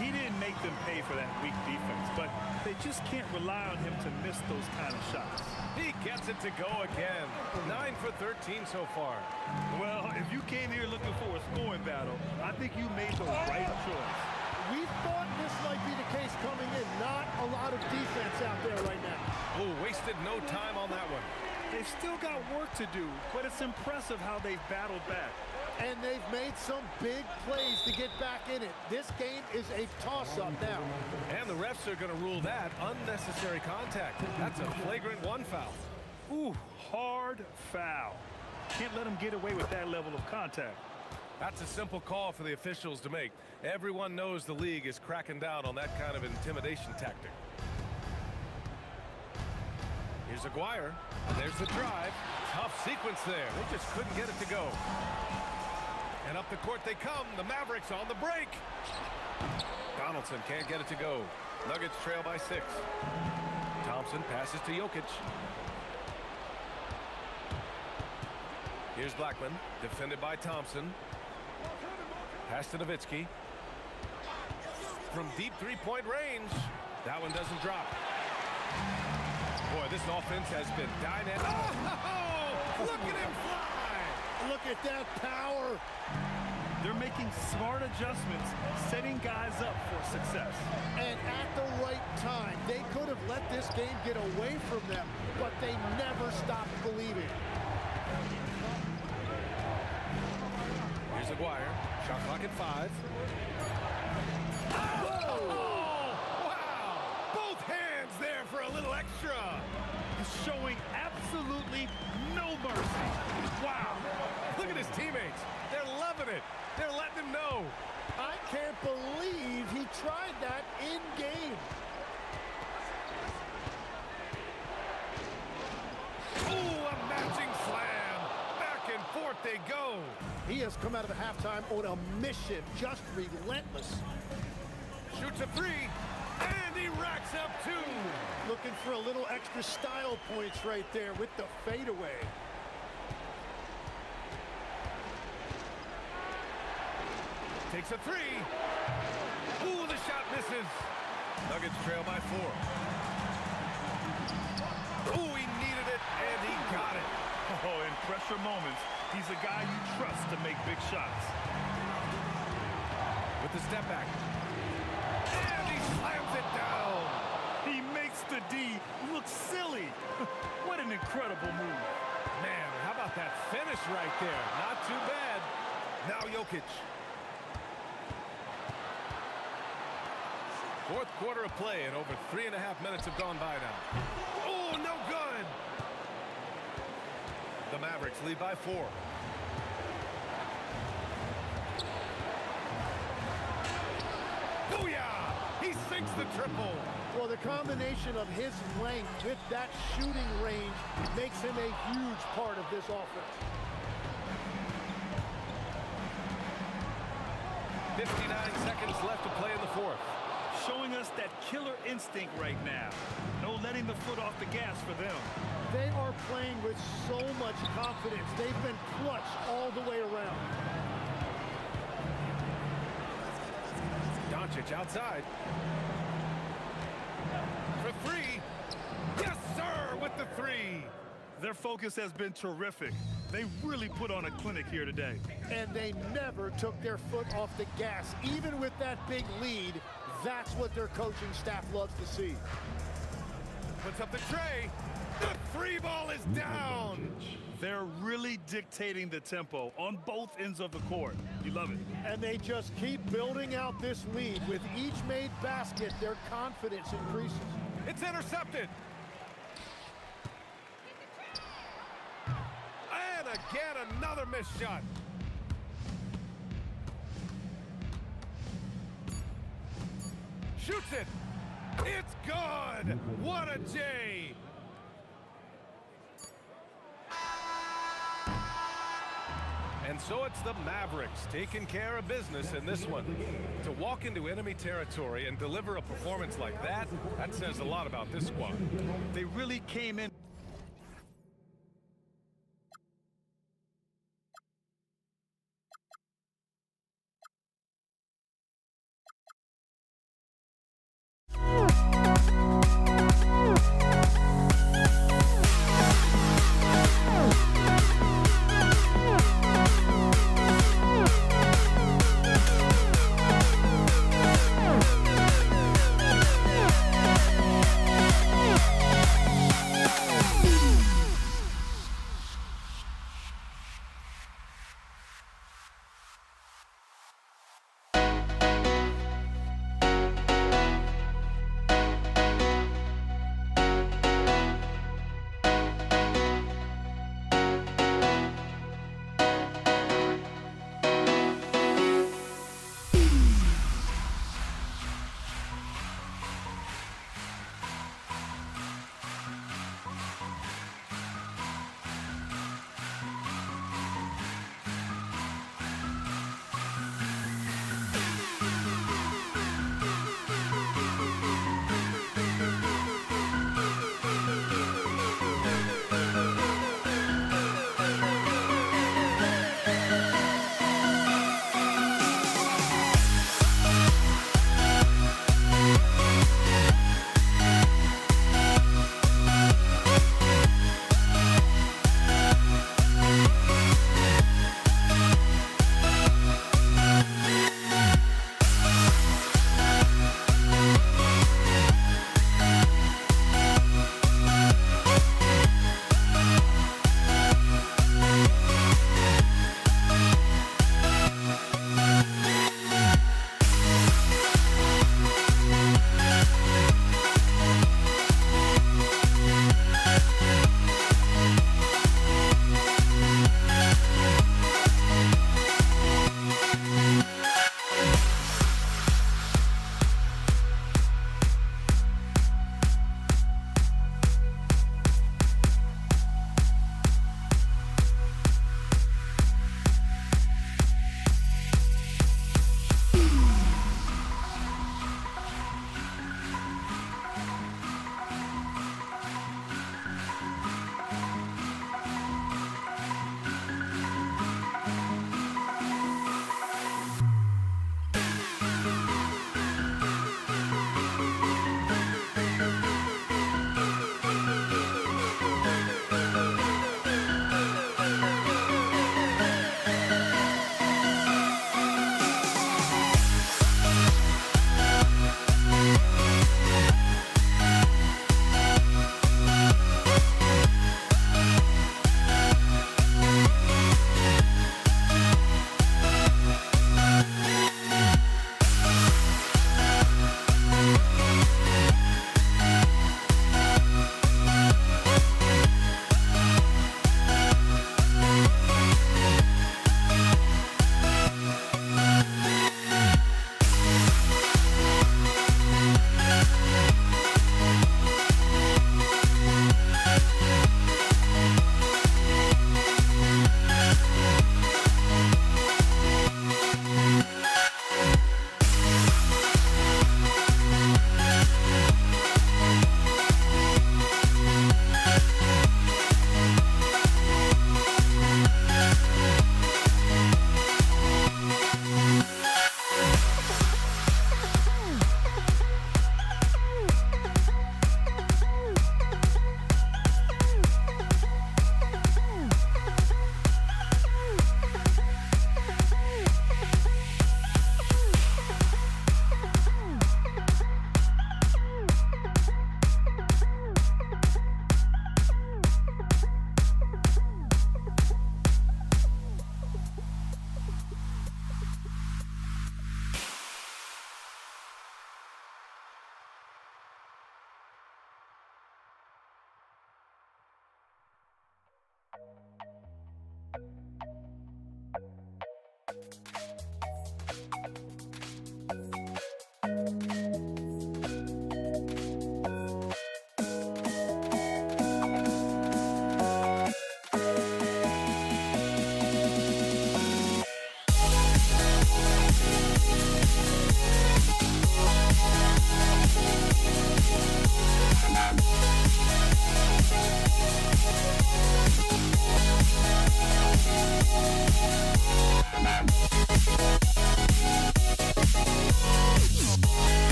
He didn't make them pay for that weak defense, but they just can't rely on him to miss those kind of shots. He gets it to go again. 9 for 13 so far. Well, if you came here looking for a scoring battle, I think you made the right choice. We thought this might be the case coming in. Not a lot of defense out there right now. Oh, wasted no time on that one. They've still got work to do, but it's impressive how they've battled back. And they've made some big plays to get back in it. This game is a toss-up now. And the refs are going to rule that unnecessary contact. That's a flagrant one foul. Ooh, hard foul. Can't let him get away with that level of contact. That's a simple call for the officials to make. Everyone knows the league is cracking down on that kind of intimidation tactic. Here's Aguirre. There's the drive. Tough sequence there. They just couldn't get it to go. And up the court they come. The Mavericks on the break. Donaldson can't get it to go. Nuggets trail by 6. Thompson passes to Jokic. Here's Blackman, defended by Thompson. Pass to Nowitzki. From deep three-point range. That one doesn't drop. Boy, this offense has been dynamic. Oh, look at him fly! Look at that power. They're making smart adjustments, setting guys up for success. And at the right time, they could have let this game get away from them, but they never stopped believing. Here's Aguirre. Shot clock at 5. Whoa! Oh, wow! Both hands there for a little extra. He's showing absolutely no mercy. Wow! Look at his teammates. They're loving it. They're letting him know. I can't believe he tried that in game. Ooh, a matching slam. Back and forth they go. He has come out of the halftime on a mission, just relentless. Shoots a 3, and he racks up 2. Looking for a little extra style points right there with the fadeaway. Takes a 3. Ooh, the shot misses. Nuggets trail by 4. Ooh, he needed it, and he got it. Oh, in pressure moments, he's a guy you trust to make big shots. With the step back. And he slams it down. He makes the D look silly. What an incredible move. Man, how about that finish right there? Not too bad. Now Jokic. Fourth quarter of play, and over 3.5 minutes have gone by now. Oh, no good. The Mavericks lead by 4. Booyah! He sinks the triple. Well, the combination of his length with that shooting range makes him a huge part of this offense. 59 seconds left to play in the fourth. Showing us that killer instinct right now. No letting the foot off the gas for them. They are playing with so much confidence. They've been clutch all the way around. Doncic outside. For 3. Yes, sir, with the 3. Their focus has been terrific. They really put on a clinic here today. And they never took their foot off the gas. Even with that big lead, that's what their coaching staff loves to see. Puts up the tray. The 3 ball is down. They're really dictating the tempo on both ends of the court. You love it. And they just keep building out this lead. With each made basket, their confidence increases. It's intercepted. And again, another missed shot. Shoots it. It's good. What a J. And so it's the Mavericks taking care of business in this one. To walk into enemy territory and deliver a performance like that, that says a lot about this squad. They really came in.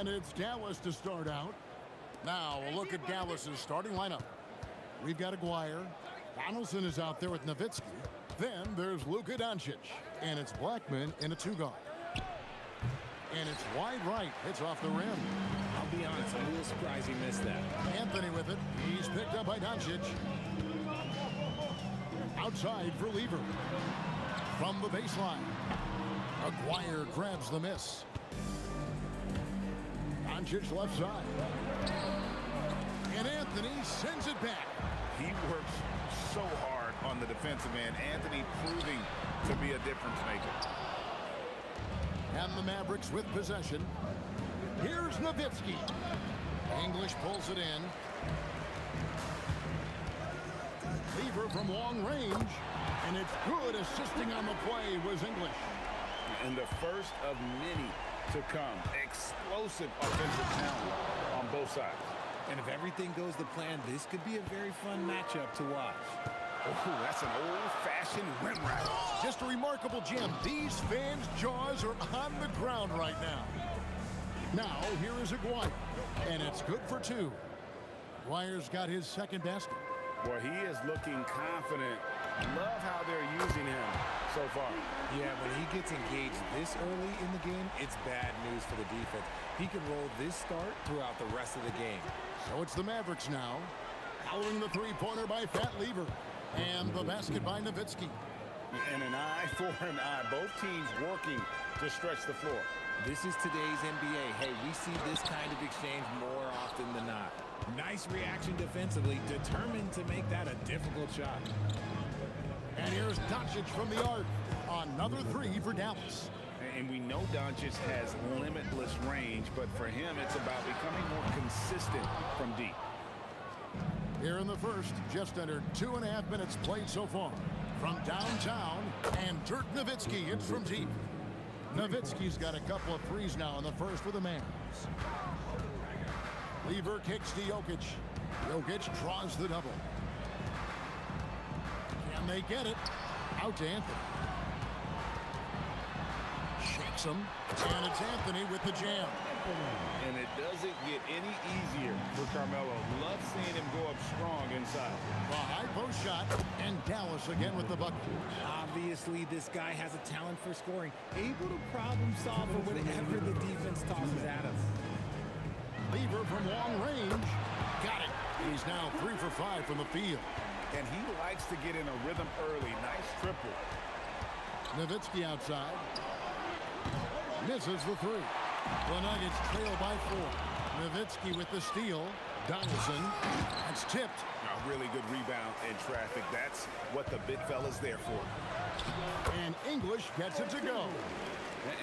And it's Dallas to start out. Now, a look at Dallas's starting lineup. We've got Aguirre. Donaldson is out there with Nowitzki. Then there's Luka Doncic. And it's Blackman in a two-guard. And it's wide right. It's off the rim. I'll be honest, I'm a little surprised he missed that. Anthony with it. He's picked up by Doncic. Outside for Lever. From the baseline. Aguirre grabs the miss. Doncic left side. And Anthony sends it back. He works so hard on the defensive end. Anthony proving to be a difference maker. And the Mavericks with possession. Here's Nowitzki. English pulls it in. Lever from long range. And it's good. Assisting on the play was English. And the first of many to come. Explosive offensive talent on both sides. And if everything goes to plan, this could be a very fun matchup to watch. Oh, that's an old-fashioned rim rattle. Just a remarkable gem. These fans' jaws are on the ground right now. Now, here is Aguirre. And it's good for two. Aguirre's got his second basket. Boy, he is looking confident. Love how they're using him so far. Yeah, when he gets engaged this early in the game, it's bad news for the defense. He can roll this start throughout the rest of the game. So it's the Mavericks now. Following the three-pointer by Fat Lever. And the basket by Nowitzki. And an eye for an eye. Both teams working to stretch the floor. This is today's NBA. Hey, we see this kind of exchange more often than not. Nice reaction defensively, determined to make that a difficult shot. And here's Doncic from the arc. Another three for Dallas. And we know Doncic has limitless range, but for him, it's about becoming more consistent from deep. Here in the first, just under 2.5 minutes played so far. From downtown, and Dirk Nowitzki hits from deep. Nowitzki's got a couple of threes now in the first for the Mavs. Lever kicks to Jokic. Jokic draws the double. Can they get it? Out to Anthony. Shakes him. And it's Anthony with the jam. And it doesn't get any easier for Carmelo. Love seeing him go up strong inside. A high post shot, and Dallas again with the bucket. Obviously, this guy has a talent for scoring, able to problem solve for whatever the defense tosses at him. Lever from long range. Got it. He's now 3 for 5 from the field. And he likes to get in a rhythm early. Nice triple. Nowitzki outside. Misses the three. The Nuggets trail by 4. Nowitzki with the steal. Donaldson. That's tipped. A really good rebound in traffic. That's what the big fella's there for. And English gets it to go.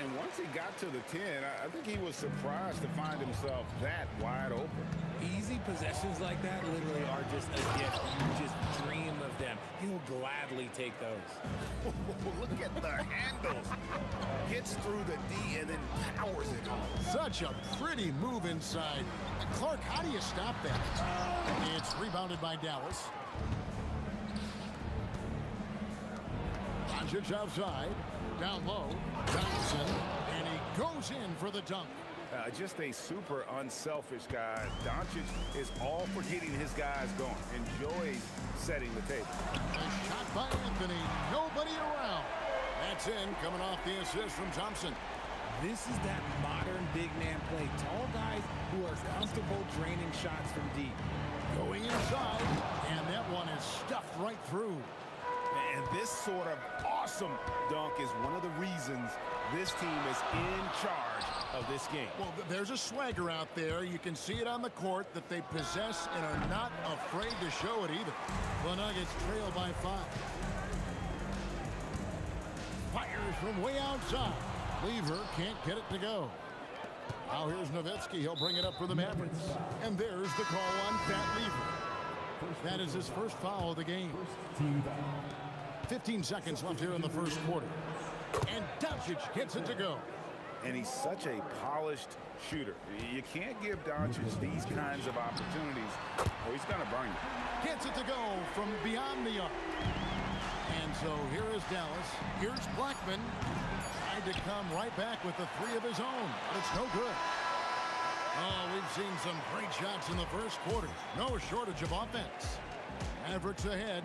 And once he got to the 10, I think he was surprised to find himself that wide open. Easy possessions like that literally are just a gift. You just dream of them. He'll gladly take those. Look at the handles. Gets through the D and then powers it home. Such a pretty move inside. Clark, how do you stop that? It's rebounded by Dallas. Doncic outside. Down low. Donaldson. And he goes in for the dunk. Just a super unselfish guy. Doncic is all for getting his guys going. Enjoys setting the table. A shot by Anthony. Nobody around. That's in, coming off the assist from Thompson. This is that modern big man play. Tall guys who are comfortable draining shots from deep. Going inside, and that one is stuffed right through. And this sort of awesome dunk is one of the reasons this team is in charge of this game. Well, there's a swagger out there. You can see it on the court that they possess and are not afraid to show it either. The Nuggets trail by 5. Fires from way outside. Lever can't get it to go. Now here's Nowitzki. He'll bring it up for the Mavericks. And there's the call on Fat Lever. That is his first foul of the game. 15 seconds left here in the first quarter. And Doncic gets it to go. And he's such a polished shooter. You can't give Doncic these kinds of opportunities or he's going to burn you. Gets it to go from beyond the arc. And so here is Dallas. Here's Blackman. Tried to come right back with the 3 of his own, but it's no good. Oh, we've seen some great shots in the first quarter. No shortage of offense. Mavericks ahead.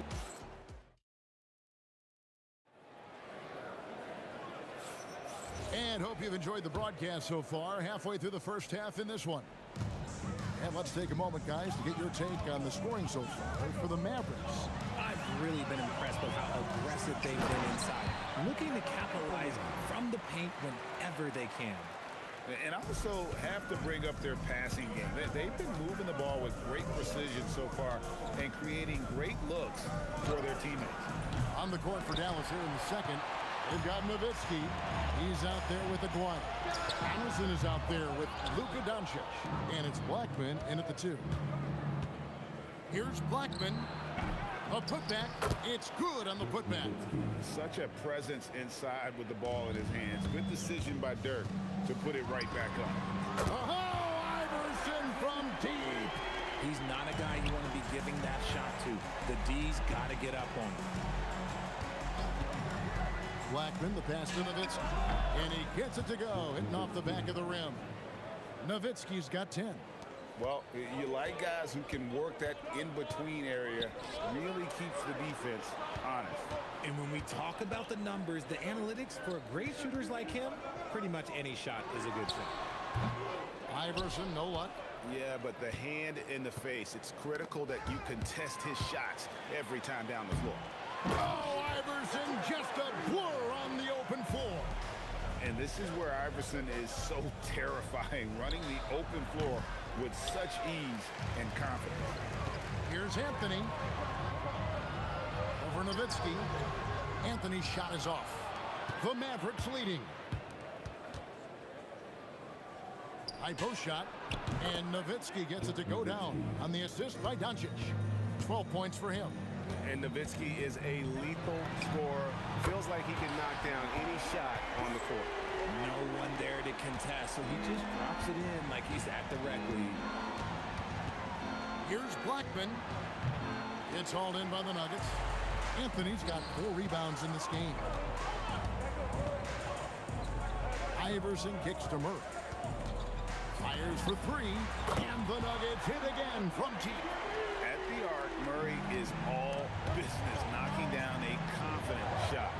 And hope you've enjoyed the broadcast so far. Halfway through the first half in this one. And let's take a moment, guys, to get your take on the scoring so far for the Mavericks. I've really been impressed with how aggressive they've been inside, looking to capitalize from the paint whenever they can. And I also have to bring up their passing game. They've been moving the ball with great precision so far and creating great looks for their teammates. On the court for Dallas here in the second, they've got Nowitzki. He's out there with Aguirre. Anderson is out there with Luka Doncic. And it's Blackman in at the 2. Here's Blackman. A putback. It's good on the putback. Such a presence inside with the ball in his hands. Good decision by Dirk to put it right back up. Oh, Iverson from deep. He's not a guy you want to be giving that shot to. The D's got to get up on him. Blackman, the pass to Nowitzki. And he gets it to go, hitting off the back of the rim. Nowitzki's got 10. Well, you like guys who can work that in-between area, really keeps the defense honest. And when we talk about the numbers, the analytics for great shooters like him, pretty much any shot is a good shot. Iverson, no luck. Yeah, but the hand in the face, it's critical that you contest his shots every time down the floor. Oh, Iverson, just a blur on the open floor. And this is where Iverson is so terrifying, running the open floor with such ease and confidence. Here's Anthony. Over Nowitzki. Anthony's shot is off. The Mavericks leading. High post shot. And Nowitzki gets it to go down on the assist by Doncic. 12 points for him. And Nowitzki is a lethal scorer. Feels like he can knock down any shot on the court. No one there to contest, so he just drops it in like he's at the rec league. Here's Blackman. It's hauled in by the Nuggets. Anthony's got 4 rebounds in this game. Iverson kicks to Murray. Fires for 3, and the Nuggets hit again from deep. At the arc, Murray is all business, knocking down a confident shot.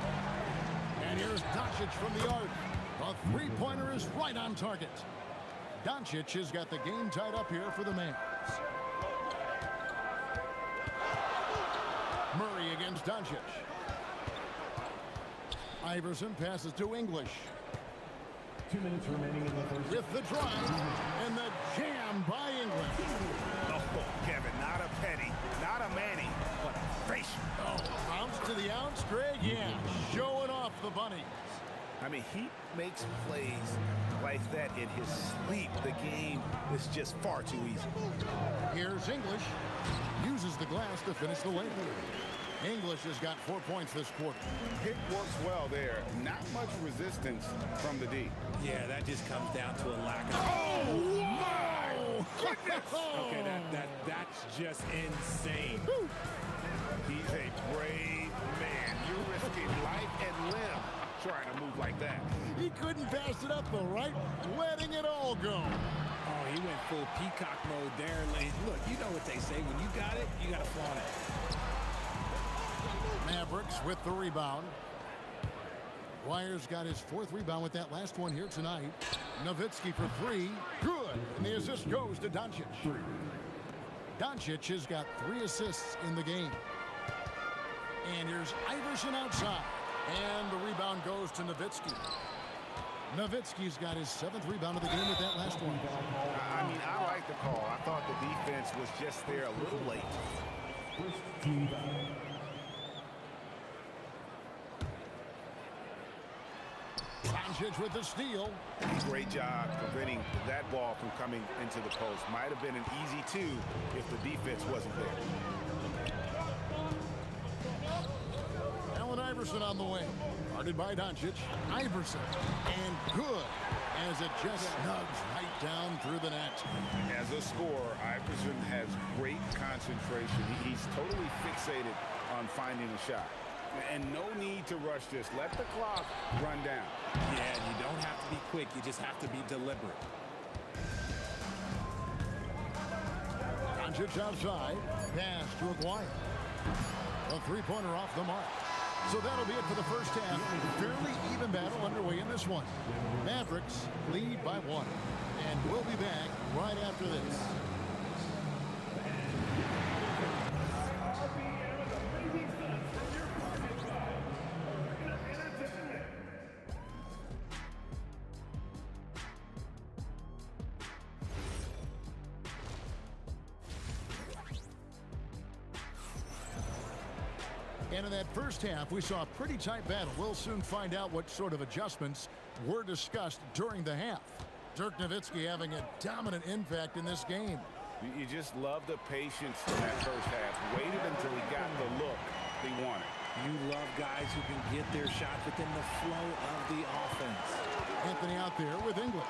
And here's Doncic from the arc. A three-pointer is right on target. Doncic has got the game tied up here for the Mavs. Murray against Doncic. Iverson passes to English. 2 minutes remaining in the first. With the drive and the jam by English. Oh, Kevin, not a penny, not a Manny, but a face. Oh, bounce to the ounce, Greg. Yeah, showing off the bunny. I mean, he makes plays like that in his sleep. The game is just far too easy. Here's English. Uses the glass to finish the layup. English has got 4 points this quarter. Pick works well there. Not much resistance from the D. Yeah, that just comes down to a lack of... Oh, my goodness! Okay, that's just insane. He's a brave man. You're risking life and limb trying to move like that. He couldn't pass it up the right, letting it all go. Oh, he went full peacock mode there. Look, you know what they say. When you got it, you got to flaunt it. Mavericks with the rebound. Dwyer's got his 4th rebound with that last one here tonight. Nowitzki for 3. Good. And the assist goes to Doncic. Doncic has got 3 assists in the game. And here's Iverson outside. And the rebound goes to Nowitzki. Nowitzki's got his 7th rebound of the game with that last one. I mean, I like the call. I thought the defense was just there a little late. Doncic with the steal. Great job preventing that ball from coming into the post. Might have been an easy 2 if the defense wasn't there. Allen Iverson on the wing. Guarded by Doncic. Iverson. And good as it just snugs right down through the net. As a scorer, Iverson has great concentration. He's totally fixated on finding a shot. And no need to rush this. Let the clock run down. Yeah, you don't have to be quick. You just have to be deliberate. Doncic outside. Pass to Aguirre. A three-pointer off the mark. So that'll be it for the first half. Fairly even battle underway in this one. Mavericks lead by 1. And we'll be back right after this. And in that first half, we saw a pretty tight battle. We'll soon find out what sort of adjustments were discussed during the half. Dirk Nowitzki having a dominant impact in this game. You just love the patience in that first half. Waited until he got the look he wanted. You love guys who can get their shots within the flow of the offense. Anthony out there with English.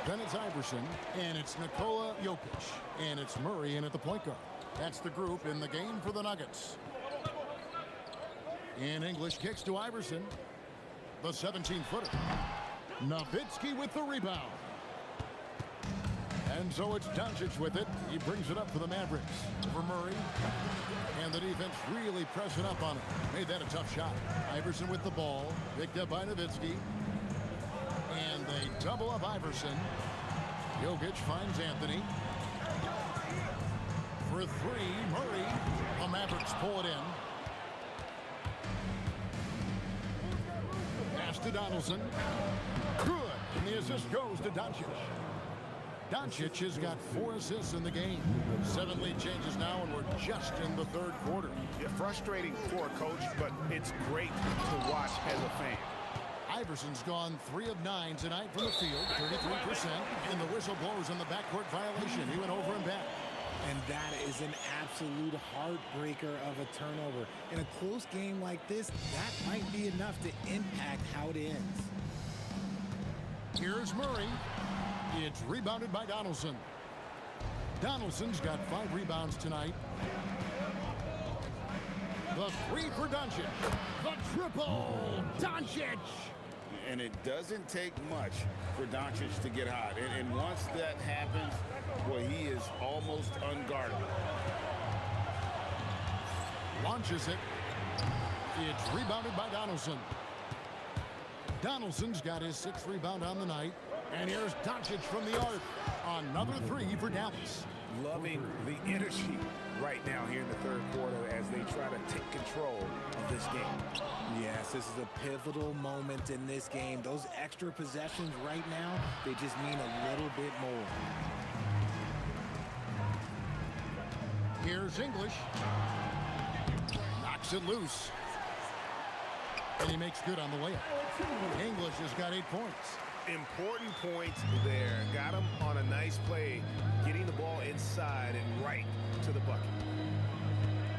Then it's Iverson, and it's Nikola Jokic, and it's Murray in at the point guard. That's the group in the game for the Nuggets. And English kicks to Iverson. The 17-footer. Nowitzki with the rebound. And so it's Doncic with it. He brings it up for the Mavericks. For Murray. And the defense really pressing up on him. Made that a tough shot. Iverson with the ball. Picked up by Nowitzki. And they double up Iverson. Jokic finds Anthony. For three, Murray. The Mavericks pull it in. Pass to Donaldson. Good. And the assist goes to Doncic. Doncic has got 4 assists in the game. 7 lead changes now, and we're just in the third quarter. Yeah, frustrating for a coach, but it's great to watch as a fan. Iverson's gone 3 of 9 tonight from the field, 33%, and the whistle blows on the backcourt violation. He went over and back. And that is an absolute heartbreaker of a turnover. In a close game like this, that might be enough to impact how it ends. Here's Murray. It's rebounded by Donaldson. Donaldson's got 5 rebounds tonight. The 3 for Doncic. The triple. Doncic. And it doesn't take much for Doncic to get hot. And once that happens, well, he is almost unguardable. Launches it. It's rebounded by Donaldson. Donaldson's got his 6th rebound on the night. And here's Doncic from the arc. Another 3 for Dallas. Loving the energy right now here in the third quarter as they try to take control of this game. Yes, this is a pivotal moment in this game. Those extra possessions right now, they just mean a little bit more. Here's English. Knocks it loose. And he makes good on the layup. English has got 8 points. Important points there. Got him on a nice play, getting the ball inside and right to the bucket.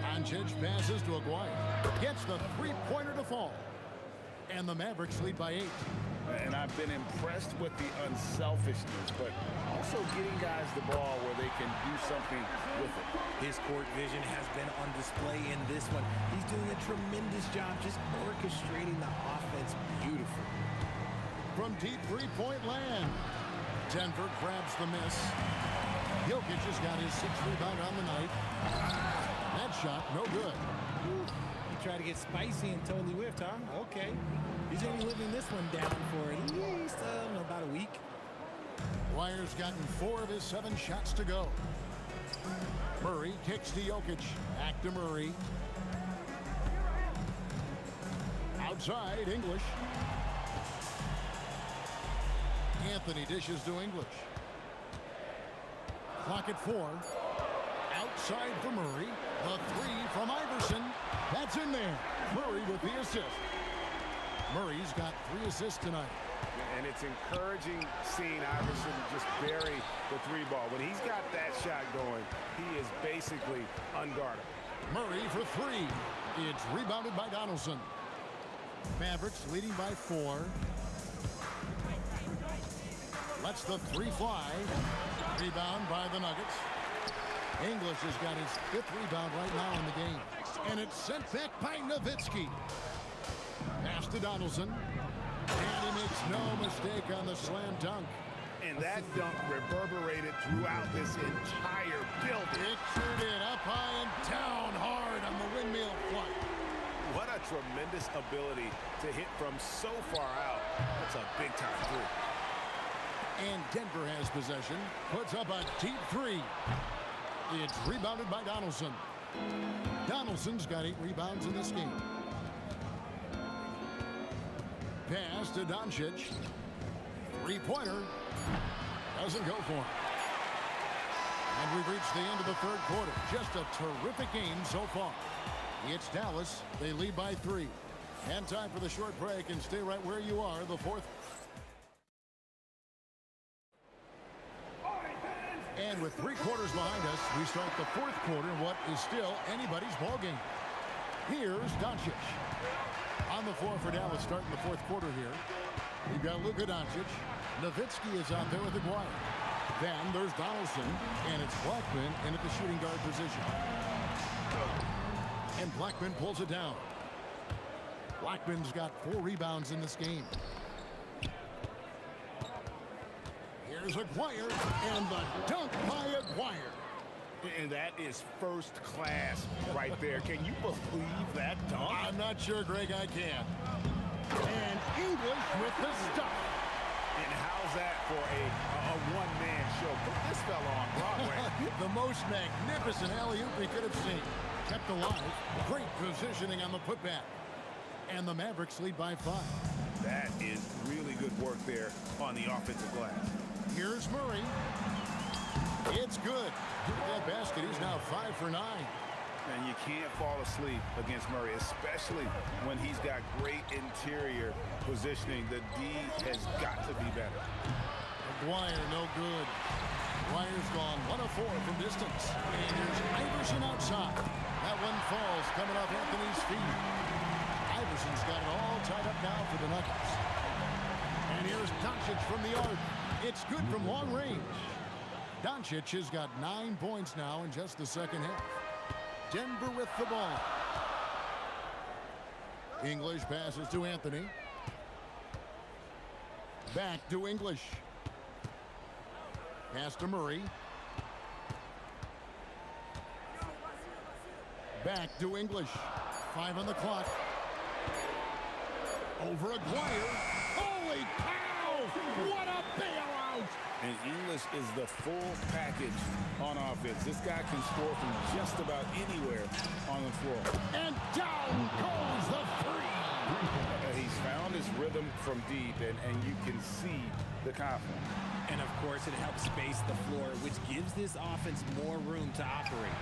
Doncic passes to Aguirre. Gets the 3-pointer to fall. And the Mavericks lead by 8. And I've been impressed with the unselfishness, but also getting guys the ball where they can do something with it. His court vision has been on display in this one. He's doing a tremendous job just orchestrating the offense beautifully. From deep 3-point land. Denver grabs the miss. Jokic has got his 6th rebound on the night. That shot, no good. He tried to get spicy and totally whiffed, huh? Okay. He's going to be living this one down for at least about a week. Dwyer's gotten 4 of his 7 shots to go. Murray kicks to Jokic. Back to Murray. Outside, English. Anthony dishes to English. Clock at 4. Outside for Murray. The 3 from Iverson. That's in there. Murray with the assist. Murray's got 3 assists tonight. And it's encouraging seeing Iverson just bury the 3 ball. When he's got that shot going, he is basically unguardable. Murray for 3. It's rebounded by Donaldson. Mavericks leading by 4. Lets the 3 fly. Rebound by the Nuggets. English has got his 5th rebound right now in the game. And it's sent back by Nowitzki. Pass to Donaldson. And he makes no mistake on the slam dunk. And that dunk reverberated throughout this entire building. It sure did. Up high and down hard on the windmill flush. What a tremendous ability to hit from so far out. That's a big-time three. And Denver has possession. Puts up a deep three. It's rebounded by Donaldson. Donaldson's got 8 rebounds in this game. Pass to Doncic. Three-pointer. Doesn't go for him. And we've reached the end of the third quarter. Just a terrific game so far. It's Dallas. They lead by 3. And time for the short break, and stay right where you are. The fourth. And with 3 quarters behind us, we start the fourth quarter in what is still anybody's ball game. Here's Doncic. On the floor for Dallas starting the fourth quarter here. We've got Luka Doncic. Nowitzki is out there with Aguirre. Then there's Donaldson, and it's Blackman in at the shooting guard position. And Blackman pulls it down. Blackman's got 4 rebounds in this game. Here's Aguirre, and the dunk by Aguirre. And that is first class right there. Can you believe that dunk? I'm not sure, Greg, I can. And English with the stuff. And how's that for a one-man show? Put this fella on Broadway. The most magnificent alley-oop we could have seen. Kept alive. Great positioning on the putback. And the Mavericks lead by 5. That is really good work there on the offensive glass. Here's Murray. It's good. That basket, he's now 5 for 9. And you can't fall asleep against Murray, especially when he's got great interior positioning. The D has got to be better. Aguirre, no good. Aguirre's gone 1 of 4 from distance. And here's Iverson outside. That one falls coming off Anthony's feet. Iverson's got it all tied up now for the Nuggets. And here's Doncic from the arc. It's good from long range. Doncic has got 9 points now in just the second half. Denver with the ball. English passes to Anthony. Back to English. Pass to Murray. Back to English. 5 on the clock. Over Aguirre. Holy cow! What a bailout! And English is the full package on offense. This guy can score from just about anywhere on the floor. And down goes the three. He's found his rhythm from deep, and you can see the confidence. And of course, it helps space the floor, which gives this offense more room to operate.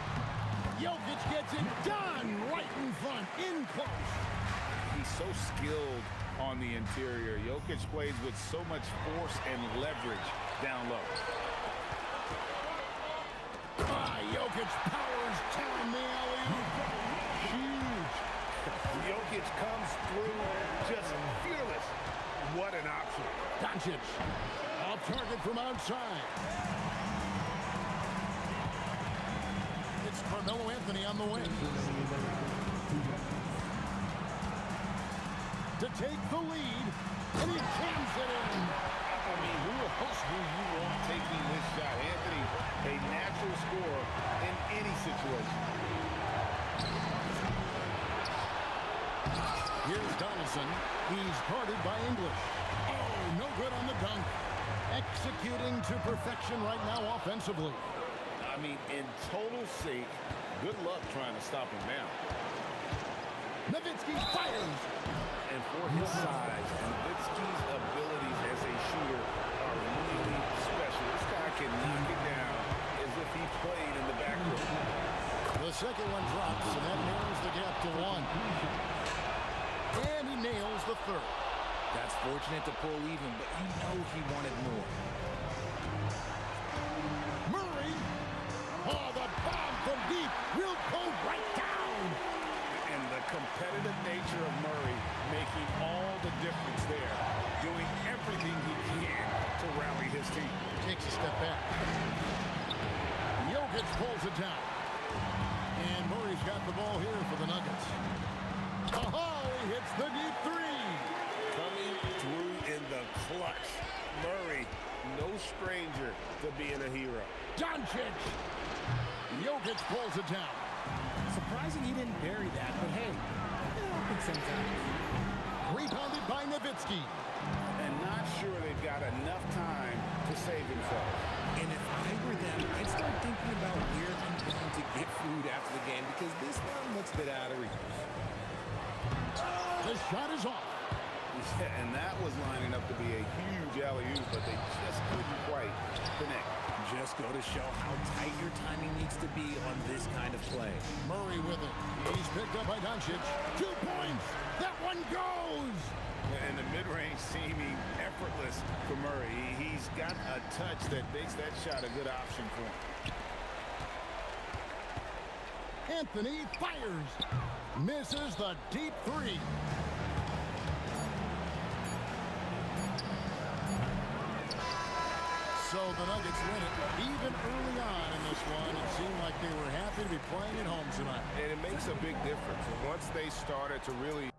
Jokic gets it done right in front, in close. He's so skilled on the interior. Jokic plays with so much force and leverage down low. Jokic powers down the alley-oop. Huge. Jokic comes through just fearless. What an option. Doncic off target from outside. It's Carmelo Anthony on the wing. To take the lead, and he jams it in. I mean, who else do you want taking this shot? Anthony, a natural scorer in any situation. Here's Donaldson. He's guarded by English. Oh, no good on the dunk. Executing to perfection right now offensively. I mean, in total sync, good luck trying to stop him now. Nowitzki fires. And for his size, Nowitzki's abilities as a shooter are really special. This guy can knock it down as if he played in the backcourt. The second one drops, and that narrows the gap to 1. And he nails the third. That's fortunate to pull even, but you know he wanted more. Murray. Oh, the bomb from deep will go right down. And the competitive nature of Murray making all the difference there, doing everything he can to rally his team. Takes a step back. Jokic pulls it down. And Murray's got the ball here for the Nuggets. Oh, he hits the deep three. Coming through in the clutch. Murray, no stranger to being a hero. Doncic. Jokic pulls it down. Surprising he didn't bury that, but hey, I think sometimes. Rebounded by Nowitzki. And not sure they've got enough time to save themselves. And if I were them, I'd start thinking about where I'm going to get food after the game because this one looks a bit out of reach. The shot is off. Yeah, and that was lining up to be a huge alley-oop, but they just couldn't quite connect. Just go to show how tight your timing needs to be on this kind of play. Murray with it. He's picked up by Doncic. 2 points. That one goes. And the mid-range seeming effortless for Murray. He's got a touch that makes that shot a good option for him. Anthony fires. Misses the deep three. So the Nuggets win it. Even early on in this one, it seemed like they were happy to be playing at home tonight. And it makes a big difference. Once they started to really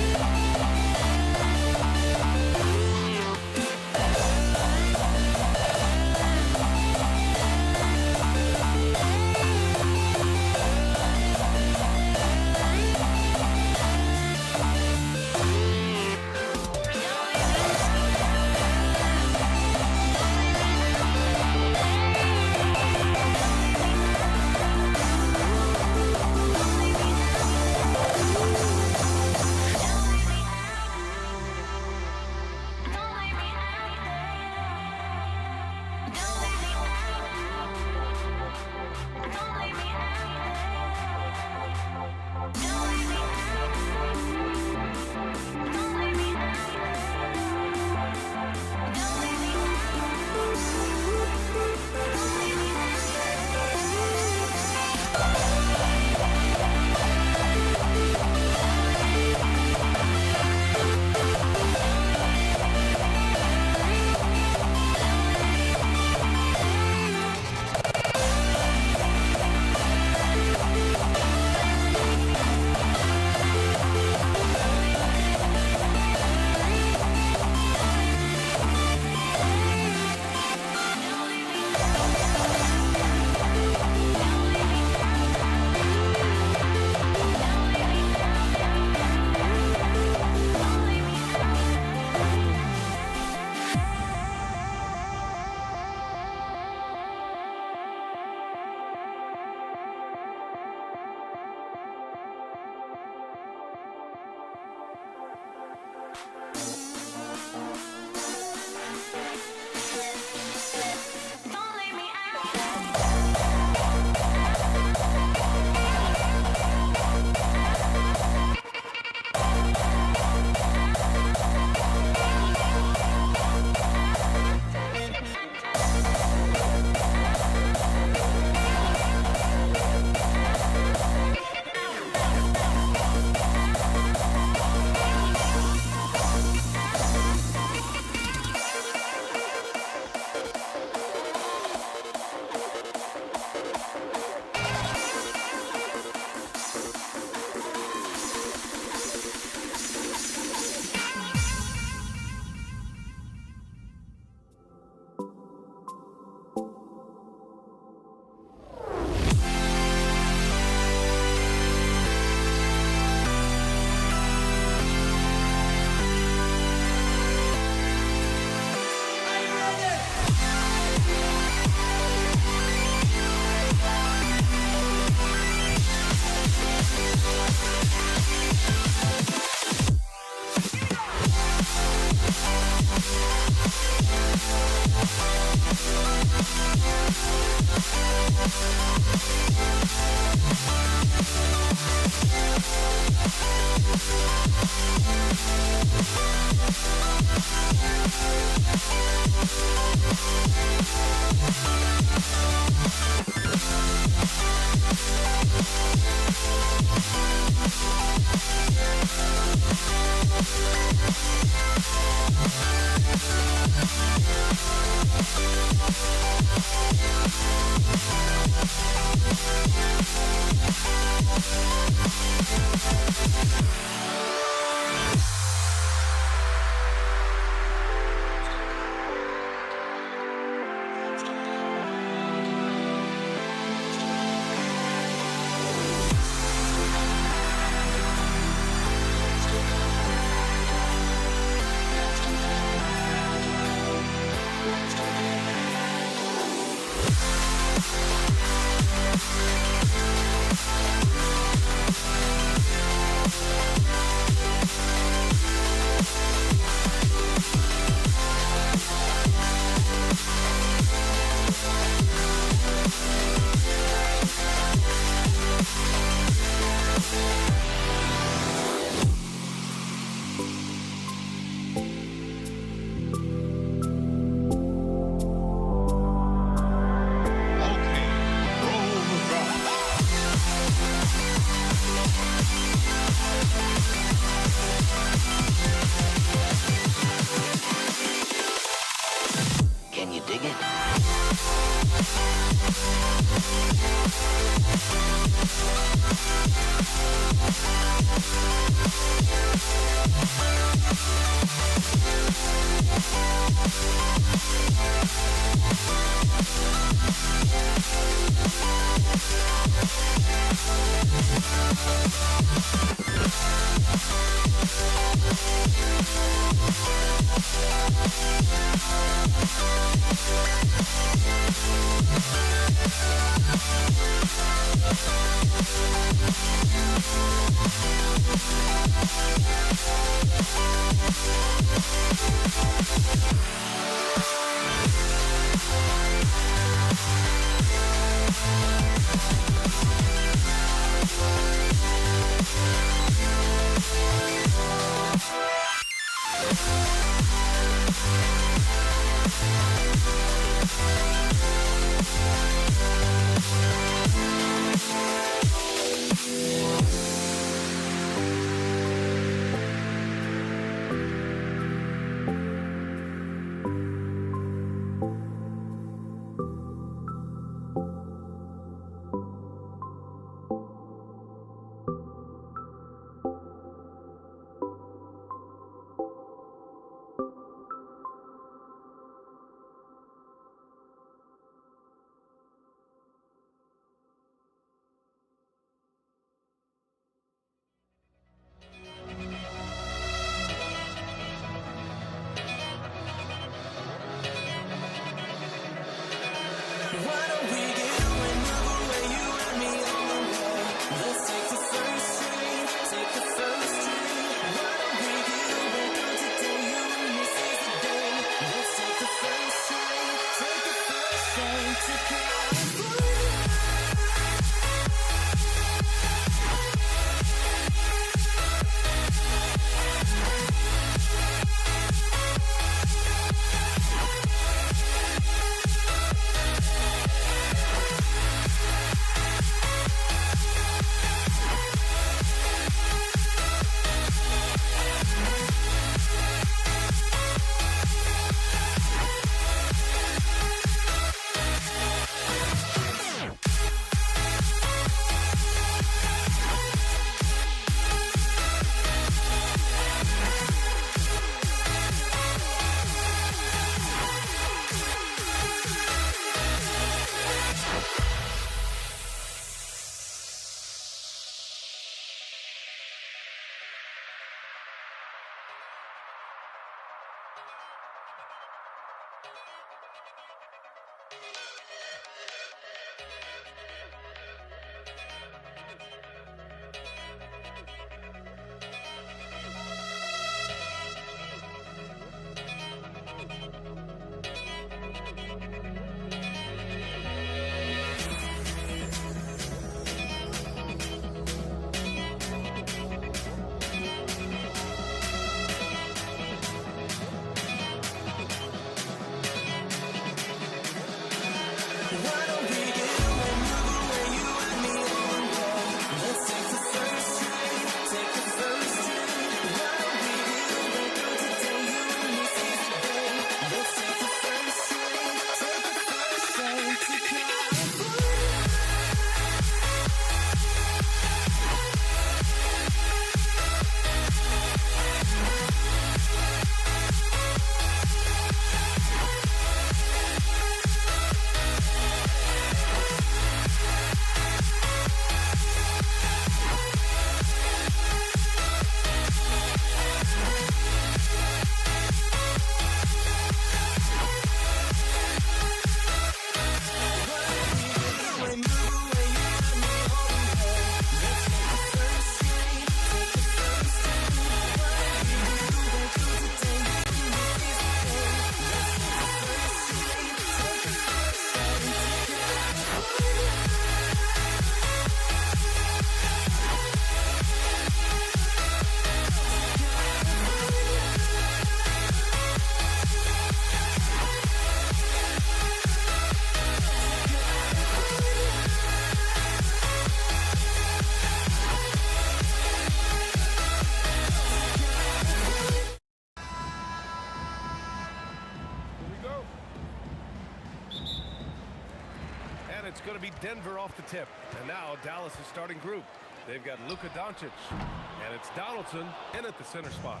It's going to be Denver off the tip. And now Dallas' starting group. They've got Luka Doncic. And it's Donaldson in at the center spot.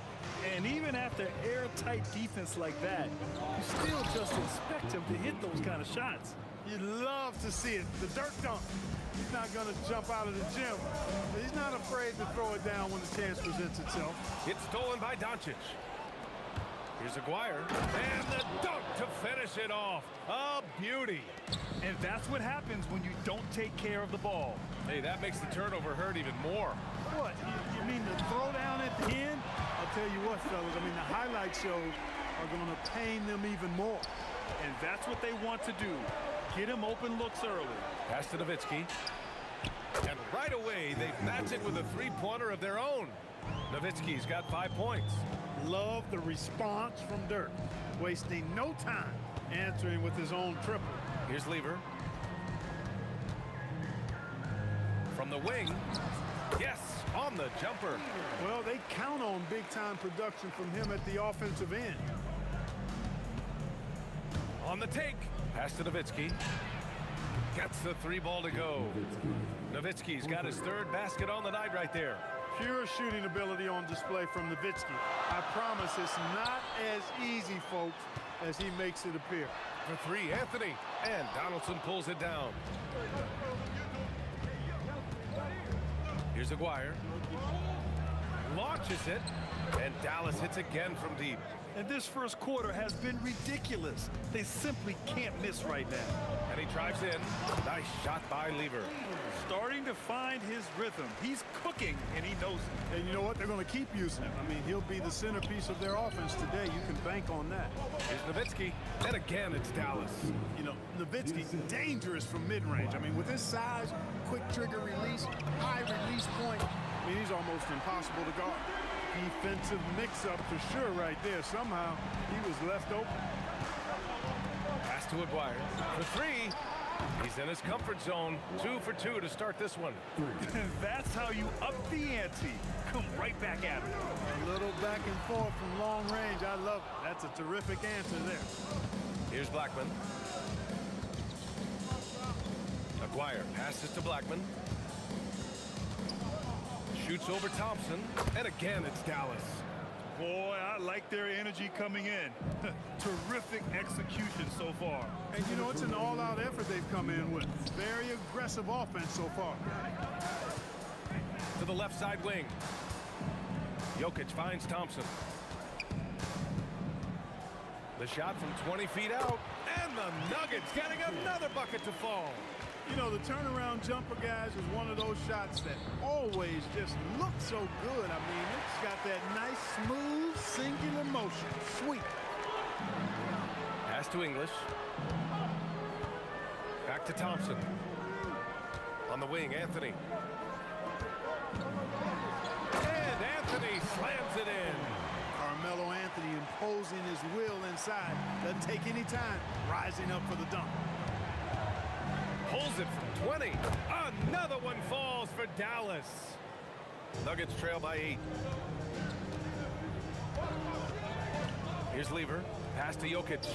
And even after airtight defense like that, you still just expect him to hit those kind of shots. You'd love to see it. The dirt dunk. He's not going to jump out of the gym. But he's not afraid to throw it down when the chance presents itself. It's stolen by Doncic. Here's Aguirre. And the dunk to finish it off. A beauty. And that's what happens when you don't take care of the ball. Hey, that makes the turnover hurt even more. What? You mean the throw down at the end? I'll tell you what, fellas. I mean, the highlight shows are going to pain them even more. And that's what they want to do. Get him open looks early. Pass to Nowitzki. And right away, they match it with a three-pointer of their own. Nowitzki's got 5 points. Love the response from Dirk. Wasting no time answering with his own triple. Here's Lever. From the wing. Yes, on the jumper. Well, they count on big-time production from him at the offensive end. On the take. Pass to Nowitzki. Gets the three ball to go. Nowitzki's got his third basket on the night right there. Pure shooting ability on display from Nowitzki. I promise it's not as easy, folks, as he makes it appear. For three, Anthony. And Donaldson pulls it down. Here's Aguirre. Launches it. And Dallas hits again from deep. And this first quarter has been ridiculous. They simply can't miss right now. And he drives in. Nice shot by Lever. Starting to find his rhythm. He's cooking, and he knows it. And you know what? They're going to keep using him. I mean, he'll be the centerpiece of their offense today. You can bank on that. Here's Nowitzki. And again, it's Dallas. You know, Nowitzki, dangerous from mid-range. I mean, with his size, quick trigger release, high release point, I mean, he's almost impossible to guard. Defensive mix-up for sure right there. Somehow, he was left open. Pass to Aguirre. For three. He's in his comfort zone. 2 for 2 to start this one. And that's how you up the ante. Come right back at him. A little back and forth from long range. I love it. That's a terrific answer there. Here's Blackman. Aguirre passes to Blackman. Shoots over Thompson. And again, it's Dallas. Boy, I like their energy coming in. Terrific execution so far. And you know, it's an all-out effort they've come in with. Very aggressive offense so far. To the left side wing. Jokic finds Thompson. The shot from 20 feet out. And the Nuggets getting another bucket to fall. You know, the turnaround jumper, guys, is one of those shots that always just looks so good. I mean, it's got that nice, smooth, singular motion. Sweet. Pass to English. Back to Thompson. On the wing, Anthony. And Anthony slams it in. Carmelo Anthony imposing his will inside. Doesn't take any time. Rising up for the dunk. Pulls it from 20. Another one falls for Dallas. Nuggets trail by 8. Here's Lever. Pass to Jokic.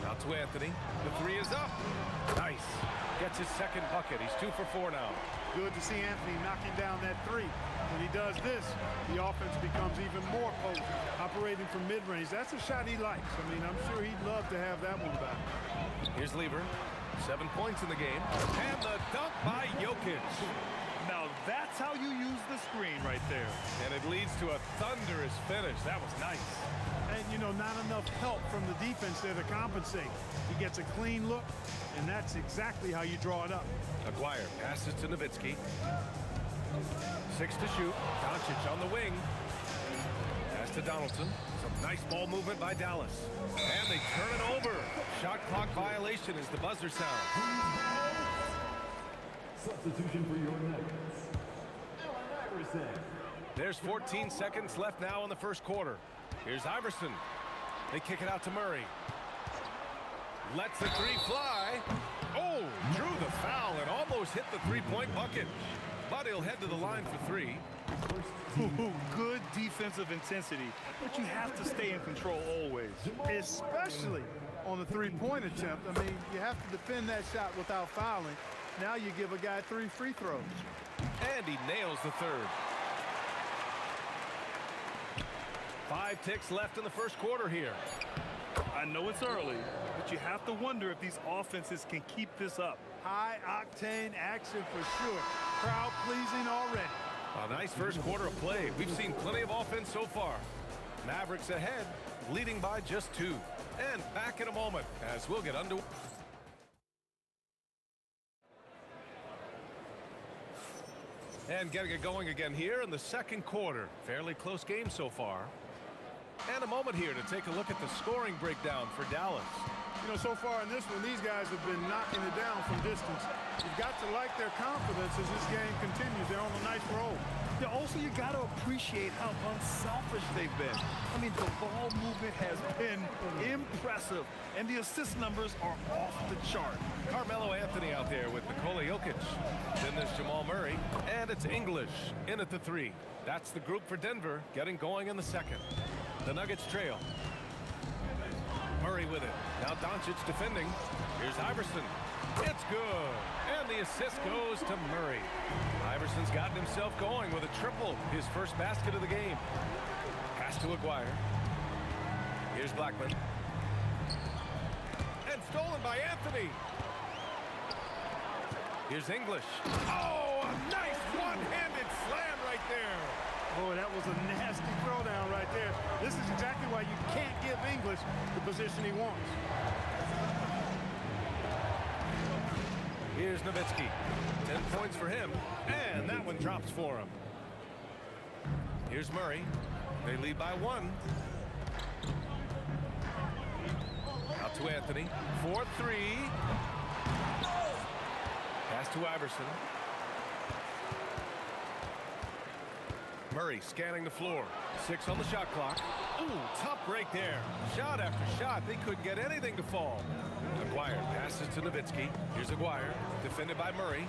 Out to Anthony. The three is up. Nice. Gets his second bucket. He's 2 for 4 now. Good to see Anthony knocking down that three. When he does this, the offense becomes even more potent. Operating from mid-range. That's a shot he likes. I mean, I'm sure he'd love to have that one back. Here's Lever. 7 points in the game. And the dunk by Jokic. Now that's how you use the screen right there. And it leads to a thunderous finish. That was nice. And, you know, not enough help from the defense there to compensate. He gets a clean look, and that's exactly how you draw it up. Aguirre passes to Nowitzki. 6 to shoot. Doncic on the wing. Pass to Donaldson. Some nice ball movement by Dallas. And they turn it over. Shot clock violation as the buzzer sounds. Substitution for your Nuggets. Allen Iverson. There's 14 seconds left now in the first quarter. Here's Iverson. They kick it out to Murray. Lets the three fly. Oh, drew the foul and almost hit the three-point bucket. But he'll head to the line for 3. Good defensive intensity, but you have to stay in control always. Especially on the three-point attempt. I mean, you have to defend that shot without fouling. Now you give a guy 3 free throws. And he nails the third. 5 ticks left in the first quarter here. I know it's early, but you have to wonder if these offenses can keep this up. High-octane action for sure. Crowd pleasing already. A nice first quarter of play. We've seen plenty of offense so far. Mavericks ahead, leading by just 2. And back in a moment as we'll get under. And getting it going again here in the second quarter. Fairly close game so far. And a moment here to take a look at the scoring breakdown for Dallas. You know, so far in this one, these guys have been knocking it down from distance. You've got to like their confidence as this game continues. They're on a nice roll. Yeah, also, you got to appreciate how unselfish they've been. I mean, the ball movement has been impressive, and the assist numbers are off the chart. Carmelo Anthony out there with Nikola Jokic. Then there's Jamal Murray, and it's English in at the 3. That's the group for Denver getting going in the second. The Nuggets trail. Murray with it. Now Doncic defending. Here's Iverson. It's good. And the assist goes to Murray. Iverson's gotten himself going with a triple. His first basket of the game. Pass to Aguirre. Here's Blackman. And stolen by Anthony. Here's English. Oh, a nice one-handed slam right there. Boy, that was a nasty throwdown right there. This is exactly why you can't give English the position he wants. Here's Nowitzki. 10 points for him, and that one drops for him. Here's Murray. They lead by 1. Out to Anthony. 4-3. Pass to Iverson. Murray scanning the floor. 6 on the shot clock. Ooh, tough break there. Shot after shot. They couldn't get anything to fall. Aguirre passes to Nowitzki. Here's Aguirre, defended by Murray.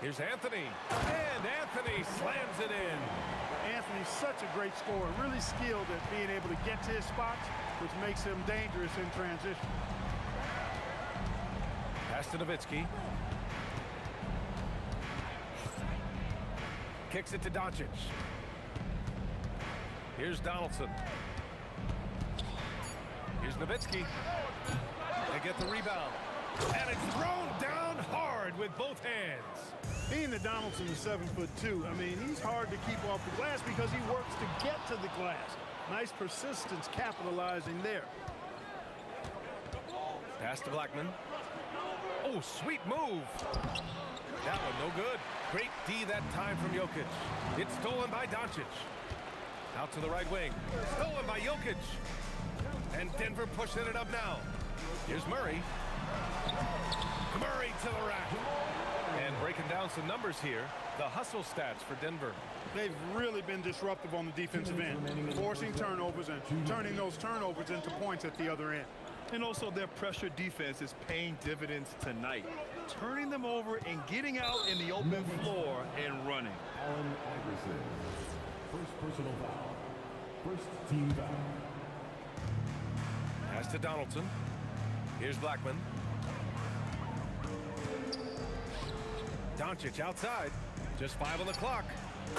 Here's Anthony. And Anthony slams it in. Anthony's such a great scorer. Really skilled at being able to get to his spots, which makes him dangerous in transition. Pass to Nowitzki. Kicks it to Doncic. Here's Donaldson. Here's Nowitzki. They get the rebound. And it's thrown down hard with both hands. Being that Donaldson is 7'2", I mean, he's hard to keep off the glass because he works to get to the glass. Nice persistence capitalizing there. Pass to Blackman. Oh, sweet move. That one no good. Great D that time from Jokic. It's stolen by Doncic. Out to the right wing. Stolen by Jokic. And Denver pushing it up now. Here's Murray. Murray to the rack. And breaking down some numbers here. The hustle stats for Denver. They've really been disruptive on the defensive end, forcing turnovers and turning those turnovers into points at the other end. And also their pressure defense is paying dividends tonight, turning them over and getting out in the open floor and running. Allen Iverson. First personal foul. First team foul. Pass to Donaldson. Here's Blackman. Doncic outside. Just 5 on the clock.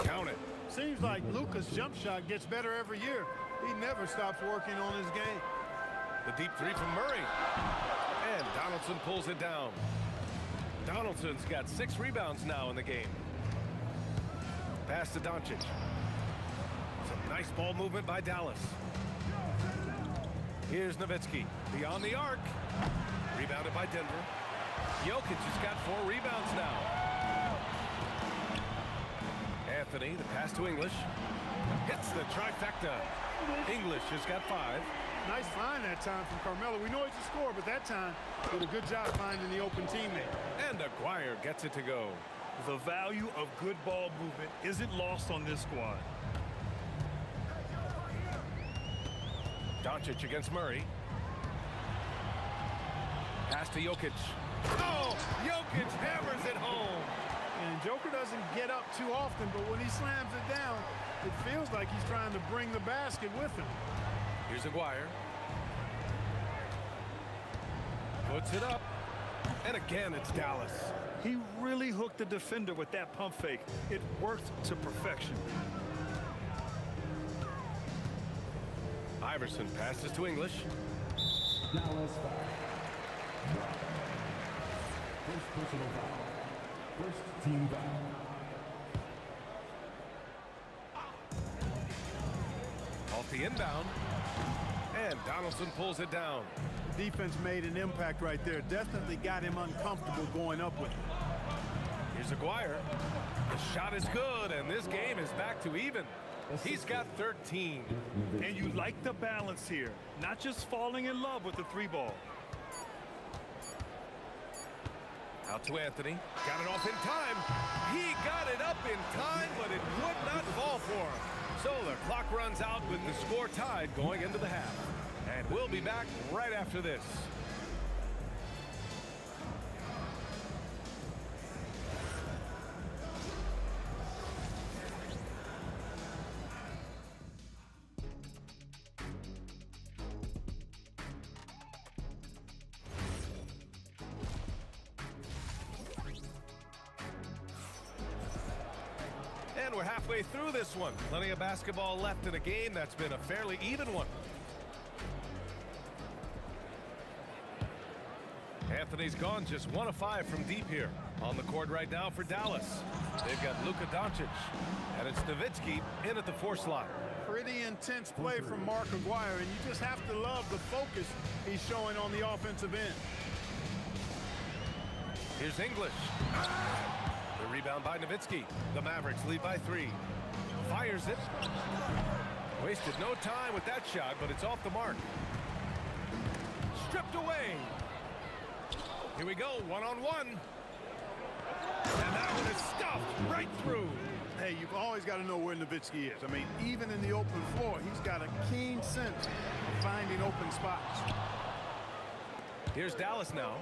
Count it. Seems like Luka's jump shot gets better every year. He never stops working on his game. The deep 3 from Murray. And Donaldson pulls it down. Donaldson's got 6 rebounds now in the game. Pass to Doncic. Some nice ball movement by Dallas. Here's Nowitzki. Beyond the arc. Rebounded by Denver. Jokic has got 4 rebounds now. Anthony, the pass to English. Hits the trifecta. English has got 5. Nice find that time from Carmelo. We know he's a scorer, but that time did a good job finding the open teammate. And Aguirre gets it to go. The value of good ball movement isn't lost on this squad. Doncic against Murray. Pass to Jokic. Oh, Jokic hammers it home. And Joker doesn't get up too often, but when he slams it down, it feels like he's trying to bring the basket with him. Here's Aguirre. Puts it up. And again, it's Dallas. He really hooked the defender with that pump fake. It worked to perfection. Iverson passes to English. Dallas foul. First personal foul. First team foul. Off the inbound. And Donaldson pulls it down. Defense made an impact right there. Definitely got him uncomfortable going up with it. Here's Aguirre. The shot is good, and this game is back to even. He's got 13. And you like the balance here. Not just falling in love with the three ball. Out to Anthony. Got it off in time. He got it up in time, but it would not fall for him. So the clock runs out with the score tied going into the half. And we'll be back right after this. And we're halfway through this one. Plenty of basketball left in a game that's been a fairly even one. Anthony's gone just 1 of 5 from deep here. On the court right now for Dallas. They've got Luka Doncic. And it's Nowitzki in at the 4 slot. Pretty intense play from Mark Aguirre, and you just have to love the focus he's showing on the offensive end. Here's English. The rebound by Nowitzki. The Mavericks lead by 3. Fires it. Wasted no time with that shot, but it's off the mark. Stripped away. Here we go, one-on-one. And that one is stuffed right through. Hey, you've always got to know where Nowitzki is. I mean, even in the open floor, he's got a keen sense of finding open spots. Here's Dallas now.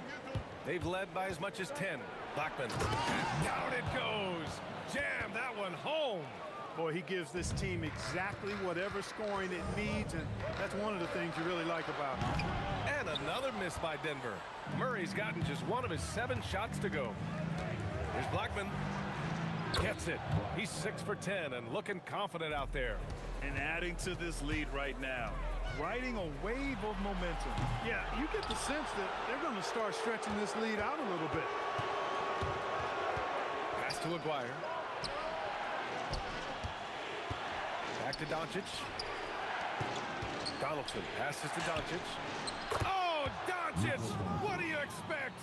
They've led by as much as 10. Blackman. And down it goes. Jam that one home. Boy, he gives this team exactly whatever scoring it needs, and that's one of the things you really like about him. And another miss by Denver. Murray's gotten just 1 of his 7 shots to go. Here's Blackman. Gets it. He's 6 for 10 and looking confident out there. And adding to this lead right now. Riding a wave of momentum. Yeah, you get the sense that they're going to start stretching this lead out a little bit. Pass to Aguirre. Back to Doncic. Donaldson passes to Doncic. Oh, Doncic! What do you expect?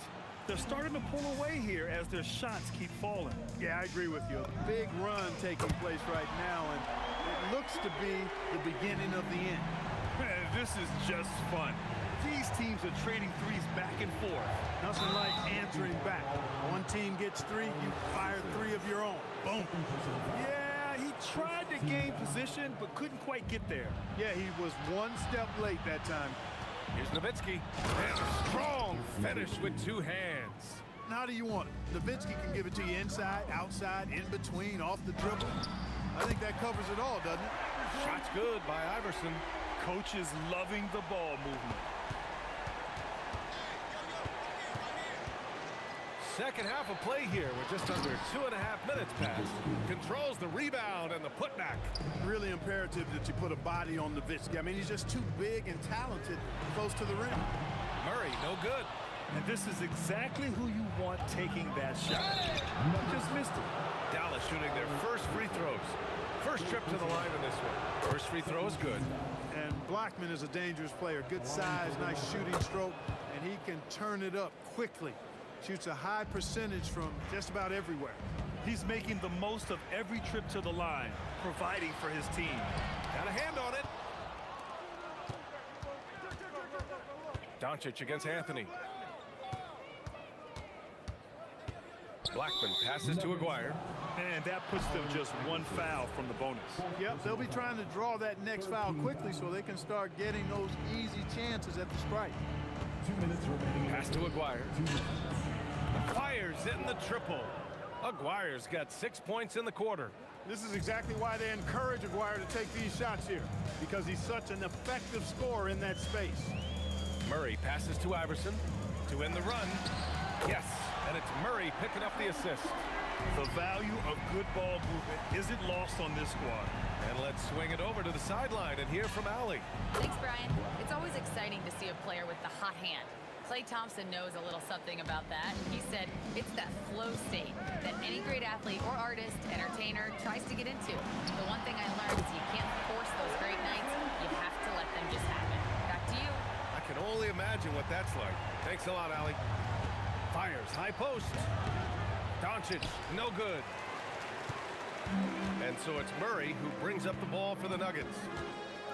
They're starting to pull away here as their shots keep falling. Yeah, I agree with you. A big run taking place right now, and it looks to be the beginning of the end. Man, this is just fun. These teams are trading threes back and forth. Nothing like answering back. One team gets 3, you fire 3 of your own. Boom. Yeah, he tried to gain position, but couldn't quite get there. Yeah, he was 1 step late that time. Here's Nowitzki. And a strong finish with 2 hands. How do you want it? Nowitzki can give it to you inside, outside, in between, off the dribble. I think that covers it all, doesn't it? Shot's good by Iverson. Coach is loving the ball movement. Second half of play here with just under 2.5 minutes passed. Controls the rebound and the putback. Really imperative that you put a body on Nowitzki. I mean, he's just too big and talented close to the rim. Murray, no good. And this is exactly who you want taking that shot. Just missed it. Dallas shooting their first free throws. First trip to the line in this one. First free throw is good. And Blackman is a dangerous player. Good size, nice shooting stroke, and he can turn it up quickly. Shoots a high percentage from just about everywhere. He's making the most of every trip to the line, providing for his team. Got a hand on it. Doncic against Anthony. Blackman passes to Aguirre. And that puts them just 1 foul from the bonus. Yep, they'll be trying to draw that next foul quickly so they can start getting those easy chances at the strike. 2 minutes remaining. Pass to Aguirre. Fires in the triple. Aguirre's got 6 points in the quarter. This is exactly why they encourage Aguirre to take these shots here, because he's such an effective scorer in that space. Murray passes to Iverson to end the run. Yes, and it's Murray picking up the assist. The value of good ball movement isn't lost on this squad. And let's swing it over to the sideline and hear from Allie. Thanks, Brian. It's always exciting to see a player with the hot hand. Klay Thompson knows a little something about that. He said it's that flow state that any great athlete or artist, entertainer, tries to get into. The one thing I learned is you can't force those great nights. You have to let them just happen. Back to you. I can only imagine what that's like. Thanks a lot, Allie. Fires, high post. Doncic, no good. And so it's Murray who brings up the ball for the Nuggets.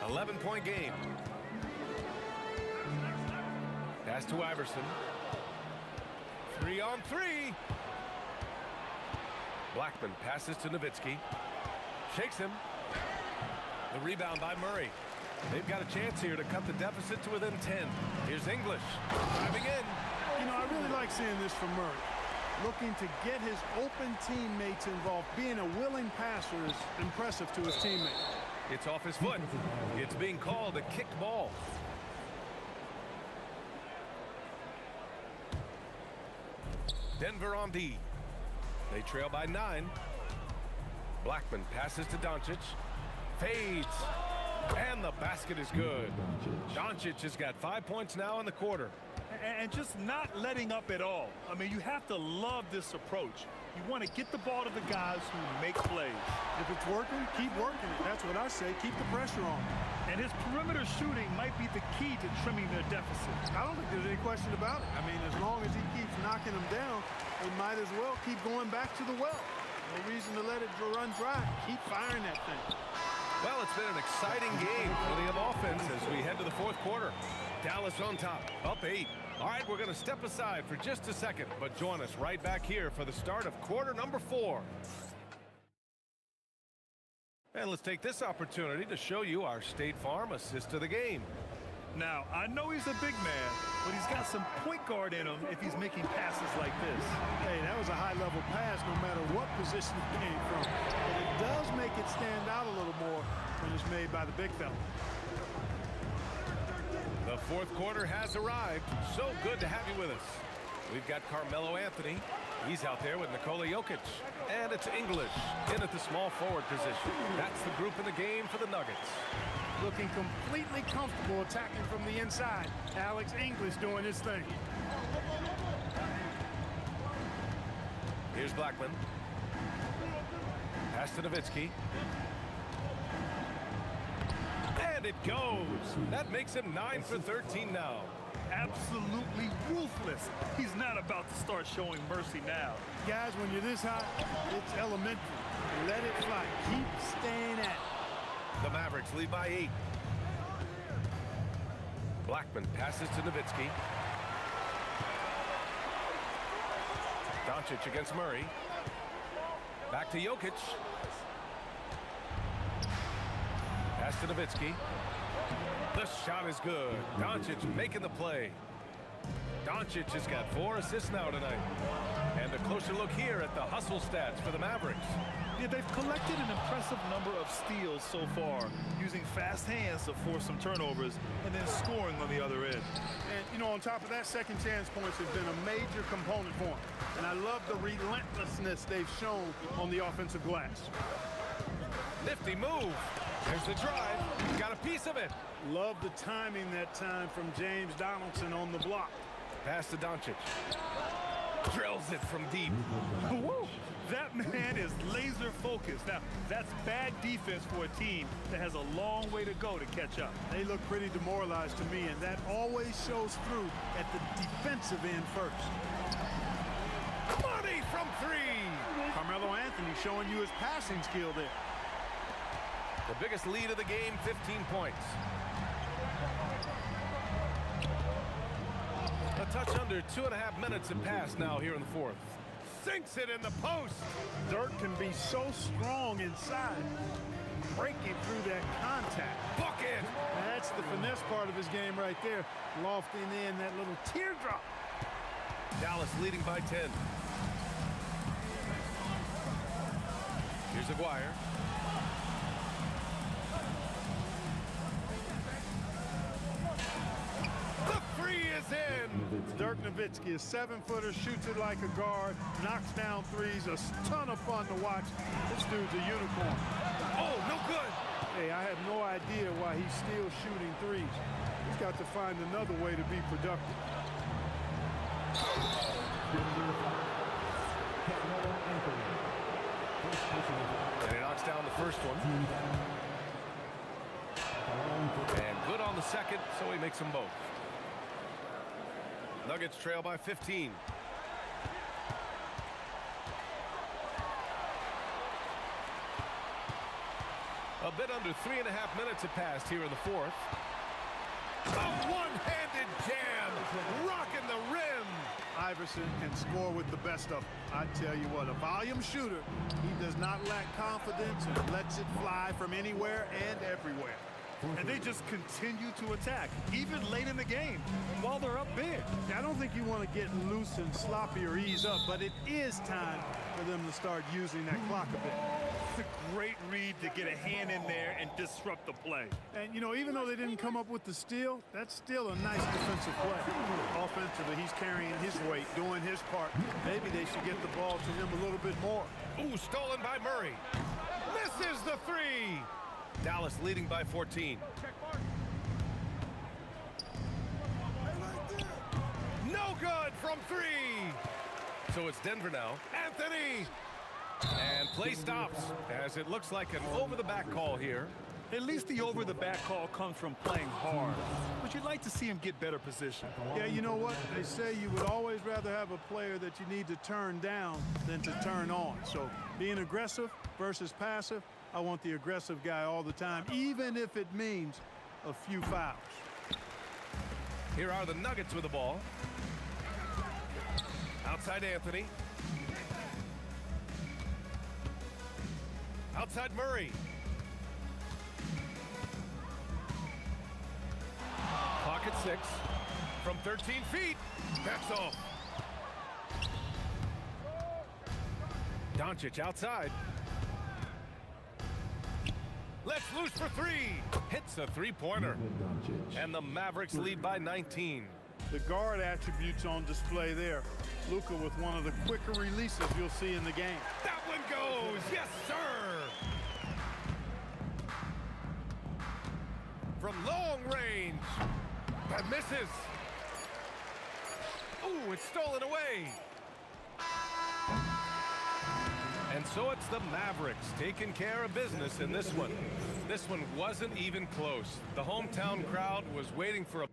11-point game. Pass to Iverson. 3-on-3. Blackman passes to Nowitzki. Shakes him. The rebound by Murray. They've got a chance here to cut the deficit to within 10. Here's English driving in. You know, I really like seeing this from Murray. Looking to get his open teammates involved. Being a willing passer is impressive to his teammates. It's off his foot. It's being called a kicked ball. Denver on D. They trail by 9. Blackman passes to Doncic. Fades. And the basket is good. Doncic has got 5 points now in the quarter. And just not letting up at all. I mean, you have to love this approach. You want to get the ball to the guys who make plays. If it's working, keep working it. That's what I say. Keep the pressure on. And his perimeter shooting might be the key to trimming their deficit. I don't think there's any question about it. I mean, as long as he keeps knocking them down, they might as well keep going back to the well. No reason to let it run dry. Keep firing that thing. Well, it's been an exciting game for the offense as we head to the fourth quarter. Dallas on top, up 8. All right, we're going to step aside for just a second, but join us right back here for the start of quarter number 4. And let's take this opportunity to show you our State Farm assist of the game. Now, I know he's a big man, but he's got some point guard in him if he's making passes like this. Hey, that was a high-level pass no matter what position it came from. But it does make it stand out a little more when it's made by the big fella. The fourth quarter has arrived. So good to have you with us. We've got Carmelo Anthony. He's out there with Nikola Jokic. And it's English in at the small forward position. That's the group in the game for the Nuggets. Looking completely comfortable attacking from the inside. Alex English doing his thing. Here's Blackman. Pass to Nowitzki. And it goes. That makes him 9 for 13 now. Absolutely ruthless. He's not about to start showing mercy now. Guys, when you're this hot, it's elementary. Let it fly. Keep staying at it. The Mavericks lead by 8. Blackman passes to Nowitzki. Doncic against Murray. Back to Jokic. Pass to Nowitzki. The shot is good. Doncic making the play. Doncic has got 4 assists now tonight. And a closer look here at the hustle stats for the Mavericks. Yeah, they've collected an impressive number of steals so far, using fast hands to force some turnovers and then scoring on the other end. And, you know, on top of that, second chance points have been a major component for them. And I love the relentlessness they've shown on the offensive glass. Nifty move. There's the drive. Got a piece of it. Love the timing that time from James Donaldson on the block. Pass to Doncic. Drills it from deep. Woo! That man is laser focused. Now, that's bad defense for a team that has a long way to go to catch up. They look pretty demoralized to me, and that always shows through at the defensive end first. Money from 3. Carmelo Anthony showing you his passing skill there. The biggest lead of the game, 15 points. A touch under 2.5 minutes have passed now here in the fourth. Sinks it in the post. Dirk can be so strong inside, breaking through that contact. Bucket! That's the finesse part of his game right there, lofting in that little teardrop. Dallas leading by 10. Here's Aguirre. The three is in. Dirk Nowitzki, a 7-footer, shoots it like a guard, knocks down threes, a ton of fun to watch. This dude's a unicorn. Oh, no good. Hey, I have no idea why he's still shooting threes. He's got to find another way to be productive. And he knocks down the first one. And good on the second, so he makes them both. Nuggets trail by 15. A bit under 3.5 minutes have passed here in the fourth. A one-handed jam, rocking the rim. Iverson can score with the best of them. I tell you what, a volume shooter. He does not lack confidence and lets it fly from anywhere and everywhere. And they just continue to attack, even late in the game, while they're up big. I don't think you want to get loose and sloppy or ease up, but it is time for them to start using that clock a bit. It's a great read to get a hand in there and disrupt the play. And, you know, even though they didn't come up with the steal, that's still a nice defensive play. Offensively, he's carrying his weight, doing his part. Maybe they should get the ball to him a little bit more. Ooh, stolen by Murray. Misses the three. Dallas leading by 14. No good from three. So it's Denver now. Anthony. And play stops as it looks like an over-the-back call here. At least the over-the-back call comes from playing hard. But you'd like to see him get better position. Yeah, you know what? They say you would always rather have a player that you need to turn down than to turn on. So being aggressive versus passive, I want the aggressive guy all the time, even if it means a few fouls. Here are the Nuggets with the ball. Outside Anthony. Outside Murray. Pocket 6 from 13 feet. Backs off. Doncic outside. Let's loose for three. Hits a three-pointer. And the Mavericks lead by 19. The guard attributes on display there. Luka with one of the quicker releases you'll see in the game. That one goes. Yes, sir. From long range. That misses. Ooh, it's stolen away. And so it's the Mavericks taking care of business in this one. This one wasn't even close. The hometown crowd was waiting for a